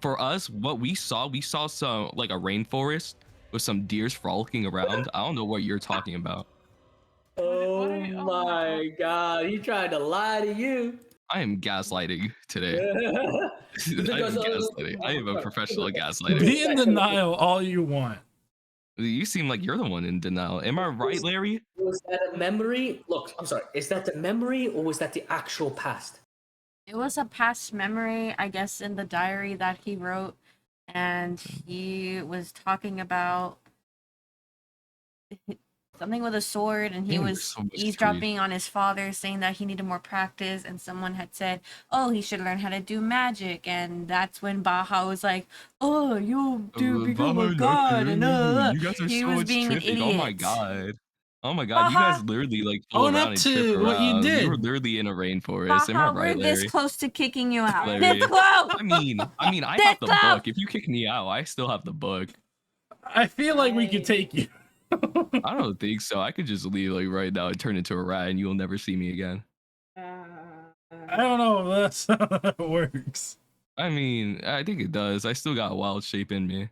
For us, what we saw some like a rainforest with some deers frolicking around. I don't know what you're talking about. Oh my god, he tried to lie to you. I am gaslighting today. I am gaslighting. I am a professional gaslighter. Be in denial all you want. You seem like you're the one in denial. Am I right, Larry? Was that a memory? Look, I'm sorry. Is that the memory or was that the actual past? It was a past memory, I guess, in the diary that he wrote, and he was talking about something with a sword, and he Damn, was there's so much to eavesdropping on his father, saying that he needed more practice, and someone had said, "Oh, he should learn how to do magic," and that's when Baha was like, "Oh, you'll become a god," and You guys are he so was much being an tripping. Oh my idiot. god. Oh my god, you Baha, guys literally like fool own around up and to trip what you around. did. You were literally in a rainforest. Am I Baha, right, we're this Larry? close to kicking you out. Larry. This close! I mean, I have This the close! book. If you kick me out, I still have the book. I feel like we could take you. I don't think so. I could just leave like right now and turn into a rat, and you'll never see me again. I don't know if that's how that works. I mean, I think it does. I still got wild shape in me.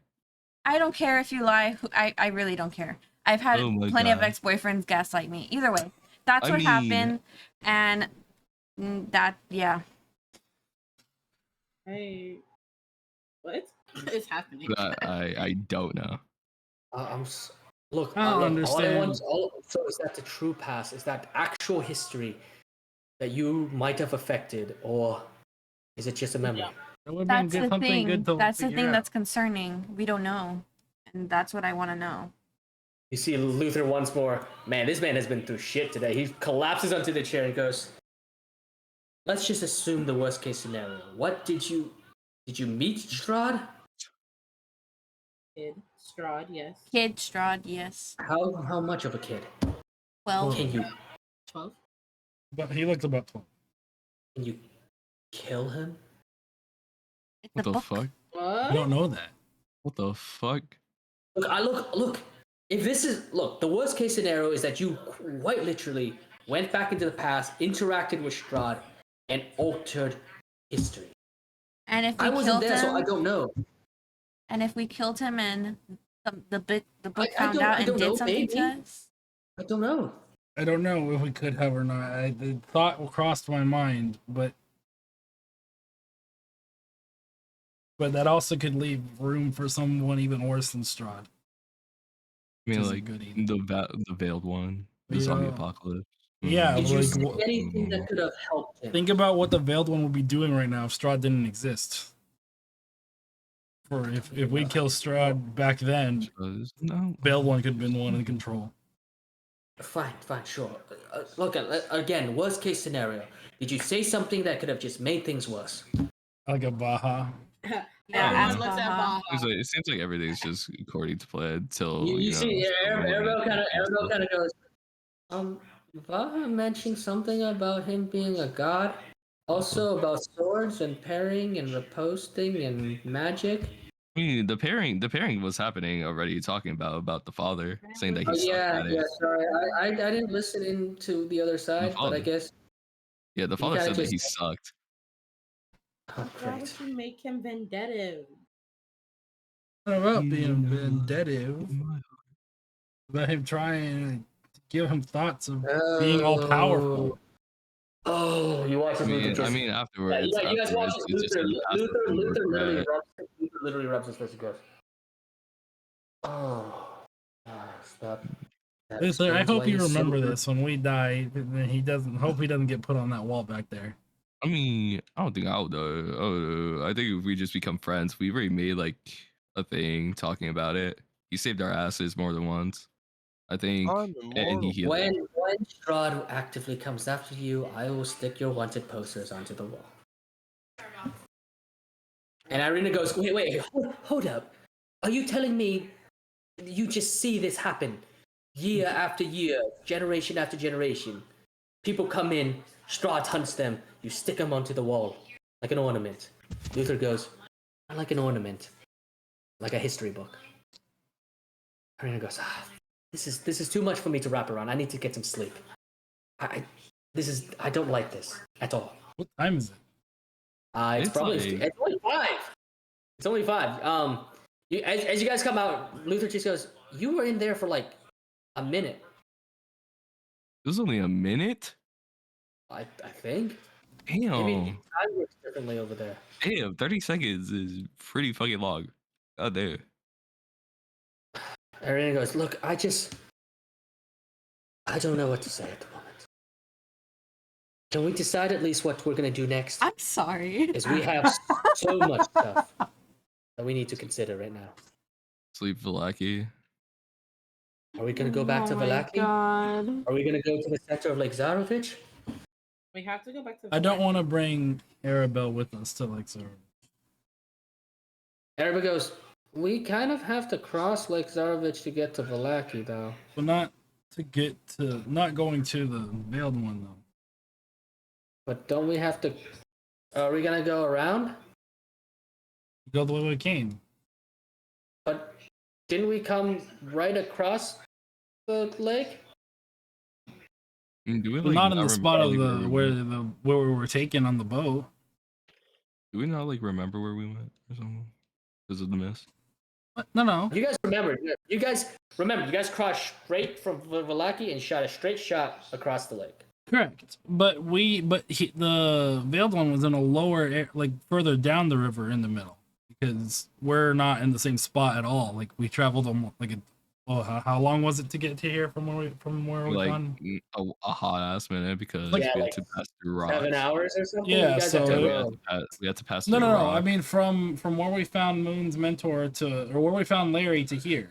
I don't care if you lie. I really don't care. I've had Oh my plenty of God. ex-boyfriends gaslight me. Either way, that's I what mean- happened. And Yeah. Hey, what is happening? I don't know. Look, I don't look. All I want, understand. so is that the true past? Is that actual history that you might have affected, or is it just a memory? It would have been That's good, the something good thing. to That's the figure thing out. that's concerning. We don't know. And that's what I want to know. You see Luther once more. Man, this man has been through shit today. He collapses onto the chair and goes, let's just assume the worst case scenario. What did you meet Strahd? Kid Strahd, yes. Kid Strahd, yes. How much of a kid? Well, Can you 12. But he looks about 12. can you kill him? it's What a the book. fuck? I What? don't know that. What the fuck? Look. If this is the worst case scenario is that you quite literally went back into the past, interacted with Strahd, and altered history. And if we I wasn't killed there, so I him, don't know. and if we killed him, and the book I found don't- out I and don't did know, something to maybe. us, I don't know. I don't know if we could have or not. The thought crossed my mind, but that also could leave room for someone even worse than Strahd. I mean, Isn't like good either. the veiled one, the Yeah. zombie apocalypse. Yeah, Did you like, see anything that could have helped him? think about what the veiled one would be doing right now if Strahd didn't exist. For if we kill Strahd back then, No. veiled one could have been the one in control. Fine, sure. Look, again, worst case scenario. Did you say something that could have just made things worse? Like a Baha. Yeah, Everyone ask looks at Baha. Baha. It seems like everything's just according to plan till You know. see, someone Arabelle kind gets of goes. Vaha mentioned something about him being a god. Also about swords and pairing and reposting and magic. I mean, the pairing was happening already. Talking about the father, saying that he Oh sucked yeah, at yeah. it. Sorry, I didn't listen in to the other The side, but I father, guess yeah, the you father kinda said that just. he sucked. Oh, Why would great. you make him vendetta? What about being vendetta? Let him try and give him thoughts of being all powerful. Oh, you watch I Luther mean, just. afterwards, You guys watch it's just gonna pass the thing of regret. Literally rubs his face and goes. Oh, stop. Luther, I hope you remember this when we die. And he doesn't. Hope he doesn't get put on that wall back there. I mean, I don't think I would though. I think if we just become friends, we already made like a thing talking about it. He saved our asses more than once, I think, I'm and he immortal. healed. When Strahd actively comes after you, I will stick your wanted posters onto the wall. And Irina goes, wait, hold up. Are you telling me you just see this happen year after year, generation after generation? People come in, Strahd hunts them, you stick them onto the wall like an ornament. Luther goes, not like an ornament, like a history book. Irina goes, this is too much for me to wrap around. I need to get some sleep. I don't like this at all. What time is it? It's probably like- it's only 5. It's only 5. As you guys come out, Luther just goes, you were in there for like a minute. It was only a minute. I think. Damn. Maybe time works differently over there. Damn, 30 seconds is pretty fucking long. God damn. Irina goes, look, I don't know what to say at the moment. Can we decide at least what we're gonna do next? I'm sorry. Because we have so much stuff that we need to consider right now. Sleep Velaki. Are we gonna go back to Valaki? God. Are we gonna go to the center of Lake Zarovich? We have to go back to. I don't want to bring Arabelle with us to like so. Everybody goes, we kind of have to cross Lake Zarovich to get to Valaki, though. But not going to the veiled one though. But don't we have to... Are we gonna go around? Go the way we came. But didn't we come right across the lake? Do we, But not in the not spot of remember, the like, where we were taken on the boat. Do we not like remember where we went or something? Because of the mist. What? No. You guys remember. You guys crossed straight from Valaki and shot a straight shot across the lake. Correct, but the veiled one was in a lower, like further down the river in the middle, because we're not in the same spot at all. Like we traveled how long was it to get to here from where we Like gone? a hot ass minute because Like- we had like to pass through 7 rocks. hours or something. Yeah, you guys so have to Yeah, row. we had to pass No, through no, a no. I rock. mean from where we found Moon's mentor or where we found Larry to here.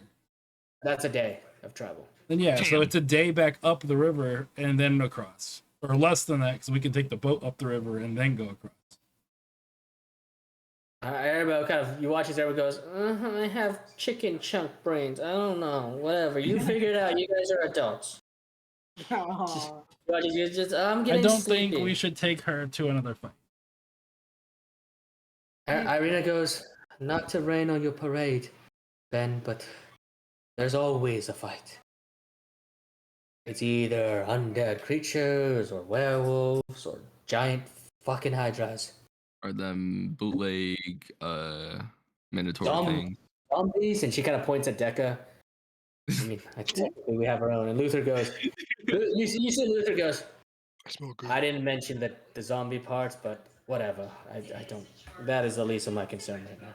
That's a day of travel. Then yeah, so Damn. it's a day back up the river and then across, or less than that, because we can take the boat up the river and then go across. Everybody kind of, you watch as everyone goes, I have chicken chunk brains. I don't know, whatever. You figure it out. You guys are adults. Aw. You just, I'm I getting don't sleepy. think we should take her to another fight. Irina goes, not to rain on your parade, Ben, but there's always a fight. It's either undead creatures or werewolves or giant fucking hydras. Or them bootleg Minotaur Zom- thing. Zombies, and she kind of points at Decca. I mean, technically we have our own. And Luther goes, you see Luther goes, I smell good. I didn't mention the zombie parts, but whatever. I don't. That is the least of my concern right now.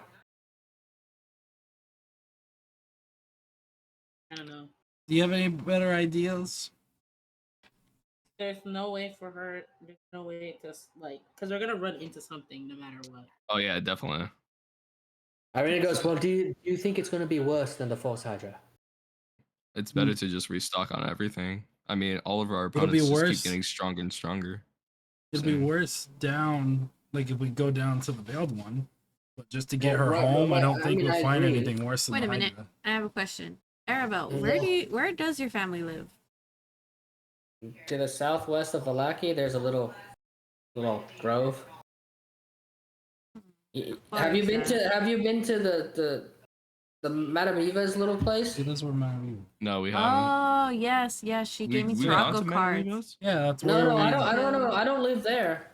I don't know. Do you have any better ideas? There's no way for her. There's no way to like, because they're gonna run into something no matter what. Oh yeah, definitely. Irina goes, well, do you think it's going to be worse than the False Hydra? It's better to just restock on everything. I mean, all of our It'll be opponents just worse. keep getting stronger and stronger. It'd be So- worse down, like if we go down to the veiled one. But just to get Well, her right, home, well, I don't I think mean, we'll I find agree. anything worse than Wait the a minute. Hydra. I have a question. Arabelle, Yeah. where does your family live? To the southwest of Valaki, there's a little grove. Have you been to the Madame Eva's little place? See, that's where my No, we haven't. Oh yes, she gave me gone Sirocco to cards. Manavimas? Yeah, that's No, where no, we. I don't know. I don't live there.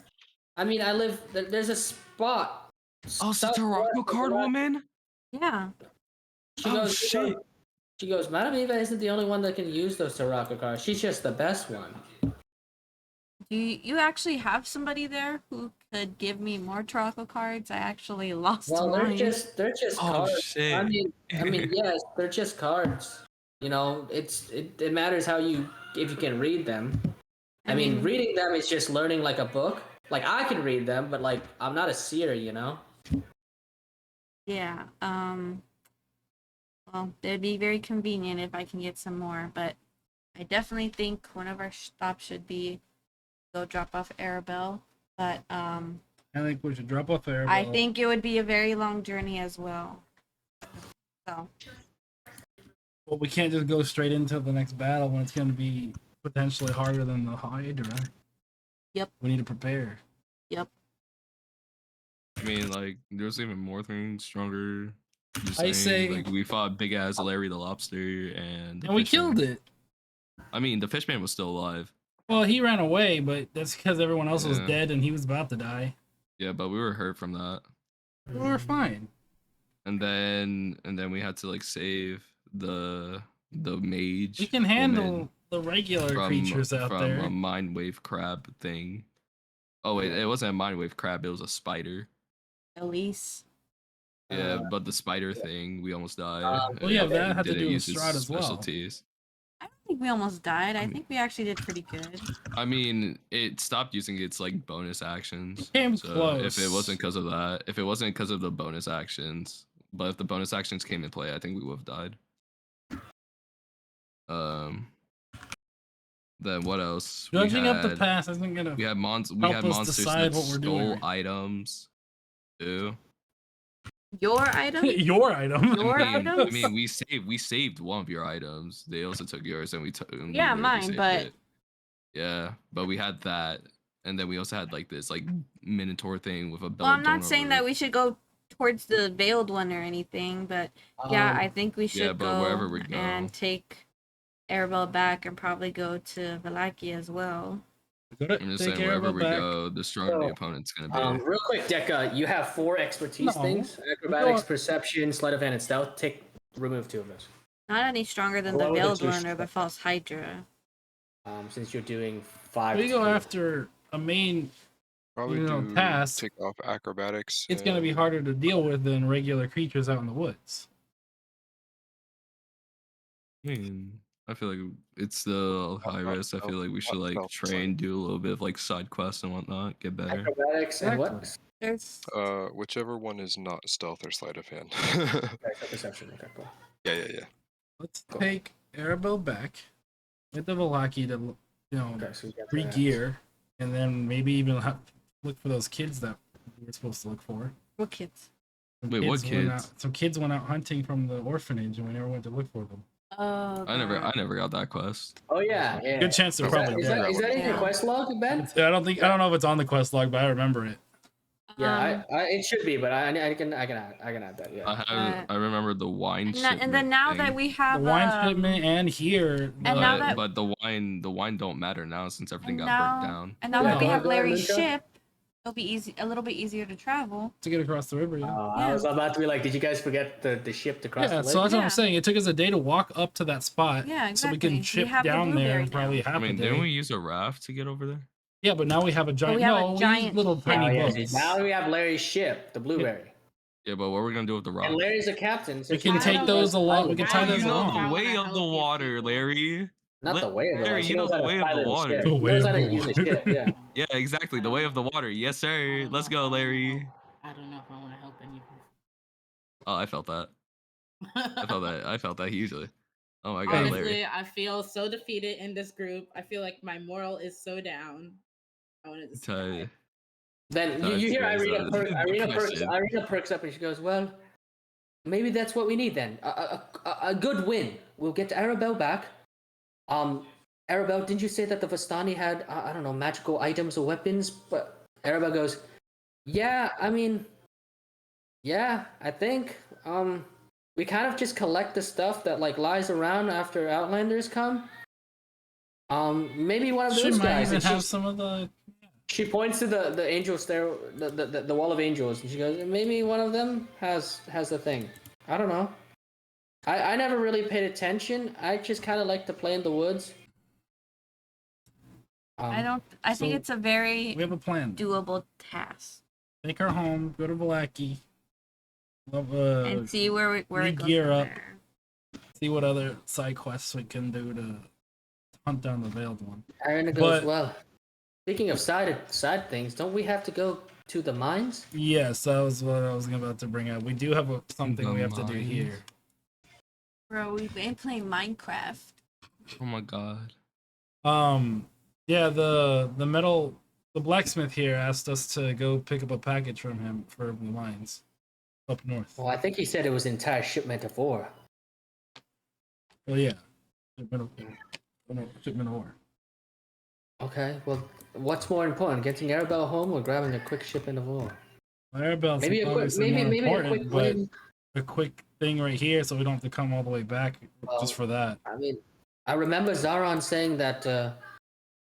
I mean, I live. There's a spot. Oh, it's the southwest Tarocco of card Valaki. woman? Yeah. She Oh, goes, shit. She goes, Madame Eva isn't the only one that can use those Sirocco cards. She's just the best one. Do you actually have somebody there who could give me more Sirocco cards? I actually lost Well, mine. they're just Oh, cards. shit. I mean, yes, they're just cards. You know, it matters if you can read them. I mean, reading them is just learning like a book. Like I can read them, but like I'm not a seer, you know. Yeah. Well, it'd be very convenient if I can get some more, but I definitely think one of our stops should be go drop off Arabelle. But I think we should drop off there. I think it would be a very long journey as well. So Well, we can't just go straight into the next battle when it's going to be potentially harder than the Hydra. Yep. We need to prepare. yep. I mean, like, there's even more things stronger. Just I saying, say- like, we fought big ass Larry the Lobster and the And we Fishman. killed it. I mean, the Fishman was still alive. Well, he ran away, but that's because everyone else was Yeah. dead and he was about to die. Yeah, but we were hurt from that. We were fine. And then we had to like save the mage. We can handle woman the regular creatures out from there. a mind wave crab thing. Oh wait, it wasn't a mind wave crab, it was a spider. Elise. Yeah, but the spider thing, we almost died. well, yeah, It that had to didn't do with use its Strahd as well. specialties. I don't think we almost died. I think we actually did pretty good. I mean, it stopped using its like bonus actions. Came so close. if it wasn't because of that, if it wasn't because of the bonus actions, but if the bonus actions came in play, I think we would have died. Then what else? Judging up the past isn't gonna. We had help us monsters decide that what we're doing stole right now. items. Too. Your item? Your item. Your I items? mean, we saved one of your items. They also took yours, and we took. Yeah, mine, but- Yeah, but we had that, and then we also had like this like Minotaur thing with a Well, I'm not belladonna saying roof. that we should go towards the veiled one or anything, but yeah, I think we should but go wherever we go. and take Arabelle back and probably go to Valaki as well. I'm just Take saying care wherever of we it back. go, the stronger the So, opponent's gonna be. Real quick, Deca, you have 4 expertise No. things: acrobatics, perception, sleight of hand, and stealth. Remove 2 of those. Not any stronger than What the were the veiled 2 one or the false Hydra. Since you're doing 5. We to go heal. after a main Probably do task. take off acrobatics. It's gonna be and- harder to deal with than regular creatures out in the woods. I mean, I feel like it's still high not risk. I feel like we should not like stealth, train, do a little bit of like side quests and whatnot, get better. Acrobatics and what? Exactly. There's Whichever one is not stealth or sleight of hand. Okay, so perception. Okay, cool. yeah. Let's Cool. take Arabelle back, get the Velaki to, Okay, so you got that. re-gear, and then maybe even look for those kids that we were supposed to look for. what kids? Some Wait, what went kids? Some kids went out hunting from the orphanage, and we never went to look for them. Oh, I never got that quest. Oh yeah, yeah. Good chance they're Is probably Is dead. that in your Yeah. quest log, Ben? I don't know if it's on the quest log, but I remember it. Yeah, it should be, but I can add that. Yeah. I remember the wine and, shipment. and then now thing, that we have The wine shipment and here. and now but, that- but the wine don't matter now since everything and got burnt now, down. and now Yeah. that we have Go ahead, Larry's Luca. ship, it'll be a little bit easier to travel. to get across the river. Yeah. I was about to be like, did you guys forget the ship to cross Yeah, the so lake? that's what Yeah. I'm saying. It took us a day to walk up to that spot, Yeah, so we exactly. can We ship have the down there blueberry in probably now. half I mean, a day. didn't we use a raft to get over there? Yeah, but now we have a giant. we have a no, we use giant little ship. tiny Oh, yeah, boats. now we have Larry's ship, the blueberry. Yeah, but what are we gonna do with the rock? And Larry's a captain. So We can he take knows those how to along. pilot We can a tie boat. those You know along. the I way wanna of the help you water, people. Larry. Not the way of the Larry, water. you She know knows the how to way of the pilot a water. ship. The She way knows of how to the use a water. ship. Yeah. Yeah, exactly. The way of the water. Yes, sir. Let's go, Larry. I don't know if I want to help anyone. Oh, I felt that. I felt that hugely. Oh my god, Honestly, Larry. I feel so defeated in this group. I feel like my moral is so down. I wanted to Tell die. you. Then No, you hear it's Irina, depression. Irina perks up and she goes, well, maybe that's what we need then. A good win. We'll get Arabelle back. Arabelle, didn't you say that the Vistani had, I don't know, magical items or weapons? But Arabelle goes, yeah, I mean, yeah, I think. We kind of just collect the stuff that like lies around after Outlanders come. Maybe one of She those might guys. even And have some of the. she points to the angel stair, the wall of angels, and she goes, maybe one of them has the thing. I don't know. I never really paid attention. I just kind of like to play in the woods. I think so it's a very We have a plan. doable task. Take her home. Go to Velaki. And see where it goes re-gear from up. there. See what other side quests we can do to hunt down the veiled one. Irina goes, But- well, speaking of side things, don't we have to go to the mines? Yes, that was what I was about to bring up. We do have something we have to do mines. here. Bro, we've been playing Minecraft. Oh my god. Yeah, the blacksmith here asked us to go pick up a package from him for the mines up north. Well, I think he said it was an entire shipment of ore. Well, yeah, shipment of ore. Okay, well, what's more important, getting Arabelle home or grabbing a quick shipment of ore? Arabelle's Maybe a quick, obviously more maybe a important, quick but win. a quick thing right here, so we don't have to come all the way back Well, just for that. I mean, I remember Zaron saying that,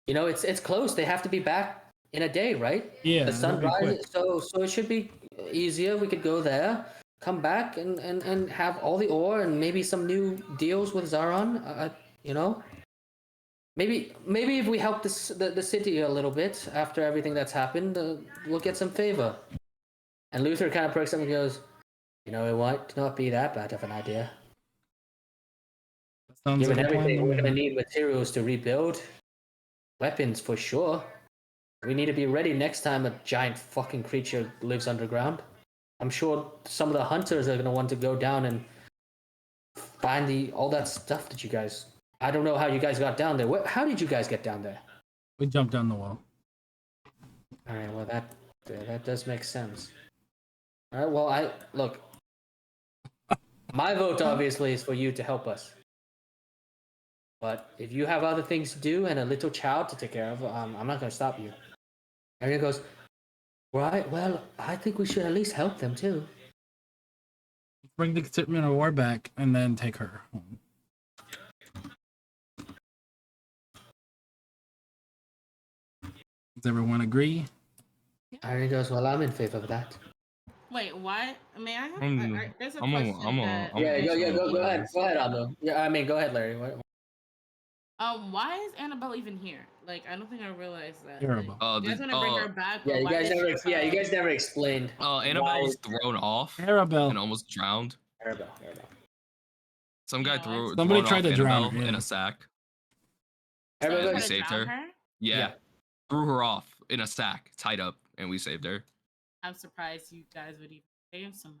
it's close. They have to be back in a day, right? Yeah, The sun that'd be rises, so it should be easier. We could go there, come back, and have all the ore and maybe some new deals with Zaron. Maybe if we help the city a little bit after everything that's happened, we'll get some favor. And Luther kind of perks up and goes, it might not be that bad of an idea. Sounds Given like a plan everything, to we're me. gonna need materials to rebuild. Weapons for sure. We need to be ready next time a giant fucking creature lives underground. I'm sure some of the hunters are gonna want to go down and find all that stuff that you guys. I don't know how you guys got down there. How did you guys get down there? We jumped down the wall. All right, well that does make sense. All right, well look. My vote obviously is for you to help us. But if you have other things to do and a little child to take care of, I'm not gonna stop you. And he goes, right, well, I think we should at least help them too. Bring the shipment of ore back and then take her home. Does everyone agree? And he goes, well, I'm in favor of that. Wait, what? May I have? There's a I'm a- question I'm a- that. I'm a- Yeah, go ahead. Go ahead, Aldo. Yeah, I mean, go ahead, Larry. Why is Annabelle even here? Like, I don't think I realized that. Annabelle. Like, you guys gonna bring her back? Yeah, but you why guys did never. she Yeah, you come? guys never explained. Annabelle was why- thrown off Arabelle. and almost drowned. Arabelle. Some guy Yeah, threw Somebody thrown tried off to drown Annabelle her, in yeah. a sack. Someone we tried to saved drown her. her? Yeah. Threw her off in a sack, tied up, and we saved her. I'm surprised you guys would even save someone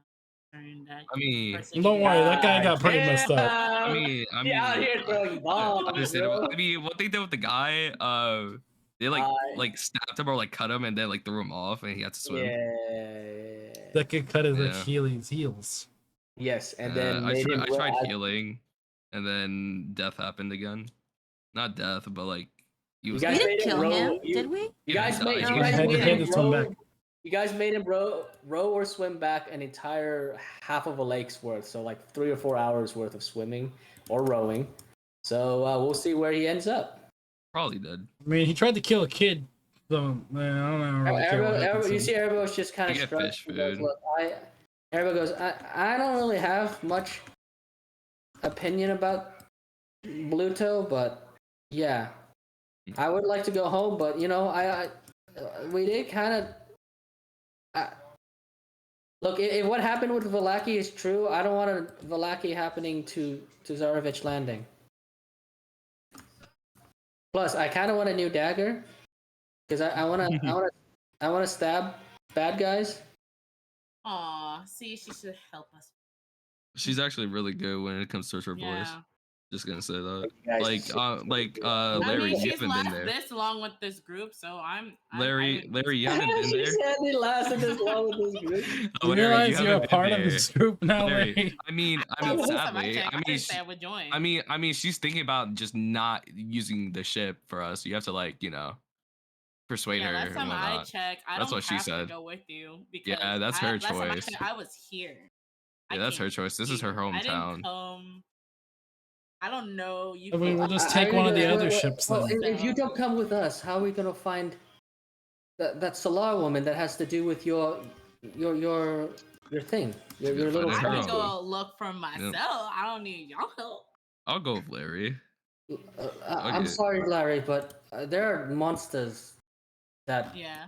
during that. I mean, Don't worry, that guy got pretty messed up. I mean, out here throwing bombs, understandable. bro. I mean, what they did with the guy, they like stabbed him or like cut him and then like threw him off and he had to swim. Yeah. That could cut his Yeah. Achilles heels. Yes, and then I made him tried realize- healing, and then death happened again. Not death, but like he You was. guys We made didn't him kill row. him, did we? You guys Yeah, made. he You died. guys Had- made had him to swim row. back. You guys made him row or swim back an entire half of a lake's worth, so like 3 or 4 hours worth of swimming or rowing. So we'll see where he ends up. Probably did. I mean, he tried to kill a kid. So man, I don't know. Really care what happened to You him. see, everybody's just kind You of get struck. fish He goes, food. "Look, everybody goes, I don't really have much opinion about Bluto, but yeah, I would like to go home. But you know, we did kind of. Look, if what happened with Valaki is true, I don't want a Valaki happening to Zarevich Landing. Plus, I kind of want a new dagger because I want to stab bad guys. Aw, see, she should help us. She's actually really good when it comes to her voice. Yeah. Just gonna say that. Guys, I Larry, mean, you she's haven't been lasted there. this long with this group, so Larry, you haven't been she there. said he lasted this long with this group. Oh, You Larry, realize haven't you're a been part of there. this group now, Larry, Larry? I mean, Last time sadly, checked, I mean, didn't say I would join. I mean, she's thinking about just not using the ship for us. You have to like, persuade Yeah, her last and time I whatnot. checked, I That's don't what she have to said. go with you because Yeah, that's her last time I choice. checked, I was here. Yeah, that's her choice. This is her I didn't hometown. come. I don't know. You. I mean, we'll just take I one of the mean, other well, ships well, then. if you don't come with us, how are we gonna find that Solar woman that has to do with your thing, your Yeah, little find I her can own. go look for myself. I don't need y'all help. I'll go with Larry. I'm Okay. sorry, Larry, but there are monsters that Yeah.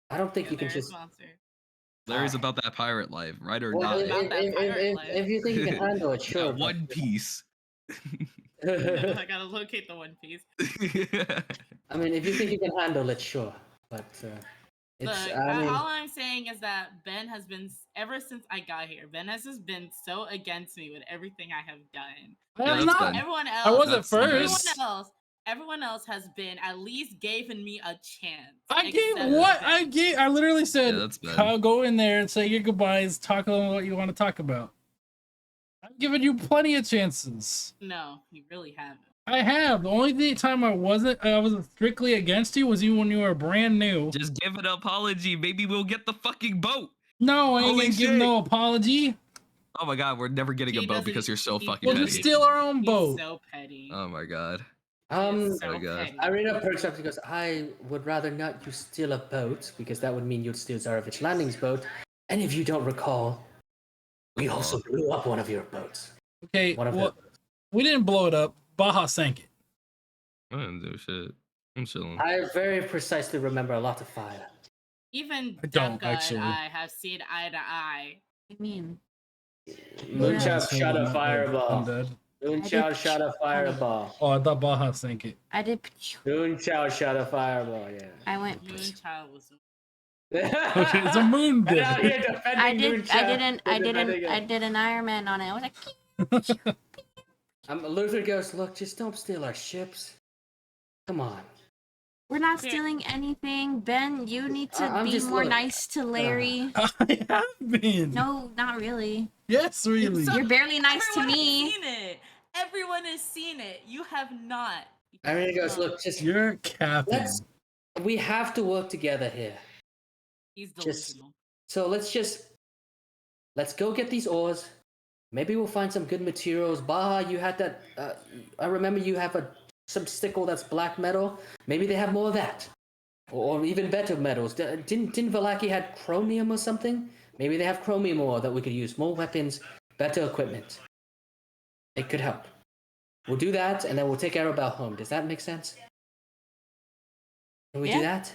I don't think you can There is just. monster. Larry's about that pirate life, right or Well, die. About that pirate life. if you think you can handle it, sure. That One Piece. I gotta locate the One Piece. I mean, if you think you can handle it, sure. But it's. Look, I mean, all I'm saying is that Ben has been ever since I got here. Ben has just been so against me with everything I have done. I'm that's not. good. Everyone else. I wasn't That's good. first. Everyone else has been at least given me a chance. I gave except what? Ben. I literally said, Yeah, that's bad. I'll go in there and say your goodbyes, talk about what you want to talk about. I've given you plenty of chances. No, you really haven't. I have. The only time I was strictly against you was you when you were brand new. Just give an apology. Maybe we'll get the fucking boat. No, I ain't Holy gonna give shit. no apology. Oh my god, we're never getting a He boat because doesn't- you're so he- fucking We'll petty. just steal our own He's boat. so petty. Oh my god. He's so my God. petty. Irina perks up and goes, I would rather not you steal a boat, because that would mean you'd steal Zarevich Landing's boat. And if you don't recall, we also blew up one of your boats. Okay, One of well, them. we didn't blow it up. Baja sank it. I didn't do shit. I'm chilling. I very precisely remember a lot of fire. Even I don't, Ducka actually. and I have seen eye to eye. I mean, Moonchild Yeah. shot a I'm fireball. dead. Moonchild shot a fireball. Oh, I thought Baja sank it. I did. Moonchild shot a fireball, yeah. I went. Moonchild was. Okay, it's a moon And out bit. here defending I did. I Moonchild. didn't. I Defending didn't. it. I did an Iron Man on it. I was like, Luther goes, look, just don't steal our ships. Come on. we're not stealing anything. Ben, you need to I'm be just more look- nice to Larry. I have been. No, not really. Yes, really. You're barely nice to Everyone me. has seen it. Everyone has seen it. You have not. Irina goes, look, just You're capping. we have to work together here. He's just- delusional. So let's go get these ores. Maybe we'll find some good materials. Baja, you had that. I remember you have some stickle that's black metal. Maybe they have more of that, or even better metals. Didn't Valaki had chromium or something? Maybe they have chromium ore that we could use. More weapons, better equipment. It could help. We'll do that, and then we'll take Arabelle home. Does that make sense? Can we do that?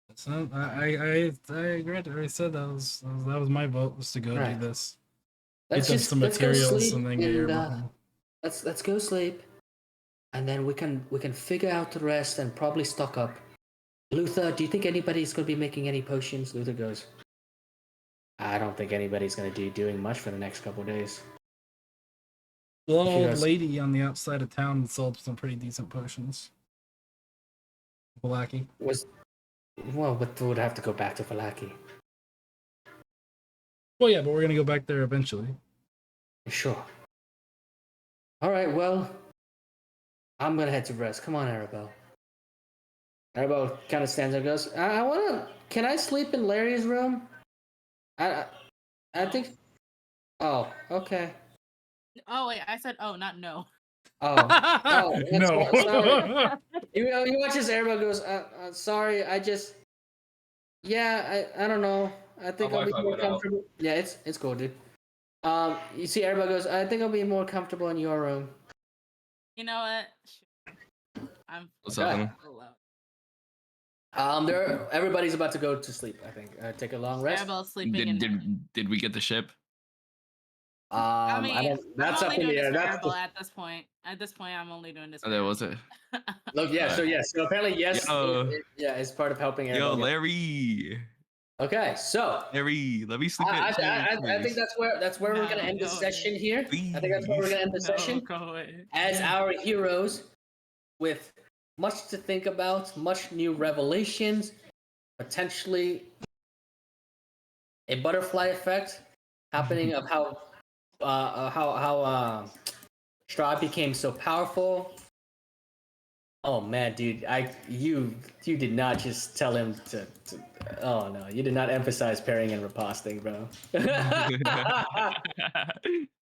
It's not, I agreed. I said that was my vote, was to go Right. do this. Let's Get them just some let's go materials sleep and then get and Arabelle home. let's go sleep, and then we can figure out the rest and probably stock up. Luther, do you think anybody's going to be making any potions? Luther goes, I don't think anybody's going to be doing much for the next couple of days. The little old Yes. lady on the outside of town sold some pretty decent potions. Valaki. Well, but we would have to go back to Valaki. Well, yeah, but we're gonna go back there eventually. Sure. All right, well, I'm going to head to rest. Come on, Arabelle. Arabelle kind of stands up and goes, I want to... Can I sleep in Larry's room? I think... Oh, okay. Oh wait, I said oh, not no. Oh, that's No. sorry. You watch as Arabelle goes, sorry, I just... Yeah, I don't know. I think My I'll be Wi-Fi more went out. comfortable. Yeah, it's cool, dude. You see Arabelle goes, I think I'll be more comfortable in your room. You know what? I'm. What's Okay. happening? Everybody's about to go to sleep, I think. Take a long rest. Arabelle's sleeping in. Did we get the ship? I mean, I don't, that's I'm up only in the doing air. this for That's Arabelle at this point. At this point, I'm only doing this. Oh, there was it. look, yeah. So apparently, yes, Yo. it's part of helping Arabelle. Yo, get- Larry. Okay, so Larry, let me sleep. I think that's where we're gonna end the No, session here. I think that's where we're gonna end the session. Go away. As our heroes, with much to think about, much new revelations, potentially a butterfly effect happening of how Strahd became so powerful. Oh man, dude, you did not just tell him to oh no, you did not emphasize parrying and riposting, bro.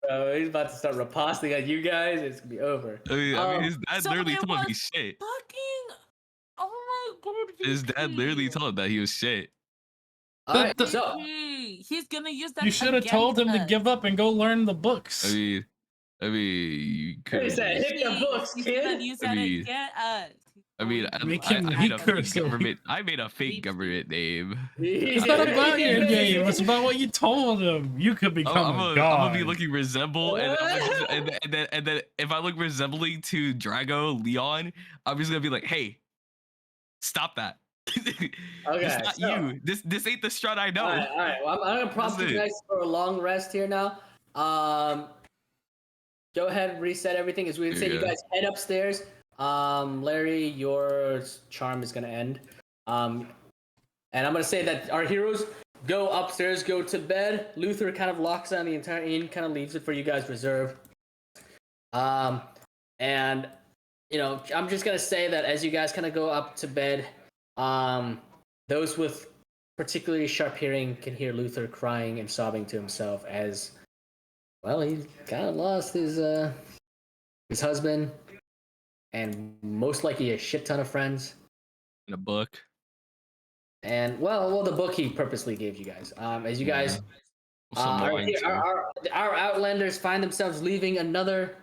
Bro, he's about to start riposting at you guys. It's gonna be over. I mean, his dad So literally it told him was he's shit. Fucking. Oh my god. His dad literally VP. told him that he was shit. All right, so VP, he's gonna use that. You should have told him to give up and go learn the books. I mean, you could. He said, hit the books, He's kid. gonna use that mean, against us. I mean, Make I him made a weaker fake so he- government. I made a fake government name. It's not about your name. It's about what you told him. You could become a I'm god. gonna be looking resemble, and then if I look resembling to Drago Leon, I'm just gonna be like, hey, stop that. Okay, This not so- you. This ain't the Strahd I know. all right. Well, I'm gonna prompt That's you it. guys for a long rest here now. Go ahead, reset everything. As we would say, There you you go. guys head upstairs. Larry, your charm is gonna end. And I'm gonna say that our heroes go upstairs, go to bed. Luther kind of locks down the entire inn, kind of leaves it for you guys reserved. And I'm just gonna say that as you guys kind of go up to bed, those with particularly sharp hearing can hear Luther crying and sobbing to himself as, well, he kind of lost his husband and most likely a shit ton of friends. In a book. And well, the book he purposely gave you guys. As you guys, Some our, wine, too. our Outlanders find themselves leaving another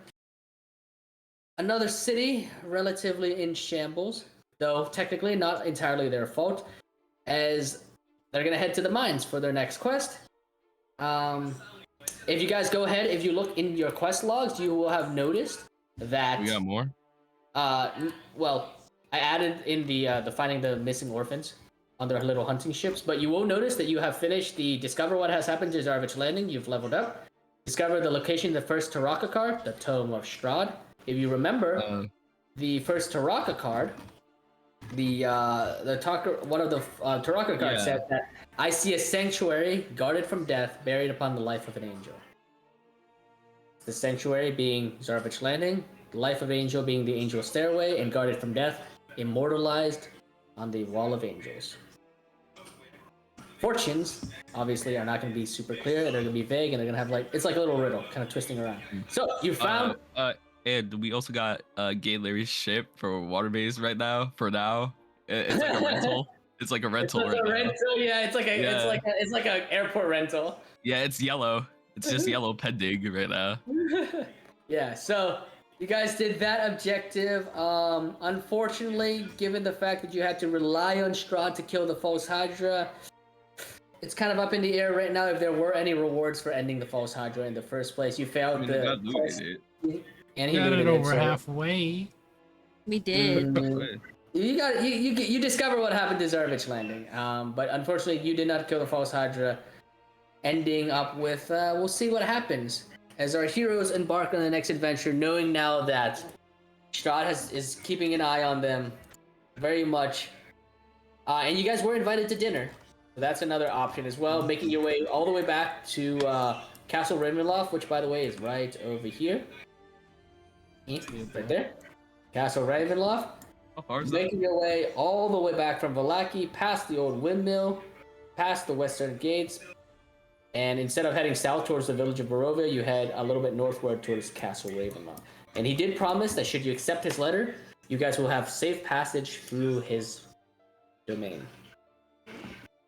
city, relatively in shambles, though technically not entirely their fault, as they're gonna head to the mines for their next quest. If you guys go ahead, if you look in your quest logs, you will have noticed that We got more. well, I added in the finding the missing orphans on their little hunting ships, but you will notice that you have finished the discover what has happened to Zarvich Landing. You've leveled up. Discover the location of the first Taraka card, the Tome of Strahd. If you remember, the first Taraka card, one of the Taraka cards said that I see a sanctuary guarded from death, buried upon the life of an angel. The sanctuary being Zarvich Landing, the life of angel being the angel stairway, and guarded from death, immortalized on the wall of angels. Fortunes obviously are not going to be super clear. They're going to be vague, and they're going to have it's like a little riddle, kind of twisting around. So you found. And we also got Gay Larry's ship for water base right now. For now, it's like a rental. It's like a rental It's like right a now. rental, yeah. It's like an airport rental. Yeah, it's yellow. It's just yellow pending right now. Yeah. So You guys did that objective. Unfortunately, given the fact that you had to rely on Strahd to kill the false Hydra, it's kind of up in the air right now if there were any rewards for ending the false Hydra in the first place. You failed I the looted quest, it. and he Got it looted over so- halfway. We did. You discover what happened to Zarvich Landing. But unfortunately, you did not kill the false Hydra. Ending up with we'll see what happens as our heroes embark on the next adventure, knowing now that Strahd is keeping an eye on them very much. And you guys were invited to dinner, so that's another option as well. Making your way all the way back to Castle Ravenloft, which by the way is right over here. Right there. Castle Ravenloft. How far is that? Making your way all the way back from Vallaki, past the old windmill, past the western gates, and instead of heading south towards the village of Barovia, you head a little bit northward towards Castle Ravenloft. And he did promise that should you accept his letter, you guys will have safe passage through his domain.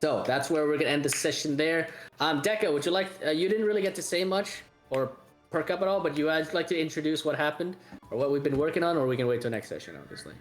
So that's where we're gonna end the session there. Deca, would you like? You didn't really get to say much or perk up at all, but you guys like to introduce what happened or what we've been working on, or we can wait till next session, obviously.